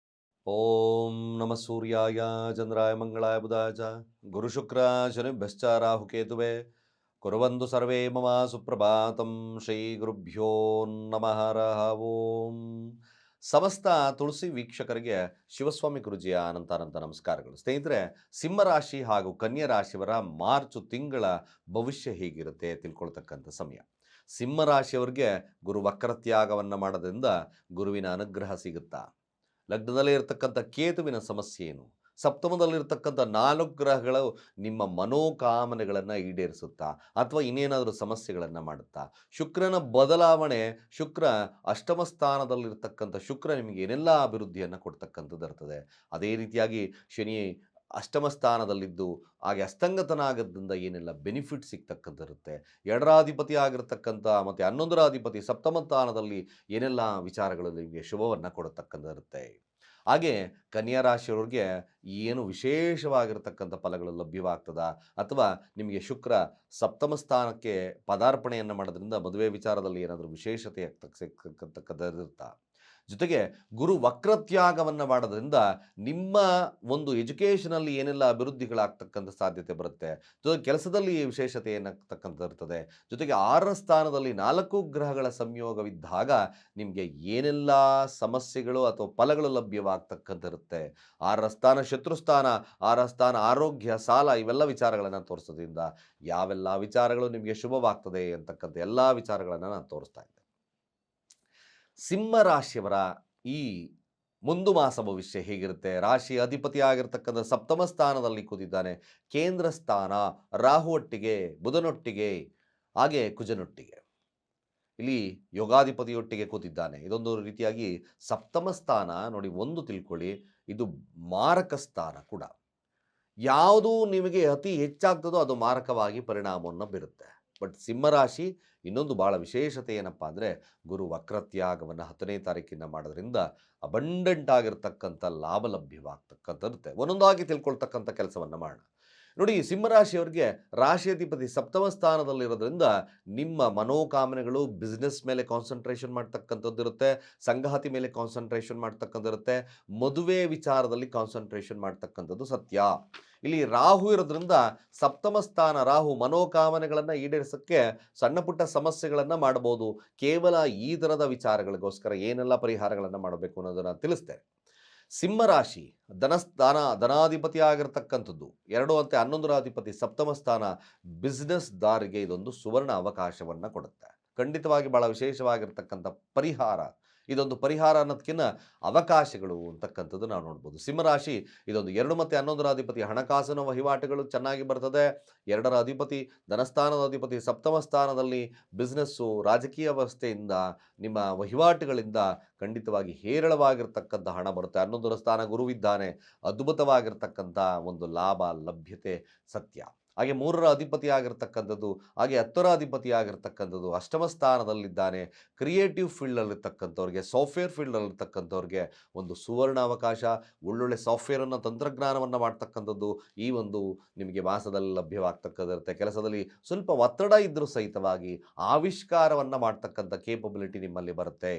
ಓಂ ನಮ ಸೂರ್ಯಾಯ ಚಂದ್ರಾಯ ಮಂಗಳಾಯ ಬುಧಾಯ ಚ ಗುರು ಶುಕ್ರ ಶನಿಭ್ಯಶ್ಚ ರಾಹುಕೇತುವೆ ಕುರ್ವಂತು ಸರ್ವೇ ಮಮ ಸುಪ್ರಭಾತಂ. ಶ್ರೀ ಗುರುಭ್ಯೋ ನಮಃ. ಓಂ ಸಮಸ್ತ ತುಳಸಿ ವೀಕ್ಷಕರಿಗೆ ಶಿವಸ್ವಾಮಿ ಗುರುಜಿಯ ಅನಂತ ನಮಸ್ಕಾರಗಳು. ಸ್ನೇಹಿತರೆ, ಸಿಂಹರಾಶಿ ಹಾಗೂ ಕನ್ಯಾ ರಾಶಿಯವರ ಮಾರ್ಚ್ ತಿಂಗಳ ಭವಿಷ್ಯ ಹೇಗಿರುತ್ತೆ ತಿಳ್ಕೊಳ್ತಕ್ಕಂಥ ಸಮಯ. ಸಿಂಹರಾಶಿಯವರಿಗೆ ಗುರು ವಕ್ರತ್ಯಾಗವನ್ನು ಮಾಡೋದ್ರಿಂದ ಗುರುವಿನ ಅನುಗ್ರಹ ಸಿಗುತ್ತಾ? ಲಗ್ನದಲ್ಲಿ ಇರತಕ್ಕಂಥ ಕೇತುವಿನ ಸಮಸ್ಯೆ ಏನು? ಸಪ್ತಮದಲ್ಲಿರ್ತಕ್ಕಂಥ 4 ಗ್ರಹಗಳು ನಿಮ್ಮ ಮನೋಕಾಮನೆಗಳನ್ನು ಈಡೇರಿಸುತ್ತಾ ಅಥವಾ ಇನ್ನೇನಾದರೂ ಸಮಸ್ಯೆಗಳನ್ನು ಮಾಡುತ್ತಾ? ಶುಕ್ರನ ಬದಲಾವಣೆ, ಶುಕ್ರ ಅಷ್ಟಮ ಸ್ಥಾನದಲ್ಲಿರ್ತಕ್ಕಂಥ ಶುಕ್ರ ನಿಮಗೆ ಏನೆಲ್ಲ ಅಭಿವೃದ್ಧಿಯನ್ನು ಕೊಡ್ತಕ್ಕಂಥದ್ದು ಇರ್ತದೆ. ಅದೇ ರೀತಿಯಾಗಿ ಶನಿ ಅಷ್ಟಮ ಸ್ಥಾನದಲ್ಲಿದ್ದು ಹಾಗೆ ಅಸ್ತಂಗತನ ಆಗೋದ್ರಿಂದ ಏನೆಲ್ಲ ಬೆನಿಫಿಟ್ ಸಿಗ್ತಕ್ಕಂಥಿರುತ್ತೆ. 2ರ ಅಧಿಪತಿ ಆಗಿರ್ತಕ್ಕಂಥ ಮತ್ತು 11ರ ಅಧಿಪತಿ ಸಪ್ತಮ ಸ್ಥಾನದಲ್ಲಿ ಏನೆಲ್ಲ ವಿಚಾರಗಳು ನಿಮಗೆ ಶುಭವನ್ನು ಕೊಡತಕ್ಕಂಥಿರುತ್ತೆ. ಹಾಗೆ ಕನ್ಯಾ ರಾಶಿಯವರಿಗೆ ಏನು ವಿಶೇಷವಾಗಿರ್ತಕ್ಕಂಥ ಫಲಗಳು ಲಭ್ಯವಾಗ್ತದ, ಅಥವಾ ನಿಮಗೆ ಶುಕ್ರ ಸಪ್ತಮ ಸ್ಥಾನಕ್ಕೆ ಪದಾರ್ಪಣೆಯನ್ನು ಮಾಡೋದ್ರಿಂದ ಮದುವೆ ವಿಚಾರದಲ್ಲಿ ಏನಾದರೂ ವಿಶೇಷತೆ ಸಿಗ್ತಕ್ಕಂಥದ್ದಿರುತ್ತಾ. ಜೊತೆಗೆ ಗುರು ವಕ್ರತ್ಯಾಗವನ್ನು ಮಾಡೋದ್ರಿಂದ ನಿಮ್ಮ ಒಂದು ಎಜುಕೇಷನಲ್ಲಿ ಏನೆಲ್ಲ ಅಭಿವೃದ್ಧಿಗಳಾಗ್ತಕ್ಕಂಥ ಸಾಧ್ಯತೆ ಬರುತ್ತೆ. ಜೊತೆಗೆ ಕೆಲಸದಲ್ಲಿ ವಿಶೇಷತೆ ಏನಾಗ್ತಕ್ಕಂಥದ್ದಿರ್ತದೆ. ಜೊತೆಗೆ 6ರ ಸ್ಥಾನದಲ್ಲಿ 4 ಗ್ರಹಗಳ ಸಂಯೋಗವಿದ್ದಾಗ ನಿಮಗೆ ಏನೆಲ್ಲ ಸಮಸ್ಯೆಗಳು ಅಥವಾ ಫಲಗಳು ಲಭ್ಯವಾಗ್ತಕ್ಕಂಥಿರುತ್ತೆ. 6ರ ಸ್ಥಾನ ಶತ್ರುಸ್ಥಾನ, 6ರ ಸ್ಥಾನ ಆರೋಗ್ಯ, ಸಾಲ, ಇವೆಲ್ಲ ವಿಚಾರಗಳನ್ನು ತೋರಿಸೋದ್ರಿಂದ ಯಾವೆಲ್ಲ ವಿಚಾರಗಳು ನಿಮಗೆ ಶುಭವಾಗ್ತದೆ ಅಂತಕ್ಕಂಥ ಎಲ್ಲ ವಿಚಾರಗಳನ್ನು ನಾನು ತೋರಿಸ್ತಾ ಇದ್ದೆ. ಸಿಂಹ ರಾಶಿಯವರ ಈ ಮುಂದು ಮಾಸ ಭವಿಷ್ಯ ಹೇಗಿರುತ್ತೆ? ರಾಶಿ ಅಧಿಪತಿ ಆಗಿರ್ತಕ್ಕಂಥ ಸಪ್ತಮ ಸ್ಥಾನದಲ್ಲಿ ಕೂತಿದ್ದಾನೆ. ಕೇಂದ್ರ ಸ್ಥಾನ ರಾಹು ಒಟ್ಟಿಗೆ, ಬುಧನೊಟ್ಟಿಗೆ, ಹಾಗೆ ಕುಜನೊಟ್ಟಿಗೆ, ಇಲ್ಲಿ ಯೋಗಾಧಿಪತಿಯೊಟ್ಟಿಗೆ ಕೂತಿದ್ದಾನೆ. ಇದೊಂದು ರೀತಿಯಾಗಿ ಸಪ್ತಮ ಸ್ಥಾನ ನೋಡಿ, ಒಂದು ತಿಳ್ಕೊಳ್ಳಿ, ಇದು ಮಾರಕ ಸ್ಥಾನ ಕೂಡ. ಯಾವುದು ನಿಮಗೆ ಅತಿ ಹೆಚ್ಚಾಗ್ತದೋ ಅದು ಮಾರಕವಾಗಿ ಪರಿಣಾಮವನ್ನು ಬೀರುತ್ತೆ. ಬಟ್ ಸಿಂಹರಾಶಿ ಇನ್ನೊಂದು ಭಾಳ ವಿಶೇಷತೆ ಏನಪ್ಪ ಅಂದರೆ, ಗುರು ವಕ್ರತ್ಯಾಗವನ್ನು 10ನೇ ತಾರೀಕಿನ ಮಾಡೋದ್ರಿಂದ ಅಬಂಡೆಂಟ್ ಆಗಿರ್ತಕ್ಕಂಥ ಲಾಭ ಲಭ್ಯವಾಗ್ತಕ್ಕಂಥದ್ದಿರುತ್ತೆ. ಒಂದೊಂದಾಗಿ ತಿಳ್ಕೊಳ್ತಕ್ಕಂಥ ಕೆಲಸವನ್ನು ಮಾಡೋಣ. ನೋಡಿ, ಸಿಂಹರಾಶಿಯವರಿಗೆ ರಾಶಿಯಾಧಿಪತಿ ಸಪ್ತಮ ಸ್ಥಾನದಲ್ಲಿರೋದ್ರಿಂದ ನಿಮ್ಮ ಮನೋಕಾಮನೆಗಳು ಬಿಸ್ನೆಸ್ ಮೇಲೆ ಕಾನ್ಸಂಟ್ರೇಷನ್ ಮಾಡ್ತಕ್ಕಂಥದ್ದಿರುತ್ತೆ, ಸಂಗಾತಿ ಮೇಲೆ ಕಾನ್ಸಂಟ್ರೇಷನ್ ಮಾಡ್ತಕ್ಕಂಥದ್ದಿರುತ್ತೆ, ಮದುವೆ ವಿಚಾರದಲ್ಲಿ ಕಾನ್ಸಂಟ್ರೇಷನ್ ಮಾಡ್ತಕ್ಕಂಥದ್ದು ಸತ್ಯ. ಇಲ್ಲಿ ರಾಹು ಇರೋದ್ರಿಂದ ಸಪ್ತಮ ಸ್ಥಾನ ರಾಹು ಮನೋಕಾಮನೆಗಳನ್ನು ಈಡೇರಿಸೋಕ್ಕೆ ಸಣ್ಣ ಪುಟ್ಟ ಸಮಸ್ಯೆಗಳನ್ನು ಮಾಡ್ಬೋದು. ಕೇವಲ ಈ ಥರದ ವಿಚಾರಗಳಿಗೋಸ್ಕರ ಏನೆಲ್ಲ ಪರಿಹಾರಗಳನ್ನು ಮಾಡಬೇಕು ಅನ್ನೋದನ್ನು ತಿಳಿಸ್ತೇನೆ. ಸಿಂಹರಾಶಿ ಧನಾಧಿಪತಿ ಆಗಿರ್ತಕ್ಕಂಥದ್ದು 2 ಮತ್ತು 11ರ ಅಧಿಪತಿ ಸಪ್ತಮ ಸ್ಥಾನ ಬಿಸ್ನೆಸ್ ದಾರಿಗೆ ಇದೊಂದು ಸುವರ್ಣ ಅವಕಾಶವನ್ನು ಕೊಡುತ್ತೆ. ಖಂಡಿತವಾಗಿ ಭಾಳ ವಿಶೇಷವಾಗಿರ್ತಕ್ಕಂಥ ಪರಿಹಾರ ಇದೊಂದು. ಪರಿಹಾರ ಅನ್ನೋದಕ್ಕಿಂತ ಅವಕಾಶಗಳು ಅಂತಕ್ಕಂಥದ್ದು ನಾವು ನೋಡ್ಬೋದು. ಸಿಂಹರಾಶಿ ಇದೊಂದು 2 ಮತ್ತು 11ರ ಅಧಿಪತಿ ಹಣಕಾಸಿನ ವಹಿವಾಟುಗಳು ಚೆನ್ನಾಗಿ ಬರ್ತದೆ. 2ರ ಅಧಿಪತಿ ಧನಸ್ಥಾನದ ಅಧಿಪತಿ ಸಪ್ತಮ ಸ್ಥಾನದಲ್ಲಿ ಬಿಸ್ನೆಸ್ಸು, ರಾಜಕೀಯ ವ್ಯವಸ್ಥೆಯಿಂದ, ನಿಮ್ಮ ವಹಿವಾಟುಗಳಿಂದ ಖಂಡಿತವಾಗಿ ಹೇರಳವಾಗಿರ್ತಕ್ಕಂಥ ಹಣ ಬರುತ್ತೆ. 11ರ ಸ್ಥಾನ ಗುರುವಿದ್ದಾನೆ, ಅದ್ಭುತವಾಗಿರ್ತಕ್ಕಂಥ ಒಂದು ಲಾಭ ಲಭ್ಯತೆ ಸತ್ಯ. ಹಾಗೆ 3ರ ಅಧಿಪತಿ ಆಗಿರ್ತಕ್ಕಂಥದ್ದು, ಹಾಗೆ 10ರ ಅಧಿಪತಿ ಆಗಿರ್ತಕ್ಕಂಥದ್ದು ಅಷ್ಟಮ ಸ್ಥಾನದಲ್ಲಿದ್ದಾನೆ. ಕ್ರಿಯೇಟಿವ್ ಫೀಲ್ಡಲ್ಲಿರ್ತಕ್ಕಂಥವ್ರಿಗೆ, ಸಾಫ್ಟ್ವೇರ್ ಫೀಲ್ಡಲ್ಲಿರ್ತಕ್ಕಂಥವ್ರಿಗೆ ಒಂದು ಸುವರ್ಣ ಅವಕಾಶ. ಒಳ್ಳೊಳ್ಳೆ ಸಾಫ್ಟ್ವೇರನ್ನು, ತಂತ್ರಜ್ಞಾನವನ್ನು ಮಾಡ್ತಕ್ಕಂಥದ್ದು ಈ ಒಂದು ನಿಮಗೆ ಮಾಸದಲ್ಲಿ ಲಭ್ಯವಾಗ್ತಕ್ಕಂಥಿರುತ್ತೆ. ಕೆಲಸದಲ್ಲಿ ಸ್ವಲ್ಪ ಒತ್ತಡ ಇದ್ದರೂ ಸಹಿತವಾಗಿ ಆವಿಷ್ಕಾರವನ್ನು ಮಾಡ್ತಕ್ಕಂಥ ಕೇಪಬಿಲಿಟಿ ನಿಮ್ಮಲ್ಲಿ ಬರುತ್ತೆ.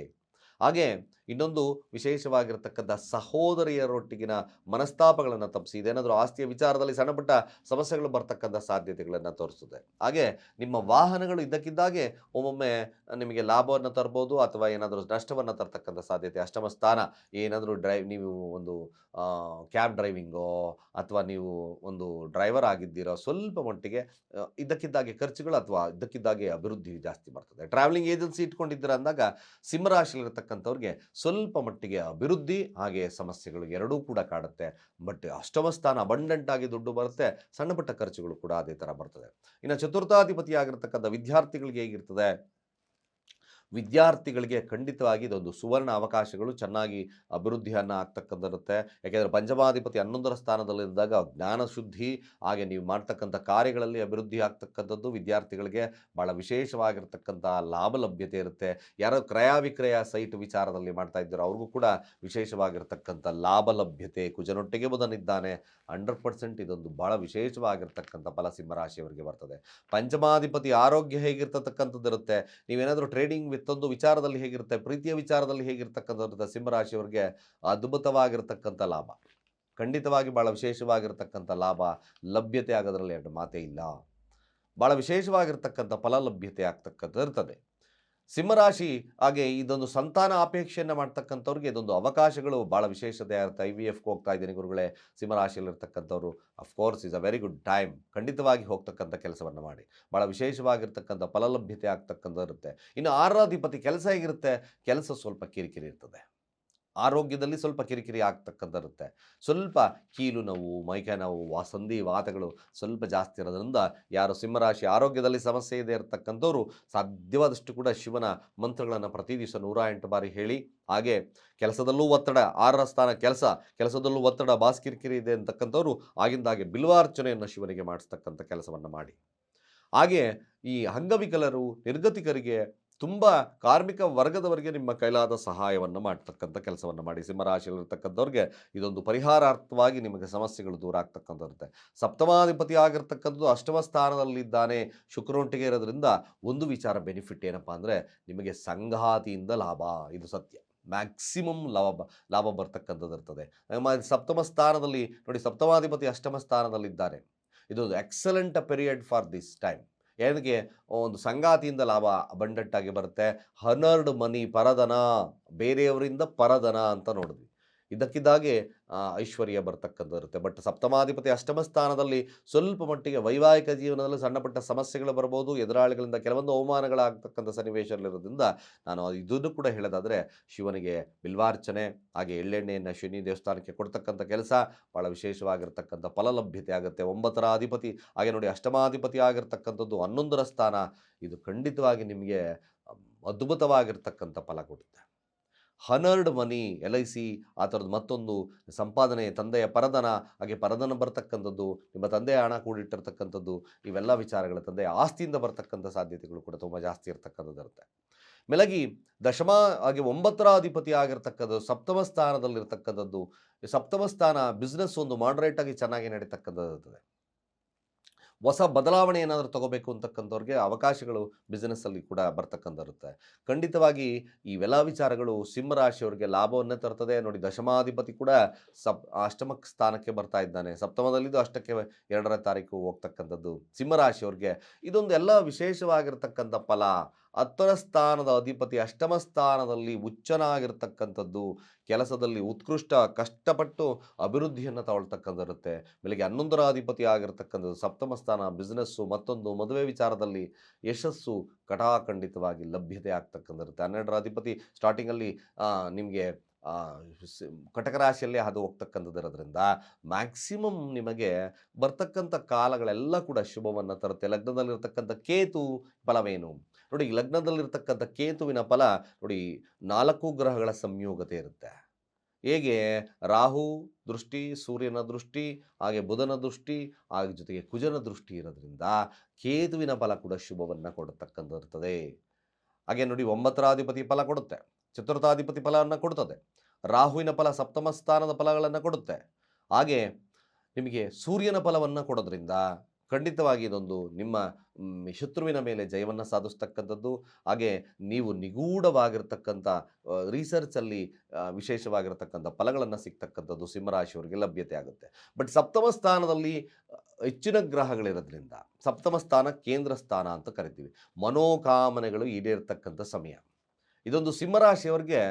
ಹಾಗೆ ಇನ್ನೊಂದು ವಿಶೇಷವಾಗಿರ್ತಕ್ಕಂಥ ಸಹೋದರಿಯರೊಟ್ಟಿಗಿನ ಮನಸ್ತಾಪಗಳನ್ನು ತಪ್ಪಿಸಿ, ಇದೇನಾದರೂ ಆಸ್ತಿಯ ವಿಚಾರದಲ್ಲಿ ಸಣ್ಣ ಪುಟ್ಟ ಸಮಸ್ಯೆಗಳು ಬರ್ತಕ್ಕಂಥ ಸಾಧ್ಯತೆಗಳನ್ನು ತೋರಿಸ್ತದೆ. ಹಾಗೆ ನಿಮ್ಮ ವಾಹನಗಳು ಇದ್ದಕ್ಕಿದ್ದಾಗೆ ಒಮ್ಮೊಮ್ಮೆ ನಿಮಗೆ ಲಾಭವನ್ನು ತರ್ಬೋದು, ಅಥವಾ ಏನಾದರೂ ನಷ್ಟವನ್ನು ತರ್ತಕ್ಕಂಥ ಸಾಧ್ಯತೆ. ಅಷ್ಟಮ ಸ್ಥಾನ ಏನಾದರೂ ನೀವು ಒಂದು ಕ್ಯಾಬ್ ಡ್ರೈವಿಂಗೋ ಅಥವಾ ನೀವು ಒಂದು ಡ್ರೈವರ್ ಆಗಿದ್ದೀರೋ, ಸ್ವಲ್ಪ ಮಟ್ಟಿಗೆ ಇದ್ದಕ್ಕಿದ್ದಾಗೆ ಖರ್ಚುಗಳು ಅಥವಾ ಇದ್ದಕ್ಕಿದ್ದಾಗೆ ಅಭಿವೃದ್ಧಿ ಜಾಸ್ತಿ ಬರ್ತದೆ. ಟ್ರಾವೆಲಿಂಗ್ ಏಜೆನ್ಸಿ ಇಟ್ಕೊಂಡಿದ್ದೀರ ಅಂದಾಗ ಸಿಂಹರಾಶಿಯಲ್ಲಿರ್ತಕ್ಕಂಥವ್ರಿಗೆ ಸ್ವಲ್ಪ ಮಟ್ಟಿಗೆ ಅಭಿವೃದ್ಧಿ ಹಾಗೆ ಸಮಸ್ಯೆಗಳು ಎರಡೂ ಕೂಡ ಕಾಡುತ್ತೆ. ಬಟ್ ಅಷ್ಟಮ ಸ್ಥಾನ ಅಬಂಡೆಂಟ್ ಆಗಿ ದುಡ್ಡು ಬರುತ್ತೆ, ಸಣ್ಣ ಪುಟ್ಟ ಖರ್ಚುಗಳು ಕೂಡ ಅದೇ ಥರ ಬರ್ತದೆ. ಇನ್ನು ಚತುರ್ಥಾಧಿಪತಿ ಆಗಿರ್ತಕ್ಕಂಥ ವಿದ್ಯಾರ್ಥಿಗಳಿಗೆ ಹೇಗಿರ್ತದೆ? ವಿದ್ಯಾರ್ಥಿಗಳಿಗೆ ಖಂಡಿತವಾಗಿ ಇದೊಂದು ಸುವರ್ಣ ಅವಕಾಶಗಳು, ಚೆನ್ನಾಗಿ ಅಭಿವೃದ್ಧಿಯನ್ನು ಆಗ್ತಕ್ಕಂಥಿರುತ್ತೆ. ಯಾಕೆಂದರೆ ಪಂಚಮಾಧಿಪತಿ 11ರ ಸ್ಥಾನದಲ್ಲಿದ್ದಾಗ ಜ್ಞಾನ ಶುದ್ಧಿ ಹಾಗೆ ನೀವು ಮಾಡ್ತಕ್ಕಂಥ ಕಾರ್ಯಗಳಲ್ಲಿ ಅಭಿವೃದ್ಧಿ ಆಗ್ತಕ್ಕಂಥದ್ದು ವಿದ್ಯಾರ್ಥಿಗಳಿಗೆ ಭಾಳ ವಿಶೇಷವಾಗಿರ್ತಕ್ಕಂಥ ಲಾಭ ಲಭ್ಯತೆ ಇರುತ್ತೆ. ಯಾರೋ ಕ್ರಯ ವಿಕ್ರಯ ಸೈಟ್ ವಿಚಾರದಲ್ಲಿ ಮಾಡ್ತಾ ಇದ್ದಾರೋ ಅವ್ರಿಗೂ ಕೂಡ ವಿಶೇಷವಾಗಿರ್ತಕ್ಕಂಥ ಲಾಭ ಲಭ್ಯತೆ. ಕುಜನೊಟ್ಟಿಗೆ ಬುಧನಿದ್ದಾನೆ, 100% ಇದೊಂದು ಭಾಳ ವಿಶೇಷವಾಗಿರ್ತಕ್ಕಂಥ ಫಲ ಸಿಂಹರಾಶಿಯವರಿಗೆ ಬರ್ತದೆ. ಪಂಚಮಾಧಿಪತಿ ಆರೋಗ್ಯ ಹೇಗಿರ್ತಕ್ಕಂಥದ್ದಿರುತ್ತೆ. ನೀವೇನಾದರೂ ಟ್ರೇಡಿಂಗ್ ವಿತ್ತೊಂದು ವಿಚಾರದಲ್ಲಿ ಹೇಗಿರುತ್ತೆ, ಪ್ರೀತಿಯ ವಿಚಾರದಲ್ಲಿ ಹೇಗಿರ್ತಕ್ಕಂಥ ಸಿಂಹರಾಶಿಯವರಿಗೆ ಅದ್ಭುತವಾಗಿರ್ತಕ್ಕಂಥ ಲಾಭ, ಖಂಡಿತವಾಗಿ ಭಾಳ ವಿಶೇಷವಾಗಿರ್ತಕ್ಕಂಥ ಲಾಭ ಲಭ್ಯತೆ ಆಗೋದ್ರಲ್ಲಿ ಎರಡು ಮಾತೇ ಇಲ್ಲ. ಭಾಳ ವಿಶೇಷವಾಗಿರ್ತಕ್ಕಂಥ ಫಲ ಲಭ್ಯತೆ ಆಗ್ತಕ್ಕಂಥದ್ದು ಇರ್ತದೆ. ಸಿಂಹರಾಶಿ ಹಾಗೆ ಇದೊಂದು ಸಂತಾನ ಅಪೇಕ್ಷೆಯನ್ನು ಮಾಡ್ತಕ್ಕಂಥವ್ರಿಗೆ ಇದೊಂದು ಅವಕಾಶಗಳು ಭಾಳ ವಿಶೇಷತೆ ಆಗುತ್ತೆ. IVFಗೆ ಹೋಗ್ತಾ ಇದ್ದೀನಿ ಗುರುಗಳೇ, ಸಿಂಹರಾಶಿಯಲ್ಲಿರ್ತಕ್ಕಂಥವ್ರು of course is a very good time. ಖಂಡಿತವಾಗಿ ಹೋಗ್ತಕ್ಕಂಥ ಕೆಲಸವನ್ನು ಮಾಡಿ, ಭಾಳ ವಿಶೇಷವಾಗಿರ್ತಕ್ಕಂಥ ಫಲಲಭ್ಯತೆ ಆಗ್ತಕ್ಕಂಥ ಇರುತ್ತೆ. ಇನ್ನು 6ರ ಅಧಿಪತಿ ಕೆಲಸ ಹೇಗಿರುತ್ತೆ? ಕೆಲಸ ಸ್ವಲ್ಪ ಕಿರಿಕಿರಿ ಇರ್ತದೆ. ಆರೋಗ್ಯದಲ್ಲಿ ಸ್ವಲ್ಪ ಕಿರಿಕಿರಿ ಆಗ್ತಕ್ಕಂಥರುತ್ತೆ. ಸ್ವಲ್ಪ ಕೀಲು ನೋವು, ಮೈಕೈ ನೋವು, ಸಂಧಿ ವಾತಗಳು ಸ್ವಲ್ಪ ಜಾಸ್ತಿ ಇರೋದ್ರಿಂದ ಯಾರು ಸಿಂಹರಾಶಿ ಆರೋಗ್ಯದಲ್ಲಿ ಸಮಸ್ಯೆ ಇದೆ ಇರತಕ್ಕಂಥವ್ರು ಸಾಧ್ಯವಾದಷ್ಟು ಕೂಡ ಶಿವನ ಮಂತ್ರಗಳನ್ನು ಪ್ರತಿ ದಿವಸ 108 ಬಾರಿ ಹೇಳಿ. ಹಾಗೆ ಕೆಲಸದಲ್ಲೂ ಒತ್ತಡ, 6ರ ಸ್ಥಾನ ಕೆಲಸದಲ್ಲೂ ಒತ್ತಡ, ಬಾಸ್ ಕಿರಿಕಿರಿ ಇದೆ ಅಂತಕ್ಕಂಥವ್ರು ಆಗಿಂದಾಗೆ ಬಿಲ್ವಾರ್ಚನೆಯನ್ನು ಶಿವನಿಗೆ ಮಾಡಿಸ್ತಕ್ಕಂಥ ಕೆಲಸವನ್ನು ಮಾಡಿ. ಹಾಗೆ ಈ ಅಂಗವಿಕಲರು, ನಿರ್ಗತಿಕರಿಗೆ, ತುಂಬ ಕಾರ್ಮಿಕ ವರ್ಗದವರಿಗೆ ನಿಮ್ಮ ಕೈಲಾದ ಸಹಾಯವನ್ನು ಮಾಡ್ತಕ್ಕಂಥ ಕೆಲಸವನ್ನು ಮಾಡಿ. ಸಿಂಹರಾಶಿಯಲ್ಲಿರ್ತಕ್ಕಂಥವ್ರಿಗೆ ಇದೊಂದು ಪರಿಹಾರಾರ್ಥವಾಗಿ ನಿಮಗೆ ಸಮಸ್ಯೆಗಳು ದೂರ ಆಗ್ತಕ್ಕಂಥರುತ್ತೆ. ಸಪ್ತಮಾಧಿಪತಿ ಆಗಿರ್ತಕ್ಕಂಥದ್ದು ಅಷ್ಟಮ ಸ್ಥಾನದಲ್ಲಿದ್ದಾನೆ, ಶುಕ್ರನೊಟ್ಟಿಗೆ ಇರೋದ್ರಿಂದ ಒಂದು ವಿಚಾರ ಬೆನಿಫಿಟ್ ಏನಪ್ಪ ಅಂದರೆ ನಿಮಗೆ ಸಂಗಾತಿಯಿಂದ ಲಾಭ. ಇದು ಸತ್ಯ. ಮ್ಯಾಕ್ಸಿಮಮ್ ಲಾಭ ಬರ್ತಕ್ಕಂಥದ್ದು ಇರ್ತದೆ. ಸಪ್ತಮ ಸ್ಥಾನದಲ್ಲಿ ನೋಡಿ, ಸಪ್ತಮಾಧಿಪತಿ ಅಷ್ಟಮ ಸ್ಥಾನದಲ್ಲಿದ್ದಾನೆ. ಇದೊಂದು excellent period for this time. ಏನಕ್ಕೆ? ಒಂದು ಸಂಗಾತಿಯಿಂದ ಲಾಭ ಅಬಂಡೆಂಟಾಗಿ ಬರುತ್ತೆ. ಹನರ್ಡ್ ಮನಿ, ಪರಧನ, ಬೇರೆಯವರಿಂದ ಪರಧನ ಅಂತ ನೋಡಿದ್ವಿ. ಇದಕ್ಕಿದ್ದಾಗೆ ಐಶ್ವರ್ಯ ಬರ್ತಕ್ಕಂಥದ್ದು ಇರುತ್ತೆ. ಬಟ್ ಸಪ್ತಮಾಧಿಪತಿ ಅಷ್ಟಮ ಸ್ಥಾನದಲ್ಲಿ ಸ್ವಲ್ಪ ಮಟ್ಟಿಗೆ ವೈವಾಹಿಕ ಜೀವನದಲ್ಲಿ ಸಣ್ಣ ಪುಟ್ಟ ಸಮಸ್ಯೆಗಳು ಬರ್ಬೋದು, ಎದುರಾಳಿಗಳಿಂದ ಕೆಲವೊಂದು ಅವಮಾನಗಳಾಗ್ತಕ್ಕಂಥ ಸನ್ನಿವೇಶದಲ್ಲಿರೋದ್ರಿಂದ ನಾನು ಇದನ್ನು ಕೂಡ ಹೇಳೋದಾದರೆ ಶಿವನಿಗೆ ಬಿಲ್ವಾರ್ಚನೆ ಹಾಗೆ ಎಳ್ಳೆಣ್ಣೆಯನ್ನು ಶನಿ ದೇವಸ್ಥಾನಕ್ಕೆ ಕೊಡ್ತಕ್ಕಂಥ ಕೆಲಸ ಭಾಳ ವಿಶೇಷವಾಗಿರ್ತಕ್ಕಂಥ ಫಲಲಭ್ಯತೆ ಆಗುತ್ತೆ. 9ರ ಅಧಿಪತಿ ಹಾಗೆ ನೋಡಿ ಅಷ್ಟಮಾಧಿಪತಿ ಆಗಿರ್ತಕ್ಕಂಥದ್ದು 11ರ ಸ್ಥಾನ. ಇದು ಖಂಡಿತವಾಗಿ ನಿಮಗೆ ಅದ್ಭುತವಾಗಿರ್ತಕ್ಕಂಥ ಫಲ ಕೊಡುತ್ತೆ. ಹನರ್ಡ್ ಮನಿ, LIC ಆ ಥರದ್ದು ಮತ್ತೊಂದು ಸಂಪಾದನೆ, ತಂದೆಯ ಪರಧನ, ಹಾಗೆ ಪರಧನ ಬರ್ತಕ್ಕಂಥದ್ದು, ನಿಮ್ಮ ತಂದೆಯ ಹಣ ಕೂಡಿಟ್ಟಿರ್ತಕ್ಕಂಥದ್ದು, ಇವೆಲ್ಲ ವಿಚಾರಗಳು ತಂದೆಯ ಆಸ್ತಿಯಿಂದ ಬರ್ತಕ್ಕಂಥ ಸಾಧ್ಯತೆಗಳು ಕೂಡ ತುಂಬ ಜಾಸ್ತಿ ಇರ್ತಕ್ಕಂಥದ್ದು ಇರುತ್ತೆ. ಮೇಲಾಗಿ ದಶಮ ಹಾಗೆ 9ರ ಅಧಿಪತಿ ಆಗಿರ್ತಕ್ಕಂಥದ್ದು ಸಪ್ತಮ ಸ್ಥಾನದಲ್ಲಿರ್ತಕ್ಕಂಥದ್ದು. ಸಪ್ತಮ ಸ್ಥಾನ ಬಿಸ್ನೆಸ್ ಒಂದು ಮಾಡರೇಟಾಗಿ ಚೆನ್ನಾಗಿ ನಡೀತಕ್ಕಂಥದ್ದು ಇರ್ತದೆ. ಹೊಸ ಬದಲಾವಣೆ ಏನಾದರೂ ತಗೋಬೇಕು ಅಂತಕ್ಕಂಥವ್ರಿಗೆ ಅವಕಾಶಗಳು ಬಿಸ್ನೆಸ್ಸಲ್ಲಿ ಕೂಡ ಬರ್ತಕ್ಕಂಥರುತ್ತೆ. ಖಂಡಿತವಾಗಿ ಇವೆಲ್ಲ ವಿಚಾರಗಳು ಸಿಂಹರಾಶಿಯವರಿಗೆ ಲಾಭವನ್ನೇ ತರ್ತದೆ. ನೋಡಿ, ದಶಮಾಧಿಪತಿ ಕೂಡ ಅಷ್ಟಮ ಸ್ಥಾನಕ್ಕೆ ಬರ್ತಾ ಇದ್ದಾನೆ. ಸಪ್ತಮದಲ್ಲಿದ್ದು ಅಷ್ಟಕ್ಕೆ 2ರ ತಾರೀಕು ಹೋಗ್ತಕ್ಕಂಥದ್ದು. ಸಿಂಹರಾಶಿಯವ್ರಿಗೆ ಇದೊಂದು ಎಲ್ಲ ವಿಶೇಷವಾಗಿರ್ತಕ್ಕಂಥ ಫಲ. 10ರ ಸ್ಥಾನದ ಅಧಿಪತಿ ಅಷ್ಟಮ ಸ್ಥಾನದಲ್ಲಿ ಉಚ್ಚನಾಗಿರ್ತಕ್ಕಂಥದ್ದು. ಕೆಲಸದಲ್ಲಿ ಉತ್ಕೃಷ್ಟ ಕಷ್ಟಪಟ್ಟು ಅಭಿವೃದ್ಧಿಯನ್ನು ತಗೊಳ್ತಕ್ಕಂಥಿರುತ್ತೆ. ಬೆಳಗ್ಗೆ 11ರ ಅಧಿಪತಿ ಆಗಿರ್ತಕ್ಕಂಥದ್ದು ಸಪ್ತಮ ಸ್ಥಾನ, ಬಿಸ್ನೆಸ್ಸು, ಮತ್ತೊಂದು ಮದುವೆ ವಿಚಾರದಲ್ಲಿ ಯಶಸ್ಸು ಕಟಾಖಂಡಿತವಾಗಿ ಲಭ್ಯತೆ ಆಗ್ತಕ್ಕಂಥಿರುತ್ತೆ. 12ರ ಅಧಿಪತಿ ಸ್ಟಾರ್ಟಿಂಗಲ್ಲಿ ನಿಮಗೆ ಕಟಕ ರಾಶಿಯಲ್ಲೇ ಅದು ಹೋಗ್ತಕ್ಕಂಥದ್ದಿರೋದ್ರಿಂದ ಮ್ಯಾಕ್ಸಿಮಮ್ ನಿಮಗೆ ಬರ್ತಕ್ಕಂಥ ಕಾಲಗಳೆಲ್ಲ ಕೂಡ ಶುಭವನ್ನು ತರುತ್ತೆ. ಲಗ್ನದಲ್ಲಿರ್ತಕ್ಕಂಥ ಕೇತು ಫಲವೇನು ನೋಡಿ, ಲಗ್ನದಲ್ಲಿರ್ತಕ್ಕಂಥ ಕೇತುವಿನ ಫಲ ನೋಡಿ, 4 ಗ್ರಹಗಳ ಸಂಯೋಗತೆ ಇರುತ್ತೆ. ಹೇಗೆ? ರಾಹು ದೃಷ್ಟಿ, ಸೂರ್ಯನ ದೃಷ್ಟಿ, ಹಾಗೆ ಬುಧನ ದೃಷ್ಟಿ, ಹಾಗೆ ಜೊತೆಗೆ ಕುಜನ ದೃಷ್ಟಿ ಇರೋದ್ರಿಂದ ಕೇತುವಿನ ಫಲ ಕೂಡ ಶುಭವನ್ನು ಕೊಡತಕ್ಕಂಥಿರ್ತದೆ. ಹಾಗೆ ನೋಡಿ, 9ರ ಅಧಿಪತಿ ಫಲ ಕೊಡುತ್ತೆ, ಚತುರ್ಥಾಧಿಪತಿ ಫಲವನ್ನು ಕೊಡುತ್ತದೆ, ರಾಹುವಿನ ಫಲ ಸಪ್ತಮ ಸ್ಥಾನದ ಫಲಗಳನ್ನು ಕೊಡುತ್ತೆ. ಹಾಗೆ ನಿಮಗೆ ಸೂರ್ಯನ ಫಲವನ್ನು ಕೊಡೋದ್ರಿಂದ ಖಂಡಿತವಾಗಿ ಇದೊಂದು ನಿಮ್ಮ ಶತ್ರುವಿನ ಮೇಲೆ ಜಯವನ್ನು ಸಾಧಿಸ್ತಕ್ಕಂಥದ್ದು. ಹಾಗೆ ನೀವು ನಿಗೂಢವಾಗಿರ್ತಕ್ಕಂಥ ರಿಸರ್ಚಲ್ಲಿ ವಿಶೇಷವಾಗಿರ್ತಕ್ಕಂಥ ಫಲಗಳನ್ನು ಸಿಗ್ತಕ್ಕಂಥದ್ದು ಸಿಂಹರಾಶಿಯವರಿಗೆ ಲಭ್ಯತೆ ಆಗುತ್ತೆ. ಬಟ್ ಸಪ್ತಮ ಸ್ಥಾನದಲ್ಲಿ ಹೆಚ್ಚಿನ ಗ್ರಹಗಳಿರೋದ್ರಿಂದ ಸಪ್ತಮ ಸ್ಥಾನ ಕೇಂದ್ರ ಸ್ಥಾನ ಅಂತ ಕರಿತೀವಿ. ಮನೋಕಾಮನೆಗಳು ಈಡೇರ್ತಕ್ಕಂಥ ಸಮಯ. ಇದೊಂದು ಸಿಂಹರಾಶಿಯವರಿಗೆ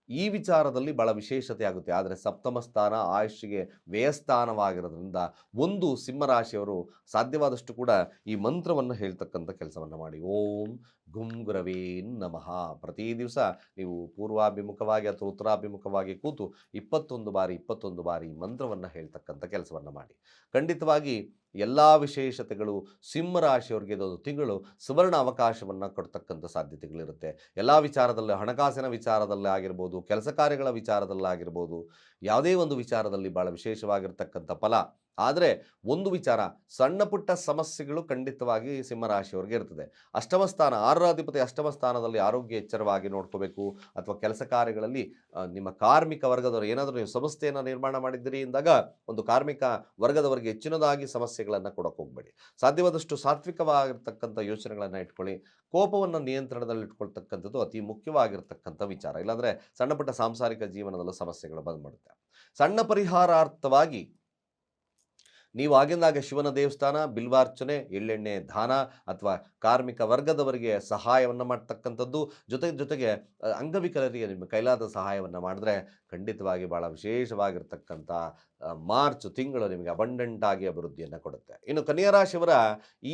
ಈ ವಿಚಾರದಲ್ಲಿ ಭಾಳ ವಿಶೇಷತೆ ಆಗುತ್ತೆ. ಆದರೆ ಸಪ್ತಮ ಸ್ಥಾನ ಆಯುಷ್ಗೆ ವ್ಯಯಸ್ಥಾನವಾಗಿರೋದ್ರಿಂದ ಒಂದು ಸಿಂಹರಾಶಿಯವರು ಸಾಧ್ಯವಾದಷ್ಟು ಕೂಡ ಈ ಮಂತ್ರವನ್ನು ಹೇಳ್ತಕ್ಕಂಥ ಕೆಲಸವನ್ನು ಮಾಡಿ. ಓಂ ಗುಂ ಗುರವೇ ನಮಃ. ಪ್ರತಿ ದಿವಸ ನೀವು ಪೂರ್ವಾಭಿಮುಖವಾಗಿ ಅಥವಾ ಉತ್ತರಾಭಿಮುಖವಾಗಿ ಕೂತು 21 ಬಾರಿ ಈ ಮಂತ್ರವನ್ನು ಹೇಳ್ತಕ್ಕಂಥ ಕೆಲಸವನ್ನು ಮಾಡಿ. ಖಂಡಿತವಾಗಿ ಎಲ್ಲ ವಿಶೇಷತೆಗಳು ಸಿಂಹರಾಶಿಯವರಿಗೆ ಇದೊಂದು ತಿಂಗಳು ಸುವರ್ಣ ಅವಕಾಶವನ್ನು ಕೊಡ್ತಕ್ಕಂಥ ಸಾಧ್ಯತೆಗಳಿರುತ್ತೆ. ಎಲ್ಲ ವಿಚಾರದಲ್ಲಿ, ಹಣಕಾಸಿನ ವಿಚಾರದಲ್ಲಿ ಆಗಿರ್ಬೋದು, ಕೆಲಸ ಕಾರ್ಯಗಳ ವಿಚಾರದಲ್ಲಾಗಿರ್ಬೋದು, ಯಾವುದೇ ಒಂದು ವಿಚಾರದಲ್ಲಿ ಭಾಳ ವಿಶೇಷವಾಗಿರ್ತಕ್ಕಂಥ ಫಲ. ಆದರೆ ಒಂದು ವಿಚಾರ, ಸಣ್ಣ ಪುಟ್ಟ ಸಮಸ್ಯೆಗಳು ಖಂಡಿತವಾಗಿ ಸಿಂಹರಾಶಿಯವರಿಗೆ ಇರ್ತದೆ. ಅಷ್ಟಮ ಸ್ಥಾನ, 6ರ ಅಧಿಪತಿ ಅಷ್ಟಮ ಸ್ಥಾನದಲ್ಲಿ ಆರೋಗ್ಯ ಎಚ್ಚರವಾಗಿ ನೋಡ್ಕೋಬೇಕು. ಅಥವಾ ಕೆಲಸ ಕಾರ್ಯಗಳಲ್ಲಿ ನಿಮ್ಮ ಕಾರ್ಮಿಕ ವರ್ಗದವರು ಏನಾದರೂ ನೀವು ಸಂಸ್ಥೆಯನ್ನು ನಿರ್ಮಾಣ ಮಾಡಿದ್ದೀರಿ ಎಂದಾಗ ಒಂದು ಕಾರ್ಮಿಕ ವರ್ಗದವರಿಗೆ ಹೆಚ್ಚಿನದಾಗಿ ಸಮಸ್ಯೆಗಳನ್ನು ಕೊಡೋಕೆ ಹೋಗಬೇಡಿ. ಸಾಧ್ಯವಾದಷ್ಟು ಸಾತ್ವಿಕವಾಗಿರ್ತಕ್ಕಂಥ ಯೋಚನೆಗಳನ್ನು ಇಟ್ಕೊಳ್ಳಿ. ಕೋಪವನ್ನು ನಿಯಂತ್ರಣದಲ್ಲಿ ಇಟ್ಕೊಳ್ತಕ್ಕಂಥದ್ದು ಅತಿ ಮುಖ್ಯವಾಗಿರ್ತಕ್ಕಂಥ ವಿಚಾರ. ಇಲ್ಲಾಂದರೆ ಸಣ್ಣ ಪುಟ್ಟ ಸಾಂಸಾರಿಕ ಜೀವನದಲ್ಲೂ ಸಮಸ್ಯೆಗಳು ಬಂದ್ಬಿಡುತ್ತೆ. ಸಣ್ಣ ಪರಿಹಾರಾರ್ಥವಾಗಿ ನೀವು ಆಗಿಂದಾಗ ಶಿವನ ದೇವಸ್ಥಾನ, ಬಿಲ್ವಾರ್ಚನೆ, ಎಳ್ಳೆಣ್ಣೆ ದಾನ ಅಥವಾ ಕಾರ್ಮಿಕ ವರ್ಗದವರಿಗೆ ಸಹಾಯವನ್ನು ಮಾಡ್ತಕ್ಕಂಥದ್ದು, ಜೊತೆಗೆ ಅಂಗವಿಕಲರಿಗೆ ನಿಮ್ಮ ಕೈಲಾದ ಸಹಾಯವನ್ನು ಮಾಡಿದ್ರೆ ಖಂಡಿತವಾಗಿ ಭಾಳ ವಿಶೇಷವಾಗಿರ್ತಕ್ಕಂಥ ಮಾರ್ಚ್ ತಿಂಗಳು ನಿಮಗೆ ಅಬಂಡೆಂಟ್ ಆಗಿ ಅಭಿವೃದ್ಧಿಯನ್ನು ಕೊಡುತ್ತೆ. ಇನ್ನು ಕನ್ಯಾ ರಾಶಿಯವರ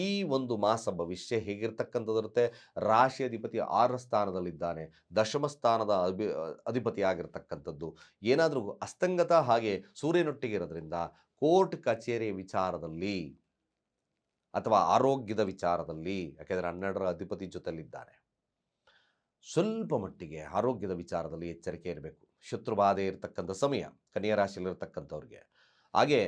ಈ ಒಂದು ಮಾಸ ಭವಿಷ್ಯ ಹೇಗಿರ್ತಕ್ಕಂಥದ್ದಿರುತ್ತೆ? ರಾಶಿ ಅಧಿಪತಿ 6ರ ಸ್ಥಾನದಲ್ಲಿದ್ದಾನೆ, ದಶಮ ಸ್ಥಾನದ ಅಧಿಪತಿ ಆಗಿರ್ತಕ್ಕಂಥದ್ದು. ಏನಾದರೂ ಅಸ್ತಂಗತ ಹಾಗೆ ಸೂರ್ಯನೊಟ್ಟಿಗೆ ಇರೋದ್ರಿಂದ ಕೋರ್ಟ್ ಕಚೇರಿ ವಿಚಾರದಲ್ಲಿ ಅಥವಾ ಆರೋಗ್ಯದ ವಿಚಾರದಲ್ಲಿ, ಯಾಕೆಂದರೆ 12ರ ಅಧಿಪತಿ ಜೊತೆಲಿದ್ದಾನೆ, ಸ್ವಲ್ಪ ಮಟ್ಟಿಗೆ ಆರೋಗ್ಯದ ವಿಚಾರದಲ್ಲಿ ಎಚ್ಚರಿಕೆ ಇರಬೇಕು. ಶತ್ರುಬಾಧೆ ಇರತಕ್ಕಂಥ ಸಮಯ ಕನ್ಯಾ ರಾಶಿಯಲ್ಲಿರ್ತಕ್ಕಂಥವ್ರಿಗೆ. ಹಾಗೆ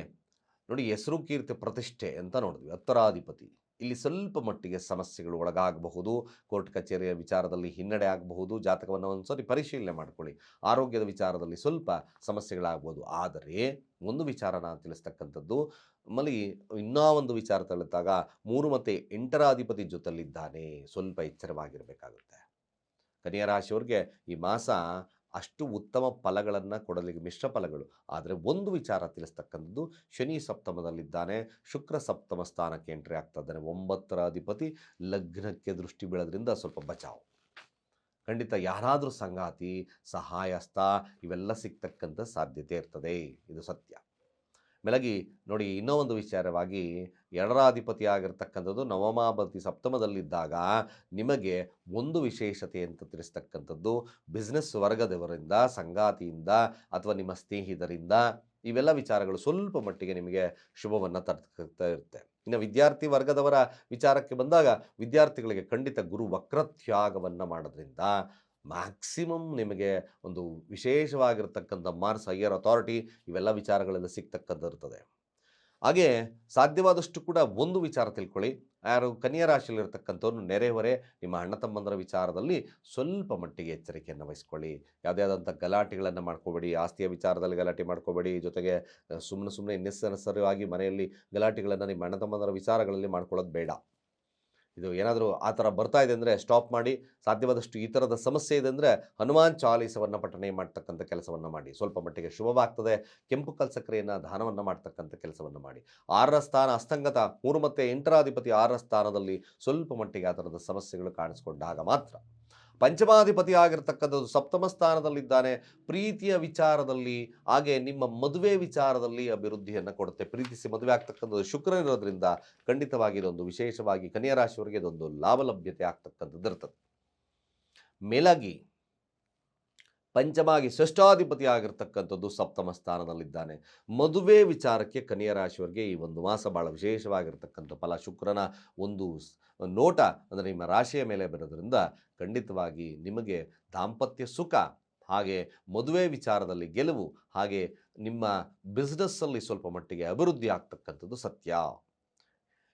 ನೋಡಿ, ಹೆಸರು ಕೀರ್ತಿ ಪ್ರತಿಷ್ಠೆ ಅಂತ ನೋಡಿದ್ವಿ, 10ರಾಧಿಪತಿ. ಇಲ್ಲಿ ಸ್ವಲ್ಪ ಮಟ್ಟಿಗೆ ಸಮಸ್ಯೆಗಳು ಒಳಗಾಗಬಹುದು. ಕೋರ್ಟ್ ಕಚೇರಿಯ ವಿಚಾರದಲ್ಲಿ ಹಿನ್ನಡೆ ಆಗಬಹುದು. ಜಾತಕವನ್ನು ಒಂದ್ಸರಿ ಪರಿಶೀಲನೆ ಮಾಡ್ಕೊಳ್ಳಿ. ಆರೋಗ್ಯದ ವಿಚಾರದಲ್ಲಿ ಸ್ವಲ್ಪ ಸಮಸ್ಯೆಗಳಾಗ್ಬೋದು. ಆದರೆ ಒಂದು ವಿಚಾರ ನಾನು ತಿಳಿಸ್ತಕ್ಕಂಥದ್ದು, ಇನ್ನೂ ಒಂದು ವಿಚಾರ ತಿಳಿದಾಗ 3 ಮತ್ತು 8ರ ಅಧಿಪತಿ ಜೊತೆಲಿದ್ದಾನೆ, ಸ್ವಲ್ಪ ಎಚ್ಚರವಾಗಿರಬೇಕಾಗುತ್ತೆ. ಕನ್ಯಾ ರಾಶಿಯವರಿಗೆ ಈ ಮಾಸ ಅಷ್ಟು ಉತ್ತಮ ಫಲಗಳನ್ನು ಕೊಡಲಿಕ್ಕೆ ಮಿಶ್ರ ಫಲಗಳು. ಆದರೆ ಒಂದು ವಿಚಾರ ತಿಳಿಸ್ತಕ್ಕಂಥದ್ದು, ಶನಿ ಸಪ್ತಮದಲ್ಲಿದ್ದಾನೆ, ಶುಕ್ರ ಸಪ್ತಮ ಸ್ಥಾನಕ್ಕೆ ಎಂಟ್ರಿ ಆಗ್ತಾ ಇದ್ದಾನೆ. 9ರ ಅಧಿಪತಿ ಲಗ್ನಕ್ಕೆ ದೃಷ್ಟಿ ಬೀಳೋದ್ರಿಂದ ಸ್ವಲ್ಪ ಬಚಾವು. ಖಂಡಿತ ಯಾರಾದರೂ ಸಂಗಾತಿ, ಸಹಾಯಸ್ಥ ಇವೆಲ್ಲ ಸಿಗ್ತಕ್ಕಂಥ ಸಾಧ್ಯತೆ ಇರ್ತದೆ, ಇದು ಸತ್ಯ. ಮೇಲಾಗಿ ನೋಡಿ, ಇನ್ನೂ ಒಂದು ವಿಚಾರವಾಗಿ 2ರ ಅಧಿಪತಿ ಆಗಿರ್ತಕ್ಕಂಥದ್ದು ನವಮಾಧಿಪತಿ ಸಪ್ತಮದಲ್ಲಿದ್ದಾಗ ನಿಮಗೆ ಒಂದು ವಿಶೇಷತೆ ಅಂತ ತಿಳಿಸ್ತಕ್ಕಂಥದ್ದು, ಬಿಸ್ನೆಸ್ ವರ್ಗದವರಿಂದ, ಸಂಗಾತಿಯಿಂದ ಅಥವಾ ನಿಮ್ಮ ಸ್ನೇಹಿತರಿಂದ ಇವೆಲ್ಲ ವಿಚಾರಗಳು ಸ್ವಲ್ಪ ಮಟ್ಟಿಗೆ ನಿಮಗೆ ಶುಭವನ್ನು ತರ್ತಾ ಇರುತ್ತೆ. ಇನ್ನು ವಿದ್ಯಾರ್ಥಿ ವರ್ಗದವರ ವಿಚಾರಕ್ಕೆ ಬಂದಾಗ ವಿದ್ಯಾರ್ಥಿಗಳಿಗೆ ಖಂಡಿತ ಗುರು ವಕ್ರತ್ಯಾಗವನ್ನು ಮಾಡೋದ್ರಿಂದ ಮ್ಯಾಕ್ಸಿಮಮ್ ನಿಮಗೆ ಒಂದು ವಿಶೇಷವಾಗಿರ್ತಕ್ಕಂಥ ಮಾರ್ಕ್ಸ್, ಹೈಯರ್ ಅಥಾರಿಟಿ ಇವೆಲ್ಲ ವಿಚಾರಗಳೆಲ್ಲ ಸಿಗ್ತಕ್ಕಂಥಿರ್ತದೆ. ಹಾಗೆ ಸಾಧ್ಯವಾದಷ್ಟು ಕೂಡ ಒಂದು ವಿಚಾರ ತಿಳ್ಕೊಳ್ಳಿ, ಯಾರು ಕನ್ಯಾ ರಾಶಿಯಲ್ಲಿರ್ತಕ್ಕಂಥವ್ರು ನೆರೆಹೊರೆ, ನಿಮ್ಮ ಅಣ್ಣ ತಮ್ಮಂದರ ವಿಚಾರದಲ್ಲಿ ಸ್ವಲ್ಪ ಮಟ್ಟಿಗೆ ಎಚ್ಚರಿಕೆಯನ್ನು ವಹಿಸ್ಕೊಳ್ಳಿ. ಯಾವುದೇ ಆದಂಥ ಗಲಾಟೆಗಳನ್ನು ಮಾಡ್ಕೋಬೇಡಿ, ಆಸ್ತಿಯ ವಿಚಾರದಲ್ಲಿ ಗಲಾಟೆ ಮಾಡ್ಕೋಬೇಡಿ. ಜೊತೆಗೆ ಸುಮ್ಮನೆ ನೆಸಸರಿಯಾಗಿ ಮನೆಯಲ್ಲಿ ಗಲಾಟೆಗಳನ್ನು ನಿಮ್ಮ ಅಣ್ಣ ತಮ್ಮಂದರ ವಿಚಾರಗಳಲ್ಲಿ ಮಾಡ್ಕೊಳ್ಳೋದು ಬೇಡ. ಇದು ಏನಾದರೂ ಆ ಥರ ಬರ್ತಾ ಇದೆ ಅಂದರೆ ಸ್ಟಾಪ್ ಮಾಡಿ. ಸಾಧ್ಯವಾದಷ್ಟು ಈ ಥರದ ಸಮಸ್ಯೆ ಇದೆ ಅಂದರೆ ಹನುಮಾನ್ ಚಾಲೀಸವನ್ನು ಪಠನೆ ಮಾಡ್ತಕ್ಕಂಥ ಕೆಲಸವನ್ನು ಮಾಡಿ, ಸ್ವಲ್ಪ ಮಟ್ಟಿಗೆ ಶುಭವಾಗ್ತದೆ. ಕೆಂಪು ಕಲ್ಸಕ್ರಿಯನ್ನು ದಾನವನ್ನು ಮಾಡ್ತಕ್ಕಂಥ ಕೆಲಸವನ್ನು ಮಾಡಿ. 6ರ ಸ್ಥಾನ ಅಸ್ತಂಗತ, 3 ಮತ್ತು 8ರ ಅಧಿಪತಿ 6ರ ಸ್ಥಾನದಲ್ಲಿ ಸ್ವಲ್ಪ ಮಟ್ಟಿಗೆ ಆ ಥರದ ಸಮಸ್ಯೆಗಳು ಕಾಣಿಸ್ಕೊಂಡಾಗ ಮಾತ್ರ. ಪಂಚಮಾಧಿಪತಿ ಆಗಿರ್ತಕ್ಕಂಥದ್ದು ಸಪ್ತಮ ಸ್ಥಾನದಲ್ಲಿದ್ದಾನೆ. ಪ್ರೀತಿಯ ವಿಚಾರದಲ್ಲಿ ಹಾಗೆ ನಿಮ್ಮ ಮದುವೆ ವಿಚಾರದಲ್ಲಿ ಅಭಿವೃದ್ಧಿಯನ್ನು ಕೊಡುತ್ತೆ. ಪ್ರೀತಿಸಿ ಮದುವೆ ಆಗ್ತಕ್ಕಂಥದ್ದು ಶುಕ್ರ ಇರೋದ್ರಿಂದ ಖಂಡಿತವಾಗಿ ಇದೊಂದು ವಿಶೇಷವಾಗಿ ಕನ್ಯಾ ರಾಶಿಯವರಿಗೆ ಇದೊಂದು ಲಾಭಲಭ್ಯತೆ ಆಗ್ತಕ್ಕಂಥದ್ದು ಇರ್ತದೆ. ಮೇಲಾಗಿ ಪಂಚಮಾಗಿ ಷಷ್ಠಾಧಿಪತಿ ಆಗಿರ್ತಕ್ಕಂಥದ್ದು ಸಪ್ತಮ ಸ್ಥಾನದಲ್ಲಿದ್ದಾನೆ. ಮದುವೆ ವಿಚಾರಕ್ಕೆ ಕನ್ಯಾ ರಾಶಿಯವರಿಗೆ ಈ ಒಂದು ಮಾಸ ಭಾಳ ವಿಶೇಷವಾಗಿರ್ತಕ್ಕಂಥ ಫಲ. ಶುಕ್ರನ ಒಂದು ನೋಟ ಅಂದರೆ ನಿಮ್ಮ ರಾಶಿಯ ಮೇಲೆ ಬರೋದ್ರಿಂದ ಖಂಡಿತವಾಗಿ ನಿಮಗೆ ದಾಂಪತ್ಯ ಸುಖ, ಹಾಗೆ ಮದುವೆ ವಿಚಾರದಲ್ಲಿ ಗೆಲುವು, ಹಾಗೆ ನಿಮ್ಮ ಬಿಸ್ನೆಸ್ಸಲ್ಲಿ ಸ್ವಲ್ಪ ಮಟ್ಟಿಗೆ ಅಭಿವೃದ್ಧಿ ಆಗ್ತಕ್ಕಂಥದ್ದು ಸತ್ಯ.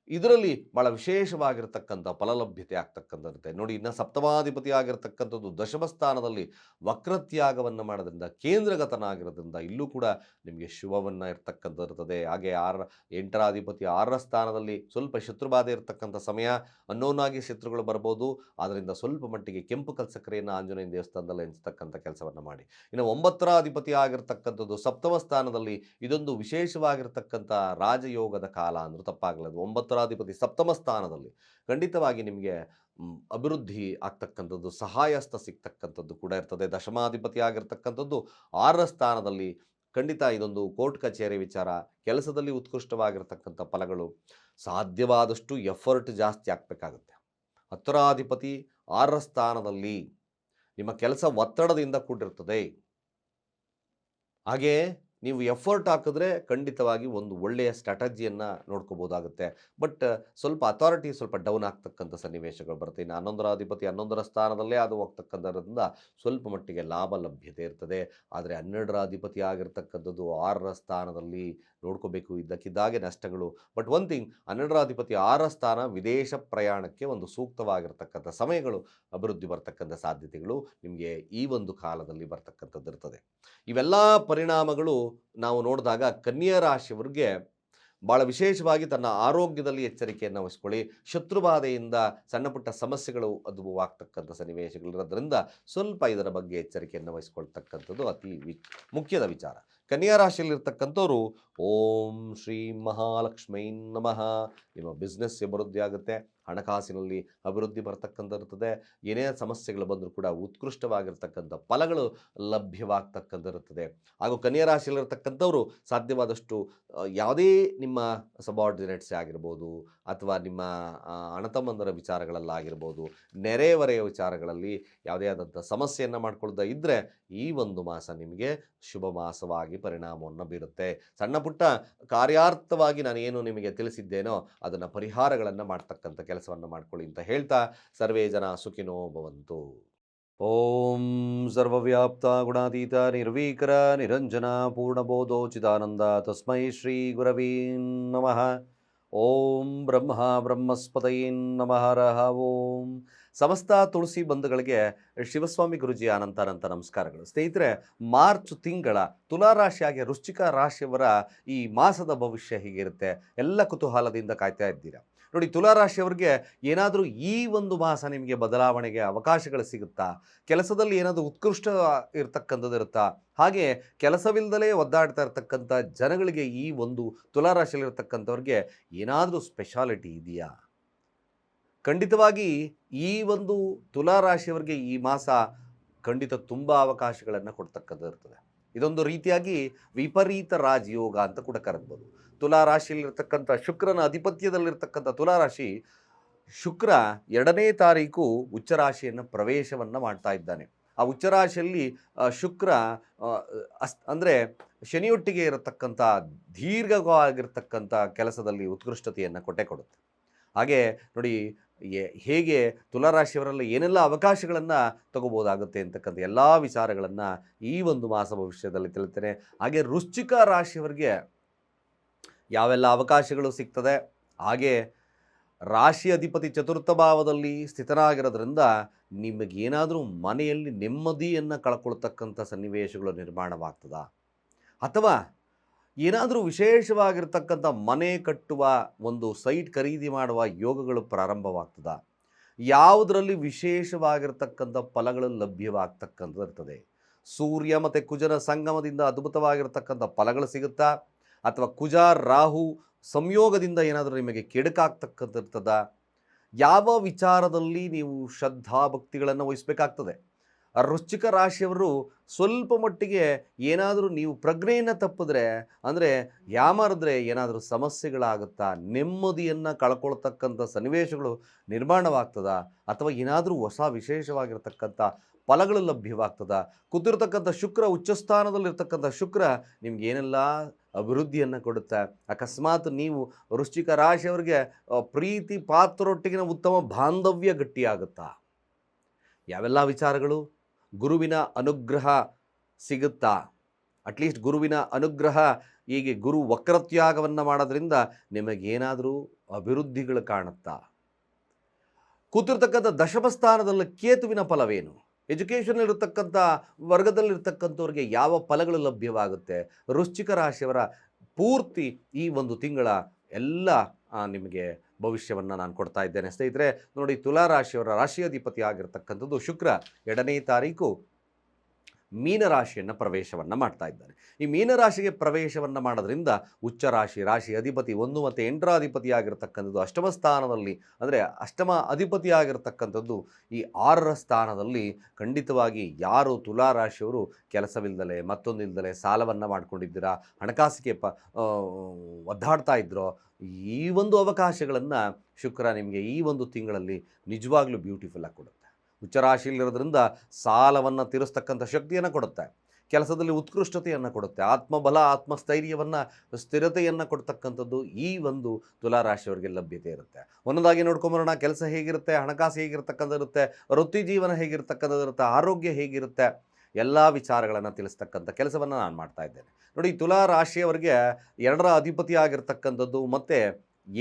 ಇದರಲ್ಲಿ ಭಾಳ ವಿಶೇಷವಾಗಿರ್ತಕ್ಕಂಥ ಫಲಲಭ್ಯತೆ ಆಗ್ತಕ್ಕಂಥದ್ದಿರುತ್ತೆ. ನೋಡಿ, ಇನ್ನು ಸಪ್ತಮಾಧಿಪತಿ ಆಗಿರ್ತಕ್ಕಂಥದ್ದು ದಶಮ ಸ್ಥಾನದಲ್ಲಿ ವಕ್ರತ್ಯಾಗವನ್ನು ಮಾಡೋದ್ರಿಂದ, ಕೇಂದ್ರಗತನಾಗಿರೋದ್ರಿಂದ ಇಲ್ಲೂ ಕೂಡ ನಿಮಗೆ ಶುಭವನ್ನು ಇರ್ತಕ್ಕಂಥದ್ದಿರ್ತದೆ. ಹಾಗೆ 8ರ ಅಧಿಪತಿ 6ರ ಸ್ಥಾನದಲ್ಲಿ ಸ್ವಲ್ಪ ಶತ್ರುಬಾಧೆ ಇರತಕ್ಕಂಥ ಸಮಯ. ಅನ್ನೋನಾಗಿ ಶತ್ರುಗಳು ಬರ್ಬೋದು. ಆದ್ದರಿಂದ ಸ್ವಲ್ಪ ಮಟ್ಟಿಗೆ ಕೆಂಪು ಕಲ್ಸಕ್ರಿಯನ್ನು ಆಂಜನೇಯ ದೇವಸ್ಥಾನದಲ್ಲಿ ಹಂಚತಕ್ಕಂಥ ಕೆಲಸವನ್ನು ಮಾಡಿ. ಇನ್ನು 9ರ ಅಧಿಪತಿ ಆಗಿರ್ತಕ್ಕಂಥದ್ದು ಸಪ್ತಮ ಸ್ಥಾನದಲ್ಲಿ, ಇದೊಂದು ವಿಶೇಷವಾಗಿರ್ತಕ್ಕಂಥ ರಾಜಯೋಗದ ಕಾಲ ಅಂದರೂ ತಪ್ಪಾಗಲದು. 9ರ ಅಧಿಪತಿ ಸಪ್ತಮ ಸ್ಥಾನದಲ್ಲಿ ಖಂಡಿತವಾಗಿ ನಿಮಗೆ ಅಭಿವೃದ್ಧಿ ಆಗ್ತಕ್ಕಂಥದ್ದು, ಸಹಾಯಸ್ಥ ಸಿಗ್ತಕ್ಕಂಥದ್ದು ಕೂಡ ಇರ್ತದೆ. ದಶಮಾಧಿಪತಿ ಆಗಿರ್ತಕ್ಕಂಥದ್ದು 6ರ ಸ್ಥಾನದಲ್ಲಿ, ಖಂಡಿತ ಇದೊಂದು ಕೋರ್ಟ್ ಕಚೇರಿ ವಿಚಾರ, ಕೆಲಸದಲ್ಲಿ ಉತ್ಕೃಷ್ಟವಾಗಿರ್ತಕ್ಕಂಥ ಫಲಗಳು. ಸಾಧ್ಯವಾದಷ್ಟು ಎಫರ್ಟ್ ಜಾಸ್ತಿ ಆಗಬೇಕಾಗುತ್ತೆ. 10ರ ಅಧಿಪತಿ 6ರ ಸ್ಥಾನದಲ್ಲಿ, ನಿಮ್ಮ ಕೆಲಸ ಒತ್ತಡದಿಂದ ಕೂಡಿರ್ತದೆ. ಹಾಗೆ ನೀವು ಎಫರ್ಟ್ ಹಾಕಿದ್ರೆ ಖಂಡಿತವಾಗಿ ಒಂದು ಒಳ್ಳೆಯ ಸ್ಟ್ರಾಟಜಿಯನ್ನು ನೋಡ್ಕೋಬೋದಾಗುತ್ತೆ. ಬಟ್ ಸ್ವಲ್ಪ ಅಥಾರಿಟಿ ಸ್ವಲ್ಪ ಡೌನ್ ಆಗ್ತಕ್ಕಂಥ ಸನ್ನಿವೇಶಗಳು ಬರುತ್ತೆ. ಇನ್ನು 11ರ ಅಧಿಪತಿ 11ರ ಸ್ಥಾನದಲ್ಲೇ ಅದು ಹೋಗ್ತಕ್ಕಂಥದ್ರಿಂದ ಸ್ವಲ್ಪ ಮಟ್ಟಿಗೆ ಲಾಭ ಲಭ್ಯತೆ ಇರ್ತದೆ. ಆದರೆ 12ರ ಅಧಿಪತಿ ಆಗಿರ್ತಕ್ಕಂಥದ್ದು 6ರ ಸ್ಥಾನದಲ್ಲಿ ನೋಡ್ಕೋಬೇಕು, ಇದ್ದಕ್ಕಿದ್ದಾಗೆ ನಷ್ಟಗಳು. ಬಟ್ ಒನ್ ಥಿಂಗ್, 12ರ ಅಧಿಪತಿ 6ರ ಸ್ಥಾನ ವಿದೇಶ ಪ್ರಯಾಣಕ್ಕೆ ಒಂದು ಸೂಕ್ತವಾಗಿರ್ತಕ್ಕಂಥ ಸಮಯಗಳು, ಅಭಿವೃದ್ಧಿ ಬರ್ತಕ್ಕಂಥ ಸಾಧ್ಯತೆಗಳು ನಿಮಗೆ ಈ ಒಂದು ಕಾಲದಲ್ಲಿ ಬರ್ತಕ್ಕಂಥದ್ದು ಇರ್ತದೆ. ಇವೆಲ್ಲ ಪರಿಣಾಮಗಳು ನಾವು ನೋಡಿದಾಗ ಕನ್ಯಾ ರಾಶಿಯವರಿಗೆ ಭಾಳ ವಿಶೇಷವಾಗಿ ತನ್ನ ಆರೋಗ್ಯದಲ್ಲಿ ಎಚ್ಚರಿಕೆಯನ್ನು ವಹಿಸ್ಕೊಳ್ಳಿ. ಶತ್ರುಬಾಧೆಯಿಂದ ಸಣ್ಣ ಪುಟ್ಟ ಸಮಸ್ಯೆಗಳು ಆಗ್ತಕ್ಕಂಥ ಸನ್ನಿವೇಶಗಳಿರೋದ್ರಿಂದ ಸ್ವಲ್ಪ ಇದರ ಬಗ್ಗೆ ಎಚ್ಚರಿಕೆಯನ್ನು ವಹಿಸ್ಕೊಳ್ತಕ್ಕಂಥದ್ದು ಅತಿ ಮುಖ್ಯದ ವಿಚಾರ. ಕನ್ಯಾ ರಾಶಿಯಲ್ಲಿರ್ತಕ್ಕಂಥವ್ರು ಓಂ ಶ್ರೀ ಮಹಾಲಕ್ಷ್ಮೀ ನಮಃ. ನಿಮ್ಮ ಬಿಸ್ನೆಸ್ ಅಭಿವೃದ್ಧಿ ಆಗುತ್ತೆ, ಹಣಕಾಸಿನಲ್ಲಿ ಅಭಿವೃದ್ಧಿ ಬರ್ತಕ್ಕಂಥಿರ್ತದೆ. ಏನೇ ಸಮಸ್ಯೆಗಳು ಬಂದರೂ ಕೂಡ ಉತ್ಕೃಷ್ಟವಾಗಿರ್ತಕ್ಕಂಥ ಫಲಗಳು ಲಭ್ಯವಾಗ್ತಕ್ಕಂಥಿರ್ತದೆ. ಹಾಗೂ ಕನ್ಯಾ ರಾಶಿಯಲ್ಲಿರ್ತಕ್ಕಂಥವ್ರು ಸಾಧ್ಯವಾದಷ್ಟು ಯಾವುದೇ ನಿಮ್ಮ ಸಬಾರ್ಡಿನೇಟ್ಸ್ ಆಗಿರ್ಬೋದು ಅಥವಾ ನಿಮ್ಮ ಅಣ್ಣತಮ್ಮಂದರ ವಿಚಾರಗಳಲ್ಲಾಗಿರ್ಬೋದು, ನೆರೆಹೊರೆಯ ವಿಚಾರಗಳಲ್ಲಿ ಯಾವುದೇ ಆದಂಥ ಸಮಸ್ಯೆಯನ್ನು ಮಾಡ್ಕೊಳ್ತಾ ಇದ್ದರೆ ಈ ಒಂದು ಮಾಸ ನಿಮಗೆ ಶುಭ ಮಾಸವಾಗಿ ಪರಿಣಾಮವನ್ನು ಬೀರುತ್ತೆ. ಸಣ್ಣ ಪುಟ್ಟ ಕಾರ್ಯಾರ್ಥವಾಗಿ ನಾನು ಏನು ನಿಮಗೆ ತಿಳಿಸಿದ್ದೇನೋ ಅದನ್ನು ಪರಿಹಾರಗಳನ್ನು ಮಾಡ್ತಕ್ಕಂಥ ಕೆಲಸವನ್ನು ಮಾಡ್ಕೊಳ್ಳಿ ಅಂತ ಹೇಳ್ತಾ ಸರ್ವೇ ಜನ ಸುಖಿನೋ ಭವಂತು. ಓಂ ಸರ್ವವ್ಯಾಪ್ತ ಗುಣಾತೀತ ನಿರ್ವೀಕರ ನಿರಂಜನ ಪೂರ್ಣಬೋಧೋಚಿದಾನಂದ ತಸ್ಮೈ ಶ್ರೀ ಗುರವೇ ನಮಃ. ಓಂ ಬ್ರಹ್ಮ ಬ್ರಹ್ಮಸ್ಪತಯೇ ನಮಃ. ಓಂ ಸಮಸ್ತ ತುಳಸಿ ಬಂಧುಗಳಿಗೆ ಶಿವಸ್ವಾಮಿ ಗುರುಜಿಯ ಅನಂತ ನಮಸ್ಕಾರಗಳು. ಸ್ನೇಹಿತರೆ, ಮಾರ್ಚ್ ತಿಂಗಳ ತುಲಾರಾಶಿಯಾಗಿ ವೃಶ್ಚಿಕ ರಾಶಿಯವರ ಈ ಮಾಸದ ಭವಿಷ್ಯ ಹೀಗಿರುತ್ತೆ ಎಲ್ಲ ಕುತೂಹಲದಿಂದ ಕಾಯ್ತಾ ಇದ್ದೀರಾ. ನೋಡಿ, ತುಲಾರಾಶಿಯವರಿಗೆ ಏನಾದರೂ ಈ ಒಂದು ಮಾಸ ನಿಮಗೆ ಬದಲಾವಣೆಗೆ ಅವಕಾಶಗಳು ಸಿಗುತ್ತಾ? ಕೆಲಸದಲ್ಲಿ ಏನಾದರೂ ಉತ್ಕೃಷ್ಟ ಇರತಕ್ಕಂಥದ್ದು ಇರುತ್ತಾ? ಹಾಗೆ ಕೆಲಸವಿಲ್ಲದಲೇ ಒದ್ದಾಡ್ತಾ ಇರ್ತಕ್ಕಂಥ ಜನಗಳಿಗೆ ಈ ಒಂದು ತುಲಾರಾಶಿಯಲ್ಲಿರ್ತಕ್ಕಂಥವ್ರಿಗೆ ಏನಾದರೂ ಸ್ಪೆಷಾಲಿಟಿ ಇದೆಯಾ? ಖಂಡಿತವಾಗಿ ಈ ಒಂದು ತುಲಾರಾಶಿಯವರಿಗೆ ಈ ಮಾಸ ಖಂಡಿತ ತುಂಬ ಅವಕಾಶಗಳನ್ನು ಕೊಡ್ತಕ್ಕಂಥದ್ದು ಇರ್ತದೆ. ಇದೊಂದು ರೀತಿಯಾಗಿ ವಿಪರೀತ ರಾಜಯೋಗ ಅಂತ ಕೂಡ ಕರೆದ್ಬೋದು. ತುಲಾರಾಶಿಯಲ್ಲಿರ್ತಕ್ಕಂಥ ಶುಕ್ರನ ಅಧಿಪತ್ಯದಲ್ಲಿರ್ತಕ್ಕಂಥ ತುಲಾರಾಶಿ ಶುಕ್ರ 2ನೇ ತಾರೀಕು ಉಚ್ಚರಾಶಿಯನ್ನು ಪ್ರವೇಶವನ್ನು ಮಾಡ್ತಾ ಇದ್ದಾನೆ. ಆ ಉಚ್ಚರಾಶಿಯಲ್ಲಿ ಶುಕ್ರ ಅಂದರೆ ಶನಿಯೊಟ್ಟಿಗೆ ಇರತಕ್ಕಂಥ ದೀರ್ಘವಾಗಿರ್ತಕ್ಕಂಥ ಕೆಲಸದಲ್ಲಿ ಉತ್ಕೃಷ್ಟತೆಯನ್ನು ಕೊಡುತ್ತೆ. ಹಾಗೆ ನೋಡಿ ಹೇಗೆ ತುಲಾರಾಶಿಯವರಲ್ಲಿ ಏನೆಲ್ಲ ಅವಕಾಶಗಳನ್ನು ತಗೋಬೋದಾಗುತ್ತೆ ಅಂತಕ್ಕಂಥ ಎಲ್ಲ ವಿಚಾರಗಳನ್ನು ಈ ಒಂದು ಮಾಸ ಭವಿಷ್ಯದಲ್ಲಿ ತಿಳಿತೇನೆ. ಹಾಗೆ ವೃಶ್ಚಿಕ ರಾಶಿಯವರಿಗೆ ಯಾವೆಲ್ಲ ಅವಕಾಶಗಳು ಸಿಗ್ತದೆ, ಹಾಗೆ ರಾಶಿ ಅಧಿಪತಿ ಚತುರ್ಥ ಭಾವದಲ್ಲಿ ಸ್ಥಿತನಾಗಿರೋದ್ರಿಂದ ನಿಮಗೇನಾದರೂ ಮನೆಯಲ್ಲಿ ನೆಮ್ಮದಿಯನ್ನು ಕಳ್ಕೊಳ್ತಕ್ಕಂಥ ಸನ್ನಿವೇಶಗಳು ನಿರ್ಮಾಣವಾಗ್ತದಾ? ಅಥವಾ ಏನಾದರೂ ವಿಶೇಷವಾಗಿರ್ತಕ್ಕಂಥ ಮನೆ ಕಟ್ಟುವ ಒಂದು ಸೈಟ್ ಖರೀದಿ ಮಾಡುವ ಯೋಗಗಳು ಪ್ರಾರಂಭವಾಗ್ತದ? ಯಾವುದರಲ್ಲಿ ವಿಶೇಷವಾಗಿರ್ತಕ್ಕಂಥ ಫಲಗಳು ಲಭ್ಯವಾಗ್ತಕ್ಕಂಥದ್ದು ಇರ್ತದೆ? ಸೂರ್ಯ ಮತ್ತು ಕುಜನ ಸಂಗಮದಿಂದ ಅದ್ಭುತವಾಗಿರ್ತಕ್ಕಂಥ ಫಲಗಳು ಸಿಗುತ್ತಾ? ಅಥವಾ ಕುಜ ರಾಹು ಸಂಯೋಗದಿಂದ ಏನಾದರೂ ನಿಮಗೆ ಕೆಡುಕಾಗ್ತಕ್ಕಂಥಿರ್ತದ? ಯಾವ ವಿಚಾರದಲ್ಲಿ ನೀವು ಶ್ರದ್ಧಾ ಭಕ್ತಿಗಳನ್ನು ವಹಿಸಬೇಕಾಗ್ತದೆ? ವೃಶ್ಚಿಕ ರಾಶಿಯವರು ಸ್ವಲ್ಪ ಮಟ್ಟಿಗೆ ಏನಾದರೂ ನೀವು ಪ್ರಜ್ಞೆಯನ್ನು ತಪ್ಪಿದ್ರೆ, ಅಂದರೆ ಯಾಮಾರಿದ್ರೆ ಏನಾದರೂ ಸಮಸ್ಯೆಗಳಾಗುತ್ತಾ? ನೆಮ್ಮದಿಯನ್ನು ಕಳ್ಕೊಳ್ತಕ್ಕಂಥ ಸನ್ನಿವೇಶಗಳು ನಿರ್ಮಾಣವಾಗ್ತದ? ಅಥವಾ ಏನಾದರೂ ಹೊಸ ವಿಶೇಷವಾಗಿರ್ತಕ್ಕಂಥ ಫಲಗಳು ಲಭ್ಯವಾಗ್ತದ? ಕೂತಿರ್ತಕ್ಕಂಥ ಶುಕ್ರ ಉಚ್ಚಸ್ಥಾನದಲ್ಲಿರ್ತಕ್ಕಂಥ ಶುಕ್ರ ನಿಮಗೇನೆಲ್ಲ ಅಭಿವೃದ್ಧಿಯನ್ನು ಕೊಡುತ್ತೆ? ಅಕಸ್ಮಾತ್ ನೀವು ವೃಶ್ಚಿಕ ರಾಶಿಯವರಿಗೆ ಪ್ರೀತಿ ಪಾತ್ರರೊಟ್ಟಿಗಿನ ಉತ್ತಮ ಬಾಂಧವ್ಯ ಗಟ್ಟಿಯಾಗುತ್ತಾ? ಯಾವೆಲ್ಲ ವಿಚಾರಗಳು? ಗುರುವಿನ ಅನುಗ್ರಹ ಸಿಗುತ್ತಾ? ಅಟ್ಲೀಸ್ಟ್ ಗುರುವಿನ ಅನುಗ್ರಹ, ಹೀಗೆ ಗುರು ವಕ್ರತ್ಯಾಗವನ್ನು ಮಾಡೋದ್ರಿಂದ ನಿಮಗೇನಾದರೂ ಅಭಿವೃದ್ಧಿಗಳು ಕಾಣುತ್ತಾ? ಕೂತಿರ್ತಕ್ಕಂಥ ದಶಮಸ್ಥಾನದಲ್ಲಿ ಕೇತುವಿನ ಫಲವೇನು? ಎಜುಕೇಷನ್ ಇರತಕ್ಕಂಥ ವರ್ಗದಲ್ಲಿರ್ತಕ್ಕಂಥವ್ರಿಗೆ ಯಾವ ಫಲಗಳು ಲಭ್ಯವಾಗುತ್ತೆ? ವೃಶ್ಚಿಕ ರಾಶಿಯವರ ಪೂರ್ತಿ ಈ ಒಂದು ತಿಂಗಳ ಎಲ್ಲ ನಿಮಗೆ ಭವಿಷ್ಯವನ್ನು ನಾನು ಕೊಡ್ತಾ ಇದ್ದೇನೆ. ಸ್ನೇಹಿತರೆ ನೋಡಿ, ತುಲಾರಾಶಿಯವರ ರಾಶಿಯಾಧಿಪತಿ ಆಗಿರ್ತಕ್ಕಂಥದ್ದು ಶುಕ್ರ 2ನೇ ತಾರೀಕು ಮೀನರಾಶಿಯನ್ನು ಪ್ರವೇಶವನ್ನು ಮಾಡ್ತಾ ಇದ್ದಾನೆ. ಈ ಮೀನರಾಶಿಗೆ ಪ್ರವೇಶವನ್ನು ಮಾಡೋದ್ರಿಂದ ಉಚ್ಚರಾಶಿ ರಾಶಿ ಅಧಿಪತಿ 1 ಮತ್ತು 8ರ ಅಧಿಪತಿ ಆಗಿರ್ತಕ್ಕಂಥದ್ದು ಅಷ್ಟಮ ಸ್ಥಾನದಲ್ಲಿ, ಅಂದರೆ ಅಷ್ಟಮ ಅಧಿಪತಿ ಆಗಿರ್ತಕ್ಕಂಥದ್ದು ಈ 6ರ ಸ್ಥಾನದಲ್ಲಿ. ಖಂಡಿತವಾಗಿ ಯಾರು ತುಲಾರಾಶಿಯವರು ಕೆಲಸವಿಲ್ಲದಲೆ ಮತ್ತೊಂದಿಲ್ಲದಲೆ ಸಾಲವನ್ನು ಮಾಡ್ಕೊಂಡಿದ್ದೀರಾ, ಹಣಕಾಸಿಗೆ ಒದ್ದಾಡ್ತಾ ಇದ್ರೋ, ಈ ಒಂದು ಅವಕಾಶಗಳನ್ನು ಶುಕ್ರ ನಿಮಗೆ ಈ ಒಂದು ತಿಂಗಳಲ್ಲಿ ನಿಜವಾಗ್ಲೂ ಬ್ಯೂಟಿಫುಲ್ಲಾಗಿ ಕೊಡುತ್ತೆ. ಉಚ್ಚರಾಶಿಯಲ್ಲಿರೋದ್ರಿಂದ ಸಾಲವನ್ನು ತೀರಿಸ್ತಕ್ಕಂಥ ಶಕ್ತಿಯನ್ನು ಕೊಡುತ್ತೆ, ಕೆಲಸದಲ್ಲಿ ಉತ್ಕೃಷ್ಟತೆಯನ್ನು ಕೊಡುತ್ತೆ, ಆತ್ಮಬಲ ಆತ್ಮಸ್ಥೈರ್ಯವನ್ನು ಸ್ಥಿರತೆಯನ್ನು ಕೊಡ್ತಕ್ಕಂಥದ್ದು ಈ ಒಂದು ತುಲಾರಾಶಿಯವರಿಗೆ ಲಭ್ಯತೆ ಇರುತ್ತೆ. ಒಂದೊಂದಾಗಿ ನೋಡ್ಕೊಂಬರೋಣ. ಕೆಲಸ ಹೇಗಿರುತ್ತೆ, ಹಣಕಾಸು ಹೇಗಿರ್ತಕ್ಕಂಥದ್ದಿರುತ್ತೆ, ವೃತ್ತಿ ಜೀವನ ಹೇಗಿರ್ತಕ್ಕಂಥದ್ದಿರುತ್ತೆ, ಆರೋಗ್ಯ ಹೇಗಿರುತ್ತೆ, ಎಲ್ಲ ವಿಚಾರಗಳನ್ನು ತಿಳಿಸ್ತಕ್ಕಂಥ ಕೆಲಸವನ್ನು ನಾನು ಮಾಡ್ತಾ ಇದ್ದೇನೆ. ನೋಡಿ, ತುಲಾರಾಶಿಯವರಿಗೆ 2ರ ಅಧಿಪತಿ ಆಗಿರ್ತಕ್ಕಂಥದ್ದು ಮತ್ತು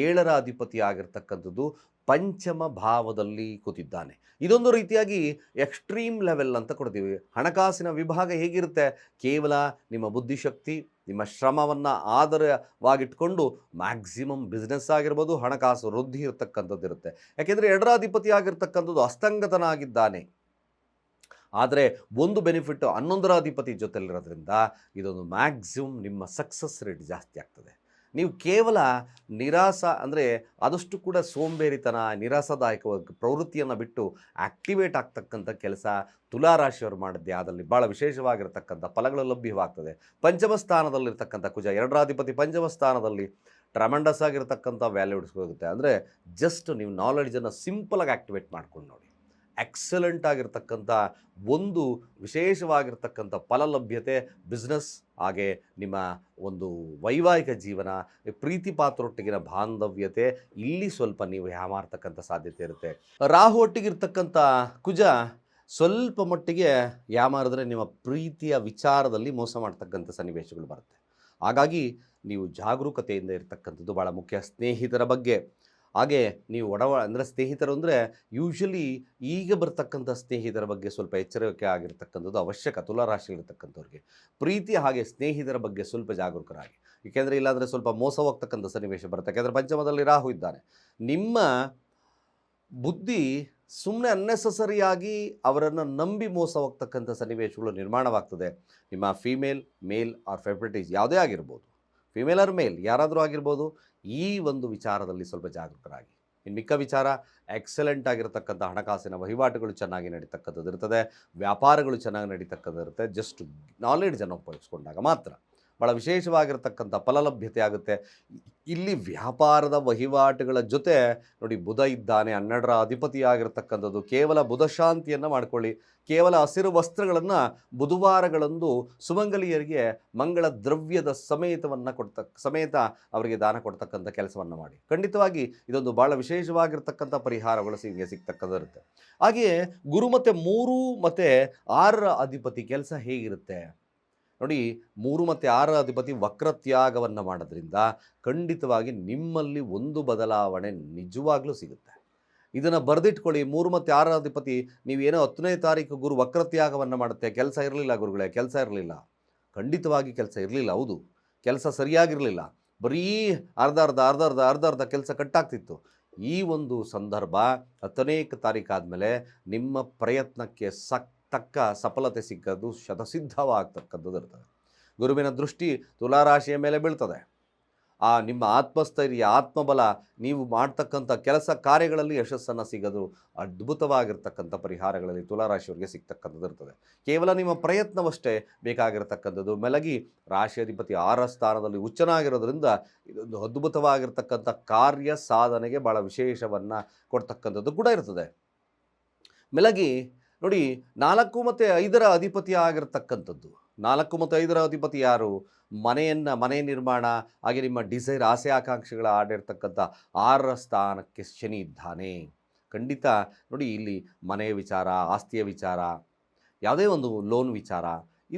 7ರ ಅಧಿಪತಿ ಆಗಿರ್ತಕ್ಕಂಥದ್ದು ಪಂಚಮ ಭಾವದಲ್ಲಿ ಕೂತಿದ್ದಾನೆ. ಇದೊಂದು ರೀತಿಯಾಗಿ ಎಕ್ಸ್ಟ್ರೀಮ್ ಲೆವೆಲ್ ಅಂತ ಕೊಡ್ತೀವಿ. ಹಣಕಾಸಿನ ವಿಭಾಗ ಹೇಗಿರುತ್ತೆ? ಕೇವಲ ನಿಮ್ಮ ಬುದ್ಧಿಶಕ್ತಿ, ನಿಮ್ಮ ಶ್ರಮವನ್ನು ಆಧಾರವಾಗಿಟ್ಕೊಂಡು ಮ್ಯಾಕ್ಸಿಮಮ್ ಬಿಸ್ನೆಸ್ ಆಗಿರ್ಬೋದು, ಹಣಕಾಸು ವೃದ್ಧಿ ಇರತಕ್ಕಂಥದ್ದು ಇರುತ್ತೆ. ಯಾಕೆಂದರೆ 2ರ ಅಧಿಪತಿ ಆಗಿರ್ತಕ್ಕಂಥದ್ದು ಅಸ್ತಂಗತನಾಗಿದ್ದಾನೆ. ಆದರೆ ಒಂದು ಬೆನಿಫಿಟ್ಟು 11ರ ಅಧಿಪತಿ ಜೊತೆಲಿರೋದ್ರಿಂದ ಇದೊಂದು ಮ್ಯಾಕ್ಸಿಮಮ್ ನಿಮ್ಮ ಸಕ್ಸಸ್ ರೇಟ್ ಜಾಸ್ತಿ ಆಗ್ತದೆ. ನೀವು ಕೇವಲ ಅಂದರೆ ಆದಷ್ಟು ಕೂಡ ಸೋಂಬೇರಿತನ, ನಿರಾಸಾದಾಯಕ ಪ್ರವೃತ್ತಿಯನ್ನು ಬಿಟ್ಟು ಆ್ಯಕ್ಟಿವೇಟ್ ಆಗ್ತಕ್ಕಂಥ ಕೆಲಸ ತುಲಾರಾಶಿಯವರು ಮಾಡಿದ್ದೆ ಆದಲ್ಲಿ ಭಾಳ ವಿಶೇಷವಾಗಿರ್ತಕ್ಕಂಥ ಫಲಗಳು ಲಭ್ಯವಾಗ್ತದೆ. ಪಂಚಮ ಸ್ಥಾನದಲ್ಲಿರ್ತಕ್ಕಂಥ ಕುಜ, 2ರ ಅಧಿಪತಿ ಪಂಚಮ ಸ್ಥಾನದಲ್ಲಿ ಟ್ರಮೆಂಡಸ್ ಆಗಿರ್ತಕ್ಕಂಥ ವ್ಯಾಲ್ಯೂಡ್ಸ್ ಹೋಗುತ್ತೆ. ಅಂದರೆ ಜಸ್ಟ್ ನೀವು ನಾಲೆಡ್ಜನ್ನು ಸಿಂಪಲಾಗಿ ಆ್ಯಕ್ಟಿವೇಟ್ ಮಾಡ್ಕೊಂಡು ನೋಡಿ, ಎಕ್ಸಲೆಂಟ್ ಆಗಿರ್ತಕ್ಕಂಥ ಒಂದು ವಿಶೇಷವಾಗಿರ್ತಕ್ಕಂಥ ಫಲಲಭ್ಯತೆ, ಬಿಸ್ನೆಸ್, ಹಾಗೆ ನಿಮ್ಮ ಒಂದು ವೈವಾಹಿಕ ಜೀವನ, ಪ್ರೀತಿ ಪಾತ್ರೊಟ್ಟಿಗಿನ ಬಾಂಧವ್ಯತೆ, ಇಲ್ಲಿ ಸ್ವಲ್ಪ ನೀವು ಯಾಮಾರ್ತಕ್ಕಂಥ ಸಾಧ್ಯತೆ ಇರುತ್ತೆ. ರಾಹು ಒಟ್ಟಿಗಿರ್ತಕ್ಕಂಥ ಕುಜ ಸ್ವಲ್ಪ ಮಟ್ಟಿಗೆ ಯಾಮಾರಿದ್ರೆ ನಿಮ್ಮ ಪ್ರೀತಿಯ ವಿಚಾರದಲ್ಲಿ ಮೋಸ ಮಾಡ್ತಕ್ಕಂಥ ಸನ್ನಿವೇಶಗಳು ಬರುತ್ತೆ. ಹಾಗಾಗಿ ನೀವು ಜಾಗರೂಕತೆಯಿಂದ ಇರತಕ್ಕಂಥದ್ದು ಭಾಳ ಮುಖ್ಯ. ಸ್ನೇಹಿತರ ಬಗ್ಗೆ, ಹಾಗೆ ನೀವು ಅಂದರೆ ಸ್ನೇಹಿತರು ಅಂದರೆ ಯೂಶ್ವಲಿ ಈಗ ಬರ್ತಕ್ಕಂಥ ಸ್ನೇಹಿತರ ಬಗ್ಗೆ ಸ್ವಲ್ಪ ಎಚ್ಚರಿಕೆ ಆಗಿರ್ತಕ್ಕಂಥದ್ದು ಅವಶ್ಯಕ. ತುಲಾರಾಶಿಯಲ್ಲಿರ್ತಕ್ಕಂಥವ್ರಿಗೆ ಪ್ರೀತಿ ಹಾಗೆ ಸ್ನೇಹಿತರ ಬಗ್ಗೆ ಸ್ವಲ್ಪ ಜಾಗರೂಕರಾಗಿ, ಏಕೆಂದರೆ ಇಲ್ಲಾಂದರೆ ಸ್ವಲ್ಪ ಮೋಸ ಹೋಗ್ತಕ್ಕಂಥ ಸನ್ನಿವೇಶ ಬರುತ್ತೆ. ಯಾಕೆಂದರೆ ಪಂಚಮದಲ್ಲಿ ರಾಹು ಇದ್ದಾನೆ. ನಿಮ್ಮ ಬುದ್ಧಿ ಸುಮ್ಮನೆ ಅನ್ನೆಸಸರಿಯಾಗಿ ಅವರನ್ನು ನಂಬಿ ಮೋಸ ಹೋಗ್ತಕ್ಕಂಥ ಸನ್ನಿವೇಶಗಳು ನಿರ್ಮಾಣವಾಗ್ತದೆ. ನಿಮ್ಮ ಫೀಮೇಲ್, ಮೇಲ್ ಆರ್ ಫೆಬ್ರಿಟೀಸ್ ಯಾವುದೇ ಆಗಿರ್ಬೋದು, ಫಿಮೇಲ್ ಆರ್ ಮೇಲ್ ಯಾರಾದರೂ ಆಗಿರ್ಬೋದು, ಈ ಒಂದು ವಿಚಾರದಲ್ಲಿ ಸ್ವಲ್ಪ ಜಾಗರೂಕರಾಗಿ. ಇನ್ನು ಮಿಕ್ಕ ವಿಚಾರ ಎಕ್ಸಲೆಂಟ್ ಆಗಿರತಕ್ಕಂಥ ಹಣಕಾಸಿನ ವಹಿವಾಟುಗಳು ಚೆನ್ನಾಗಿ ನಡೀತಕ್ಕಂಥದ್ದು ಇರ್ತದೆ, ವ್ಯಾಪಾರಗಳು ಚೆನ್ನಾಗಿ ನಡೀತಕ್ಕಂಥದ್ದು ಇರುತ್ತೆ. ಜಸ್ಟ್ ನಾಲೆಡ್ಜನ್ನು ಉಪಯೋಗಿಸ್ಕೊಂಡಾಗ ಮಾತ್ರ ಭಾಳ ವಿಶೇಷವಾಗಿರ್ತಕ್ಕಂಥ ಫಲಲಭ್ಯತೆ ಆಗುತ್ತೆ. ಇಲ್ಲಿ ವ್ಯಾಪಾರದ ವಹಿವಾಟುಗಳ ಜೊತೆ ನೋಡಿ ಬುಧ ಇದ್ದಾನೆ, 12ರ ಅಧಿಪತಿಯಾಗಿರ್ತಕ್ಕಂಥದ್ದು. ಕೇವಲ ಬುಧ ಶಾಂತಿಯನ್ನು ಮಾಡ್ಕೊಳ್ಳಿ. ಕೇವಲ ಹಸಿರು ವಸ್ತ್ರಗಳನ್ನು ಬುಧವಾರಗಳಂದು ಸುಮಂಗಲಿಯರಿಗೆ ಮಂಗಳ ದ್ರವ್ಯದ ಸಮೇತ ಅವರಿಗೆ ದಾನ ಕೊಡ್ತಕ್ಕಂಥ ಕೆಲಸವನ್ನು ಮಾಡಿ. ಖಂಡಿತವಾಗಿ ಇದೊಂದು ಭಾಳ ವಿಶೇಷವಾಗಿರ್ತಕ್ಕಂಥ ಪರಿಹಾರಗಳು ನಿಮಗೆ ಸಿಗ್ತಕ್ಕಂಥದ್ದು. ಹಾಗೆಯೇ ಗುರು ಮತ್ತು 3 ಮತ್ತು 6ರ ಅಧಿಪತಿ ಕೆಲಸ ಹೇಗಿರುತ್ತೆ ನೋಡಿ. 3 ಮತ್ತು 6ರ ಅಧಿಪತಿ ವಕ್ರತ್ಯಾಗವನ್ನು ಮಾಡೋದ್ರಿಂದ ಖಂಡಿತವಾಗಿ ನಿಮ್ಮಲ್ಲಿ ಒಂದು ಬದಲಾವಣೆ ನಿಜವಾಗ್ಲೂ ಸಿಗುತ್ತೆ. ಇದನ್ನು ಬರೆದಿಟ್ಕೊಳ್ಳಿ. 3 ಮತ್ತು 6ರ ಅಧಿಪತಿ, ನೀವೇನೋ 10ನೇ ತಾರೀಕು ಗುರು ವಕ್ರತ್ಯಾಗವನ್ನು ಮಾಡುತ್ತೆ, ಕೆಲಸ ಇರಲಿಲ್ಲ ಗುರುಗಳೇ, ಕೆಲಸ ಇರಲಿಲ್ಲ. ಖಂಡಿತವಾಗಿ ಕೆಲಸ ಇರಲಿಲ್ಲ, ಹೌದು, ಕೆಲಸ ಸರಿಯಾಗಿರಲಿಲ್ಲ, ಬರೀ ಅರ್ಧ ಕೆಲಸ ಕಟ್ಟಾಗ್ತಿತ್ತು. ಈ ಒಂದು ಸಂದರ್ಭ 10ನೇ ತಾರೀಕು ಆದಮೇಲೆ ನಿಮ್ಮ ಪ್ರಯತ್ನಕ್ಕೆ ತಕ್ಕ ಸಫಲತೆ ಸಿಕ್ಕೋದು ಶತಸಿದ್ಧವಾಗ್ತಕ್ಕಂಥದ್ದು ಇರ್ತದೆ. ಗುರುವಿನ ದೃಷ್ಟಿ ತುಲಾರಾಶಿಯ ಮೇಲೆ ಬೀಳ್ತದೆ. ಆ ನಿಮ್ಮ ಆತ್ಮಸ್ಥೈರ್ಯ, ಆತ್ಮಬಲ, ನೀವು ಮಾಡ್ತಕ್ಕಂಥ ಕೆಲಸ ಕಾರ್ಯಗಳಲ್ಲಿ ಯಶಸ್ಸನ್ನು ಸಿಗೋದು ಅದ್ಭುತವಾಗಿರ್ತಕ್ಕಂಥ ಪರಿಹಾರಗಳಲ್ಲಿ ತುಲಾರಾಶಿಯವರಿಗೆ ಸಿಗ್ತಕ್ಕಂಥದ್ದು ಇರ್ತದೆ. ಕೇವಲ ನಿಮ್ಮ ಪ್ರಯತ್ನವಷ್ಟೇ ಬೇಕಾಗಿರ್ತಕ್ಕಂಥದ್ದು. ಮೆಲಗಿ ರಾಶಿಯಾಧಿಪತಿ 6ರ ಸ್ಥಾನದಲ್ಲಿ ಉಚ್ಚನಾಗಿರೋದ್ರಿಂದ ಇದೊಂದು ಅದ್ಭುತವಾಗಿರ್ತಕ್ಕಂಥ ಕಾರ್ಯ ಸಾಧನೆಗೆ ಭಾಳ ವಿಶೇಷವನ್ನು ಕೊಡ್ತಕ್ಕಂಥದ್ದು ಕೂಡ ಇರ್ತದೆ. ಮೆಲಗಿ ನೋಡಿ 4 ಮತ್ತು 5ರ ಅಧಿಪತಿ ಆಗಿರ್ತಕ್ಕಂಥದ್ದು. 4 ಮತ್ತು 5ರ ಅಧಿಪತಿ ಯಾರು? ಮನೆ ನಿರ್ಮಾಣ, ಹಾಗೆ ನಿಮ್ಮ ಡಿಸೈರ್, ಆಸೆ ಆಕಾಂಕ್ಷೆಗಳ ಆಡಿರ್ತಕ್ಕಂಥ 6ರ ಸ್ಥಾನಕ್ಕೆ ಶನಿ ಇದ್ದಾನೆ. ಖಂಡಿತ ನೋಡಿ, ಇಲ್ಲಿ ಮನೆಯ ವಿಚಾರ, ಆಸ್ತಿಯ ವಿಚಾರ, ಯಾವುದೇ ಒಂದು ಲೋನ್ ವಿಚಾರ,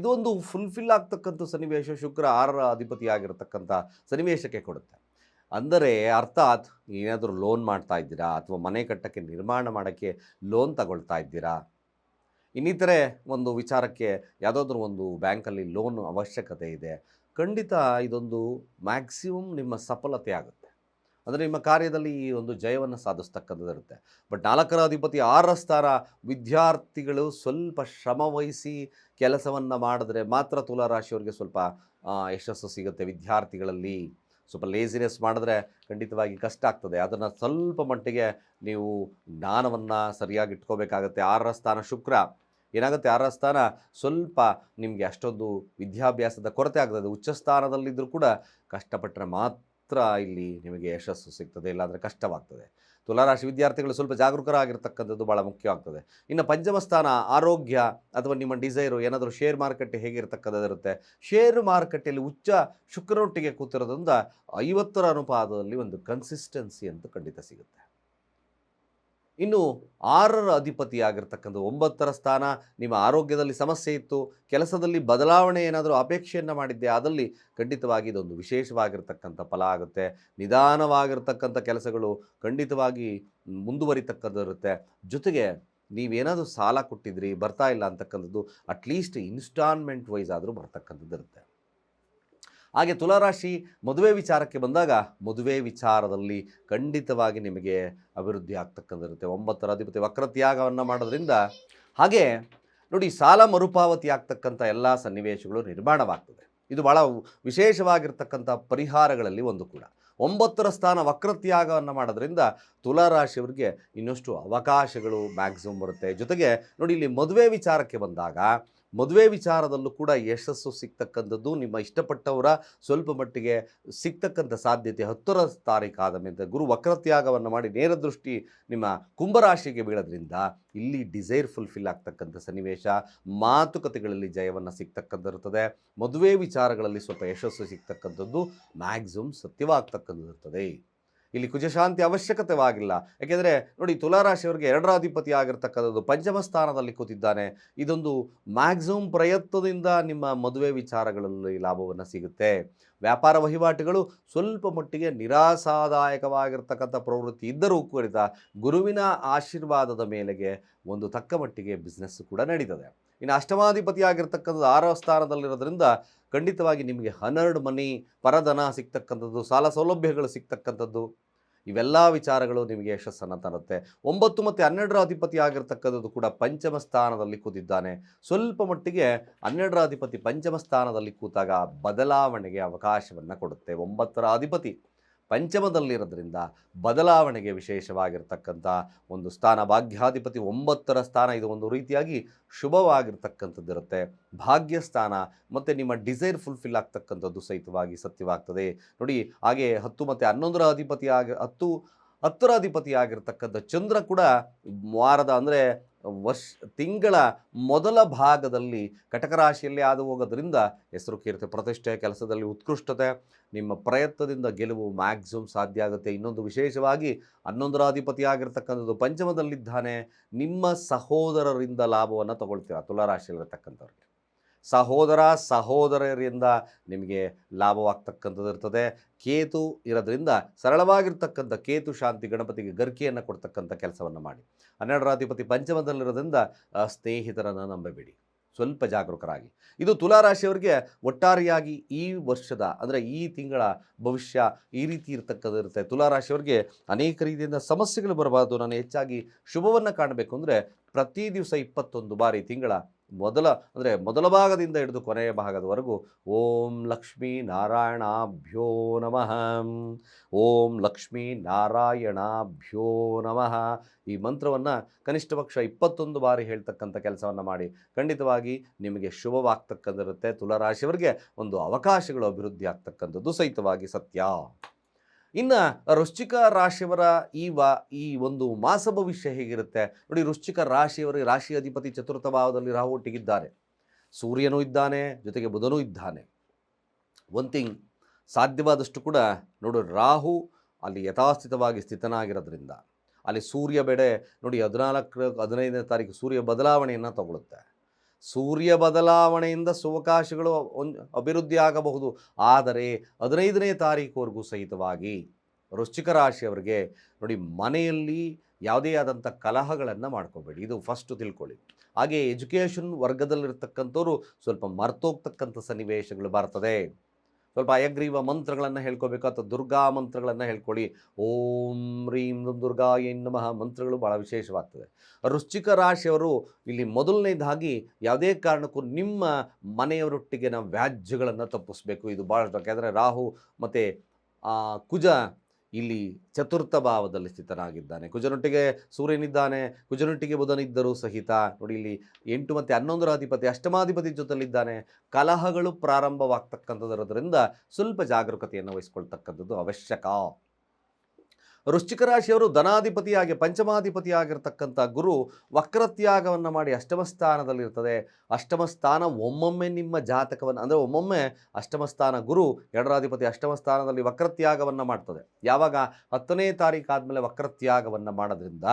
ಇದೊಂದು ಫುಲ್ಫಿಲ್ ಆಗ್ತಕ್ಕಂಥ ಸನ್ನಿವೇಶ ಶುಕ್ರ 6ರ ಅಧಿಪತಿ ಆಗಿರತಕ್ಕಂಥ ಸನ್ನಿವೇಶಕ್ಕೆ ಕೊಡುತ್ತೆ. ಅಂದರೆ ಅರ್ಥಾತ್ ಏನಾದರೂ ಲೋನ್ ಮಾಡ್ತಾ ಇದ್ದೀರಾ, ಅಥವಾ ಮನೆ ಕಟ್ಟಕ್ಕೆ ನಿರ್ಮಾಣ ಮಾಡೋಕ್ಕೆ ಲೋನ್ ತಗೊಳ್ತಾ ಇದ್ದೀರಾ, ಇನ್ನಿತರೆ ಒಂದು ವಿಚಾರಕ್ಕೆ ಯಾವುದಾದ್ರೂ ಒಂದು ಬ್ಯಾಂಕಲ್ಲಿ ಲೋನ್ ಅವಶ್ಯಕತೆ ಇದೆ, ಖಂಡಿತ ಇದೊಂದು ಮ್ಯಾಕ್ಸಿಮಮ್ ನಿಮ್ಮ ಸಫಲತೆ ಆಗುತ್ತೆ. ಅಂದರೆ ನಿಮ್ಮ ಕಾರ್ಯದಲ್ಲಿ ಈ ಒಂದು ಜಯವನ್ನು ಸಾಧಿಸ್ತಕ್ಕಂಥದ್ದು ಇರುತ್ತೆ. ಬಟ್ 4ರ ಅಧಿಪತಿ 6ರ ಸ್ಥಾನ, ವಿದ್ಯಾರ್ಥಿಗಳು ಸ್ವಲ್ಪ ಶ್ರಮವಹಿಸಿ ಕೆಲಸವನ್ನು ಮಾಡಿದ್ರೆ ಮಾತ್ರ ತುಲಾರಾಶಿಯವರಿಗೆ ಸ್ವಲ್ಪ ಯಶಸ್ಸು ಸಿಗುತ್ತೆ. ವಿದ್ಯಾರ್ಥಿಗಳಲ್ಲಿ ಸ್ವಲ್ಪ ಲೇಸಿನೆಸ್ ಮಾಡಿದ್ರೆ ಖಂಡಿತವಾಗಿ ಕಷ್ಟ ಆಗ್ತದೆ. ಅದನ್ನು ಸ್ವಲ್ಪ ಮಟ್ಟಿಗೆ ನೀವು ಜ್ಞಾನವನ್ನು ಸರಿಯಾಗಿ ಇಟ್ಕೋಬೇಕಾಗತ್ತೆ. 6ರ ಸ್ಥಾನ ಶುಕ್ರ ಏನಾಗುತ್ತೆ, 6ರ ಸ್ಥಾನ ಸ್ವಲ್ಪ ನಿಮಗೆ ಅಷ್ಟೊಂದು ವಿದ್ಯಾಭ್ಯಾಸದ ಕೊರತೆ ಆಗ್ತದೆ. ಉಚ್ಚ ಸ್ಥಾನದಲ್ಲಿದ್ದರೂ ಕೂಡ ಕಷ್ಟಪಟ್ಟರೆ ಮಾತ್ರ ಇಲ್ಲಿ ನಿಮಗೆ ಯಶಸ್ಸು ಸಿಗ್ತದೆ, ಇಲ್ಲಾಂದರೆ ಕಷ್ಟವಾಗ್ತದೆ. ತುಲಾರಾಶಿ ವಿದ್ಯಾರ್ಥಿಗಳು ಸ್ವಲ್ಪ ಜಾಗರೂಕರಾಗಿರ್ತಕ್ಕಂಥದ್ದು ಭಾಳ ಮುಖ್ಯವಾಗ್ತದೆ. ಇನ್ನು ಪಂಚಮ ಸ್ಥಾನ ಆರೋಗ್ಯ ಅಥವಾ ನಿಮ್ಮ ಡಿಸೈರು, ಏನಾದರೂ ಶೇರ್ ಮಾರುಕಟ್ಟೆ ಹೇಗಿರ್ತಕ್ಕಂಥದ್ದು ಇರುತ್ತೆ. ಶೇರು ಮಾರುಕಟ್ಟೆಯಲ್ಲಿ ಉಚ್ಚ ಶುಕ್ರನೊಟ್ಟಿಗೆ ಕೂತಿರೋದ್ರಿಂದ 50ರ ಅನುಪಾತದಲ್ಲಿ ಒಂದು ಕನ್ಸಿಸ್ಟೆನ್ಸಿ ಅಂತ ಖಂಡಿತ ಸಿಗುತ್ತೆ. ಇನ್ನು 6ರ ಅಧಿಪತಿಯಾಗಿರ್ತಕ್ಕಂಥ 9ರ ಸ್ಥಾನ, ನಿಮ್ಮ ಆರೋಗ್ಯದಲ್ಲಿ ಸಮಸ್ಯೆ ಇತ್ತು, ಕೆಲಸದಲ್ಲಿ ಬದಲಾವಣೆ ಏನಾದರೂ ಅಪೇಕ್ಷೆಯನ್ನು ಮಾಡಿದ್ದೆ, ಆದಲ್ಲಿ ಖಂಡಿತವಾಗಿ ಇದೊಂದು ವಿಶೇಷವಾಗಿರ್ತಕ್ಕಂಥ ಫಲ ಆಗುತ್ತೆ. ನಿಧಾನವಾಗಿರ್ತಕ್ಕಂಥ ಕೆಲಸಗಳು ಖಂಡಿತವಾಗಿ ಮುಂದುವರಿತಕ್ಕಂಥದ್ದು ಇರುತ್ತೆ. ಜೊತೆಗೆ ನೀವೇನಾದರೂ ಸಾಲ ಕೊಟ್ಟಿದ್ರಿ ಬರ್ತಾ ಇಲ್ಲ ಅಂತಕ್ಕಂಥದ್ದು ಅಟ್ಲೀಸ್ಟ್ ಇನ್ಸ್ಟಾಲ್ಮೆಂಟ್ ವೈಸ್ ಆದರೂ ಬರ್ತಕ್ಕಂಥದ್ದು ಇರುತ್ತೆ. ಹಾಗೆ ತುಲಾರಾಶಿ ಮದುವೆ ವಿಚಾರಕ್ಕೆ ಬಂದಾಗ, ಮದುವೆ ವಿಚಾರದಲ್ಲಿ ಖಂಡಿತವಾಗಿ ನಿಮಗೆ ಅಭಿವೃದ್ಧಿ ಆಗ್ತಕ್ಕಂಥದ್ದು ಇರುತ್ತೆ. 9ರ ಅಧಿಪತಿ ವಕ್ರತ್ಯಾಗವನ್ನು ಮಾಡೋದ್ರಿಂದ, ಹಾಗೆ ನೋಡಿ, ಸಾಲ ಮರುಪಾವತಿ ಆಗ್ತಕ್ಕಂಥ ಎಲ್ಲ ಸನ್ನಿವೇಶಗಳು ನಿರ್ಮಾಣವಾಗ್ತದೆ. ಇದು ಭಾಳ ವಿಶೇಷವಾಗಿರ್ತಕ್ಕಂಥ ಪರಿಹಾರಗಳಲ್ಲಿ ಒಂದು ಕೂಡ. 9ರ ಸ್ಥಾನ ವಕ್ರತ್ಯಾಗವನ್ನು ಮಾಡೋದ್ರಿಂದ ತುಲಾರಾಶಿಯವರಿಗೆ ಇನ್ನಷ್ಟು ಅವಕಾಶಗಳು ಮ್ಯಾಕ್ಸಿಮಮ್ ಬರುತ್ತೆ. ಜೊತೆಗೆ ನೋಡಿ, ಇಲ್ಲಿ ಮದುವೆ ವಿಚಾರಕ್ಕೆ ಬಂದಾಗ ಮದುವೆ ವಿಚಾರದಲ್ಲೂ ಕೂಡ ಯಶಸ್ಸು ಸಿಗ್ತಕ್ಕಂಥದ್ದು ನಿಮ್ಮ ಇಷ್ಟಪಟ್ಟವರ ಸ್ವಲ್ಪ ಮಟ್ಟಿಗೆ ಸಿಗ್ತಕ್ಕಂಥ ಸಾಧ್ಯತೆ 10ರ ತಾರೀಕು ಆದ ಮೇಲೆ ಗುರು ವಕ್ರತ್ಯಾಗವನ್ನು ಮಾಡಿ ನೇರ ದೃಷ್ಟಿ ನಿಮ್ಮ ಕುಂಭರಾಶಿಗೆ ಬೀಳೋದ್ರಿಂದ ಇಲ್ಲಿ ಡಿಸೈರ್ ಫುಲ್ಫಿಲ್ ಆಗ್ತಕ್ಕಂಥ ಸನ್ನಿವೇಶ, ಮಾತುಕತೆಗಳಲ್ಲಿ ಜಯವನ್ನು ಸಿಗ್ತಕ್ಕಂಥದ್ದು, ಮದುವೆ ವಿಚಾರಗಳಲ್ಲಿ ಸ್ವಲ್ಪ ಯಶಸ್ಸು ಸಿಗ್ತಕ್ಕಂಥದ್ದು ಮ್ಯಾಕ್ಸಿಮಮ್ ಸತ್ಯವಾಗ್ತಕ್ಕಂಥದ್ದು ಇರ್ತದೆ. ಇಲ್ಲಿ ಕುಜಶಾಂತಿ ಅವಶ್ಯಕತೆವಾಗಿಲ್ಲ. ಯಾಕೆಂದರೆ ನೋಡಿ, ತುಲಾರಾಶಿಯವರಿಗೆ 2ರ ಅಧಿಪತಿ ಆಗಿರ್ತಕ್ಕಂಥದ್ದು ಪಂಚಮ ಸ್ಥಾನದಲ್ಲಿ ಕೂತಿದ್ದಾನೆ. ಇದೊಂದು ಮ್ಯಾಕ್ಸಿಮಮ್ ಪ್ರಯತ್ನದಿಂದ ನಿಮ್ಮ ಮದುವೆ ವಿಚಾರಗಳಲ್ಲಿ ಲಾಭವನ್ನು ಸಿಗುತ್ತೆ. ವ್ಯಾಪಾರ ವಹಿವಾಟುಗಳು ಸ್ವಲ್ಪ ಮಟ್ಟಿಗೆ ನಿರಾಸಾದಾಯಕವಾಗಿರ್ತಕ್ಕಂಥ ಪ್ರವೃತ್ತಿ ಇದ್ದರೂ ಕೂಡ ಗುರುವಿನ ಆಶೀರ್ವಾದದ ಮೇಲೆಗೆ ಒಂದು ತಕ್ಕ ಮಟ್ಟಿಗೆ ಬಿಸ್ನೆಸ್ ಕೂಡ ನಡೀತದೆ. ಇನ್ನು ಅಷ್ಟಮಾಧಿಪತಿ ಆಗಿರ್ತಕ್ಕಂಥದ್ದು 6ರ ಸ್ಥಾನದಲ್ಲಿರೋದ್ರಿಂದ ಖಂಡಿತವಾಗಿ ನಿಮಗೆ ಹನರ್ಡ್ ಮನಿ, ಪರಧನ ಸಿಗ್ತಕ್ಕಂಥದ್ದು, ಸಾಲ ಸೌಲಭ್ಯಗಳು ಸಿಗ್ತಕ್ಕಂಥದ್ದು, ಇವೆಲ್ಲ ವಿಚಾರಗಳು ನಿಮಗೆ ಯಶಸ್ಸನ್ನು ತರುತ್ತೆ. 9 ಮತ್ತು 12ರ ಅಧಿಪತಿ ಆಗಿರ್ತಕ್ಕಂಥದ್ದು ಕೂಡ ಪಂಚಮ ಸ್ಥಾನದಲ್ಲಿ ಕೂತಿದ್ದಾನೆ. ಸ್ವಲ್ಪ ಮಟ್ಟಿಗೆ 12ರ ಅಧಿಪತಿ ಪಂಚಮ ಸ್ಥಾನದಲ್ಲಿ ಕೂತಾಗ ಬದಲಾವಣೆಗೆ ಅವಕಾಶವನ್ನು ಕೊಡುತ್ತೆ. 9ರ ಅಧಿಪತಿ ಪಂಚಮದಲ್ಲಿರೋದ್ರಿಂದ ಬದಲಾವಣೆಗೆ ವಿಶೇಷವಾಗಿರ್ತಕ್ಕಂಥ ಒಂದು ಸ್ಥಾನ. ಭಾಗ್ಯಾಧಿಪತಿ 9ರ ಸ್ಥಾನ, ಇದು ಒಂದು ರೀತಿಯಾಗಿ ಶುಭವಾಗಿರ್ತಕ್ಕಂಥದ್ದಿರುತ್ತೆ. ಭಾಗ್ಯಸ್ಥಾನ ಮತ್ತು ನಿಮ್ಮ ಡಿಸೈರ್ ಫುಲ್ಫಿಲ್ ಆಗ್ತಕ್ಕಂಥದ್ದು ಸಹಿತವಾಗಿ ಸತ್ಯವಾಗ್ತದೆ. ನೋಡಿ, ಹಾಗೆ 10 ಮತ್ತು 11ರ ಅಧಿಪತಿ 10ರ ಅಧಿಪತಿ ಆಗಿರ್ತಕ್ಕಂಥ ಚಂದ್ರ ಕೂಡ ವಾರದ ಅಂದರೆ ತಿಂಗಳ ಮೊದಲ ಭಾಗದಲ್ಲಿ ಕಟಕ ರಾಶಿಯಲ್ಲಿ ಹಾದು ಹೋಗೋದ್ರಿಂದ ಹೆಸರು, ಕೀರ್ತಿ, ಪ್ರತಿಷ್ಠೆ, ಕೆಲಸದಲ್ಲಿ ಉತ್ಕೃಷ್ಟತೆ, ನಿಮ್ಮ ಪ್ರಯತ್ನದಿಂದ ಗೆಲುವು ಮ್ಯಾಕ್ಸಿಮಮ್ ಸಾಧ್ಯ ಆಗುತ್ತೆ. ಇನ್ನೊಂದು ವಿಶೇಷವಾಗಿ 11ರ ಅಧಿಪತಿ ಆಗಿರ್ತಕ್ಕಂಥದ್ದು ಪಂಚಮದಲ್ಲಿದ್ದಾನೆ. ನಿಮ್ಮ ಸಹೋದರರಿಂದ ಲಾಭವನ್ನು ತಗೊಳ್ತೀರಾ ತುಲಾರಾಶಿಯಲ್ಲಿರ್ತಕ್ಕಂಥವ್ರಿಗೆ. ಸಹೋದರರಿಂದ ನಿಮಗೆ ಲಾಭವಾಗ್ತಕ್ಕಂಥದ್ದು ಇರ್ತದೆ. ಕೇತು ಇರೋದ್ರಿಂದ ಸರಳವಾಗಿರ್ತಕ್ಕಂಥ ಕೇತು ಶಾಂತಿ ಗಣಪತಿಗೆ ಗರ್ಕಿಯನ್ನು ಕೊಡ್ತಕ್ಕಂಥ ಕೆಲಸವನ್ನು ಮಾಡಿ. 12ರ ಅಧಿಪತಿ ಪಂಚಮದಲ್ಲಿರೋದ್ರಿಂದ ಸ್ನೇಹಿತರನ್ನು ನಂಬಬೇಡಿ, ಸ್ವಲ್ಪ ಜಾಗರೂಕರಾಗಿ. ಇದು ತುಲಾರಾಶಿಯವರಿಗೆ ಒಟ್ಟಾರೆಯಾಗಿ ಈ ವರ್ಷದ ಅಂದರೆ ಈ ತಿಂಗಳ ಭವಿಷ್ಯ ಈ ರೀತಿ ಇರ್ತಕ್ಕಂಥ ಇರುತ್ತೆ. ತುಲಾರಾಶಿಯವರಿಗೆ ಅನೇಕ ರೀತಿಯಿಂದ ಸಮಸ್ಯೆಗಳು ಬರಬಾರ್ದು, ನಾನು ಹೆಚ್ಚಾಗಿ ಶುಭವನ್ನು ಕಾಣಬೇಕು ಅಂದರೆ ಪ್ರತಿ ದಿವಸ 21 ಬಾರಿ ತಿಂಗಳ ಮೊದಲ ಭಾಗದಿಂದ ಹಿಡಿದು ಕೊನೆಯ ಭಾಗದವರೆಗೂ ಓಂ ಲಕ್ಷ್ಮೀ ನಾರಾಯಣಾಭ್ಯೋ ನಮಃ, ಓಂ ಲಕ್ಷ್ಮೀ ನಾರಾಯಣಾಭ್ಯೋ ನಮಃ ಈ ಮಂತ್ರವನ್ನು ಕನಿಷ್ಠ ಪಕ್ಷ 21 ಬಾರಿ ಹೇಳ್ತಕ್ಕಂಥ ಕೆಲಸವನ್ನು ಮಾಡಿ. ಖಂಡಿತವಾಗಿ ನಿಮಗೆ ಶುಭವಾಗ್ತಕ್ಕಂಥಿರುತ್ತೆ. ತುಲಾರಾಶಿಯವರಿಗೆ ಒಂದು ಅವಕಾಶಗಳು ಅಭಿವೃದ್ಧಿ ಆಗ್ತಕ್ಕಂಥದ್ದು ಸಹಿತವಾಗಿ ಸತ್ಯ. ಇನ್ನು ವೃಶ್ಚಿಕ ರಾಶಿಯವರ ಈ ಒಂದು ಮಾಸ ಭವಿಷ್ಯ ಹೇಗಿರುತ್ತೆ ನೋಡಿ. ವೃಶ್ಚಿಕ ರಾಶಿಯವರಿಗೆ ರಾಶಿ ಅಧಿಪತಿ 4ಥ ಭಾವದಲ್ಲಿ ರಾಹು ಒಟ್ಟಿಗಿದ್ದಾರೆ, ಸೂರ್ಯನೂ ಇದ್ದಾನೆ, ಜೊತೆಗೆ ಬುಧನೂ ಇದ್ದಾನೆ. ಒನ್ ಥಿಂಗ್ ಸಾಧ್ಯವಾದಷ್ಟು ಕೂಡ ನೋಡಿ, ರಾಹು ಅಲ್ಲಿ ಯಥಾಸ್ಥಿತವಾಗಿ ಸ್ಥಿತನಾಗಿರೋದ್ರಿಂದ ಅಲ್ಲಿ ಸೂರ್ಯ ಬೆಡೆ ನೋಡಿ 14-15ನೇ ತಾರೀಕು ಸೂರ್ಯ ಬದಲಾವಣೆಯನ್ನು ತಗೊಳುತ್ತೆ. ಸೂರ್ಯ ಬದಲಾವಣೆಯಿಂದ ಸುವಕಾಶಗಳು ಅಭಿವೃದ್ಧಿ ಆಗಬಹುದು. ಆದರೆ 15ನೇ ತಾರೀಕುವರೆಗೂ ಸಹಿತವಾಗಿ ವೃಶ್ಚಿಕ ರಾಶಿಯವರಿಗೆ ನೋಡಿ, ಮನೆಯಲ್ಲಿ ಯಾವುದೇ ಆದಂಥ ಕಲಹಗಳನ್ನು ಮಾಡ್ಕೋಬೇಡಿ, ಇದು ಫಸ್ಟು ತಿಳ್ಕೊಳ್ಳಿ. ಹಾಗೆ ಎಜುಕೇಷನ್ ವರ್ಗದಲ್ಲಿರ್ತಕ್ಕಂಥವ್ರು ಸ್ವಲ್ಪ ಮರ್ತೋಗ್ತಕ್ಕಂಥ ಸನ್ನಿವೇಶಗಳು ಬರ್ತದೆ. ಸ್ವಲ್ಪ ಅಯಗ್ರೀವ ಮಂತ್ರಗಳನ್ನು ಹೇಳ್ಕೋಬೇಕು, ಅಥವಾ ದುರ್ಗಾ ಮಂತ್ರಗಳನ್ನು ಹೇಳ್ಕೊಳ್ಳಿ. ಓಂ ರೀಂ ದುರ್ಗಾಯ ನಮಃ ಮಂತ್ರಗಳು ಭಾಳ ವಿಶೇಷವಾಗ್ತದೆ. ವೃಶ್ಚಿಕ ರಾಶಿಯವರು ಇಲ್ಲಿ ಮೊದಲನೇದಾಗಿ ಯಾವುದೇ ಕಾರಣಕ್ಕೂ ನಿಮ್ಮ ಮನೆಯವರೊಟ್ಟಿಗೆ ನಾವು ವ್ಯಾಜ್ಯಗಳನ್ನು ತಪ್ಪಿಸ್ಬೇಕು. ಇದು ಭಾಳಷ್ಟು, ಯಾಕೆಂದರೆ ರಾಹು ಮತ್ತು ಕುಜ ಇಲ್ಲಿ 4ಥ ಭಾವದಲ್ಲಿ ಸ್ಥಿತನಾಗಿದ್ದಾನೆ. ಕುಜನೊಟ್ಟಿಗೆ ಸೂರ್ಯನಿದ್ದಾನೆ, ಕುಜನೊಟ್ಟಿಗೆ ಬುಧನಿದ್ದರೂ ಸಹಿತ ನೋಡಿ, ಇಲ್ಲಿ 8 ಮತ್ತು 11ರ ಅಧಿಪತಿ ಅಷ್ಟಮಾಧಿಪತಿ ಜೊತೆಲಿದ್ದಾನೆ. ಕಲಹಗಳು ಪ್ರಾರಂಭವಾಗ್ತಕ್ಕಂಥದ್ರಿಂದ ಸ್ವಲ್ಪ ಜಾಗರೂಕತೆಯನ್ನು ವಹಿಸ್ಕೊಳ್ತಕ್ಕಂಥದ್ದು ಅವಶ್ಯಕ. ವೃಶ್ಚಿಕ ರಾಶಿಯವರು ಧನಾಧಿಪತಿಯಾಗಿ ಪಂಚಮಾಧಿಪತಿ ಆಗಿರ್ತಕ್ಕಂಥ ಗುರು ವಕ್ರತ್ಯಾಗವನ್ನು ಮಾಡಿ ಅಷ್ಟಮ ಸ್ಥಾನದಲ್ಲಿರ್ತದೆ. ಅಷ್ಟಮ ಸ್ಥಾನ ಒಮ್ಮೊಮ್ಮೆ ನಿಮ್ಮ ಜಾತಕವನ್ನು ಅಂದರೆ ಒಮ್ಮೊಮ್ಮೆ ಅಷ್ಟಮ ಸ್ಥಾನ ಗುರು 2ರ ಅಧಿಪತಿ ಅಷ್ಟಮ ಸ್ಥಾನದಲ್ಲಿ ವಕ್ರತ್ಯಾಗವನ್ನು ಮಾಡ್ತದೆ. ಯಾವಾಗ 10ನೇ ತಾರೀಕು ಆದಮೇಲೆ ವಕ್ರತ್ಯಾಗವನ್ನು ಮಾಡೋದ್ರಿಂದ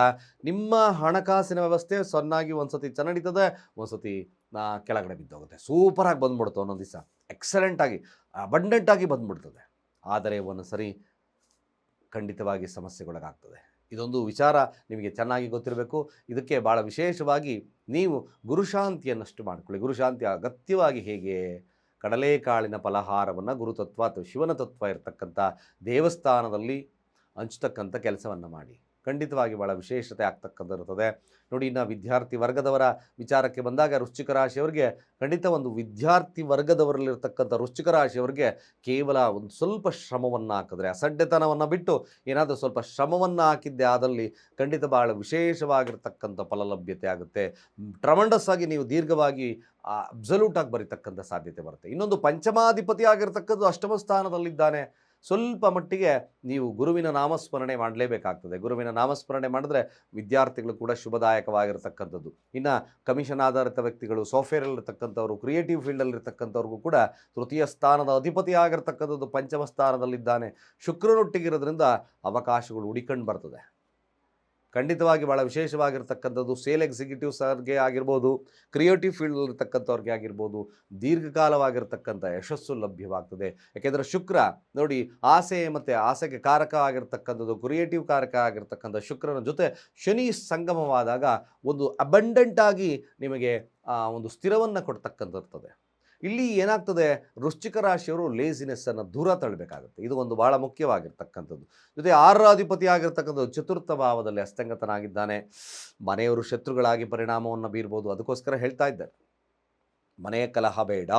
ನಿಮ್ಮ ಹಣಕಾಸಿನ ವ್ಯವಸ್ಥೆ ಸೊನ್ನಾಗಿ ಒಂದ್ಸತಿ ಚೆನ್ನಾಗಿರ್ತದೆ, ಒಂದ್ಸತಿ ಕೆಳಗಡೆ ಬಿದ್ದೋಗುತ್ತೆ. ಸೂಪರಾಗಿ ಬಂದ್ಬಿಡ್ತು, ಒಂದೊಂದು ದಿವಸ ಎಕ್ಸಲೆಂಟಾಗಿ ಅಬಂಡೆಂಟಾಗಿ ಬಂದ್ಬಿಡ್ತದೆ. ಆದರೆ ಒಂದು ಸರಿ ಖಂಡಿತವಾಗಿ ಸಮಸ್ಯೆಗೊಳಗಾಗ್ತದೆ. ಇದೊಂದು ವಿಚಾರ ನಿಮಗೆ ಚೆನ್ನಾಗಿ ಗೊತ್ತಿರಬೇಕು. ಇದಕ್ಕೆ ಭಾಳ ವಿಶೇಷವಾಗಿ ನೀವು ಗುರುಶಾಂತಿಯನ್ನಷ್ಟು ಮಾಡಿಕೊಳ್ಳಿ. ಗುರುಶಾಂತಿ ಅಗತ್ಯವಾಗಿ ಹೇಗೆ? ಕಡಲೆಕಾಳಿನ ಫಲಹಾರವನ್ನು ಗುರುತತ್ವ ಅಥವಾ ಶಿವನ ತತ್ವ ಇರತಕ್ಕಂಥ ದೇವಸ್ಥಾನದಲ್ಲಿ ಹಂಚ್ತಕ್ಕಂಥ ಕೆಲಸವನ್ನು ಮಾಡಿ. ಖಂಡಿತವಾಗಿ ಭಾಳ ವಿಶೇಷತೆ ಆಗ್ತಕ್ಕಂಥಿರ್ತದೆ. ನೋಡಿ, ಇನ್ನು ವಿದ್ಯಾರ್ಥಿ ವರ್ಗದವರ ವಿಚಾರಕ್ಕೆ ಬಂದಾಗ ವೃಶ್ಚಿಕ ರಾಶಿಯವರಿಗೆ ಖಂಡಿತ ಒಂದು ವಿದ್ಯಾರ್ಥಿ ವರ್ಗದವರಲ್ಲಿರ್ತಕ್ಕಂಥ ವೃಶ್ಚಿಕ ರಾಶಿಯವರಿಗೆ ಕೇವಲ ಒಂದು ಸ್ವಲ್ಪ ಶ್ರಮವನ್ನು ಹಾಕಿದ್ರೆ, ಅಸಡ್ಡೆತನವನ್ನು ಬಿಟ್ಟು ಏನಾದರೂ ಸ್ವಲ್ಪ ಶ್ರಮವನ್ನು ಹಾಕಿದ್ದೆ ಆದಲ್ಲಿ ಖಂಡಿತ ಭಾಳ ವಿಶೇಷವಾಗಿರ್ತಕ್ಕಂಥ ಫಲಲಭ್ಯತೆ ಆಗುತ್ತೆ. ಟ್ರಮಂಡಸ್ ಆಗಿ ನೀವು ದೀರ್ಘವಾಗಿ ಅಬ್ಸಲ್ಯೂಟ್ ಆಗಿ ಬರೀತಕ್ಕಂಥ ಸಾಧ್ಯತೆ ಬರುತ್ತೆ. ಇನ್ನೊಂದು ಪಂಚಮಾಧಿಪತಿ ಆಗಿರ್ತಕ್ಕಂಥ ಅಷ್ಟಮ ಸ್ಥಾನದಲ್ಲಿದ್ದಾನೆ. ಸ್ವಲ್ಪ ಮಟ್ಟಿಗೆ ನೀವು ಗುರುವಿನ ನಾಮಸ್ಮರಣೆ ಮಾಡಲೇಬೇಕಾಗ್ತದೆ. ಗುರುವಿನ ನಾಮಸ್ಮರಣೆ ಮಾಡಿದ್ರೆ ವಿದ್ಯಾರ್ಥಿಗಳು ಕೂಡ ಶುಭದಾಯಕವಾಗಿರ್ತಕ್ಕಂಥದ್ದು. ಇನ್ನು ಕಮಿಷನ್ ಆಧಾರಿತ ವ್ಯಕ್ತಿಗಳು, ಸಾಫ್ಟ್ವೇರಲ್ಲಿರ್ತಕ್ಕಂಥವ್ರು, ಕ್ರಿಯೇಟಿವ್ ಫೀಲ್ಡಲ್ಲಿರ್ತಕ್ಕಂಥವ್ರಿಗೂ ಕೂಡ ತೃತೀಯ ಸ್ಥಾನದ ಅಧಿಪತಿ ಆಗಿರ್ತಕ್ಕಂಥದ್ದು ಪಂಚಮ ಸ್ಥಾನದಲ್ಲಿದ್ದಾನೆ. ಶುಕ್ರನೊಟ್ಟಿಗಿರೋದ್ರಿಂದ ಅವಕಾಶಗಳು ಹುಡಿಕೊಂಡು ಬರ್ತದೆ. ಖಂಡಿತವಾಗಿ ಭಾಳ ವಿಶೇಷವಾಗಿರ್ತಕ್ಕಂಥದ್ದು ಸೇಲ್ ಎಕ್ಸಿಕ್ಯೂಟಿವ್ಸ್ಗೆ ಆಗಿರ್ಬೋದು, ಕ್ರಿಯೇಟಿವ್ ಫೀಲ್ಡಲ್ಲಿರ್ತಕ್ಕಂಥವ್ರಿಗೆ ಆಗಿರ್ಬೋದು, ದೀರ್ಘಕಾಲವಾಗಿರ್ತಕ್ಕಂಥ ಯಶಸ್ಸು ಲಭ್ಯವಾಗ್ತದೆ. ಯಾಕೆಂದರೆ ಶುಕ್ರ ನೋಡಿ, ಆಸೆ ಮತ್ತು ಆಸೆಗೆ ಕಾರಕ ಆಗಿರ್ತಕ್ಕಂಥದ್ದು, ಕ್ರಿಯೇಟಿವ್ ಕಾರಕ ಆಗಿರ್ತಕ್ಕಂಥ ಶುಕ್ರನ ಜೊತೆ ಶನಿ ಸಂಗಮವಾದಾಗ ಒಂದು ಅಬಂಡೆಂಟ್ ಆಗಿ ನಿಮಗೆ ಒಂದು ಸ್ಥಿರವನ್ನು ಕೊಡ್ತಕ್ಕಂಥಿರ್ತದೆ. ಇಲ್ಲಿ ಏನಾಗ್ತದೆ, ವೃಶ್ಚಿಕ ರಾಶಿಯವರು ಲೇಸಿನೆಸ್ಸನ್ನು ದೂರ ತಳ್ಳಬೇಕಾಗುತ್ತೆ. ಇದು ಒಂದು ಭಾಳ ಮುಖ್ಯವಾಗಿರ್ತಕ್ಕಂಥದ್ದು. ಜೊತೆ 6ರ ಅಧಿಪತಿ ಆಗಿರ್ತಕ್ಕಂಥದ್ದು ಚತುರ್ಥ ಭಾವದಲ್ಲಿ ಅಸ್ತಂಗತನಾಗಿದ್ದಾನೆ. ಮನೆಯವರು ಶತ್ರುಗಳಾಗಿ ಪರಿಣಾಮವನ್ನು ಬೀರ್ಬೋದು. ಅದಕ್ಕೋಸ್ಕರ ಹೇಳ್ತಾ ಇದ್ದಾರೆ, ಮನೆಯ ಕಲಹ ಬೇಡ,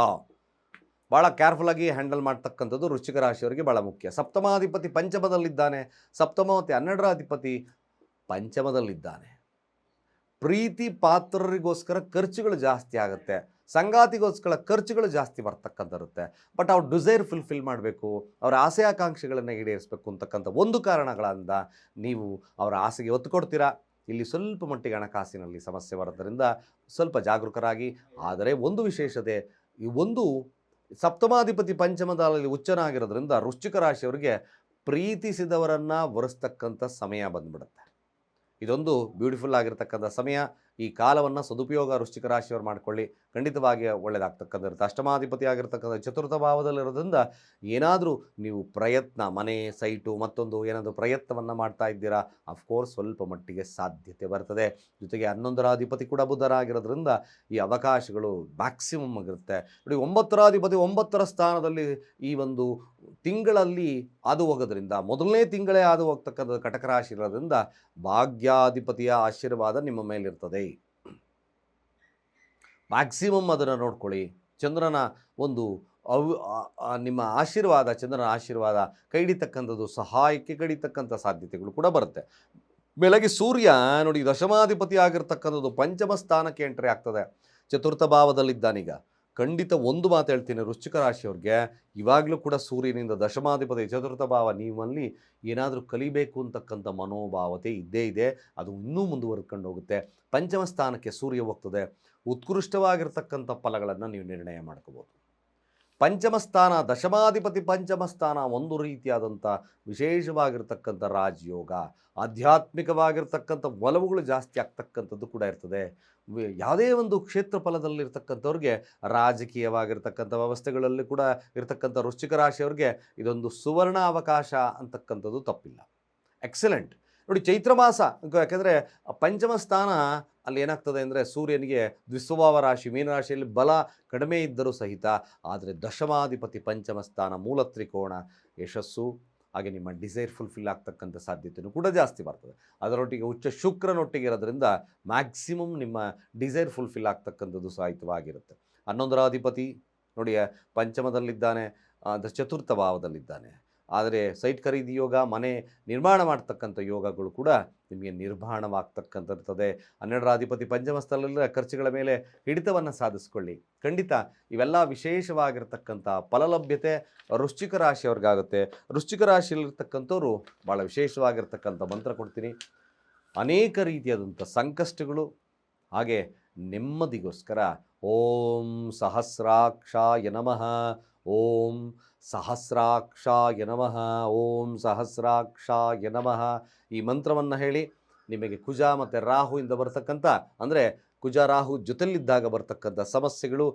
ಭಾಳ ಕೇರ್ಫುಲ್ಲಾಗಿ ಹ್ಯಾಂಡಲ್ ಮಾಡ್ತಕ್ಕಂಥದ್ದು ವೃಶ್ಚಿಕ ರಾಶಿಯವರಿಗೆ ಭಾಳ ಮುಖ್ಯ. ಸಪ್ತಮಾಧಿಪತಿ ಪಂಚಮದಲ್ಲಿದ್ದಾನೆ. ಸಪ್ತಮ ಮತ್ತು 12ರ ಅಧಿಪತಿ ಪಂಚಮದಲ್ಲಿದ್ದಾನೆ. ಪ್ರೀತಿ ಪಾತ್ರರಿಗೋಸ್ಕರ ಖರ್ಚುಗಳು ಜಾಸ್ತಿ ಆಗುತ್ತೆ. ಸಂಗಾತಿಗೋಸ್ಕರ ಖರ್ಚುಗಳು ಜಾಸ್ತಿ ಬರ್ತಕ್ಕಂಥರುತ್ತೆ. ಬಟ್ ಅವ್ರ ಡಿಸೈರ್ ಫುಲ್ಫಿಲ್ ಮಾಡಬೇಕು, ಅವರ ಆಸೆ ಆಕಾಂಕ್ಷೆಗಳನ್ನು ಈಡೇರಿಸಬೇಕು ಅಂತಕ್ಕಂಥ ಒಂದು ಕಾರಣಗಳಿಂದ ನೀವು ಅವರ ಆಸೆಗೆ ಒತ್ತು ಕೊಡ್ತೀರಾ. ಇಲ್ಲಿ ಸ್ವಲ್ಪ ಮಟ್ಟಿಗೆ ಹಣಕಾಸಿನಲ್ಲಿ ಸಮಸ್ಯೆ ಬರೋದ್ರಿಂದ ಸ್ವಲ್ಪ ಜಾಗರೂಕರಾಗಿ. ಆದರೆ ಒಂದು ವಿಶೇಷತೆ, ಈ ಒಂದು ಸಪ್ತಮಾಧಿಪತಿ ಪಂಚಮದಲ್ಲಿ ಉಚ್ಚನಾಗಿರೋದ್ರಿಂದ ವೃಶ್ಚಿಕ ರಾಶಿಯವರಿಗೆ ಪ್ರೀತಿಸಿದವರನ್ನು ಒರೆಸ್ತಕ್ಕಂಥ ಸಮಯ ಬಂದ್ಬಿಡುತ್ತೆ. ಇದೊಂದು ಬ್ಯೂಟಿಫುಲ್ ಆಗಿರ್ತಕ್ಕಂಥ ಸಮಯ. ಈ ಕಾಲವನ್ನು ಸದುಪಯೋಗ ವೃಶ್ಚಿಕ ರಾಶಿಯವರು ಮಾಡಿಕೊಳ್ಳಿ, ಖಂಡಿತವಾಗಿ ಒಳ್ಳೆಯದಾಗ್ತಕ್ಕಂಥದ್ದು. ಅಷ್ಟಮಾಧಿಪತಿ ಆಗಿರ್ತಕ್ಕಂಥ ಚತುರ್ಥ ಭಾವದಲ್ಲಿರೋದ್ರಿಂದ ಏನಾದರೂ ನೀವು ಪ್ರಯತ್ನ, ಮನೆ, ಸೈಟು, ಮತ್ತೊಂದು ಏನಾದರೂ ಪ್ರಯತ್ನವನ್ನು ಮಾಡ್ತಾ ಇದ್ದೀರಾ, ಅಫ್ಕೋರ್ಸ್ ಸ್ವಲ್ಪ ಮಟ್ಟಿಗೆ ಸಾಧ್ಯತೆ ಬರ್ತದೆ. ಜೊತೆಗೆ 11ರ ಅಧಿಪತಿ ಕೂಡ ಬುಧರಾಗಿರೋದ್ರಿಂದ ಈ ಅವಕಾಶಗಳು ಮ್ಯಾಕ್ಸಿಮಮ್ ಆಗಿರುತ್ತೆ. ನೋಡಿ, 9ರ ಅಧಿಪತಿ 9ರ ಸ್ಥಾನದಲ್ಲಿ ಈ ಒಂದು ತಿಂಗಳಲ್ಲಿ ಹಾದು ಹೋಗೋದ್ರಿಂದ, ಮೊದಲನೇ ತಿಂಗಳೇ ಹಾದು ಹೋಗ್ತಕ್ಕಂಥದ್ದು ಕಟಕ ರಾಶಿ ಇರೋದ್ರಿಂದ ಭಾಗ್ಯಾಧಿಪತಿಯ ಆಶೀರ್ವಾದ ನಿಮ್ಮ ಮೇಲಿರ್ತದೆ. ಮ್ಯಾಕ್ಸಿಮಮ್ ಅದನ್ನು ನೋಡ್ಕೊಳ್ಳಿ. ಚಂದ್ರನ ಒಂದು ನಿಮ್ಮ ಆಶೀರ್ವಾದ, ಚಂದ್ರನ ಆಶೀರ್ವಾದ ಕೈ ಹಿಡಿತಕ್ಕಂಥದ್ದು, ಸಹಾಯಕ್ಕೆ ಕಡಿತಕ್ಕಂಥ ಸಾಧ್ಯತೆಗಳು ಕೂಡ ಬರುತ್ತೆ. ಬೆಳಗ್ಗೆ ಸೂರ್ಯ ನೋಡಿ, ದಶಮಾಧಿಪತಿ ಆಗಿರ್ತಕ್ಕಂಥದ್ದು ಪಂಚಮ ಸ್ಥಾನಕ್ಕೆ ಎಂಟ್ರಿ ಆಗ್ತದೆ. ಚತುರ್ಥ ಭಾವದಲ್ಲಿದ್ದಾನೀಗ. ಖಂಡಿತ ಒಂದು ಮಾತು ಹೇಳ್ತೀನಿ, ವೃಶ್ಚಿಕ ರಾಶಿಯವ್ರಿಗೆ ಇವಾಗಲೂ ಕೂಡ ಸೂರ್ಯನಿಂದ ದಶಮಾಧಿಪತಿ ಚತುರ್ಥ ಭಾವ ನೀವಲ್ಲಿ ಏನಾದರೂ ಕಲಿಬೇಕು ಅಂತಕ್ಕಂಥ ಮನೋಭಾವತೆ ಇದ್ದೇ ಇದೆ. ಅದು ಇನ್ನೂ ಮುಂದುವರ್ಕೊಂಡು ಹೋಗುತ್ತೆ. ಪಂಚಮ ಸ್ಥಾನಕ್ಕೆ ಸೂರ್ಯ ಹೋಗ್ತದೆ. ಉತ್ಕೃಷ್ಟವಾಗಿರ್ತಕ್ಕಂಥ ಫಲಗಳನ್ನು ನೀವು ನಿರ್ಣಯ ಮಾಡ್ಕೋಬೋದು. ಪಂಚಮ ಸ್ಥಾನ, ದಶಮಾಧಿಪತಿ ಪಂಚಮ ಸ್ಥಾನ ಒಂದು ರೀತಿಯಾದಂಥ ವಿಶೇಷವಾಗಿರ್ತಕ್ಕಂಥ ರಾಜಯೋಗ, ಆಧ್ಯಾತ್ಮಿಕವಾಗಿರ್ತಕ್ಕಂಥ ಒಲವುಗಳು ಜಾಸ್ತಿ ಆಗ್ತಕ್ಕಂಥದ್ದು ಕೂಡ ಇರ್ತದೆ. ಯಾವುದೇ ಒಂದು ಕ್ಷೇತ್ರ ಫಲದಲ್ಲಿರ್ತಕ್ಕಂಥವ್ರಿಗೆ, ರಾಜಕೀಯವಾಗಿರ್ತಕ್ಕಂಥ ವ್ಯವಸ್ಥೆಗಳಲ್ಲಿ ಕೂಡ ಇರ್ತಕ್ಕಂಥ ವೃಶ್ಚಿಕ ರಾಶಿಯವ್ರಿಗೆ ಇದೊಂದು ಸುವರ್ಣ ಅವಕಾಶ ಅಂತಕ್ಕಂಥದ್ದು ತಪ್ಪಿಲ್ಲ. ಎಕ್ಸಲೆಂಟ್. ನೋಡಿ, ಚೈತ್ರ ಮಾಸ, ಯಾಕೆಂದರೆ ಪಂಚಮ ಸ್ಥಾನ ಅಲ್ಲಿ ಏನಾಗ್ತದೆ ಅಂದರೆ ಸೂರ್ಯನಿಗೆ ದ್ವಿಸ್ವಭಾವ ರಾಶಿ ಮೀನರಾಶಿಯಲ್ಲಿ ಬಲ ಕಡಿಮೆ ಇದ್ದರೂ ಸಹಿತ, ಆದರೆ ದಶಮಾಧಿಪತಿ ಪಂಚಮ ಸ್ಥಾನ, ಮೂಲ ತ್ರಿಕೋಣ, ಯಶಸ್ಸು, ಹಾಗೆ ನಿಮ್ಮ ಡಿಸೈರ್ ಫುಲ್ಫಿಲ್ ಆಗ್ತಕ್ಕಂಥ ಸಾಧ್ಯತೆಯೂ ಕೂಡ ಜಾಸ್ತಿ ಬರ್ತದೆ. ಅದರೊಟ್ಟಿಗೆ ಉಚ್ಚ ಶುಕ್ರನೊಟ್ಟಿಗೆ ಇರೋದ್ರಿಂದ ಮ್ಯಾಕ್ಸಿಮಮ್ ನಿಮ್ಮ ಡಿಸೈರ್ ಫುಲ್ಫಿಲ್ ಆಗ್ತಕ್ಕಂಥದ್ದು ಸಾಹಿತ್ಯವಾಗಿರುತ್ತೆ. 11ರ ಅಧಿಪತಿ ನೋಡಿ ಪಂಚಮದಲ್ಲಿದ್ದಾನೆ, ಚತುರ್ಥ ಭಾವದಲ್ಲಿದ್ದಾನೆ. ಆದರೆ ಸೈಟ್ ಖರೀದಿ ಯೋಗ, ಮನೆ ನಿರ್ಮಾಣ ಮಾಡ್ತಕ್ಕಂಥ ಯೋಗಗಳು ಕೂಡ ನಿಮಗೆ ನಿರ್ಮಾಣವಾಗ್ತಕ್ಕಂಥರ್ತದೆ. 12ರ ಅಧಿಪತಿ ಪಂಚಮ ಸ್ಥಳದಲ್ಲಿರುವ ಖರ್ಚುಗಳ ಮೇಲೆ ಹಿಡಿತವನ್ನು ಸಾಧಿಸ್ಕೊಳ್ಳಿ. ಖಂಡಿತ ಇವೆಲ್ಲ ವಿಶೇಷವಾಗಿರ್ತಕ್ಕಂಥ ಫಲಲಭ್ಯತೆ ವೃಶ್ಚಿಕ ರಾಶಿಯವ್ರಿಗಾಗುತ್ತೆ. ವೃಶ್ಚಿಕ ರಾಶಿಯಲ್ಲಿರ್ತಕ್ಕಂಥವ್ರು ಭಾಳ ವಿಶೇಷವಾಗಿರ್ತಕ್ಕಂಥ ಮಂತ್ರ ಕೊಡ್ತೀನಿ. ಅನೇಕ ರೀತಿಯಾದಂಥ ಸಂಕಷ್ಟಗಳು ಹಾಗೆ ನೆಮ್ಮದಿಗೋಸ್ಕರ ಓಂ ಸಹಸ್ರಾಕ್ಷಾಯ ನಮಃ, ಓಂ ಸಹಸ್ರಾಕ್ಷಾಯ ನಮಃ, ಓಂ ಸಹಸ್ರಾಕ್ಷಾಯ ನಮಃ ಈ ಮಂತ್ರವನ್ನು ಹೇಳಿ ನಿಮಗೆ ಕುಜ ಮತ್ತು ರಾಹುವಿಂದ ಬರ್ತಕ್ಕಂಥ, ಅಂದರೆ ಕುಜ ರಾಹು ಜೊತೆಲಿದ್ದಾಗ ಬರ್ತಕ್ಕಂಥ ಸಮಸ್ಯೆಗಳು,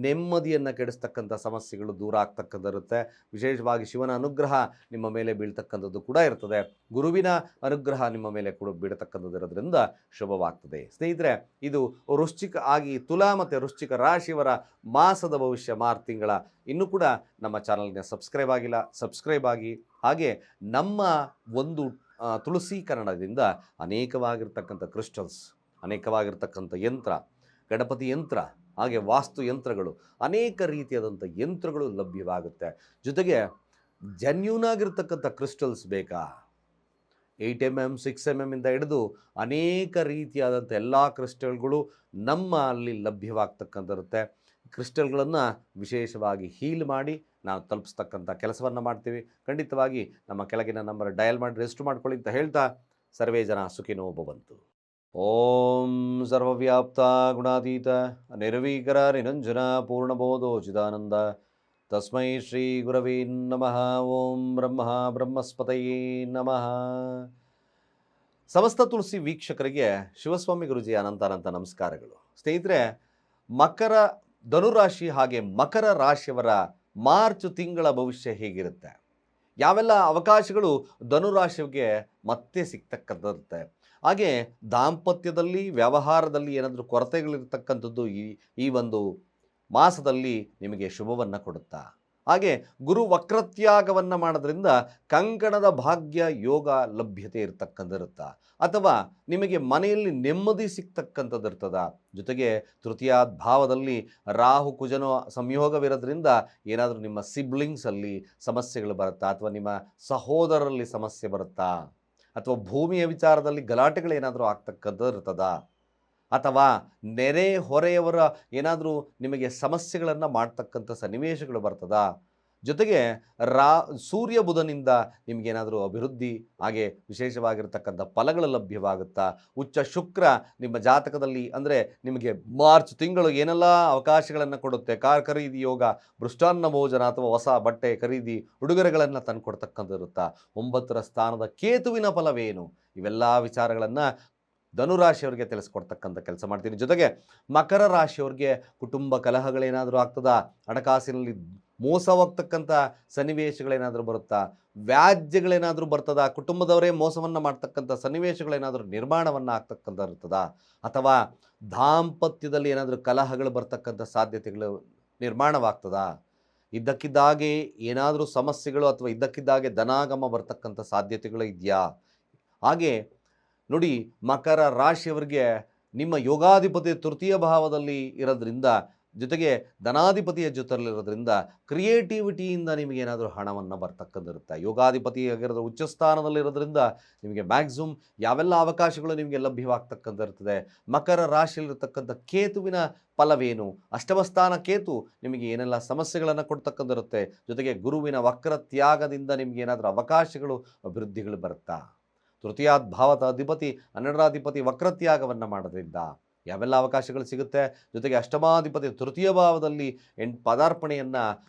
ನೆಮ್ಮದಿಯನ್ನು ಕೆಡಿಸ್ತಕ್ಕಂಥ ಸಮಸ್ಯೆಗಳು ದೂರ ಆಗ್ತಕ್ಕಂಥಿರುತ್ತೆ. ವಿಶೇಷವಾಗಿ ಶಿವನ ಅನುಗ್ರಹ ನಿಮ್ಮ ಮೇಲೆ ಬೀಳ್ತಕ್ಕಂಥದ್ದು ಕೂಡ ಇರ್ತದೆ. ಗುರುವಿನ ಅನುಗ್ರಹ ನಿಮ್ಮ ಮೇಲೆ ಕೂಡ ಬೀಳತಕ್ಕಂಥದ್ದು ಇರೋದ್ರಿಂದ ಶುಭವಾಗ್ತದೆ. ಸ್ನೇಹಿತರೆ, ಇದು ವೃಶ್ಚಿಕ ಆಗಿ ತುಲಾ ಮತ್ತು ವೃಶ್ಚಿಕ ರಾಶಿಯವರ ಮಾಸದ ಭವಿಷ್ಯ, ಮಾರ್ಚ್ ತಿಂಗಳ. ಇನ್ನೂ ಕೂಡ ನಮ್ಮ ಚಾನಲ್ಗೆ ಸಬ್ಸ್ಕ್ರೈಬ್ ಆಗಿಲ್ಲ, ಸಬ್ಸ್ಕ್ರೈಬ್ ಆಗಿ. ಹಾಗೆ ನಮ್ಮ ಒಂದು ತುಳಸಿ ಕನ್ನಡದಿಂದ ಅನೇಕವಾಗಿರ್ತಕ್ಕಂಥ ಕ್ರಿಸ್ಟಲ್ಸ್, ಅನೇಕವಾಗಿರ್ತಕ್ಕಂಥ ಯಂತ್ರ, ಗಣಪತಿ ಯಂತ್ರ, ಹಾಗೆ ವಾಸ್ತು ಯಂತ್ರಗಳು, ಅನೇಕ ರೀತಿಯಾದಂಥ ಯಂತ್ರಗಳು ಲಭ್ಯವಾಗುತ್ತೆ. ಜೊತೆಗೆ ಜೆನ್ಯೂನ್ ಆಗಿರ್ತಕ್ಕಂಥ ಕ್ರಿಸ್ಟಲ್ಸ್ ಬೇಕಾ, 8mm 6mm ಇಂದ ಹಿಡಿದು ಅನೇಕ ರೀತಿಯಾದಂಥ ಎಲ್ಲ ಕ್ರಿಸ್ಟಲ್ಗಳು ನಮ್ಮ ಅಲ್ಲಿ ಲಭ್ಯವಾಗ್ತಕ್ಕಂಥರುತ್ತೆ. ಕ್ರಿಸ್ಟಲ್ಗಳನ್ನು ವಿಶೇಷವಾಗಿ ಹೀಲ್ ಮಾಡಿ ನಾವು ತಲುಪಿಸ್ತಕ್ಕಂಥ ಕೆಲಸವನ್ನು ಮಾಡ್ತೀವಿ. ಖಂಡಿತವಾಗಿ ನಮ್ಮ ಕೆಳಗಿನ ನಂಬರ್ ಡಯಲ್ ಮಾಡಿ ರಿಜಿಸ್ಟರ್ ಮಾಡ್ಕೊಳ್ಳಿ ಅಂತ ಹೇಳ್ತಾ, ಸರ್ವೇ ಜನ ಸುಖಿನೋ ಭವಂತು. ಓಂ ಸರ್ವವ್ಯಾಪ್ತ ಗುಣಾತೀತ ನಿರ್ವೀಕರ ನಿರಂಜನ ಪೂರ್ಣಬೋಧೋ ಚಿದಾನಂದ ತಸ್ಮೈ ಶ್ರೀ ಗುರವೇ ನಮಃ. ಓಂ ಬ್ರಹ್ಮ ಬ್ರಹ್ಮಸ್ಪತಯೇ ನಮಃ. ಸಮಸ್ತ ತುಳಸಿ ವೀಕ್ಷಕರಿಗೆ ಶಿವಸ್ವಾಮಿ ಗುರುಜಿ ಅನಂತ ನಮಸ್ಕಾರಗಳು. ಸ್ನೇಹಿತರೆ, ಧನುರಾಶಿ ಹಾಗೆ ಮಕರ ರಾಶಿಯವರ ಮಾರ್ಚ್ ತಿಂಗಳ ಭವಿಷ್ಯ ಹೇಗಿರುತ್ತೆ, ಯಾವೆಲ್ಲ ಅವಕಾಶಗಳು ಧನುರಾಶಿಗೆ ಮತ್ತೆ ಸಿಗ್ತಕ್ಕಂಥರುತ್ತೆ, ಹಾಗೆ ದಾಂಪತ್ಯದಲ್ಲಿ ವ್ಯವಹಾರದಲ್ಲಿ ಏನಾದರೂ ಕೊರತೆಗಳಿರ್ತಕ್ಕಂಥದ್ದು ಈ ಒಂದು ಮಾಸದಲ್ಲಿ ನಿಮಗೆ ಶುಭವನ್ನು ಕೊಡುತ್ತಾ, ಹಾಗೆ ಗುರು ವಕ್ರತ್ಯಾಗವನ್ನು ಮಾಡೋದ್ರಿಂದ ಕಂಕಣದ ಭಾಗ್ಯ ಯೋಗ ಲಭ್ಯತೆ ಇರ್ತಕ್ಕಂಥದ್ದಿರುತ್ತಾ, ಅಥವಾ ನಿಮಗೆ ಮನೆಯಲ್ಲಿ ನೆಮ್ಮದಿ ಸಿಗ್ತಕ್ಕಂಥದ್ದಿರ್ತದ. ಜೊತೆಗೆ ತೃತೀಯಾದ್ ಭಾವದಲ್ಲಿ ರಾಹು ಕುಜನ ಸಂಯೋಗವಿರೋದ್ರಿಂದ ಏನಾದರೂ ನಿಮ್ಮ ಸಿಬ್ಲಿಂಗ್ಸಲ್ಲಿ ಸಮಸ್ಯೆಗಳು ಬರುತ್ತಾ, ಅಥವಾ ನಿಮ್ಮ ಸಹೋದರರಲ್ಲಿ ಸಮಸ್ಯೆ ಬರುತ್ತಾ, ಅಥವಾ ಭೂಮಿಯ ವಿಚಾರದಲ್ಲಿ ಗಲಾಟೆಗಳೇನಾದರೂ ಆಗ್ತಕ್ಕಂಥದ್ದು ಇರ್ತದ, ಅಥವಾ ನೆರೆ ಹೊರೆಯವರ ಏನಾದರೂ ನಿಮಗೆ ಸಮಸ್ಯೆಗಳನ್ನು ಮಾಡ್ತಕ್ಕಂಥ ಸನ್ನಿವೇಶಗಳು ಬರ್ತದ. ಜೊತೆಗೆ ಸೂರ್ಯ ಬುಧನಿಂದ ನಿಮಗೇನಾದರೂ ಅಭಿವೃದ್ಧಿ ಹಾಗೆ ವಿಶೇಷವಾಗಿರ್ತಕ್ಕಂಥ ಫಲಗಳು ಲಭ್ಯವಾಗುತ್ತಾ. ಉಚ್ಚ ಶುಕ್ರ ನಿಮ್ಮ ಜಾತಕದಲ್ಲಿ ಅಂದರೆ ನಿಮಗೆ ಮಾರ್ಚ್ ತಿಂಗಳು ಏನೆಲ್ಲ ಅವಕಾಶಗಳನ್ನು ಕೊಡುತ್ತೆ, ಕಾರ್ ಖರೀದಿ ಯೋಗ, ಮೃಷ್ಟಾನ್ನ ಭೋಜನ ಅಥವಾ ಹೊಸ ಬಟ್ಟೆ ಖರೀದಿ, ಉಡುಗೊರೆಗಳನ್ನು ತಂದುಕೊಡ್ತಕ್ಕಂಥದ್ದಿರುತ್ತಾ. 9ರ ಸ್ಥಾನದ ಕೇತುವಿನ ಫಲವೇನು, ಇವೆಲ್ಲ ವಿಚಾರಗಳನ್ನು ಧನುರಾಶಿಯವರಿಗೆ ತಿಳಿಸ್ಕೊಡ್ತಕ್ಕಂಥ ಕೆಲಸ ಮಾಡ್ತೀನಿ. ಜೊತೆಗೆ ಮಕರ ರಾಶಿಯವ್ರಿಗೆ ಕುಟುಂಬ ಕಲಹಗಳೇನಾದರೂ ಆಗ್ತದಾ, ಹಣಕಾಸಿನಲ್ಲಿ ಮೋಸ ಹೋಗ್ತಕ್ಕಂಥ ಸನ್ನಿವೇಶಗಳೇನಾದರೂ ಬರುತ್ತಾ, ವ್ಯಾಜ್ಯಗಳೇನಾದರೂ ಬರ್ತದ, ಕುಟುಂಬದವರೇ ಮೋಸವನ್ನು ಮಾಡ್ತಕ್ಕಂಥ ಸನ್ನಿವೇಶಗಳೇನಾದರೂ ನಿರ್ಮಾಣವನ್ನು ಆಗ್ತಕ್ಕಂಥ ಇರ್ತದ, ಅಥವಾ ದಾಂಪತ್ಯದಲ್ಲಿ ಏನಾದರೂ ಕಲಹಗಳು ಬರ್ತಕ್ಕಂಥ ಸಾಧ್ಯತೆಗಳು ನಿರ್ಮಾಣವಾಗ್ತದ, ಇದ್ದಕ್ಕಿದ್ದಾಗೆ ಏನಾದರೂ ಸಮಸ್ಯೆಗಳು ಅಥವಾ ಇದ್ದಕ್ಕಿದ್ದಾಗೆ ಧನಾಗಮ ಬರ್ತಕ್ಕಂಥ ಸಾಧ್ಯತೆಗಳು ಇದೆಯಾ. ಹಾಗೆ ನೋಡಿ, ಮಕರ ರಾಶಿಯವರಿಗೆ ನಿಮ್ಮ ಯೋಗಾಧಿಪತಿ ತೃತೀಯ ಭಾವದಲ್ಲಿ ಇರೋದ್ರಿಂದ, ಜೊತೆಗೆ ಧನಾಧಿಪತಿಯ ಜೊತೆಯಲ್ಲಿರೋದ್ರಿಂದ ಕ್ರಿಯೇಟಿವಿಟಿಯಿಂದ ನಿಮಗೇನಾದರೂ ಹಣವನ್ನು ಬರ್ತಕ್ಕಂಥಿರುತ್ತೆ. ಯೋಗಾಧಿಪತಿ ಆಗಿರೋದು ಉಚ್ಚ ಸ್ಥಾನದಲ್ಲಿರೋದ್ರಿಂದ ನಿಮಗೆ ಮ್ಯಾಕ್ಸಿಮಮ್ ಯಾವೆಲ್ಲ ಅವಕಾಶಗಳು ನಿಮಗೆ ಲಭ್ಯವಾಗ್ತಕ್ಕಂಥಿರ್ತದೆ. ಮಕರ ರಾಶಿಯಲ್ಲಿರ್ತಕ್ಕಂಥ ಕೇತುವಿನ ಫಲವೇನು, ಅಷ್ಟಮ ಸ್ಥಾನ ಕೇತು ನಿಮಗೆ ಏನೆಲ್ಲ ಸಮಸ್ಯೆಗಳನ್ನು ಕೊಡ್ತಕ್ಕಂಥಿರುತ್ತೆ. ಜೊತೆಗೆ ಗುರುವಿನ ವಕ್ರ ತ್ಯಾಗದಿಂದ ನಿಮಗೇನಾದರೂ ಅವಕಾಶಗಳು ಅಭಿವೃದ್ಧಿಗಳು ಬರುತ್ತಾ. ತೃತೀಯಾದ್ ಭಾವದ ಅಧಿಪತಿ 12ರಾಧಿಪತಿ ವಕ್ರತ್ಯಾಗವನ್ನು ಮಾಡೋದ್ರಿಂದ ಯಾವೆಲ್ಲ ಅವಕಾಶಗಳು ಸಿಗುತ್ತೆ. ಜೊತೆಗೆ ಅಷ್ಟಮಾಧಿಪತಿ ತೃತೀಯ ಭಾವದಲ್ಲಿ ಪದಾರ್ಪಣೆಯನ್ನು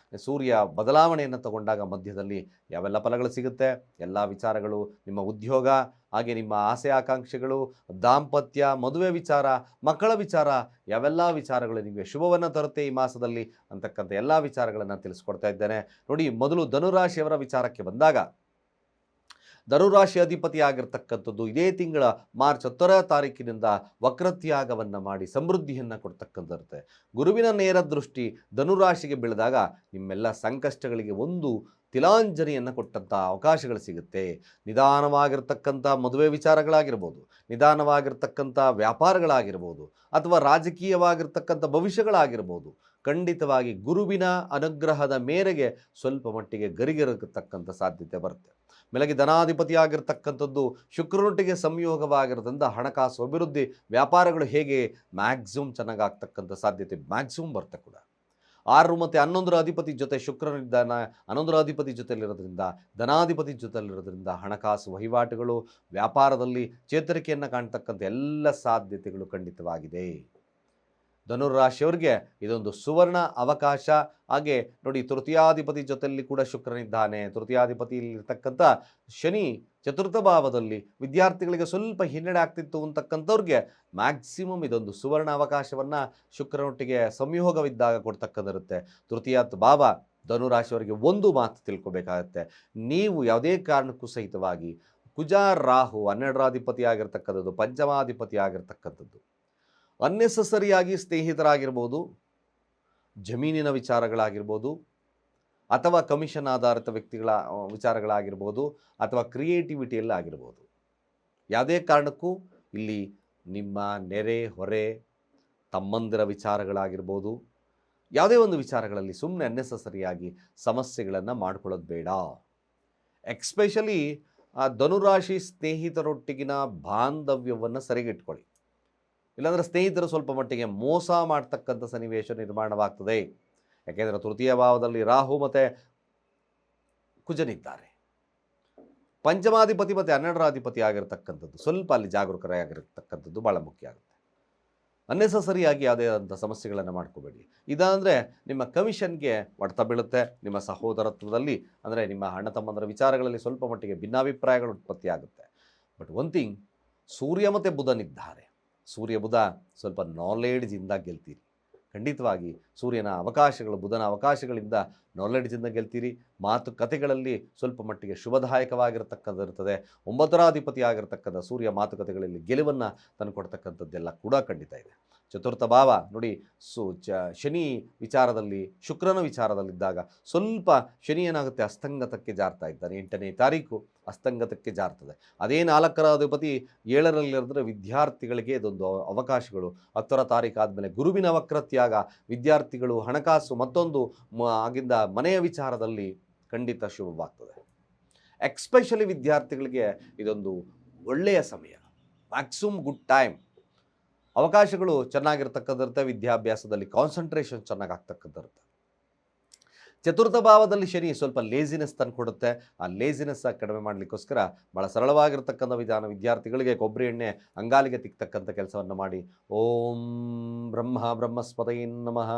ಸೂರ್ಯ ಬದಲಾವಣೆಯನ್ನು ತಗೊಂಡಾಗ ಮಧ್ಯದಲ್ಲಿ ಯಾವೆಲ್ಲ ಫಲಗಳು ಸಿಗುತ್ತೆ. ಎಲ್ಲ ವಿಚಾರಗಳು ನಿಮ್ಮ ಉದ್ಯೋಗ, ಹಾಗೆ ನಿಮ್ಮ ಆಸೆ ಆಕಾಂಕ್ಷೆಗಳು, ದಾಂಪತ್ಯ, ಮದುವೆ ವಿಚಾರ, ಮಕ್ಕಳ ವಿಚಾರ, ಯಾವೆಲ್ಲ ವಿಚಾರಗಳು ನಿಮಗೆ ಶುಭವನ್ನು ತರುತ್ತೆ ಈ ಮಾಸದಲ್ಲಿ ಅಂತಕ್ಕಂಥ ಎಲ್ಲ ವಿಚಾರಗಳನ್ನು ತಿಳಿಸ್ಕೊಡ್ತಾ ಇದ್ದೇನೆ. ನೋಡಿ, ಮೊದಲು ಧನುರಾಶಿಯವರ ವಿಚಾರಕ್ಕೆ ಬಂದಾಗ, ಧನುರಾಶಿ ಅಧಿಪತಿ ಆಗಿರ್ತಕ್ಕಂಥದ್ದು ಇದೇ ತಿಂಗಳ ಮಾರ್ಚ್ 10ರ ತಾರೀಕಿನಿಂದ ವಕ್ರತ್ಯಾಗವನ್ನು ಮಾಡಿ ಸಮೃದ್ಧಿಯನ್ನು ಕೊಡ್ತಕ್ಕಂಥರುತ್ತೆ. ಗುರುವಿನ ನೇರ ದೃಷ್ಟಿ ಧನುರಾಶಿಗೆ ಬೀಳಿದಾಗ ನಿಮ್ಮೆಲ್ಲ ಸಂಕಷ್ಟಗಳಿಗೆ ಒಂದು ತಿಲಾಂಜಲಿಯನ್ನು ಕೊಟ್ಟಂಥ ಅವಕಾಶಗಳು ಸಿಗುತ್ತೆ. ನಿಧಾನವಾಗಿರ್ತಕ್ಕಂಥ ಮದುವೆ ವಿಚಾರಗಳಾಗಿರ್ಬೋದು, ನಿಧಾನವಾಗಿರ್ತಕ್ಕಂಥ ವ್ಯಾಪಾರಗಳಾಗಿರ್ಬೋದು, ಅಥವಾ ರಾಜಕೀಯವಾಗಿರ್ತಕ್ಕಂಥ ಭವಿಷ್ಯಗಳಾಗಿರ್ಬೋದು, ಖಂಡಿತವಾಗಿ ಗುರುವಿನ ಅನುಗ್ರಹದ ಮೇರೆಗೆ ಸ್ವಲ್ಪ ಮಟ್ಟಿಗೆ ಗರಿಗೆರತಕ್ಕಂಥ ಸಾಧ್ಯತೆ ಬರುತ್ತೆ. ಮೇಲಾಗಿ ಧನಾಧಿಪತಿಯಾಗಿರ್ತಕ್ಕಂಥದ್ದು ಶುಕ್ರನೊಟ್ಟಿಗೆ ಸಂಯೋಗವಾಗಿರೋದ್ರಿಂದ ಹಣಕಾಸು ಅಭಿವೃದ್ಧಿ, ವ್ಯಾಪಾರಗಳು ಹೇಗೆ ಮ್ಯಾಕ್ಸಿಮಮ್ ಚೆನ್ನಾಗಾಗ್ತಕ್ಕಂಥ ಸಾಧ್ಯತೆ ಮ್ಯಾಕ್ಸಿಮಮ್ ಬರುತ್ತೆ ಕೂಡ. 6 ಮತ್ತು 11ರ ಅಧಿಪತಿ ಜೊತೆ ಶುಕ್ರನಿದ್ದಾನ, 11ರ ಅಧಿಪತಿ ಜೊತೆಯಲ್ಲಿರೋದ್ರಿಂದ, ಧನಾಧಿಪತಿ ಜೊತೆಯಲ್ಲಿರೋದ್ರಿಂದ ಹಣಕಾಸು ವಹಿವಾಟುಗಳು, ವ್ಯಾಪಾರದಲ್ಲಿ ಚೇತರಿಕೆಯನ್ನು ಕಾಣ್ತಕ್ಕಂಥ ಎಲ್ಲ ಸಾಧ್ಯತೆಗಳು ಖಂಡಿತವಾಗಿದೆ. ಧನುರಾಶಿಯವರಿಗೆ ಇದೊಂದು ಸುವರ್ಣ ಅವಕಾಶ. ಹಾಗೆ ನೋಡಿ, ತೃತೀಯಾಧಿಪತಿ ಜೊತೆಯಲ್ಲಿ ಕೂಡ ಶುಕ್ರನಿದ್ದಾನೆ. ತೃತೀಯಾಧಿಪತಿಯಲ್ಲಿರ್ತಕ್ಕಂಥ ಶನಿ ಚತುರ್ಥ ಭಾವದಲ್ಲಿ ವಿದ್ಯಾರ್ಥಿಗಳಿಗೆ ಸ್ವಲ್ಪ ಹಿನ್ನಡೆ ಆಗ್ತಿತ್ತು ಅಂತಕ್ಕಂಥವ್ರಿಗೆ ಮ್ಯಾಕ್ಸಿಮಮ್ ಇದೊಂದು ಸುವರ್ಣ ಅವಕಾಶವನ್ನು ಶುಕ್ರನೊಟ್ಟಿಗೆ ಸಂಯೋಗವಿದ್ದಾಗ ಕೊಡ್ತಕ್ಕಂಥಿರುತ್ತೆ. ತೃತೀಯಾತ್ ಭಾವ ಧನುರಾಶಿಯವರಿಗೆ ಒಂದು ಮಾತು ತಿಳ್ಕೊಬೇಕಾಗತ್ತೆ, ನೀವು ಯಾವುದೇ ಕಾರಣಕ್ಕೂ ಸಹಿತವಾಗಿ ಕುಜ ರಾಹು 12ರಾಧಿಪತಿ ಆಗಿರ್ತಕ್ಕಂಥದ್ದು, ಪಂಚಮಾಧಿಪತಿ ಆಗಿರ್ತಕ್ಕಂಥದ್ದು, ಅನ್ನೆಸಸರಿಯಾಗಿ ಸ್ನೇಹಿತರಾಗಿರ್ಬೋದು, ಜಮೀನಿನ ವಿಚಾರಗಳಾಗಿರ್ಬೋದು, ಅಥವಾ ಕಮಿಷನ್ ಆಧಾರಿತ ವ್ಯಕ್ತಿಗಳ ವಿಚಾರಗಳಾಗಿರ್ಬೋದು, ಅಥವಾ ಕ್ರಿಯೇಟಿವಿಟಿಯಲ್ಲಿ ಆಗಿರ್ಬೋದು, ಯಾವುದೇ ಕಾರಣಕ್ಕೂ ಇಲ್ಲಿ ನಿಮ್ಮ ನೆರೆ ಹೊರೆ ತಮ್ಮಂದಿರ ವಿಚಾರಗಳಾಗಿರ್ಬೋದು, ಯಾವುದೇ ಒಂದು ವಿಚಾರಗಳಲ್ಲಿ ಸುಮ್ಮನೆ ಅನ್ನೆಸಸರಿಯಾಗಿ ಸಮಸ್ಯೆಗಳನ್ನು ಮಾಡ್ಕೊಳ್ಳೋದು ಬೇಡ. ಎಕ್ಸ್ಪೆಷಲಿ ಆ ಧನುರಾಶಿ ಸ್ನೇಹಿತರೊಟ್ಟಿಗಿನ ಬಾಂಧವ್ಯವನ್ನು ಸರಿಗಿಟ್ಕೊಳ್ಳಿ. ಇಲ್ಲಾಂದರೆ ಸ್ನೇಹಿತರು ಸ್ವಲ್ಪ ಮಟ್ಟಿಗೆ ಮೋಸ ಮಾಡ್ತಕ್ಕಂಥ ಸನ್ನಿವೇಶ ನಿರ್ಮಾಣವಾಗ್ತದೆ. ಯಾಕೆಂದರೆ ತೃತೀಯ ಭಾವದಲ್ಲಿ ರಾಹು ಮತ್ತು ಕುಜನಿದ್ದಾರೆ. ಪಂಚಮಾಧಿಪತಿ ಮತ್ತು 12ರ ಅಧಿಪತಿ ಆಗಿರತಕ್ಕಂಥದ್ದು ಸ್ವಲ್ಪ ಅಲ್ಲಿ ಜಾಗರೂಕರಾಗಿರ್ತಕ್ಕಂಥದ್ದು ಭಾಳ ಮುಖ್ಯ ಆಗುತ್ತೆ. ಅನ್ನೆಸಸರಿಯಾಗಿ ಯಾವುದೇ ಆದಂಥ ಸಮಸ್ಯೆಗಳನ್ನು ಮಾಡ್ಕೋಬೇಡಿ. ಇದಾದರೆ ನಿಮ್ಮ ಕಮಿಷನ್ಗೆ ಹೊಡೆತ ಬೀಳುತ್ತೆ. ನಿಮ್ಮ ಸಹೋದರತ್ವದಲ್ಲಿ ಅಂದರೆ ನಿಮ್ಮ ಅಣ್ಣ ತಮ್ಮಂದರ ವಿಚಾರಗಳಲ್ಲಿ ಸ್ವಲ್ಪ ಮಟ್ಟಿಗೆ ಭಿನ್ನಾಭಿಪ್ರಾಯಗಳು ಉತ್ಪತ್ತಿ ಆಗುತ್ತೆ. ಬಟ್ ಒನ್ ಥಿಂಗ್, ಸೂರ್ಯ ಮತ್ತು ಬುಧನಿದ್ದಾರೆ. ಸೂರ್ಯ ಬುಧ ಸ್ವಲ್ಪ ನಾಲೆಡ್ಜಿಂದ ಗೆಲ್ತೀರಿ. ಖಂಡಿತವಾಗಿ ಸೂರ್ಯನ ಅವಕಾಶಗಳು, ಬುಧನ ಅವಕಾಶಗಳಿಂದ ನಾಲೆಡ್ಜಿಂದ ಗೆಲ್ತೀರಿ. ಮಾತುಕತೆಗಳಲ್ಲಿ ಸ್ವಲ್ಪ ಮಟ್ಟಿಗೆ ಶುಭದಾಯಕವಾಗಿರ್ತಕ್ಕಂಥದ್ದು ಇರ್ತದೆ. 9ರ ಅಧಿಪತಿ ಆಗಿರ್ತಕ್ಕಂಥ ಸೂರ್ಯ ಮಾತುಕತೆಗಳಲ್ಲಿ ಗೆಲುವನ್ನು ತಂದುಕೊಡ್ತಕ್ಕಂಥದ್ದೆಲ್ಲ ಕೂಡ ಖಂಡಿತ ಇದೆ. ಚತುರ್ಥ ಭಾವ ನೋಡಿ, ಶನಿ ವಿಚಾರದಲ್ಲಿ, ಶುಕ್ರನ ವಿಚಾರದಲ್ಲಿದ್ದಾಗ ಸ್ವಲ್ಪ ಶನಿ ಏನಾಗುತ್ತೆ, ಅಸ್ತಂಗತಕ್ಕೆ ಜಾರ್ತಾ ಇದ್ದಾನೆ. 8ನೇ ತಾರೀಕು ಅಸ್ತಂಗತಕ್ಕೆ ಜಾರ್ತದೆ. ಅದೇ 4ರ ಅಧಿಪತಿ 7ರಲ್ಲಿರಿದ್ರೆ ವಿದ್ಯಾರ್ಥಿಗಳಿಗೆ ಇದೊಂದು ಅವಕಾಶಗಳು. 10ರ ತಾರೀಕು ಆದಮೇಲೆ ಗುರುವಿನ ವಕ್ರತ್ಯಾಗ, ವಿದ್ಯಾರ್ಥಿಗಳು ಹಣಕಾಸು ಮತ್ತೊಂದು ಆಗಿಂದ ಮನೆಯ ವಿಚಾರದಲ್ಲಿ ಖಂಡಿತ ಶುಭವಾಗ್ತದೆ. ಎಕ್ಸ್ಪೆಷಲಿ ವಿದ್ಯಾರ್ಥಿಗಳಿಗೆ ಇದೊಂದು ಒಳ್ಳೆಯ ಸಮಯ, ಮ್ಯಾಕ್ಸಿಮಮ್ ಗುಡ್ ಟೈಮ್. ಅವಕಾಶಗಳು ಚೆನ್ನಾಗಿರ್ತಕ್ಕಂಥಿರುತ್ತೆ. ವಿದ್ಯಾಭ್ಯಾಸದಲ್ಲಿ ಕಾನ್ಸಂಟ್ರೇಷನ್ ಚೆನ್ನಾಗಿ ಆಗ್ತಕ್ಕಂಥಿರುತ್ತೆ. ಚತುರ್ಥ ಭಾವದಲ್ಲಿ ಶನಿ ಸ್ವಲ್ಪ ಲೇಜಿನೆಸ್ ತಂದುಕೊಡುತ್ತೆ. ಆ ಲೇಜಿನೆಸ್ ಕಡಿಮೆ ಮಾಡಲಿಕ್ಕೋಸ್ಕರ ಭಾಳ ಸರಳವಾಗಿರ್ತಕ್ಕಂಥ ವಿಧಾನ, ವಿದ್ಯಾರ್ಥಿಗಳಿಗೆ ಕೊಬ್ಬರಿ ಎಣ್ಣೆ ಅಂಗಾಲಿಗೆ ತಿಕ್ತಕ್ಕಂಥ ಕೆಲಸವನ್ನು ಮಾಡಿ, ಓಂ ಬ್ರಹ್ಮಸ್ಪತಯೇ ನಮಃ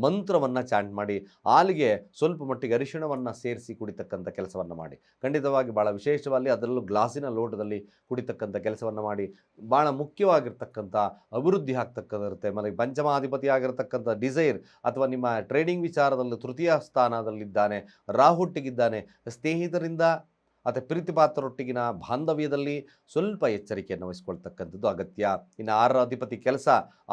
ಮಂತ್ರವನ್ನು ಚಾಂಟ್ ಮಾಡಿ, ಹಾಲಿಗೆ ಸ್ವಲ್ಪ ಮಟ್ಟಿಗೆ ಅರಿಶಿಣವನ್ನು ಸೇರಿಸಿ ಕುಡಿತಕ್ಕಂಥ ಕೆಲಸವನ್ನು ಮಾಡಿ. ಖಂಡಿತವಾಗಿ ಭಾಳ ವಿಶೇಷವಾಗಿ ಅದರಲ್ಲೂ ಗ್ಲಾಸಿನ ಲೋಟದಲ್ಲಿ ಕುಡಿತಕ್ಕಂಥ ಕೆಲಸವನ್ನು ಮಾಡಿ. ಭಾಳ ಮುಖ್ಯವಾಗಿರ್ತಕ್ಕಂಥ ಅಭಿವೃದ್ಧಿ ಆಗ್ತಕ್ಕಂಥಿರುತ್ತೆ. ಮತ್ತು ಪಂಚಮಾಧಿಪತಿ ಆಗಿರ್ತಕ್ಕಂಥ ಡಿಸೈರ್ ಅಥವಾ ನಿಮ್ಮ ಟ್ರೇಡಿಂಗ್ ವಿಚಾರದಲ್ಲಿ ತೃತೀಯ ಸ್ಥಾನದಲ್ಲಿದ್ದಾನೆ, ರಾಹುಟ್ಟಿಗಿದ್ದಾನೆ. ಸ್ನೇಹಿತರಿಂದ ಅಥವಾ ಪ್ರೀತಿಪಾತ್ರರೊಟ್ಟಿಗಿನ ಬಾಂಧವ್ಯದಲ್ಲಿ ಸ್ವಲ್ಪ ಎಚ್ಚರಿಕೆಯನ್ನು ವಹಿಸ್ಕೊಳ್ತಕ್ಕಂಥದ್ದು ಅಗತ್ಯ. ಇನ್ನು 6ರ ಅಧಿಪತಿ ಕೆಲಸ,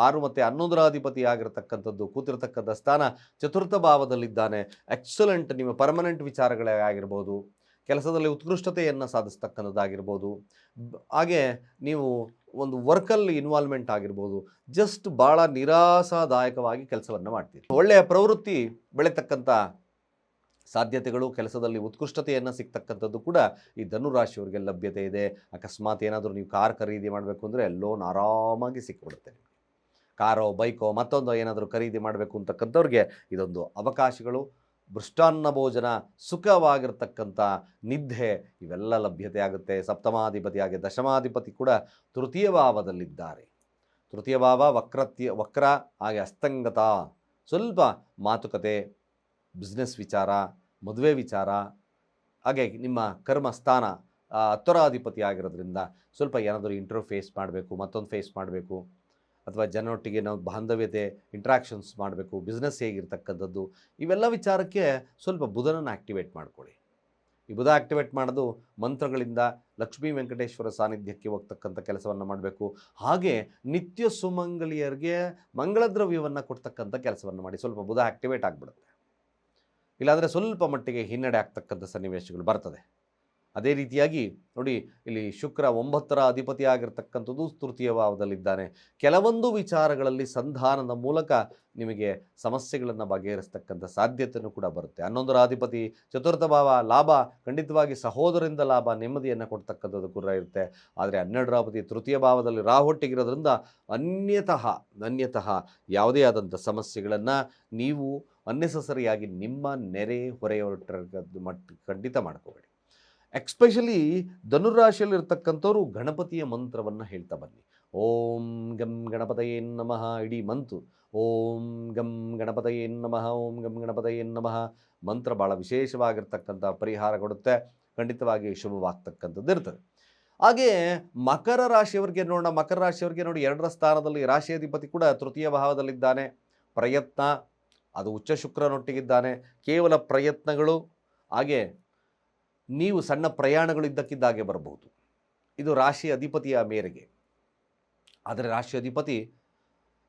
6 ಮತ್ತು 11ರ ಅಧಿಪತಿ ಆಗಿರತಕ್ಕಂಥದ್ದು ಕೂತಿರ್ತಕ್ಕಂಥ ಸ್ಥಾನ ಚತುರ್ಥ ಭಾವದಲ್ಲಿದ್ದಾನೆ. ಎಕ್ಸಲೆಂಟ್. ನಿಮ್ಮ ಪರ್ಮನೆಂಟ್ ವಿಚಾರಗಳೇ ಆಗಿರ್ಬೋದು, ಕೆಲಸದಲ್ಲಿ ಉತ್ಕೃಷ್ಟತೆಯನ್ನು ಸಾಧಿಸ್ತಕ್ಕಂಥದ್ದಾಗಿರ್ಬೋದು, ಹಾಗೆ ನೀವು ಒಂದು ವರ್ಕಲ್ಲಿ ಇನ್ವಾಲ್ವ್ಮೆಂಟ್ ಆಗಿರ್ಬೋದು, ಜಸ್ಟ್ ಭಾಳ ನಿರಾಸಾದಾಯಕವಾಗಿ ಕೆಲಸವನ್ನು ಮಾಡ್ತೀರಿ. ಒಳ್ಳೆಯ ಪ್ರವೃತ್ತಿ ಬೆಳೀತಕ್ಕಂಥ ಸಾಧ್ಯತೆಗಳು, ಕೆಲಸದಲ್ಲಿ ಉತ್ಕೃಷ್ಟತೆಯನ್ನು ಸಿಗ್ತಕ್ಕಂಥದ್ದು ಕೂಡ ಈ ಧನುರಾಶಿಯವರಿಗೆ ಲಭ್ಯತೆ ಇದೆ. ಅಕಸ್ಮಾತ್ ಏನಾದರೂ ನೀವು ಕಾರ್ ಖರೀದಿ ಮಾಡಬೇಕು ಅಂದರೆ ಲೋನ್ ಆರಾಮಾಗಿ ಸಿಕ್ಬಿಡುತ್ತೆ. ನಿಮಗೆ ಕಾರೋ ಬೈಕೋ ಮತ್ತೊಂದು ಏನಾದರೂ ಖರೀದಿ ಮಾಡಬೇಕು ಅಂತಕ್ಕಂಥವ್ರಿಗೆ ಇದೊಂದು ಅವಕಾಶಗಳು. ಮೃಷ್ಟಾನ್ನ ಭೋಜನ, ಸುಖವಾಗಿರ್ತಕ್ಕಂಥ ನಿದ್ದೆ ಇವೆಲ್ಲ ಲಭ್ಯತೆ ಆಗುತ್ತೆ. ಸಪ್ತಮಾಧಿಪತಿಯಾಗಿ ದಶಮಾಧಿಪತಿ ಕೂಡ ತೃತೀಯ ಭಾವದಲ್ಲಿದ್ದಾರೆ. ತೃತೀಯ ಭಾವ ವಕ್ರ ಹಾಗೆ ಅಸ್ತಂಗತ. ಸ್ವಲ್ಪ ಮಾತುಕತೆ, ಬಿಸ್ನೆಸ್ ವಿಚಾರ, ಮದುವೆ ವಿಚಾರ, ಹಾಗೆ ನಿಮ್ಮ ಕರ್ಮಸ್ಥಾನ 10ರ ಅಧಿಪತಿ ಆಗಿರೋದ್ರಿಂದ ಸ್ವಲ್ಪ ಏನಾದರೂ ಇಂಟರ್ವ್ಯೂ ಫೇಸ್ ಮಾಡಬೇಕು, ಮತ್ತೊಂದು ಫೇಸ್ ಮಾಡಬೇಕು, ಅಥವಾ ಜನರೊಟ್ಟಿಗೆ ನಾವು ಬಾಂಧವ್ಯತೆ ಇಂಟ್ರಾಕ್ಷನ್ಸ್ ಮಾಡಬೇಕು, ಬಿಸ್ನೆಸ್ ಹೇಗಿರ್ತಕ್ಕಂಥದ್ದು, ಇವೆಲ್ಲ ವಿಚಾರಕ್ಕೆ ಸ್ವಲ್ಪ ಬುಧನನ್ನು ಆ್ಯಕ್ಟಿವೇಟ್ ಮಾಡ್ಕೊಳ್ಳಿ. ಈ ಬುಧ ಆ್ಯಕ್ಟಿವೇಟ್ ಮಾಡೋದು ಮಂತ್ರಗಳಿಂದ ಲಕ್ಷ್ಮೀ ವೆಂಕಟೇಶ್ವರ ಸಾನ್ನಿಧ್ಯಕ್ಕೆ ಹೋಗ್ತಕ್ಕಂಥ ಕೆಲಸವನ್ನು ಮಾಡಬೇಕು. ಹಾಗೆ ನಿತ್ಯ ಸುಮಂಗಲಿಯರಿಗೆ ಮಂಗಳದ್ರವ್ಯವನ್ನು ಕೊಡ್ತಕ್ಕಂಥ ಕೆಲಸವನ್ನು ಮಾಡಿ. ಸ್ವಲ್ಪ ಬುಧ ಆ್ಯಕ್ಟಿವೇಟ್ ಆಗಿಬಿಡುತ್ತೆ. ಇಲ್ಲಾಂದರೆ ಸ್ವಲ್ಪ ಮಟ್ಟಿಗೆ ಹಿನ್ನಡೆ ಆಗ್ತಕ್ಕಂಥ ಸನ್ನಿವೇಶಗಳು ಬರ್ತದೆ. ಅದೇ ರೀತಿಯಾಗಿ ನೋಡಿ, ಇಲ್ಲಿ ಶುಕ್ರ 9ರ ಅಧಿಪತಿ ಆಗಿರ್ತಕ್ಕಂಥದ್ದು ತೃತೀಯ ಭಾವದಲ್ಲಿದ್ದಾನೆ. ಕೆಲವೊಂದು ವಿಚಾರಗಳಲ್ಲಿ ಸಂಧಾನದ ಮೂಲಕ ನಿಮಗೆ ಸಮಸ್ಯೆಗಳನ್ನು ಬಗೆಹರಿಸ್ತಕ್ಕಂಥ ಸಾಧ್ಯತೆಯೂ ಕೂಡ ಬರುತ್ತೆ. 11ರ ಅಧಿಪತಿ ಚತುರ್ಥ ಭಾವ, ಲಾಭ, ಖಂಡಿತವಾಗಿ ಸಹೋದರರಿಂದ ಲಾಭ, ನೆಮ್ಮದಿಯನ್ನು ಕೊಡ್ತಕ್ಕಂಥದ್ದು ಕೂಡ ಇರುತ್ತೆ. ಆದರೆ 12ರ ಅಧಿಪತಿ ತೃತೀಯ ಭಾವದಲ್ಲಿ ರಾಹೊಟ್ಟಿಗಿರೋದ್ರಿಂದ ಅನ್ಯತಃ ಯಾವುದೇ ಆದಂಥ ಸಮಸ್ಯೆಗಳನ್ನು ನೀವು ಅನ್ನೆಸಸರಿಯಾಗಿ ನಿಮ್ಮ ನೆರೆ ಹೊರೆಯವರ ಖಂಡಿತ ಮಾಡ್ಕೋಬೇಡಿ. ಎಕ್ಸ್ಪೆಷಲಿ ಧನುರಾಶಿಯಲ್ಲಿರ್ತಕ್ಕಂಥವ್ರು ಗಣಪತಿಯ ಮಂತ್ರವನ್ನು ಹೇಳ್ತಾ ಬನ್ನಿ. ಓಂ ಗಂ ಗಣಪತಯೇ ನಮಃ ಇಡೀ ಮಂತು. ಓಂ ಗಂ ಗಣಪತಯೇ ನಮಃ, ಓಂ ಗಂ ಗಣಪತಯೇ ನಮಃ ಮಂತ್ರ ಭಾಳ ವಿಶೇಷವಾಗಿರ್ತಕ್ಕಂಥ ಪರಿಹಾರ ಕೊಡುತ್ತೆ. ಖಂಡಿತವಾಗಿ ಶುಭವಾಗ್ತಕ್ಕಂಥದ್ದು ಇರ್ತದೆ. ಹಾಗೆ ಮಕರ ರಾಶಿಯವರಿಗೆ ನೋಡೋಣ. ಮಕರ ರಾಶಿಯವರಿಗೆ ನೋಡಿ, 2ರ ಸ್ಥಾನದಲ್ಲಿ ರಾಶಿಯಾಧಿಪತಿ ಕೂಡ ತೃತೀಯ ಭಾವದಲ್ಲಿದ್ದಾನೆ. ಪ್ರಯತ್ನ, ಅದು ಉಚ್ಚ ಶುಕ್ರನೊಟ್ಟಿಗಿದ್ದಾನೆ. ಕೇವಲ ಪ್ರಯತ್ನಗಳು, ಹಾಗೆ ನೀವು ಸಣ್ಣ ಪ್ರಯಾಣಗಳು ಇದ್ದಕ್ಕಿದ್ದಾಗೆ ಬರಬಹುದು. ಇದು ರಾಶಿ ಅಧಿಪತಿಯ ಮೇರೆಗೆ. ಆದರೆ ರಾಶಿ ಅಧಿಪತಿ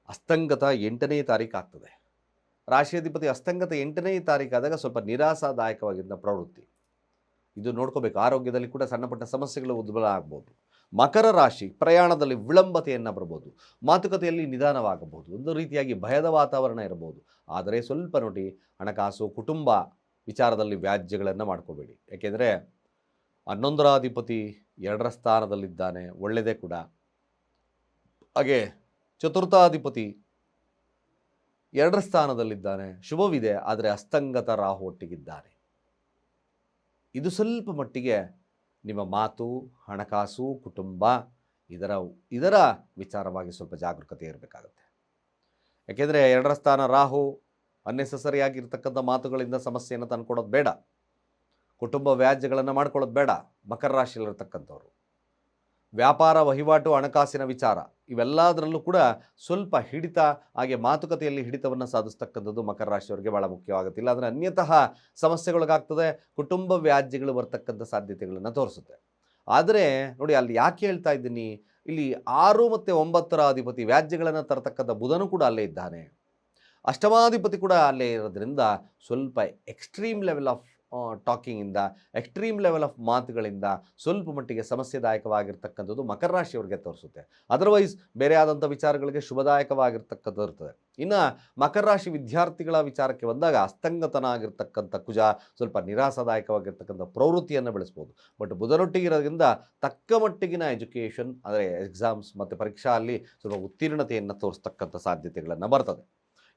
ಅಸ್ತಂಗತ 8ನೇ ತಾರೀಕು ಆಗ್ತದೆ. ರಾಶಿ ಅಧಿಪತಿ ಅಸ್ತಂಗತ 8ನೇ ತಾರೀಕಾದಾಗ ಸ್ವಲ್ಪ ನಿರಾಸಾದಾಯಕವಾಗಿದ್ದ ಪ್ರವೃತ್ತಿ ಇದು ನೋಡ್ಕೋಬೇಕು. ಆರೋಗ್ಯದಲ್ಲಿ ಕೂಡ ಸಣ್ಣ ಪುಟ್ಟ ಸಮಸ್ಯೆಗಳು ಉದ್ಭವ ಆಗ್ಬೋದು. ಮಕರ ರಾಶಿ ಪ್ರಯಾಣದಲ್ಲಿ ವಿಳಂಬತೆಯನ್ನು ಬರ್ಬೋದು, ಮಾತುಕತೆಯಲ್ಲಿ ನಿಧಾನವಾಗಬಹುದು, ಒಂದು ರೀತಿಯಾಗಿ ಭಯದ ವಾತಾವರಣ ಇರಬಹುದು. ಆದರೆ ಸ್ವಲ್ಪ ನೋಡಿ, ಹಣಕಾಸು ಕುಟುಂಬ ವಿಚಾರದಲ್ಲಿ ವ್ಯಾಜ್ಯಗಳನ್ನು ಮಾಡ್ಕೋಬೇಡಿ. ಏಕೆಂದರೆ 11ರ ಅಧಿಪತಿ 2ರ ಸ್ಥಾನದಲ್ಲಿದ್ದಾನೆ, ಒಳ್ಳೆಯದೇ ಕೂಡ. ಹಾಗೆ ಚತುರ್ಥಾಧಿಪತಿ 2ರ ಸ್ಥಾನದಲ್ಲಿದ್ದಾನೆ, ಶುಭವಿದೆ. ಆದರೆ ಅಸ್ತಂಗತ ರಾಹು ಒಟ್ಟಿಗಿದ್ದಾನೆ. ಇದು ಸ್ವಲ್ಪ ಮಟ್ಟಿಗೆ ನಿಮ್ಮ ಮಾತು, ಹಣಕಾಸು, ಕುಟುಂಬ ಇದರ ವಿಚಾರವಾಗಿ ಸ್ವಲ್ಪ ಜಾಗರೂಕತೆ ಇರಬೇಕಾಗುತ್ತೆ. ಯಾಕೆಂದರೆ 2ರ ಸ್ಥಾನ ರಾಹು ಅನ್ನೆಸೆಸರಿಯಾಗಿರ್ತಕ್ಕಂಥ ಮಾತುಗಳಿಂದ ಸಮಸ್ಯೆಯನ್ನು ತಂದುಕೊಡೋದು ಬೇಡ. ಕುಟುಂಬ ವ್ಯಾಜ್ಯಗಳನ್ನು ಮಾಡ್ಕೊಳ್ಳೋದು ಬೇಡ. ಮಕರ ರಾಶಿಯಲ್ಲಿರ್ತಕ್ಕಂಥವ್ರು ವ್ಯಾಪಾರ, ವಹಿವಾಟು, ಹಣಕಾಸಿನ ವಿಚಾರ ಇವೆಲ್ಲದರಲ್ಲೂ ಕೂಡ ಸ್ವಲ್ಪ ಹಿಡಿತ, ಹಾಗೆ ಮಾತುಕತೆಯಲ್ಲಿ ಹಿಡಿತವನ್ನು ಸಾಧಿಸ್ತಕ್ಕಂಥದ್ದು ಮಕರ ರಾಶಿಯವರಿಗೆ ಭಾಳ ಮುಖ್ಯವಾಗುತ್ತೆ. ಇಲ್ಲಾಂದರೆ ಅನ್ಯತಃ ಸಮಸ್ಯೆಗಳಿಗಾಗ್ತದೆ, ಕುಟುಂಬ ವ್ಯಾಜ್ಯಗಳು ಬರ್ತಕ್ಕಂಥ ಸಾಧ್ಯತೆಗಳನ್ನು ತೋರಿಸುತ್ತೆ. ಆದರೆ ನೋಡಿ, ಅಲ್ಲಿ ಯಾಕೆ ಹೇಳ್ತಾ ಇದ್ದೀನಿ, ಇಲ್ಲಿ 6 ಮತ್ತು 9ರ ಅಧಿಪತಿ ವ್ಯಾಜ್ಯಗಳನ್ನು ತರತಕ್ಕಂಥ ಬುಧನು ಕೂಡ ಅಲ್ಲೇ ಇದ್ದಾನೆ, ಅಷ್ಟಮಾಧಿಪತಿ ಕೂಡ ಅಲ್ಲೇ ಇರೋದ್ರಿಂದ ಸ್ವಲ್ಪ ಎಕ್ಸ್ಟ್ರೀಮ್ ಲೆವೆಲ್ ಆಫ್ ಟಾಕಿಂಗಿಂದ, ಎಕ್ಸ್ಟ್ರೀಮ್ ಲೆವೆಲ್ ಆಫ್ ಮಾತುಗಳಿಂದ ಸ್ವಲ್ಪ ಮಟ್ಟಿಗೆ ಸಮಸ್ಯೆದಾಯಕವಾಗಿರ್ತಕ್ಕಂಥದ್ದು ಮಕರ ರಾಶಿಯವರಿಗೆ ತೋರಿಸುತ್ತೆ. ಅದರ್ವೈಸ್ ಬೇರೆ ಆದಂಥ ವಿಚಾರಗಳಿಗೆ ಶುಭದಾಯಕವಾಗಿರ್ತಕ್ಕಂಥದ್ದು ಇರ್ತದೆ. ಇನ್ನು ಮಕರ ರಾಶಿ ವಿದ್ಯಾರ್ಥಿಗಳ ವಿಚಾರಕ್ಕೆ ಬಂದಾಗ ಅಸ್ತಂಗತನಾಗಿರ್ತಕ್ಕಂಥ ಕುಜ ಸ್ವಲ್ಪ ನಿರಾಸದಾಯಕವಾಗಿರ್ತಕ್ಕಂಥ ಪ್ರವೃತ್ತಿಯನ್ನು ಬೆಳೆಸ್ಬೋದು. ಬಟ್ ಬುಧನೊಟ್ಟಿಗಿರೋದ್ರಿಂದ ತಕ್ಕ ಮಟ್ಟಿಗಿನ ಎಜುಕೇಷನ್, ಅಂದರೆ ಎಕ್ಸಾಮ್ಸ್ ಮತ್ತು ಪರೀಕ್ಷಾ ಅಲ್ಲಿ ಸ್ವಲ್ಪ ಉತ್ತೀರ್ಣತೆಯನ್ನು ತೋರಿಸ್ತಕ್ಕಂಥ ಸಾಧ್ಯತೆಗಳನ್ನು ಬರ್ತದೆ.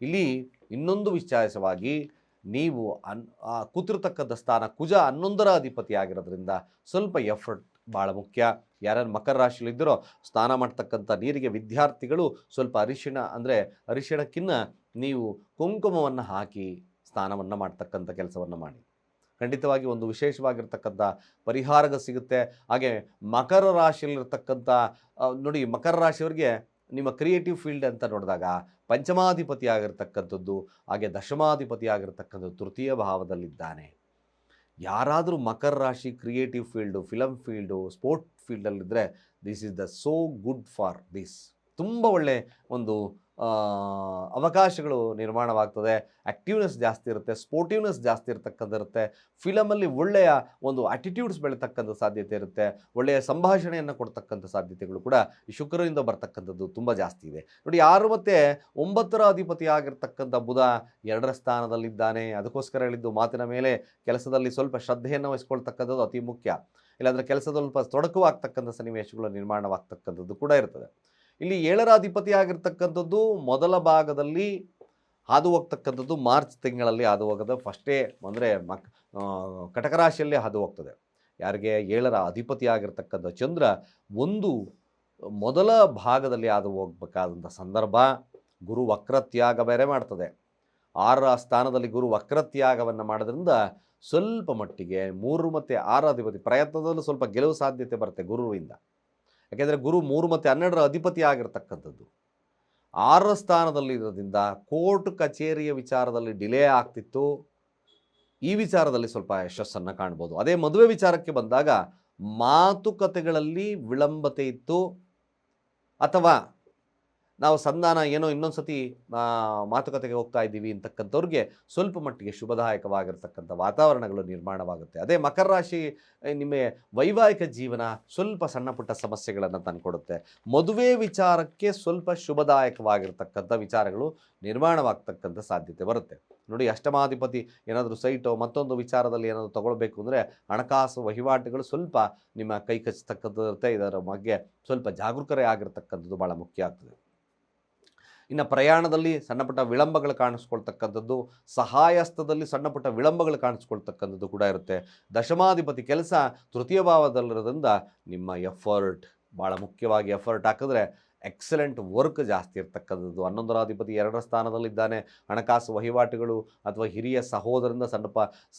ಇಲ್ಲಿ ಇನ್ನೊಂದು ವಿಶೇಷವಾಗಿ ನೀವು ಕೂತಿರ್ತಕ್ಕಂಥ ಸ್ಥಾನ ಕುಜ 11ರ ಅಧಿಪತಿ ಆಗಿರೋದ್ರಿಂದ ಸ್ವಲ್ಪ ಎಫರ್ಟ್ ಭಾಳ ಮುಖ್ಯ. ಯಾರ್ಯಾರು ಮಕರ ರಾಶಿಯಲ್ಲಿದ್ದರೋ ಸ್ನಾನ ಮಾಡ್ತಕ್ಕಂಥ ನೀರಿಗೆ ವಿದ್ಯಾರ್ಥಿಗಳು ಸ್ವಲ್ಪ ಅರಿಶಿಣಕ್ಕಿಂತ ನೀವು ಕುಂಕುಮವನ್ನು ಹಾಕಿ ಸ್ನಾನವನ್ನು ಮಾಡ್ತಕ್ಕಂಥ ಕೆಲಸವನ್ನು ಮಾಡಿ. ಖಂಡಿತವಾಗಿ ಒಂದು ವಿಶೇಷವಾಗಿರ್ತಕ್ಕಂಥ ಪರಿಹಾರ ಸಿಗುತ್ತೆ. ಹಾಗೆ ಮಕರ ರಾಶಿಯಲ್ಲಿರ್ತಕ್ಕಂಥ ನೋಡಿ, ಮಕರ ರಾಶಿಯವರಿಗೆ ನಿಮ್ಮ ಕ್ರಿಯೇಟಿವ್ ಫೀಲ್ಡ್ ಅಂತ ನೋಡಿದಾಗ ಪಂಚಮಾಧಿಪತಿ ಆಗಿರ್ತಕ್ಕಂಥದ್ದು, ಹಾಗೆ ದಶಮಾಧಿಪತಿ ಆಗಿರ್ತಕ್ಕಂಥದ್ದು ತೃತೀಯ ಭಾವದಲ್ಲಿದ್ದಾನೆ. ಯಾರಾದರೂ ಮಕರ ರಾಶಿ creative field, film field, sport ಫೀಲ್ಡಲ್ಲಿದ್ದರೆ this is the so good for this. ತುಂಬ ಒಳ್ಳೆ ಒಂದು ಅವಕಾಶಗಳು ನಿರ್ಮಾಣವಾಗ್ತದೆ. ಆ್ಯಕ್ಟಿವ್ನೆಸ್ ಜಾಸ್ತಿ ಇರುತ್ತೆ, ಸ್ಪೋರ್ಟಿವ್ನೆಸ್ ಜಾಸ್ತಿ ಇರುತ್ತೆ. ಫಿಲಮಲ್ಲಿ ಒಳ್ಳೆಯ ಒಂದು ಆ್ಯಟಿಟ್ಯೂಡ್ಸ್ ಬೆಳೀತಕ್ಕಂಥ ಸಾಧ್ಯತೆ ಇರುತ್ತೆ. ಒಳ್ಳೆಯ ಸಂಭಾಷಣೆಯನ್ನು ಕೊಡ್ತಕ್ಕಂಥ ಸಾಧ್ಯತೆಗಳು ಕೂಡ ಈ ಶುಕ್ರನಿಂದ ಬರ್ತಕ್ಕಂಥದ್ದು ತುಂಬ ಜಾಸ್ತಿ ಇದೆ. ನೋಡಿ, 6 ಮತ್ತು 9ರ ಅಧಿಪತಿ ಆಗಿರ್ತಕ್ಕಂಥ ಬುಧ 2ರ ಸ್ಥಾನದಲ್ಲಿದ್ದಾನೆ. ಅದಕ್ಕೋಸ್ಕರ ಹೇಳಿದ್ದು, ಮಾತಿನ ಮೇಲೆ ಕೆಲಸದಲ್ಲಿ ಸ್ವಲ್ಪ ಶ್ರದ್ಧೆಯನ್ನು ವಹಿಸ್ಕೊಳ್ತಕ್ಕಂಥದ್ದು ಅತಿ ಮುಖ್ಯ. ಇಲ್ಲಾಂದರೆ ಕೆಲಸದಲ್ಲಿ ಸ್ವಲ್ಪ ತೊಡಕು ಆಗ್ತಕ್ಕಂಥ ಸನ್ನಿವೇಶಗಳು ನಿರ್ಮಾಣವಾಗ್ತಕ್ಕಂಥದ್ದು ಕೂಡ ಇರ್ತದೆ. ಇಲ್ಲಿ 7ರ ಅಧಿಪತಿ ಆಗಿರ್ತಕ್ಕಂಥದ್ದು ಮೊದಲ ಭಾಗದಲ್ಲಿ ಹಾದು ಹೋಗ್ತಕ್ಕಂಥದ್ದು ಮಾರ್ಚ್ ತಿಂಗಳಲ್ಲಿ ಹಾದು ಹೋಗೋದು ಫಸ್ಟೇ, ಅಂದರೆ ಕಟಕ ರಾಶಿಯಲ್ಲೇ ಹಾದು ಹೋಗ್ತದೆ. ಯಾರಿಗೆ 7ರ ಅಧಿಪತಿ ಆಗಿರ್ತಕ್ಕಂಥ ಚಂದ್ರ ಒಂದು ಮೊದಲ ಭಾಗದಲ್ಲಿ ಹಾದು ಹೋಗ್ಬೇಕಾದಂಥ ಸಂದರ್ಭ. ಗುರು ವಕ್ರತ್ಯಾಗ ಬೇರೆ ಮಾಡ್ತದೆ. 6ರ ಸ್ಥಾನದಲ್ಲಿ ಗುರು ವಕ್ರತ್ಯಾಗವನ್ನು ಮಾಡೋದ್ರಿಂದ ಸ್ವಲ್ಪ ಮಟ್ಟಿಗೆ 3 ಮತ್ತು 6ರ ಅಧಿಪತಿ ಪ್ರಯತ್ನದಲ್ಲೂ ಸ್ವಲ್ಪ ಗೆಲುವು ಸಾಧ್ಯತೆ ಬರುತ್ತೆ ಗುರುವಿಂದ. ಯಾಕೆಂದರೆ ಗುರು 3 ಮತ್ತು 12ರ ಅಧಿಪತಿ ಆಗಿರ್ತಕ್ಕಂಥದ್ದು 6ರ ಸ್ಥಾನದಲ್ಲಿ ಇರೋದ್ರಿಂದ ಕೋರ್ಟ್ ಕಚೇರಿಯ ವಿಚಾರದಲ್ಲಿ ಡಿಲೇ ಆಗ್ತಿತ್ತು. ಈ ವಿಚಾರದಲ್ಲಿ ಸ್ವಲ್ಪ ಯಶಸ್ಸನ್ನು ಕಾಣ್ಬೋದು. ಅದೇ ಮದುವೆ ವಿಚಾರಕ್ಕೆ ಬಂದಾಗ ಮಾತುಕತೆಗಳಲ್ಲಿ ವಿಳಂಬತೆ ಇತ್ತು, ಅಥವಾ ನಾವು ಸಂಧಾನ ಏನೋ ಇನ್ನೊಂದು ಸತಿ ಮಾತುಕತೆಗೆ ಹೋಗ್ತಾ ಇದ್ದೀವಿ ಅಂತಕ್ಕಂಥವ್ರಿಗೆ ಸ್ವಲ್ಪ ಮಟ್ಟಿಗೆ ಶುಭದಾಯಕವಾಗಿರ್ತಕ್ಕಂಥ ವಾತಾವರಣಗಳು ನಿರ್ಮಾಣವಾಗುತ್ತೆ. ಅದೇ ಮಕರ ರಾಶಿ ನಿಮ್ಮ ವೈವಾಹಿಕ ಜೀವನ ಸ್ವಲ್ಪ ಸಣ್ಣ ಪುಟ್ಟ ಸಮಸ್ಯೆಗಳನ್ನು ತಂದುಕೊಡುತ್ತೆ. ಮದುವೆ ವಿಚಾರಕ್ಕೆ ಸ್ವಲ್ಪ ಶುಭದಾಯಕವಾಗಿರ್ತಕ್ಕಂಥ ವಿಚಾರಗಳು ನಿರ್ಮಾಣವಾಗ್ತಕ್ಕಂಥ ಸಾಧ್ಯತೆ ಬರುತ್ತೆ. ನೋಡಿ, ಅಷ್ಟಮಾಧಿಪತಿ ಏನಾದರೂ ಸೈಟೋ ಮತ್ತೊಂದು ವಿಚಾರದಲ್ಲಿ ಏನಾದರೂ ತಗೊಳ್ಬೇಕು ಅಂದರೆ ಹಣಕಾಸು ವಹಿವಾಟುಗಳು ಸ್ವಲ್ಪ ನಿಮ್ಮ ಕೈ ಕಚ್ಚತಕ್ಕಂಥದ್ದು ಇರುತ್ತೆ. ಇದರ ಬಗ್ಗೆ ಸ್ವಲ್ಪ ಜಾಗರೂಕರೇ ಆಗಿರ್ತಕ್ಕಂಥದ್ದು ಭಾಳ ಮುಖ್ಯ ಆಗ್ತದೆ. ಇನ್ನು ಪ್ರಯಾಣದಲ್ಲಿ ಸಣ್ಣ ಪುಟ್ಟ ವಿಳಂಬಗಳು ಕಾಣಿಸ್ಕೊಳ್ತಕ್ಕಂಥದ್ದು, ಸಹಾಯಸ್ಥದಲ್ಲಿ ಸಣ್ಣ ಪುಟ್ಟ ವಿಳಂಬಗಳು ಕಾಣಿಸ್ಕೊಳ್ತಕ್ಕಂಥದ್ದು ಕೂಡ ಇರುತ್ತೆ. ದಶಮಾಧಿಪತಿ ಕೆಲಸ ತೃತೀಯ ಭಾವದಲ್ಲಿರೋದ್ರಿಂದ ನಿಮ್ಮ ಎಫರ್ಟ್ ಭಾಳ ಮುಖ್ಯವಾಗಿ ಎಫರ್ಟ್ ಹಾಕಿದ್ರೆ ಎಕ್ಸಲೆಂಟ್ ವರ್ಕ್ ಜಾಸ್ತಿ ಇರ್ತಕ್ಕಂಥದ್ದು. 11ರ ಅಧಿಪತಿ 2ರ ಸ್ಥಾನದಲ್ಲಿದ್ದಾನೆ. ಹಣಕಾಸು ವಹಿವಾಟುಗಳು ಅಥವಾ ಹಿರಿಯ ಸಹೋದರರಿಂದ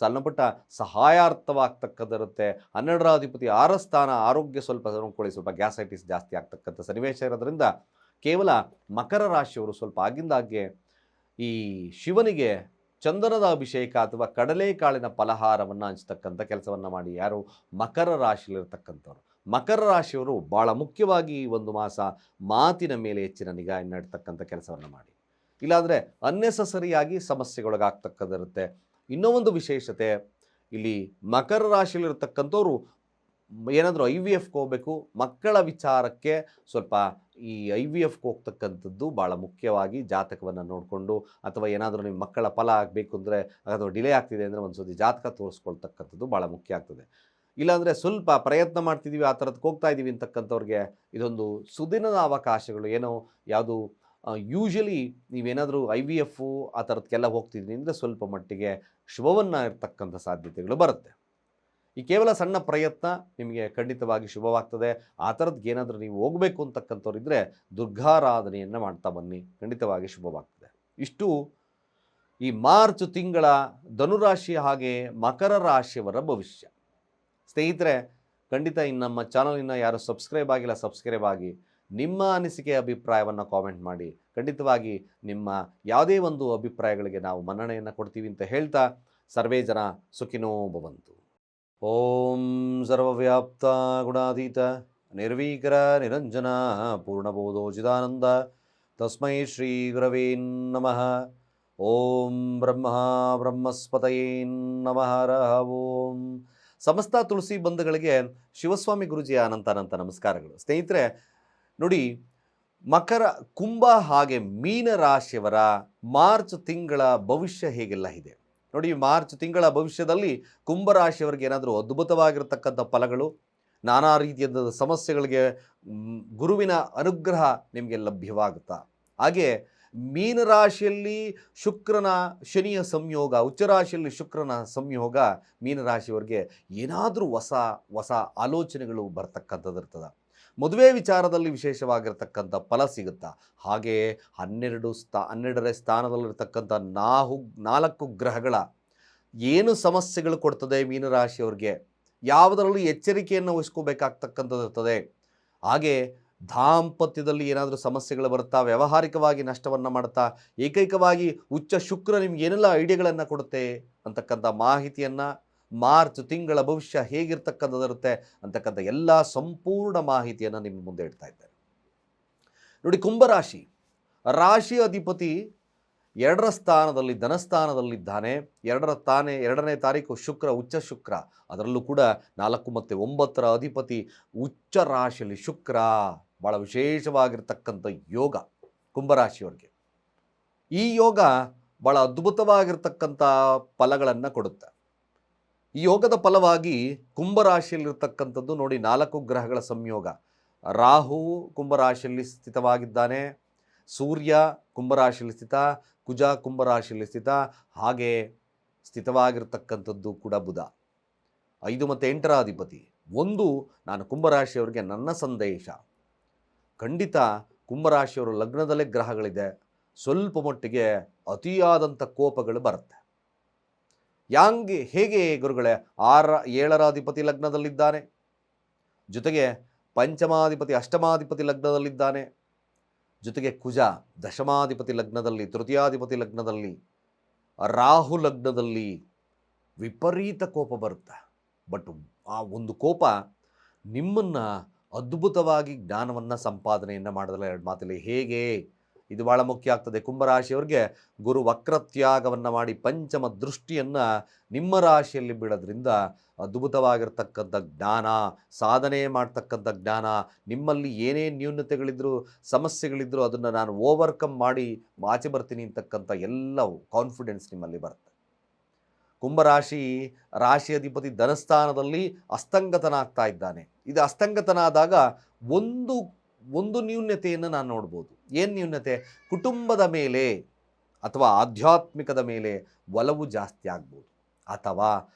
ಸಣ್ಣ ಪುಟ್ಟ ಸಹಾಯಾರ್ಥವಾಗ್ತಕ್ಕಂಥಿರುತ್ತೆ. 12ರ ಅಧಿಪತಿ 6ರ ಸ್ಥಾನ, ಆರೋಗ್ಯ ಸ್ವಲ್ಪ ನೋಡ್ಕೊಳ್ಳಿ, ಸ್ವಲ್ಪ ಗ್ಯಾಸೈಟಿಸ್ ಜಾಸ್ತಿ ಆಗ್ತಕ್ಕಂಥ ಸನ್ನಿವೇಶ ಇರೋದ್ರಿಂದ ಕೇವಲ ಮಕರ ರಾಶಿಯವರು ಸ್ವಲ್ಪ ಆಗಿಂದಾಗ್ಗೆ ಈ ಶಿವನಿಗೆ ಚಂದನದ ಅಭಿಷೇಕ ಅಥವಾ ಕಡಲೆಕಾಳಿನ ಫಲಹಾರವನ್ನು ಹಂಚ್ತಕ್ಕಂಥ ಕೆಲಸವನ್ನು ಮಾಡಿ. ಯಾರು ಮಕರ ರಾಶಿಯಲ್ಲಿರ್ತಕ್ಕಂಥವ್ರು, ಮಕರ ರಾಶಿಯವರು ಭಾಳ ಮುಖ್ಯವಾಗಿ ಈ ಒಂದು ಮಾಸ ಮಾತಿನ ಮೇಲೆ ಹೆಚ್ಚಿನ ನಿಗಾ ಇಡ್ತಕ್ಕಂಥ ಕೆಲಸವನ್ನು ಮಾಡಿ. ಇಲ್ಲಾಂದರೆ ಅನ್ನೆಸಸರಿಯಾಗಿ ಸಮಸ್ಯೆಗೊಳಗಾಗ್ತಕ್ಕಂಥಿರುತ್ತೆ. ಇನ್ನೂ ಒಂದು ವಿಶೇಷತೆ, ಇಲ್ಲಿ ಮಕರ ರಾಶಿಯಲ್ಲಿರ್ತಕ್ಕಂಥವ್ರು ಏನಾದರೂ IVFಗೆ ಹೋಗಬೇಕು, ಮಕ್ಕಳ ವಿಚಾರಕ್ಕೆ ಸ್ವಲ್ಪ ಈ IVFಗೆ ಹೋಗ್ತಕ್ಕಂಥದ್ದು ಭಾಳ ಮುಖ್ಯವಾಗಿ ಜಾತಕವನ್ನು ನೋಡಿಕೊಂಡು, ಅಥವಾ ಏನಾದರೂ ನಿಮ್ಮ ಮಕ್ಕಳ ಫಲ ಆಗಬೇಕು ಅಂದರೆ ಅಥವಾ ಡಿಲೇ ಆಗ್ತಿದೆ ಅಂದರೆ ಒಂದು ಸತಿ ಜಾತಕ ತೋರಿಸ್ಕೊಳ್ತಕ್ಕಂಥದ್ದು ಭಾಳ ಮುಖ್ಯ ಆಗ್ತದೆ. ಇಲ್ಲಾಂದರೆ ಸ್ವಲ್ಪ ಪ್ರಯತ್ನ ಮಾಡ್ತಿದ್ದೀವಿ, ಆ ಥರದಕ್ಕೆ ಹೋಗ್ತಾ ಇದ್ದೀವಿ ಅಂತಕ್ಕಂಥವ್ರಿಗೆ ಇದೊಂದು ಸುದಿನದ ಅವಕಾಶಗಳು. ಏನೋ ಯಾವುದು ಯೂಶ್ವಲಿ ನೀವೇನಾದರೂ IVF ಆ ಥರದಕ್ಕೆಲ್ಲ ಹೋಗ್ತಿದ್ದೀನಿ ಅಂದರೆ ಸ್ವಲ್ಪ ಮಟ್ಟಿಗೆ ಶುಭವನ್ನು ಇರ್ತಕ್ಕಂಥ ಸಾಧ್ಯತೆಗಳು ಬರುತ್ತೆ. ಈ ಕೇವಲ ಸಣ್ಣ ಪ್ರಯತ್ನ ನಿಮಗೆ ಖಂಡಿತವಾಗಿ ಶುಭವಾಗ್ತದೆ. ಆ ಥರದ್ದು ಏನಾದರೂ ನೀವು ಹೋಗಬೇಕು ಅಂತಕ್ಕಂಥವ್ರಿದ್ದರೆ ದುರ್ಗಾರಾಧನೆಯನ್ನು ಮಾಡ್ತಾ ಬನ್ನಿ, ಖಂಡಿತವಾಗಿ ಶುಭವಾಗ್ತದೆ. ಇಷ್ಟು ಈ ಮಾರ್ಚ್ ತಿಂಗಳ ಧನುರಾಶಿ ಹಾಗೆ ಮಕರ ರಾಶಿಯವರ ಭವಿಷ್ಯ. ಸ್ನೇಹಿತರೆ, ಖಂಡಿತ ಇನ್ನು ನಮ್ಮ ಚಾನಲಿನ ಯಾರು ಸಬ್ಸ್ಕ್ರೈಬ್ ಆಗಿಲ್ಲ, ಸಬ್ಸ್ಕ್ರೈಬ್ ಆಗಿ ನಿಮ್ಮ ಅನಿಸಿಕೆ ಅಭಿಪ್ರಾಯವನ್ನು ಕಾಮೆಂಟ್ ಮಾಡಿ. ಖಂಡಿತವಾಗಿ ನಿಮ್ಮ ಯಾವುದೇ ಒಂದು ಅಭಿಪ್ರಾಯಗಳಿಗೆ ನಾವು ಮನ್ನಣೆಯನ್ನು ಕೊಡ್ತೀವಿ ಅಂತ ಹೇಳ್ತಾ, ಸರ್ವೇ ಜನ ಸುಖಿನೋ ಭವಂತು. ಓಂ ಸರ್ವವ್ಯಾಪ್ತ ಗುಣಾತೀತ ನಿರ್ವೀಕರ ನಿರಂಜನ ಪೂರ್ಣಬೋಧೋಚಿದಾನಂದ ತಸ್ಮೈ ಶ್ರೀ ಗುರವೇ ನಮಃ. ಓಂ ಬ್ರಹ್ಮಸ್ಪತಯೇ ನಮಃ. ಓಂ ಸಮಸ್ತ ತುಳಸಿ ಬಂಧುಗಳಿಗೆ ಶಿವಸ್ವಾಮಿ ಗುರುಜಿಯ ಅನಂತ ನಮಸ್ಕಾರಗಳು. ಸ್ನೇಹಿತರೆ ನೋಡಿ, ಕುಂಭ ಹಾಗೆ ಮೀನ ರಾಶಿಯವರ ಮಾರ್ಚ್ ತಿಂಗಳ ಭವಿಷ್ಯ ಹೇಗೆಲ್ಲ ಇದೆ ನೋಡಿ. ಮಾರ್ಚ್ ತಿಂಗಳ ಭವಿಷ್ಯದಲ್ಲಿ ಕುಂಭರಾಶಿಯವರಿಗೆ ಏನಾದರೂ ಅದ್ಭುತವಾಗಿರತಕ್ಕಂಥ ಫಲಗಳು, ನಾನಾ ರೀತಿಯಾದ ಸಮಸ್ಯೆಗಳಿಗೆ ಗುರುವಿನ ಅನುಗ್ರಹ ನಿಮಗೆ ಲಭ್ಯವಾಗುತ್ತಾ. ಹಾಗೆ ಮೀನರಾಶಿಯಲ್ಲಿ ಶನಿಯ ಸಂಯೋಗ, ಉಚ್ಚರಾಶಿಯಲ್ಲಿ ಶುಕ್ರನ ಸಂಯೋಗ ಮೀನರಾಶಿಯವರಿಗೆ ಏನಾದರೂ ಹೊಸ ಆಲೋಚನೆಗಳು ಬರ್ತಕ್ಕಂಥದ್ದು ಇರ್ತದೆ. ಮದುವೆ ವಿಚಾರದಲ್ಲಿ ವಿಶೇಷವಾಗಿರ್ತಕ್ಕಂಥ ಫಲ ಸಿಗುತ್ತಾ. ಹಾಗೆಯೇ 12ನೇ ಸ್ಥಾನದಲ್ಲಿರ್ತಕ್ಕಂಥ 4 ಗ್ರಹಗಳ ಏನು ಸಮಸ್ಯೆಗಳು ಕೊಡ್ತದೆ ಮೀನರಾಶಿಯವ್ರಿಗೆ, ಯಾವುದರಲ್ಲೂ ಎಚ್ಚರಿಕೆಯನ್ನು ವಹಿಸ್ಕೋಬೇಕಾಗ್ತಕ್ಕಂಥದ್ದು ಇರ್ತದೆ. ಹಾಗೆ ದಾಂಪತ್ಯದಲ್ಲಿ ಏನಾದರೂ ಸಮಸ್ಯೆಗಳು ಬರುತ್ತಾ, ವ್ಯಾವಹಾರಿಕವಾಗಿ ನಷ್ಟವನ್ನು ಮಾಡುತ್ತಾ, ಏಕೈಕವಾಗಿ ಉಚ್ಚ ಶುಕ್ರ ನಿಮ್ಗೆ ಏನೆಲ್ಲ ಐಡಿಯಾಗಳನ್ನು ಕೊಡುತ್ತೆ ಅಂತಕ್ಕಂಥ ಮಾಹಿತಿಯನ್ನು, ಮಾರ್ಚ್ ತಿಂಗಳ ಭವಿಷ್ಯ ಹೇಗಿರ್ತಕ್ಕಂಥದ್ದಿರುತ್ತೆ ಅಂತಕ್ಕಂಥ ಎಲ್ಲ ಸಂಪೂರ್ಣ ಮಾಹಿತಿಯನ್ನು ನಿಮ್ಮ ಮುಂದೆ ಇಡ್ತಾ ಇದ್ದಾರೆ ನೋಡಿ. ಕುಂಭರಾಶಿ ರಾಶಿ ಅಧಿಪತಿ 2ರ ಸ್ಥಾನದಲ್ಲಿ ಧನಸ್ಥಾನದಲ್ಲಿದ್ದಾನೆ. 2ನೇ ತಾರೀಕು ಶುಕ್ರ, ಉಚ್ಚ ಶುಕ್ರ, ಅದರಲ್ಲೂ ಕೂಡ 4 ಮತ್ತು 9ರ ಅಧಿಪತಿ ಉಚ್ಚ ರಾಶಿಯಲ್ಲಿ ಶುಕ್ರ. ಭಾಳ ವಿಶೇಷವಾಗಿರ್ತಕ್ಕಂಥ ಯೋಗ ಕುಂಭರಾಶಿಯವರಿಗೆ. ಈ ಯೋಗ ಭಾಳ ಅದ್ಭುತವಾಗಿರ್ತಕ್ಕಂಥ ಫಲಗಳನ್ನು ಕೊಡುತ್ತೆ. ಈ ಯೋಗದ ಫಲವಾಗಿ ಕುಂಭರಾಶಿಯಲ್ಲಿರ್ತಕ್ಕಂಥದ್ದು ನೋಡಿ, 4 ಗ್ರಹಗಳ ಸಂಯೋಗ. ರಾಹು ಕುಂಭರಾಶಿಯಲ್ಲಿ ಸ್ಥಿತವಾಗಿದ್ದಾನೆ, ಸೂರ್ಯ ಕುಂಭರಾಶಿಯಲ್ಲಿ ಸ್ಥಿತ, ಕುಜ ಕುಂಭರಾಶಿಯಲ್ಲಿ ಸ್ಥಿತ, ಹಾಗೆ ಸ್ಥಿತವಾಗಿರ್ತಕ್ಕಂಥದ್ದು ಕೂಡ ಬುಧ. 5 ಮತ್ತು 8ರ ಅಧಿಪತಿ. ನಾನು ಕುಂಭರಾಶಿಯವರಿಗೆ ನನ್ನ ಸಂದೇಶ, ಖಂಡಿತ ಕುಂಭರಾಶಿಯವರು ಲಗ್ನದಲ್ಲೇ ಗ್ರಹಗಳಿದೆ, ಸ್ವಲ್ಪ ಮಟ್ಟಿಗೆ ಅತಿಯಾದಂಥ ಕೋಪಗಳು ಬರುತ್ತೆ. ಹೇಗೆ ಗುರುಗಳೇ? 7ರ ಅಧಿಪತಿ ಲಗ್ನದಲ್ಲಿದ್ದಾನೆ, ಜೊತೆಗೆ ಪಂಚಮಾಧಿಪತಿ ಅಷ್ಟಮಾಧಿಪತಿ ಲಗ್ನದಲ್ಲಿದ್ದಾನೆ, ಜೊತೆಗೆ ಕುಜ ದಶಮಾಧಿಪತಿ ಲಗ್ನದಲ್ಲಿ, ತೃತೀಯಾಧಿಪತಿ ಲಗ್ನದಲ್ಲಿ, ರಾಹು ಲಗ್ನದಲ್ಲಿ. ವಿಪರೀತ ಕೋಪ ಬರುತ್ತೆ. ಬಟ್ ಆ ಒಂದು ಕೋಪ ನಿಮ್ಮನ್ನು ಅದ್ಭುತವಾಗಿ ಜ್ಞಾನವನ್ನು ಸಂಪಾದನೆಯನ್ನು ಮಾಡೋದಲ್ಲ, 2 ಮಾತಲ್ಲಿ. ಹೇಗೆ? ಇದು ಭಾಳ ಮುಖ್ಯ ಆಗ್ತದೆ. ಕುಂಭರಾಶಿಯವರಿಗೆ ಗುರು ವಕ್ರತ್ಯಾಗವನ್ನು ಮಾಡಿ ಪಂಚಮ ದೃಷ್ಟಿಯನ್ನು ನಿಮ್ಮ ರಾಶಿಯಲ್ಲಿ ಬೀಳೋದ್ರಿಂದ ಅದ್ಭುತವಾಗಿರ್ತಕ್ಕಂಥ ಜ್ಞಾನ, ಸಾಧನೆ ಮಾಡ್ತಕ್ಕಂಥ ಜ್ಞಾನ, ನಿಮ್ಮಲ್ಲಿ ಏನೇ ನ್ಯೂನತೆಗಳಿದ್ದರೂ, ಸಮಸ್ಯೆಗಳಿದ್ದರೂ ಅದನ್ನು ನಾನು ಓವರ್ಕಮ್ ಮಾಡಿ ಆಚೆ ಬರ್ತೀನಿ ಅಂತಕ್ಕಂಥ ಎಲ್ಲವೂ ಕಾನ್ಫಿಡೆನ್ಸ್ ನಿಮ್ಮಲ್ಲಿ ಬರುತ್ತೆ. ರಾಶಿ ಅಧಿಪತಿ ಧನಸ್ಥಾನದಲ್ಲಿ ಅಸ್ತಂಗತನಾಗ್ತಾ ಇದ್ದಾನೆ. ಇದು ಅಸ್ತಂಗತನಾದಾಗ ಒಂದು ನ್ಯೂನತೆಯನ್ನು ನಾನು ನೋಡ್ಬೋದು. ಏನು ನ್ಯೂನತೆ? ಕುಟುಂಬದ ಮೇಲೆ ಅಥವಾ ಆಧ್ಯಾತ್ಮಿಕದ ಮೇಲೆ ಒಲವು ಜಾಸ್ತಿ ಆಗ್ಬೋದು, ಅಥವಾ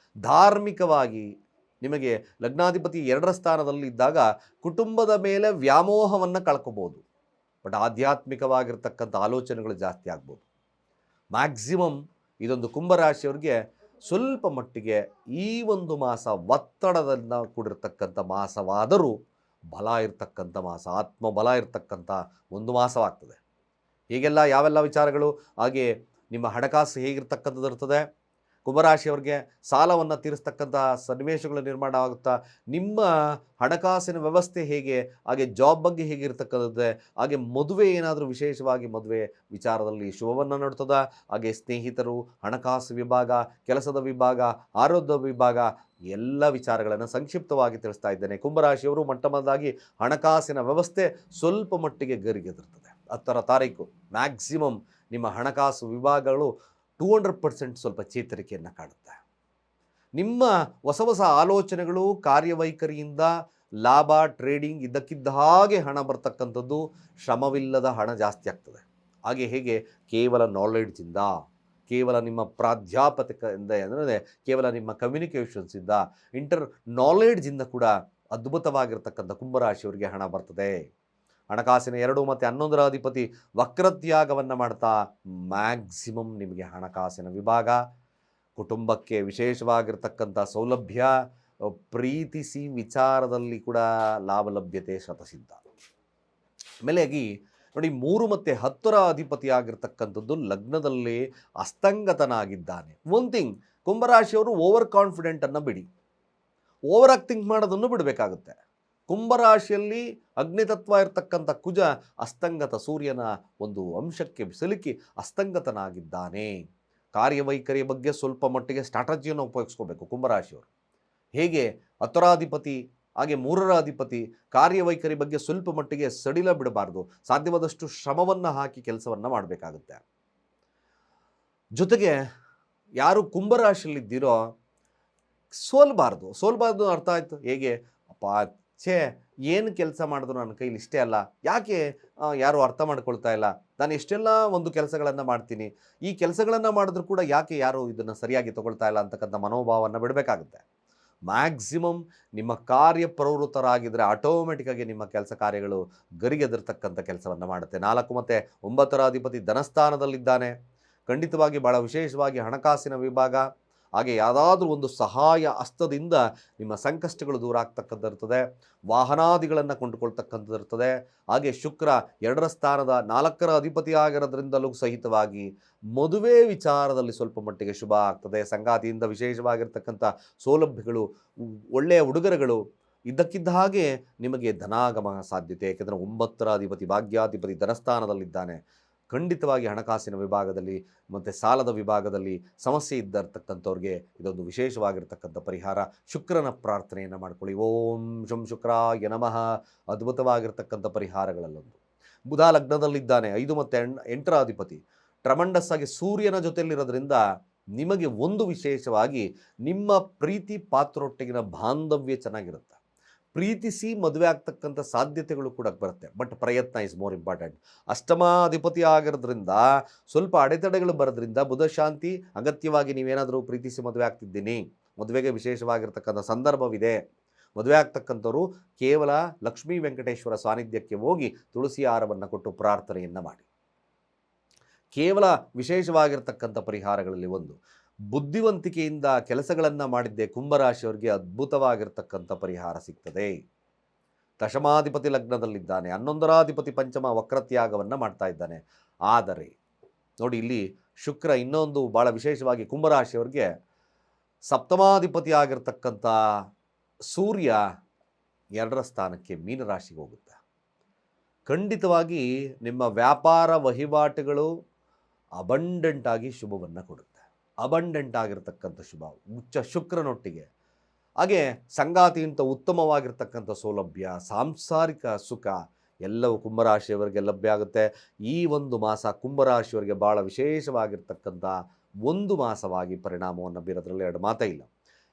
ಧಾರ್ಮಿಕವಾಗಿ ನಿಮಗೆ ಲಗ್ನಾಧಿಪತಿ 2ರ ಸ್ಥಾನದಲ್ಲಿ ಇದ್ದಾಗ ಕುಟುಂಬದ ಮೇಲೆ ವ್ಯಾಮೋಹವನ್ನು ಕಳ್ಕೊಬೋದು. ಬಟ್ ಆಧ್ಯಾತ್ಮಿಕವಾಗಿರ್ತಕ್ಕಂಥ ಆಲೋಚನೆಗಳು ಜಾಸ್ತಿ ಆಗ್ಬೋದು. ಮ್ಯಾಕ್ಸಿಮಮ್ ಇದೊಂದು ಕುಂಭರಾಶಿಯವರಿಗೆ ಸ್ವಲ್ಪ ಮಟ್ಟಿಗೆ ಈ ಒಂದು ಮಾಸ ಒತ್ತಡದಿಂದ ಕೂಡಿರ್ತಕ್ಕಂಥ ಮಾಸವಾದರೂ ಬಲ ಇರ್ತಕ್ಕಂಥ ಮಾಸ, ಆತ್ಮಬಲ ಇರ್ತಕ್ಕಂಥ ಒಂದು ಮಾಸವಾಗ್ತದೆ. ಹೀಗೆಲ್ಲ ಯಾವೆಲ್ಲ ವಿಚಾರಗಳು, ಹಾಗೆ ನಿಮ್ಮ ಹಣಕಾಸು ಹೇಗಿರ್ತಕ್ಕಂಥದ್ದು ಇರ್ತದೆ, ಕುಂಭರಾಶಿಯವರಿಗೆ ಸಾಲವನ್ನು ತೀರಿಸ್ತಕ್ಕಂತಹ ಸನ್ನಿವೇಶಗಳು ನಿರ್ಮಾಣ ಆಗುತ್ತಾ, ನಿಮ್ಮ ಹಣಕಾಸಿನ ವ್ಯವಸ್ಥೆ ಹೇಗೆ, ಹಾಗೆ ಜಾಬ್ ಬಗ್ಗೆ ಹೇಗಿರ್ತಕ್ಕಂಥದ್ದೇ, ಹಾಗೆ ಮದುವೆ ಏನಾದರೂ ವಿಶೇಷವಾಗಿ ಮದುವೆ ವಿಚಾರದಲ್ಲಿ ಶುಭವನ್ನು ನೋಡ್ತದ, ಹಾಗೆ ಸ್ನೇಹಿತರು, ಹಣಕಾಸು ವಿಭಾಗ, ಕೆಲಸದ ವಿಭಾಗ, ಆರೋಗ್ಯ ವಿಭಾಗ ಎಲ್ಲ ವಿಚಾರಗಳನ್ನು ಸಂಕ್ಷಿಪ್ತವಾಗಿ ತಿಳಿಸ್ತಾ ಇದ್ದೇನೆ. ಕುಂಭರಾಶಿಯವರು ಮೊಟ್ಟಮೊದಲಾಗಿ ಹಣಕಾಸಿನ ವ್ಯವಸ್ಥೆ ಸ್ವಲ್ಪ ಮಟ್ಟಿಗೆ ಗರಿಗೆದಿರ್ತದೆ. 10ರ ತಾರೀಕು ಮ್ಯಾಕ್ಸಿಮಮ್ ನಿಮ್ಮ ಹಣಕಾಸು ವಿಭಾಗಗಳು 200% ಸ್ವಲ್ಪ ಚೇತರಿಕೆಯನ್ನು ಕಾಣುತ್ತೆ. ನಿಮ್ಮ ಹೊಸ ಹೊಸ ಆಲೋಚನೆಗಳು, ಕಾರ್ಯವೈಖರಿಯಿಂದ ಲಾಭ, ಟ್ರೇಡಿಂಗ್ ಇದ್ದಕ್ಕಿದ್ದ ಹಾಗೆ ಹಣ ಬರ್ತಕ್ಕಂಥದ್ದು, ಶ್ರಮವಿಲ್ಲದ ಹಣ ಜಾಸ್ತಿ ಆಗ್ತದೆ. ಹಾಗೆ ಹೇಗೆ ಕೇವಲ ನಾಲೆಡ್ಜಿಂದ, ಕೇವಲ ನಿಮ್ಮ ಪ್ರಾಧ್ಯಾಪಕದಿಂದ ಅಂದರೆ ಕೇವಲ ನಿಮ್ಮ ಕಮ್ಯುನಿಕೇಷನ್ಸಿಂದ, ನಾಲೆಡ್ಜಿಂದ ಕೂಡ ಅದ್ಭುತವಾಗಿರ್ತಕ್ಕಂಥ ಕುಂಭರಾಶಿಯವರಿಗೆ ಹಣ ಬರ್ತದೆ. ಹಣಕಾಸಿನ 2 ಮತ್ತು 11ರ ಅಧಿಪತಿ ವಕ್ರತ್ಯಾಗವನ್ನು ಮಾಡ್ತಾ ಮ್ಯಾಕ್ಸಿಮಮ್ ನಿಮಗೆ ಹಣಕಾಸಿನ ವಿಭಾಗ, ಕುಟುಂಬಕ್ಕೆ ವಿಶೇಷವಾಗಿರ್ತಕ್ಕಂಥ ಸೌಲಭ್ಯ, ಪ್ರೀತಿಸಿ ವಿಚಾರದಲ್ಲಿ ಕೂಡ ಲಾಭಲಭ್ಯತೆ ಶತಸಿದ್ಧ. ಆಮೇಲೆಯಾಗಿ ನೋಡಿ, 3 ಮತ್ತು 10ರ ಅಧಿಪತಿಯಾಗಿರ್ತಕ್ಕಂಥದ್ದು ಲಗ್ನದಲ್ಲಿ ಅಸ್ತಂಗತನಾಗಿದ್ದಾನೆ. ಒನ್ ಥಿಂಗ್, ಕುಂಭರಾಶಿಯವರು ಓವರ್ ಕಾನ್ಫಿಡೆಂಟನ್ನು ಬಿಡಿ, ಓವರ್ ಆಗಿ ಥಿಂಕ್ ಮಾಡೋದನ್ನು ಬಿಡಬೇಕಾಗುತ್ತೆ. ಕುಂಭರಾಶಿಯಲ್ಲಿ ಅಗ್ನಿತತ್ವ ಇರತಕ್ಕಂಥ ಕುಜ ಅಸ್ತಂಗತ ಸೂರ್ಯನ ಒಂದು ಅಂಶಕ್ಕೆ ಸಿಲುಕಿ ಅಸ್ತಂಗತನಾಗಿದ್ದಾನೆ. ಕಾರ್ಯವೈಖರಿಯ ಬಗ್ಗೆ ಸ್ವಲ್ಪ ಮಟ್ಟಿಗೆ ಸ್ಟ್ರಾಟಜಿಯನ್ನು ಉಪಯೋಗಿಸ್ಕೋಬೇಕು ಕುಂಭರಾಶಿಯವರು. ಹೇಗೆ 10ರ ಅಧಿಪತಿ ಹಾಗೆ 3ರ ಅಧಿಪತಿ ಕಾರ್ಯವೈಖರಿ ಬಗ್ಗೆ ಸ್ವಲ್ಪ ಮಟ್ಟಿಗೆ ಸಡಿಲ ಬಿಡಬಾರ್ದು, ಸಾಧ್ಯವಾದಷ್ಟು ಶ್ರಮವನ್ನು ಹಾಕಿ ಕೆಲಸವನ್ನು ಮಾಡಬೇಕಾಗುತ್ತೆ. ಜೊತೆಗೆ ಯಾರು ಕುಂಭರಾಶಿಯಲ್ಲಿದ್ದೀರೋ ಸೋಲ್ಬಾರ್ದು ಅರ್ಥ ಆಯಿತು. ಹೇಗೆ ಅಪ್ಪ ಏನು ಕೆಲಸ ಮಾಡಿದ್ರು ನನ್ನ ಕೈಲಿ ಇಷ್ಟೇ ಅಲ್ಲ, ಯಾಕೆ ಯಾರು ಅರ್ಥ ಮಾಡ್ಕೊಳ್ತಾ ಇಲ್ಲ, ನಾನು ಎಷ್ಟೆಲ್ಲ ಒಂದು ಕೆಲಸಗಳನ್ನು ಮಾಡ್ತೀನಿ, ಈ ಕೆಲಸಗಳನ್ನು ಮಾಡಿದ್ರು ಕೂಡ ಯಾಕೆ ಯಾರು ಇದನ್ನು ಸರಿಯಾಗಿ ತಗೊಳ್ತಾ ಇಲ್ಲ ಅಂತಕ್ಕಂಥ ಮನೋಭಾವವನ್ನು ಬಿಡಬೇಕಾಗುತ್ತೆ. ಮ್ಯಾಕ್ಸಿಮಮ್ ನಿಮ್ಮ ಕಾರ್ಯಪ್ರವೃತ್ತರಾಗಿದ್ದರೆ ಆಟೋಮೆಟಿಕ್ಕಾಗಿ ನಿಮ್ಮ ಕೆಲಸ ಕಾರ್ಯಗಳು ಗರಿಗೆದಿರ್ತಕ್ಕಂಥ ಕೆಲಸವನ್ನು ಮಾಡುತ್ತೆ. 4 ಮತ್ತು 9ರ ಅಧಿಪತಿ ಧನಸ್ಥಾನದಲ್ಲಿದ್ದಾನೆ. ಖಂಡಿತವಾಗಿ ಭಾಳ ವಿಶೇಷವಾಗಿ ಹಣಕಾಸಿನ ವಿಭಾಗ, ಹಾಗೆ ಯಾವುದಾದ್ರೂ ಒಂದು ಸಹಾಯ ಹಸ್ತದಿಂದ ನಿಮ್ಮ ಸಂಕಷ್ಟಗಳು ದೂರ ಆಗ್ತಕ್ಕಂಥದ್ದಿರ್ತದೆ. ವಾಹನಾದಿಗಳನ್ನು ಕೊಂಡುಕೊಳ್ತಕ್ಕಂಥದ್ದಿರ್ತದೆ. ಹಾಗೆ ಶುಕ್ರ 2ರ ಸ್ಥಾನದ 4ರ ಅಧಿಪತಿ ಆಗಿರೋದ್ರಿಂದಲೂ ಸಹಿತವಾಗಿ ಮದುವೆ ವಿಚಾರದಲ್ಲಿ ಸ್ವಲ್ಪ ಮಟ್ಟಿಗೆ ಶುಭ ಆಗ್ತದೆ. ಸಂಗಾತಿಯಿಂದ ವಿಶೇಷವಾಗಿರ್ತಕ್ಕಂಥ ಸೌಲಭ್ಯಗಳು, ಒಳ್ಳೆಯ ಉಡುಗೊರೆಗಳು ಇದ್ದಕ್ಕಿದ್ದ ಹಾಗೆ ನಿಮಗೆ ಧನಾಗಮ ಸಾಧ್ಯತೆ. ಏಕೆಂದರೆ 9ರ ಅಧಿಪತಿ ಭಾಗ್ಯಾಧಿಪತಿ ಧನಸ್ಥಾನದಲ್ಲಿದ್ದಾನೆ. ಖಂಡಿತವಾಗಿ ಹಣಕಾಸಿನ ವಿಭಾಗದಲ್ಲಿ ಮತ್ತು ಸಾಲದ ವಿಭಾಗದಲ್ಲಿ ಸಮಸ್ಯೆ ಇದ್ದಿರ್ತಕ್ಕಂಥವ್ರಿಗೆ ಇದೊಂದು ವಿಶೇಷವಾಗಿರ್ತಕ್ಕಂಥ ಪರಿಹಾರ. ಶುಕ್ರನ ಪ್ರಾರ್ಥನೆಯನ್ನು ಮಾಡ್ಕೊಳ್ಳಿ. ಓಂ ಶಂ ಶುಕ್ರಾಯ ನಮಃ. ಅದ್ಭುತವಾಗಿರ್ತಕ್ಕಂಥ ಪರಿಹಾರಗಳಲ್ಲೊಂದು. ಬುಧ ಲಗ್ನದಲ್ಲಿದ್ದಾನೆ. 5 ಮತ್ತು 8ರ ಅಧಿಪತಿ ಟ್ರಮಂಡಸ್ ಆಗಿ ಸೂರ್ಯನ ಜೊತೆಯಲ್ಲಿರೋದ್ರಿಂದ ನಿಮಗೆ ಒಂದು ವಿಶೇಷವಾಗಿ ನಿಮ್ಮ ಪ್ರೀತಿ ಪಾತ್ರೊಟ್ಟಿಗಿನ ಬಾಂಧವ್ಯ ಚೆನ್ನಾಗಿರುತ್ತೆ. ಪ್ರೀತಿಸಿ ಮದುವೆ ಆಗ್ತಕ್ಕಂಥ ಸಾಧ್ಯತೆಗಳು ಕೂಡ ಬರುತ್ತೆ. ಬಟ್ ಪ್ರಯತ್ನ ಇಸ್ ಮೋರ್ ಇಂಪಾರ್ಟೆಂಟ್. ಅಷ್ಟಮಾಧಿಪತಿ ಆಗಿರೋದ್ರಿಂದ ಸ್ವಲ್ಪ ಅಡೆತಡೆಗಳು ಬರೋದ್ರಿಂದ ಬುಧ ಶಾಂತಿ ಅಗತ್ಯವಾಗಿ. ನೀವೇನಾದರೂ ಪ್ರೀತಿಸಿ ಮದುವೆ ಆಗ್ತಿದ್ದೀನಿ, ಮದುವೆಗೆ ವಿಶೇಷವಾಗಿರ್ತಕ್ಕಂಥ ಸಂದರ್ಭವಿದೆ, ಮದುವೆ ಆಗ್ತಕ್ಕಂಥವ್ರು ಕೇವಲ ಲಕ್ಷ್ಮೀ ವೆಂಕಟೇಶ್ವರ ಸಾನ್ನಿಧ್ಯಕ್ಕೆ ಹೋಗಿ ತುಳಸಿ ಹಾರವನ್ನು ಕೊಟ್ಟು ಪ್ರಾರ್ಥನೆಯನ್ನು ಮಾಡಿ. ಕೇವಲ ವಿಶೇಷವಾಗಿರ್ತಕ್ಕಂಥ ಪರಿಹಾರಗಳಲ್ಲಿ ಒಂದು ಬುದ್ಧಿವಂತಿಕೆಯಿಂದ ಕೆಲಸಗಳನ್ನು ಮಾಡಿದ್ದೆ ಕುಂಭರಾಶಿಯವರಿಗೆ ಅದ್ಭುತವಾಗಿರ್ತಕ್ಕಂಥ ಪರಿಹಾರ ಸಿಗ್ತದೆ. ದಶಮಾಧಿಪತಿ ಲಗ್ನದಲ್ಲಿದ್ದಾನೆ. 11ರ ಅಧಿಪತಿ ಪಂಚಮ ವಕ್ರತ್ಯಾಗವನ್ನು ಮಾಡ್ತಾ ಇದ್ದಾನೆ. ಆದರೆ ನೋಡಿ, ಇಲ್ಲಿ ಶುಕ್ರ ಇನ್ನೊಂದು ಭಾಳ ವಿಶೇಷವಾಗಿ ಕುಂಭರಾಶಿಯವರಿಗೆ ಸಪ್ತಮಾಧಿಪತಿ ಆಗಿರ್ತಕ್ಕಂಥ ಸೂರ್ಯ 2ರ ಸ್ಥಾನಕ್ಕೆ ಮೀನರಾಶಿಗೆ ಹೋಗುತ್ತೆ. ಖಂಡಿತವಾಗಿ ನಿಮ್ಮ ವ್ಯಾಪಾರ ವಹಿವಾಟುಗಳು ಅಬಂಡೆಂಟ್ ಆಗಿ ಶುಭವನ್ನು ಕೊಡುತ್ತೆ. ಅಬಂಡೆಂಟ್ ಆಗಿರ್ತಕ್ಕಂಥ ಶುಭ ಉಚ್ಚ ಶುಕ್ರನೊಟ್ಟಿಗೆ, ಹಾಗೆ ಸಂಗಾತಿಗಿಂತ ಉತ್ತಮವಾಗಿರ್ತಕ್ಕಂಥ ಸೌಲಭ್ಯ, ಸಾಂಸಾರಿಕ ಸುಖ ಎಲ್ಲವೂ ಕುಂಭರಾಶಿಯವರಿಗೆ ಲಭ್ಯ ಆಗುತ್ತೆ. ಈ ಒಂದು ಮಾಸ ಕುಂಭರಾಶಿಯವರಿಗೆ ಭಾಳ ವಿಶೇಷವಾಗಿರ್ತಕ್ಕಂಥ ಒಂದು ಮಾಸವಾಗಿ ಪರಿಣಾಮವನ್ನು ಬೀರೋದ್ರಲ್ಲಿ ಎರಡು ಮಾತೇ ಇಲ್ಲ.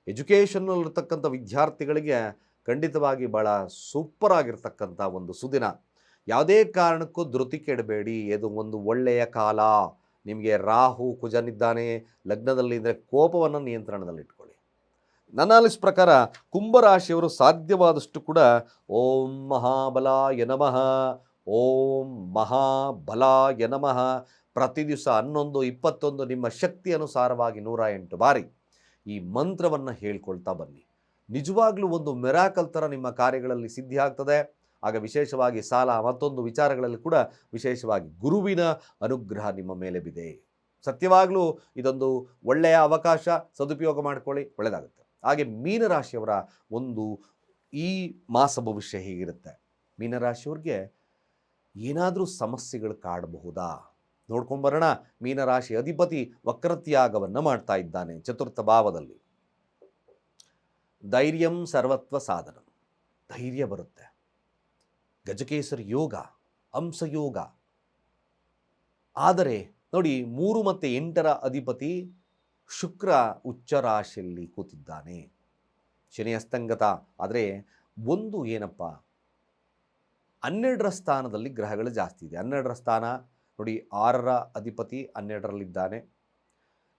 ಎಜುಕೇಷನ್ನಲ್ಲಿರ್ತಕ್ಕಂಥ ವಿದ್ಯಾರ್ಥಿಗಳಿಗೆ ಖಂಡಿತವಾಗಿ ಭಾಳ ಸೂಪರ್ ಆಗಿರ್ತಕ್ಕಂಥ ಒಂದು ಸುದಿನ. ಯಾವುದೇ ಕಾರಣಕ್ಕೂ ಧೃತಿ ಕೆಡಬೇಡಿ. ಇದು ಒಂದು ಒಳ್ಳೆಯ ಕಾಲ. ನಿಮಗೆ ರಾಹು ಕುಜನಿದ್ದಾನೆ ಲಗ್ನದಲ್ಲಿ ಇದ್ದರೆ ಕೋಪವನ್ನು ನಿಯಂತ್ರಣದಲ್ಲಿಟ್ಕೊಳ್ಳಿ. ನನ್ನ ಅನಿಸ್ ಪ್ರಕಾರ ಕುಂಭರಾಶಿಯವರು ಸಾಧ್ಯವಾದಷ್ಟು ಕೂಡ ಓಂ ಮಹಾಬಲಾಯ ನಮಃ, ಓಂ ಮಹಾಬಲಾಯ ನಮಃ ಪ್ರತಿ ದಿವಸ 11, 21 ನಿಮ್ಮ ಶಕ್ತಿ ಅನುಸಾರವಾಗಿ 108 ಬಾರಿ ಈ ಮಂತ್ರವನ್ನು ಹೇಳ್ಕೊಳ್ತಾ ಬನ್ನಿ. ನಿಜವಾಗ್ಲೂ ಒಂದು ಮಿರಾಕಲ್ ಥರ ನಿಮ್ಮ ಕಾರ್ಯಗಳಲ್ಲಿ ಸಿದ್ಧಿ ಆಗ್ತದೆ. ಆಗ ವಿಶೇಷವಾಗಿ ಸಾಲ ಮತ್ತೊಂದು ವಿಚಾರಗಳಲ್ಲಿ ಕೂಡ ವಿಶೇಷವಾಗಿ ಗುರುವಿನ ಅನುಗ್ರಹ ನಿಮ್ಮ ಮೇಲೆ ಬಿದೆ. ಸತ್ಯವಾಗಲೂ ಇದೊಂದು ಒಳ್ಳೆಯ ಅವಕಾಶ, ಸದುಪಯೋಗ ಮಾಡ್ಕೊಳ್ಳಿ, ಒಳ್ಳೆಯದಾಗುತ್ತೆ. ಹಾಗೆ ಮೀನರಾಶಿಯವರ ಒಂದು ಈ ಮಾಸ ಭವಿಷ್ಯ ಹೀಗಿರುತ್ತೆ. ಮೀನರಾಶಿಯವ್ರಿಗೆ ಏನಾದರೂ ಸಮಸ್ಯೆಗಳು ಕಾಡಬಹುದಾ ನೋಡ್ಕೊಂಬರೋಣ. ಮೀನರಾಶಿ ಅಧಿಪತಿ ವಕ್ರತ್ಯಾಗವನ್ನು ಮಾಡ್ತಾ ಇದ್ದಾನೆ ಚತುರ್ಥ ಭಾವದಲ್ಲಿ. ಧೈರ್ಯಂ ಸರ್ವತ್ವ ಸಾಧನಂ, ಧೈರ್ಯ ಬರುತ್ತೆ. ಗಜಕೇಸರಿ ಯೋಗ, ಹಂಸಯೋಗ. ಆದರೆ ನೋಡಿ, 3 ಮತ್ತು 8ರ ಅಧಿಪತಿ ಶುಕ್ರ ಉಚ್ಚ ರಾಶಿಯಲ್ಲಿ ಕೂತಿದ್ದಾನೆ, ಶನಿ ಅಸ್ತಂಗತ. ಆದರೆ ಒಂದು ಏನಪ್ಪ, 12ರ ಸ್ಥಾನದಲ್ಲಿ ಗ್ರಹಗಳು ಜಾಸ್ತಿ ಇದೆ. 12ರ ಸ್ಥಾನ ನೋಡಿ, 6ರ ಅಧಿಪತಿ 12ರಲ್ಲಿದ್ದಾನೆ,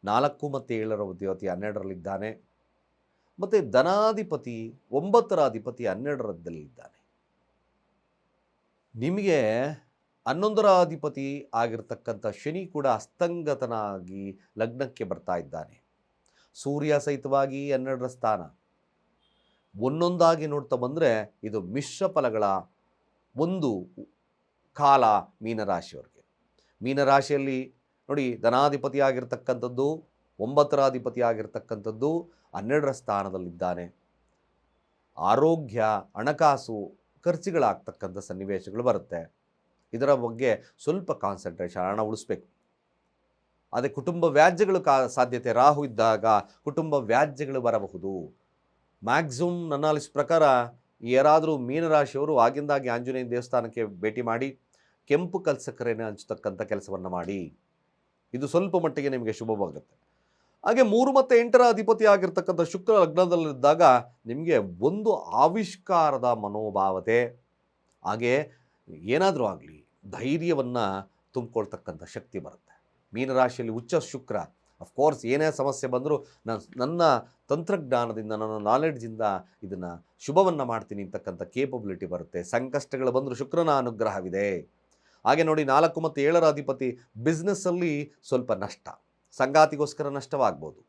4 ಮತ್ತು 7ರ ಅಧಿಪತಿ 12ರಲ್ಲಿದ್ದಾನೆ, ಮತ್ತು ಧನಾಧಿಪತಿ 9ರ ಅಧಿಪತಿ 12ರಲ್ಲಿದ್ದಾನೆ. ನಿಮಗೆ 11ರ ಅಧಿಪತಿ ಆಗಿರ್ತಕ್ಕಂಥ ಶನಿ ಕೂಡ ಅಸ್ತಂಗತನಾಗಿ ಲಗ್ನಕ್ಕೆ ಬರ್ತಾ ಇದ್ದಾನೆ. ಸೂರ್ಯ ಸಹಿತವಾಗಿ 12ರ ಸ್ಥಾನ. ಒಂದೊಂದಾಗಿ ನೋಡ್ತಾ ಬಂದರೆ ಇದು ಮಿಶ್ರ ಫಲಗಳ ಒಂದು ಕಾಲ ಮೀನರಾಶಿಯವರಿಗೆ. ಮೀನರಾಶಿಯಲ್ಲಿ ನೋಡಿ, ಧನಾಧಿಪತಿ ಆಗಿರ್ತಕ್ಕಂಥದ್ದು 9ರ ಅಧಿಪತಿ ಆಗಿರ್ತಕ್ಕಂಥದ್ದು 12ರ ಸ್ಥಾನದಲ್ಲಿದ್ದಾನೆ. ಆರೋಗ್ಯ, ಹಣಕಾಸು ಖರ್ಚುಗಳಾಗ್ತಕ್ಕಂಥ ಸನ್ನಿವೇಶಗಳು ಬರುತ್ತೆ. ಇದರ ಬಗ್ಗೆ ಸ್ವಲ್ಪ ಕಾನ್ಸಂಟ್ರೇಷನ್, ಹಣ ಉಳಿಸ್ಬೇಕು. ಅದೇ ಕುಟುಂಬ ವ್ಯಾಜ್ಯಗಳು ಸಾಧ್ಯತೆ, ರಾಹು ಇದ್ದಾಗ ಕುಟುಂಬ ವ್ಯಾಜ್ಯಗಳು ಬರಬಹುದು. ಮ್ಯಾಕ್ಸಿಮಮ್ ನನ್ನ ಅನಿಸ್ ಪ್ರಕಾರ ಯಾರಾದರೂ ಮೀನರಾಶಿಯವರು ಆಗಿಂದಾಗಿ ಆಂಜನೇಯ ದೇವಸ್ಥಾನಕ್ಕೆ ಭೇಟಿ ಮಾಡಿ ಕೆಂಪು ಕಲ್ಸಕ್ಕರೆಯನ್ನು ಹಂಚತಕ್ಕಂಥ ಕೆಲಸವನ್ನು ಮಾಡಿ, ಇದು ಸ್ವಲ್ಪ ಮಟ್ಟಿಗೆ ನಿಮಗೆ ಶುಭವಾಗುತ್ತೆ. ಹಾಗೆ 3 ಮತ್ತು 8ರ ಅಧಿಪತಿ ಆಗಿರ್ತಕ್ಕಂಥ ಶುಕ್ರ ಲಗ್ನದಲ್ಲಿದ್ದಾಗ ನಿಮಗೆ ಒಂದು ಆವಿಷ್ಕಾರದ ಮನೋಭಾವತೆ, ಹಾಗೆ ಏನಾದರೂ ಆಗಲಿ ಧೈರ್ಯವನ್ನು ತುಂಬಿಕೊಳ್ತಕ್ಕಂಥ ಶಕ್ತಿ ಬರುತ್ತೆ. ಮೀನರಾಶಿಯಲ್ಲಿ ಉಚ್ಚ ಶುಕ್ರ, ಅಫ್ಕೋರ್ಸ್ ಏನೇ ಸಮಸ್ಯೆ ಬಂದರೂ ನನ್ನ ತಂತ್ರಜ್ಞಾನದಿಂದ, ನನ್ನ ನಾಲೆಡ್ಜಿಂದ ಇದನ್ನು ಶುಭವನ್ನು ಮಾಡ್ತೀನಿ ಅಂತಕ್ಕಂಥ ಕೇಪಬಿಲಿಟಿ ಬರುತ್ತೆ. ಸಂಕಷ್ಟಗಳು ಬಂದರೂ ಶುಕ್ರನ ಅನುಗ್ರಹವಿದೆ. ಹಾಗೆ ನೋಡಿ, 4 ಮತ್ತು 7ರ ಅಧಿಪತಿ ಬಿಸ್ನೆಸ್ಸಲ್ಲಿ ಸ್ವಲ್ಪ ನಷ್ಟ, ಸಂಗಾತಿಗೋಸ್ಕರ ನಷ್ಟವಾಗ್ಬೋದು,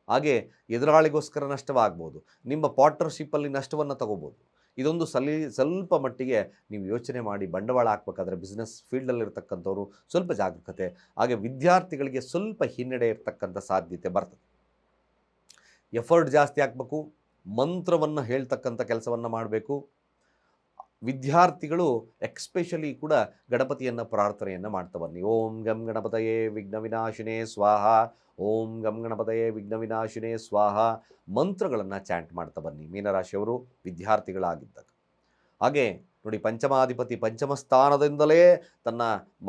ಹಾಗೆ ಎದುರಾಳಿಗೋಸ್ಕರ ನಷ್ಟವಾಗ್ಬೋದು, ನಿಮ್ಮ ಪಾರ್ಟ್ನರ್ಶಿಪ್ಪಲ್ಲಿ ನಷ್ಟವನ್ನು ತಗೋಬೋದು. ಇದೊಂದು ಸ್ವಲ್ಪ ಮಟ್ಟಿಗೆ ನೀವು ಯೋಚನೆ ಮಾಡಿ ಬಂಡವಾಳ ಹಾಕಬೇಕಾದ್ರೆ ಬಿಸ್ನೆಸ್ ಫೀಲ್ಡಲ್ಲಿರ್ತಕ್ಕಂಥವ್ರು ಸ್ವಲ್ಪ ಜಾಗರೂಕತೆ. ಹಾಗೆ ವಿದ್ಯಾರ್ಥಿಗಳಿಗೆ ಸ್ವಲ್ಪ ಹಿನ್ನಡೆ ಇರತಕ್ಕಂಥ ಸಾಧ್ಯತೆ ಬರ್ತದೆ. ಎಫರ್ಟ್ ಜಾಸ್ತಿ ಹಾಕಬೇಕು, ಮಂತ್ರವನ್ನು ಹೇಳ್ತಕ್ಕಂಥ ಕೆಲಸವನ್ನು ಮಾಡಬೇಕು. ವಿದ್ಯಾರ್ಥಿಗಳು ಎಕ್ಸ್ಪೆಷಲಿ ಕೂಡ ಗಣಪತಿಯನ್ನು ಪ್ರಾರ್ಥನೆಯನ್ನು ಮಾಡ್ತಾ ಬನ್ನಿ. ಓಂ ಗಂ ಗಣಪತಯೇ ವಿಘ್ನ ವಿನಾಶಿನೇ ಸ್ವಾಹ, ಓಂ ಗಂ ಗಣಪತಯೇ ವಿಘ್ನ ವಿನಾಶಿನೇ ಸ್ವಾಹ ಮಂತ್ರಗಳನ್ನು ಚಾಂಟ್ ಮಾಡ್ತಾ ಬನ್ನಿ ಮೀನರಾಶಿಯವರು ವಿದ್ಯಾರ್ಥಿಗಳಾಗಿದ್ದಾಗ. ಹಾಗೆ ನೋಡಿ, ಪಂಚಮಾಧಿಪತಿ ಪಂಚಮ ಸ್ಥಾನದಿಂದಲೇ ತನ್ನ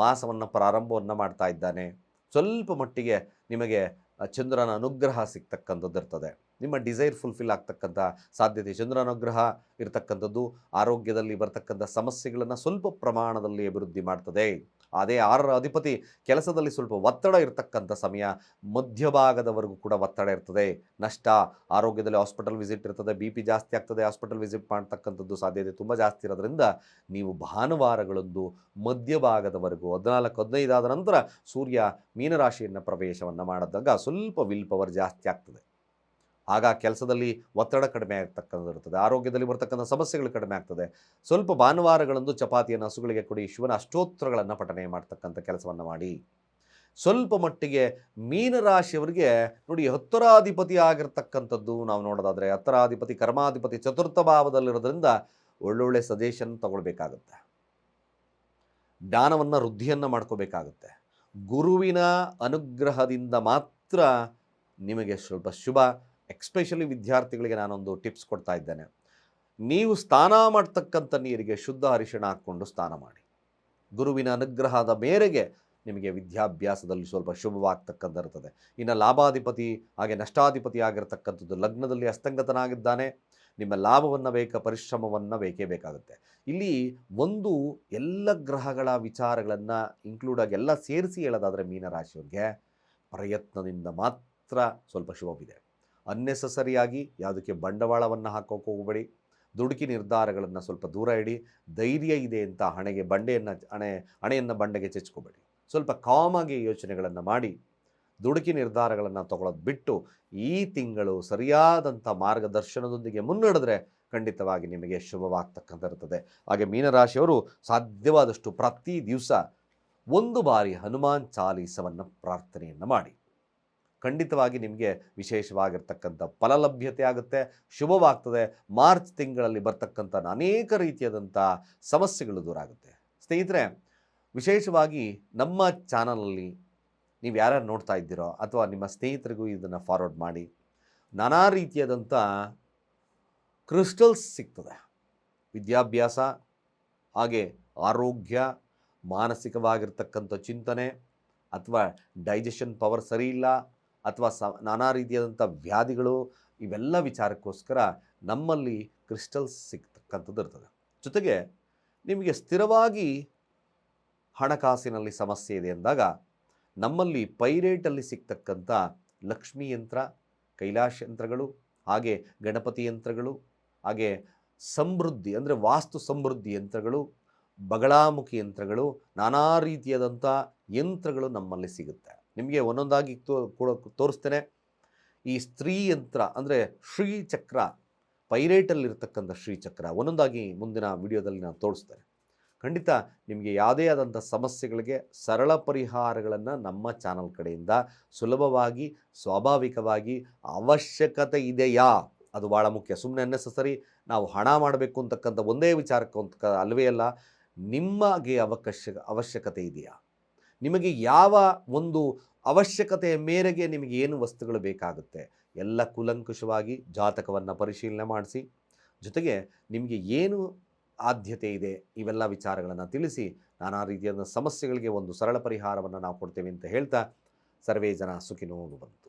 ಮಾಸವನ್ನು ಪ್ರಾರಂಭವನ್ನು ಮಾಡ್ತಾ ಇದ್ದಾನೆ. ಸ್ವಲ್ಪ ಮಟ್ಟಿಗೆ ನಿಮಗೆ ಚಂದ್ರನ ಅನುಗ್ರಹ ಸಿಗ್ತಕ್ಕಂಥದ್ದು ಇರ್ತದೆ. ನಿಮ್ಮ ಡಿಸೈರ್ ಫುಲ್ಫಿಲ್ ಆಗ್ತಕ್ಕಂಥ ಸಾಧ್ಯತೆ, ಚಂದ್ರನ ಅನುಗ್ರಹ ಇರತಕ್ಕಂಥದ್ದು ಆರೋಗ್ಯದಲ್ಲಿ ಬರ್ತಕ್ಕಂಥ ಸಮಸ್ಯೆಗಳನ್ನು ಸ್ವಲ್ಪ ಪ್ರಮಾಣದಲ್ಲಿ ಅಭಿವೃದ್ಧಿ ಮಾಡ್ತದೆ. ಅದೇ 6ರ ಅಧಿಪತಿ ಕೆಲಸದಲ್ಲಿ ಸ್ವಲ್ಪ ಒತ್ತಡ ಇರತಕ್ಕಂಥ ಸಮಯ, ಮಧ್ಯಭಾಗದವರೆಗೂ ಕೂಡ ಒತ್ತಡ ಇರ್ತದೆ, ನಷ್ಟ. ಆರೋಗ್ಯದಲ್ಲಿ ಹಾಸ್ಪಿಟಲ್ ವಿಸಿಟ್ ಇರ್ತದೆ, BP ಜಾಸ್ತಿ ಆಗ್ತದೆ, ಹಾಸ್ಪಿಟಲ್ ವಿಸಿಟ್ ಮಾಡ್ತಕ್ಕಂಥದ್ದು ಸಾಧ್ಯತೆ ತುಂಬ ಜಾಸ್ತಿ ಇರೋದ್ರಿಂದ ನೀವು ಭಾನುವಾರಗಳೊಂದು ಮಧ್ಯಭಾಗದವರೆಗೂ 14-15 ಆದ ನಂತರ ಸೂರ್ಯ ಮೀನರಾಶಿಯನ್ನು ಪ್ರವೇಶವನ್ನು ಮಾಡಿದಾಗ ಸ್ವಲ್ಪ ವಿಲ್ ಪವರ್ ಜಾಸ್ತಿ ಆಗ್ತದೆ. ಆಗ ಕೆಲಸದಲ್ಲಿ ಒತ್ತಡ ಕಡಿಮೆ ಆಗ್ತಕ್ಕಂಥದ್ದು ಇರ್ತದೆ, ಆರೋಗ್ಯದಲ್ಲಿ ಬರ್ತಕ್ಕಂಥ ಸಮಸ್ಯೆಗಳು ಕಡಿಮೆ ಆಗ್ತದೆ. ಸ್ವಲ್ಪ ಭಾನುವಾರಗಳಂದು ಚಪಾತಿಯನ್ನು ಹಸುಗಳಿಗೆ ಕೊಡಿ, ಶಿವನ ಅಷ್ಟೋತ್ತರಗಳನ್ನು ಪಠನೆ ಮಾಡ್ತಕ್ಕಂಥ ಕೆಲಸವನ್ನು ಮಾಡಿ. ಸ್ವಲ್ಪ ಮಟ್ಟಿಗೆ ಮೀನರಾಶಿಯವರಿಗೆ ನೋಡಿ, 10ರ ಅಧಿಪತಿ ಆಗಿರ್ತಕ್ಕಂಥದ್ದು ನಾವು ನೋಡೋದಾದರೆ 10ರ ಅಧಿಪತಿ ಕರ್ಮಾಧಿಪತಿ ಚತುರ್ಥ ಭಾವದಲ್ಲಿರೋದ್ರಿಂದ ಒಳ್ಳೊಳ್ಳೆ ಸಜೆಷನ್ ತಗೊಳ್ಬೇಕಾಗುತ್ತೆ, ಜ್ಞಾನವನ್ನು ವೃದ್ಧಿಯನ್ನು ಮಾಡ್ಕೋಬೇಕಾಗುತ್ತೆ. ಗುರುವಿನ ಅನುಗ್ರಹದಿಂದ ಮಾತ್ರ ನಿಮಗೆ ಸ್ವಲ್ಪ ಶುಭ. ಎಕ್ಸ್ಪೆಷಲಿ ವಿದ್ಯಾರ್ಥಿಗಳಿಗೆ ನಾನೊಂದು ಟಿಪ್ಸ್ ಕೊಡ್ತಾ ಇದ್ದೇನೆ. ನೀವು ಸ್ನಾನ ಮಾಡ್ತಕ್ಕಂಥ ನೀರಿಗೆ ಶುದ್ಧ ಅರಿಶಿಣ ಹಾಕ್ಕೊಂಡು ಸ್ನಾನ ಮಾಡಿ. ಗುರುವಿನ ಅನುಗ್ರಹದ ಮೇರೆಗೆ ನಿಮಗೆ ವಿದ್ಯಾಭ್ಯಾಸದಲ್ಲಿ ಸ್ವಲ್ಪ ಶುಭವಾಗ್ತಕ್ಕಂಥ ಇರ್ತದೆ. ಇನ್ನು ಲಾಭಾಧಿಪತಿ ಹಾಗೆ ನಷ್ಟಾಧಿಪತಿ ಆಗಿರ್ತಕ್ಕಂಥದ್ದು ಲಗ್ನದಲ್ಲಿ ಅಸ್ತಂಗತನಾಗಿದ್ದಾನೆ. ನಿಮ್ಮ ಲಾಭವನ್ನು ಪರಿಶ್ರಮವನ್ನು ಬೇಕೇ ಬೇಕಾಗುತ್ತೆ. ಇಲ್ಲಿ ಒಂದು ಎಲ್ಲ ಗ್ರಹಗಳ ವಿಚಾರಗಳನ್ನು ಇನ್ಕ್ಲೂಡ್ ಆಗಿ ಎಲ್ಲ ಸೇರಿಸಿ ಹೇಳೋದಾದರೆ ಮೀನರಾಶಿಯವರಿಗೆ ಪ್ರಯತ್ನದಿಂದ ಮಾತ್ರ ಸ್ವಲ್ಪ ಶುಭವಿದೆ. ಅನ್ನೆಸಸರಿಯಾಗಿ ಯಾವುದಕ್ಕೆ ಬಂಡವಾಳವನ್ನು ಹಾಕೋಕೆ ಹೋಗಬೇಡಿ. ದುಡುಕಿ ನಿರ್ಧಾರಗಳನ್ನು ಸ್ವಲ್ಪ ದೂರ ಇಡಿ. ಧೈರ್ಯ ಇದೆ ಅಂತ ಹಣೆಯನ್ನು ಬಂಡೆಗೆ ಚೆಚ್ಕೋಬೇಡಿ. ಸ್ವಲ್ಪ ಕಾಮಾಗಿ ಯೋಚನೆಗಳನ್ನು ಮಾಡಿ ದುಡುಕಿ ನಿರ್ಧಾರಗಳನ್ನು ತಗೊಳ್ಳೋದು ಬಿಟ್ಟು ಈ ತಿಂಗಳು ಸರಿಯಾದಂಥ ಮಾರ್ಗದರ್ಶನದೊಂದಿಗೆ ಮುನ್ನಡೆದ್ರೆ ಖಂಡಿತವಾಗಿ ನಿಮಗೆ ಶುಭವಾಗ್ತಕ್ಕಂಥ ಇರ್ತದೆ. ಹಾಗೆ ಮೀನರಾಶಿಯವರು ಸಾಧ್ಯವಾದಷ್ಟು ಪ್ರತಿ ದಿವಸ ಒಂದು ಬಾರಿ ಹನುಮಾನ್ ಚಾಲೀಸವನ್ನು ಪ್ರಾರ್ಥನೆಯನ್ನು ಮಾಡಿ. ಖಂಡಿತವಾಗಿ ನಿಮಗೆ ವಿಶೇಷವಾಗಿರ್ತಕ್ಕಂಥ ಫಲಲಭ್ಯತೆ ಆಗುತ್ತೆ, ಶುಭವಾಗ್ತದೆ. ಮಾರ್ಚ್ ತಿಂಗಳಲ್ಲಿ ಬರ್ತಕ್ಕಂಥ ಅನೇಕ ರೀತಿಯಾದಂಥ ಸಮಸ್ಯೆಗಳು ದೂರ ಆಗುತ್ತೆ. ಸ್ನೇಹಿತರೆ, ವಿಶೇಷವಾಗಿ ನಮ್ಮ ಚಾನಲಲ್ಲಿ ನೀವು ಯಾರ್ಯಾರು ನೋಡ್ತಾ ಇದ್ದೀರೋ ಅಥವಾ ನಿಮ್ಮ ಸ್ನೇಹಿತರಿಗೂ ಇದನ್ನು ಫಾರ್ವರ್ಡ್ ಮಾಡಿ. ನಾನಾ ರೀತಿಯಾದಂಥ ಕ್ರಿಸ್ಟಲ್ಸ್ ಸಿಗ್ತದೆ. ವಿದ್ಯಾಭ್ಯಾಸ, ಹಾಗೆ ಆರೋಗ್ಯ, ಮಾನಸಿಕವಾಗಿರ್ತಕ್ಕಂಥ ಚಿಂತನೆ, ಅಥವಾ ಡೈಜೆಷನ್ ಪವರ್ ಸರಿ ಇಲ್ಲ, ಅಥವಾ ನಾನಾ ರೀತಿಯಾದಂಥ ವ್ಯಾಧಿಗಳು, ಇವೆಲ್ಲ ವಿಚಾರಕ್ಕೋಸ್ಕರ ನಮ್ಮಲ್ಲಿ ಕ್ರಿಸ್ಟಲ್ಸ್ ಸಿಗ್ತಕ್ಕಂಥದ್ದು ಇರ್ತದೆ. ಜೊತೆಗೆ ನಿಮಗೆ ಸ್ಥಿರವಾಗಿ ಹಣಕಾಸಿನಲ್ಲಿ ಸಮಸ್ಯೆ ಇದೆ ಅಂದಾಗ ನಮ್ಮಲ್ಲಿ ಪೈರೇಟಲ್ಲಿ ಸಿಗ್ತಕ್ಕಂಥ ಲಕ್ಷ್ಮೀ ಯಂತ್ರ, ಕೈಲಾಶ ಯಂತ್ರಗಳು, ಹಾಗೆ ಗಣಪತಿ ಯಂತ್ರಗಳು, ಹಾಗೆ ಸಮೃದ್ಧಿ ಅಂದರೆ ವಾಸ್ತು ಸಮೃದ್ಧಿ ಯಂತ್ರಗಳು, ಬಗಳಾಮುಖಿ ಯಂತ್ರಗಳು, ನಾನಾ ರೀತಿಯಾದಂಥ ಯಂತ್ರಗಳು ನಮ್ಮಲ್ಲಿ ಸಿಗುತ್ತೆ. ನಿಮಗೆ ಒಂದೊಂದಾಗಿ ತೋರಿಸ್ತೇನೆ. ಈ ಸ್ತ್ರೀ ಯಂತ್ರ ಅಂದರೆ ಶ್ರೀಚಕ್ರ, ಪೈರೇಟಲ್ಲಿರ್ತಕ್ಕಂಥ ಶ್ರೀಚಕ್ರ ಒಂದೊಂದಾಗಿ ಮುಂದಿನ ವಿಡಿಯೋದಲ್ಲಿ ನಾನು ತೋರಿಸ್ತೇನೆ. ಖಂಡಿತ ನಿಮಗೆ ಯಾವುದೇ ಆದಂಥ ಸಮಸ್ಯೆಗಳಿಗೆ ಸರಳ ಪರಿಹಾರಗಳನ್ನು ನಮ್ಮ ಚಾನಲ್ ಕಡೆಯಿಂದ ಸುಲಭವಾಗಿ, ಸ್ವಾಭಾವಿಕವಾಗಿ, ಅವಶ್ಯಕತೆ ಇದೆಯಾ ಅದು ಭಾಳ ಮುಖ್ಯ. ಸುಮ್ಮನೆ ಅನ್ನೆಸರಿ ನಾವು ಹಣ ಮಾಡಬೇಕು ಅಂತಕ್ಕಂಥ ಒಂದೇ ವಿಚಾರಕ್ಕೆ ಅಲ್ಲವೇ ಅಲ್ಲ, ನಿಮಗೆ ಅವಶ್ಯಕತೆ ಇದೆಯಾ, ನಿಮಗೆ ಯಾವ ಒಂದು ಅವಶ್ಯಕತೆಯ ಮೇರೆಗೆ ನಿಮಗೆ ಏನು ವಸ್ತುಗಳು ಬೇಕಾಗುತ್ತೆ, ಎಲ್ಲ ಕೂಲಂಕುಷವಾಗಿ ಜಾತಕವನ್ನು ಪರಿಶೀಲನೆ ಮಾಡಿಸಿ, ಜೊತೆಗೆ ನಿಮಗೆ ಏನು ಆದ್ಯತೆ ಇದೆ ಇವೆಲ್ಲ ವಿಚಾರಗಳನ್ನು ತಿಳಿಸಿ ನಾನಾ ರೀತಿಯಾದ ಸಮಸ್ಯೆಗಳಿಗೆ ಒಂದು ಸರಳ ಪರಿಹಾರವನ್ನು ನಾವು ಕೊಡ್ತೇವೆ ಅಂತ ಹೇಳ್ತಾ, ಸರ್ವೇ ಜನ ಸುಖಿನೋ ಭವಂತು.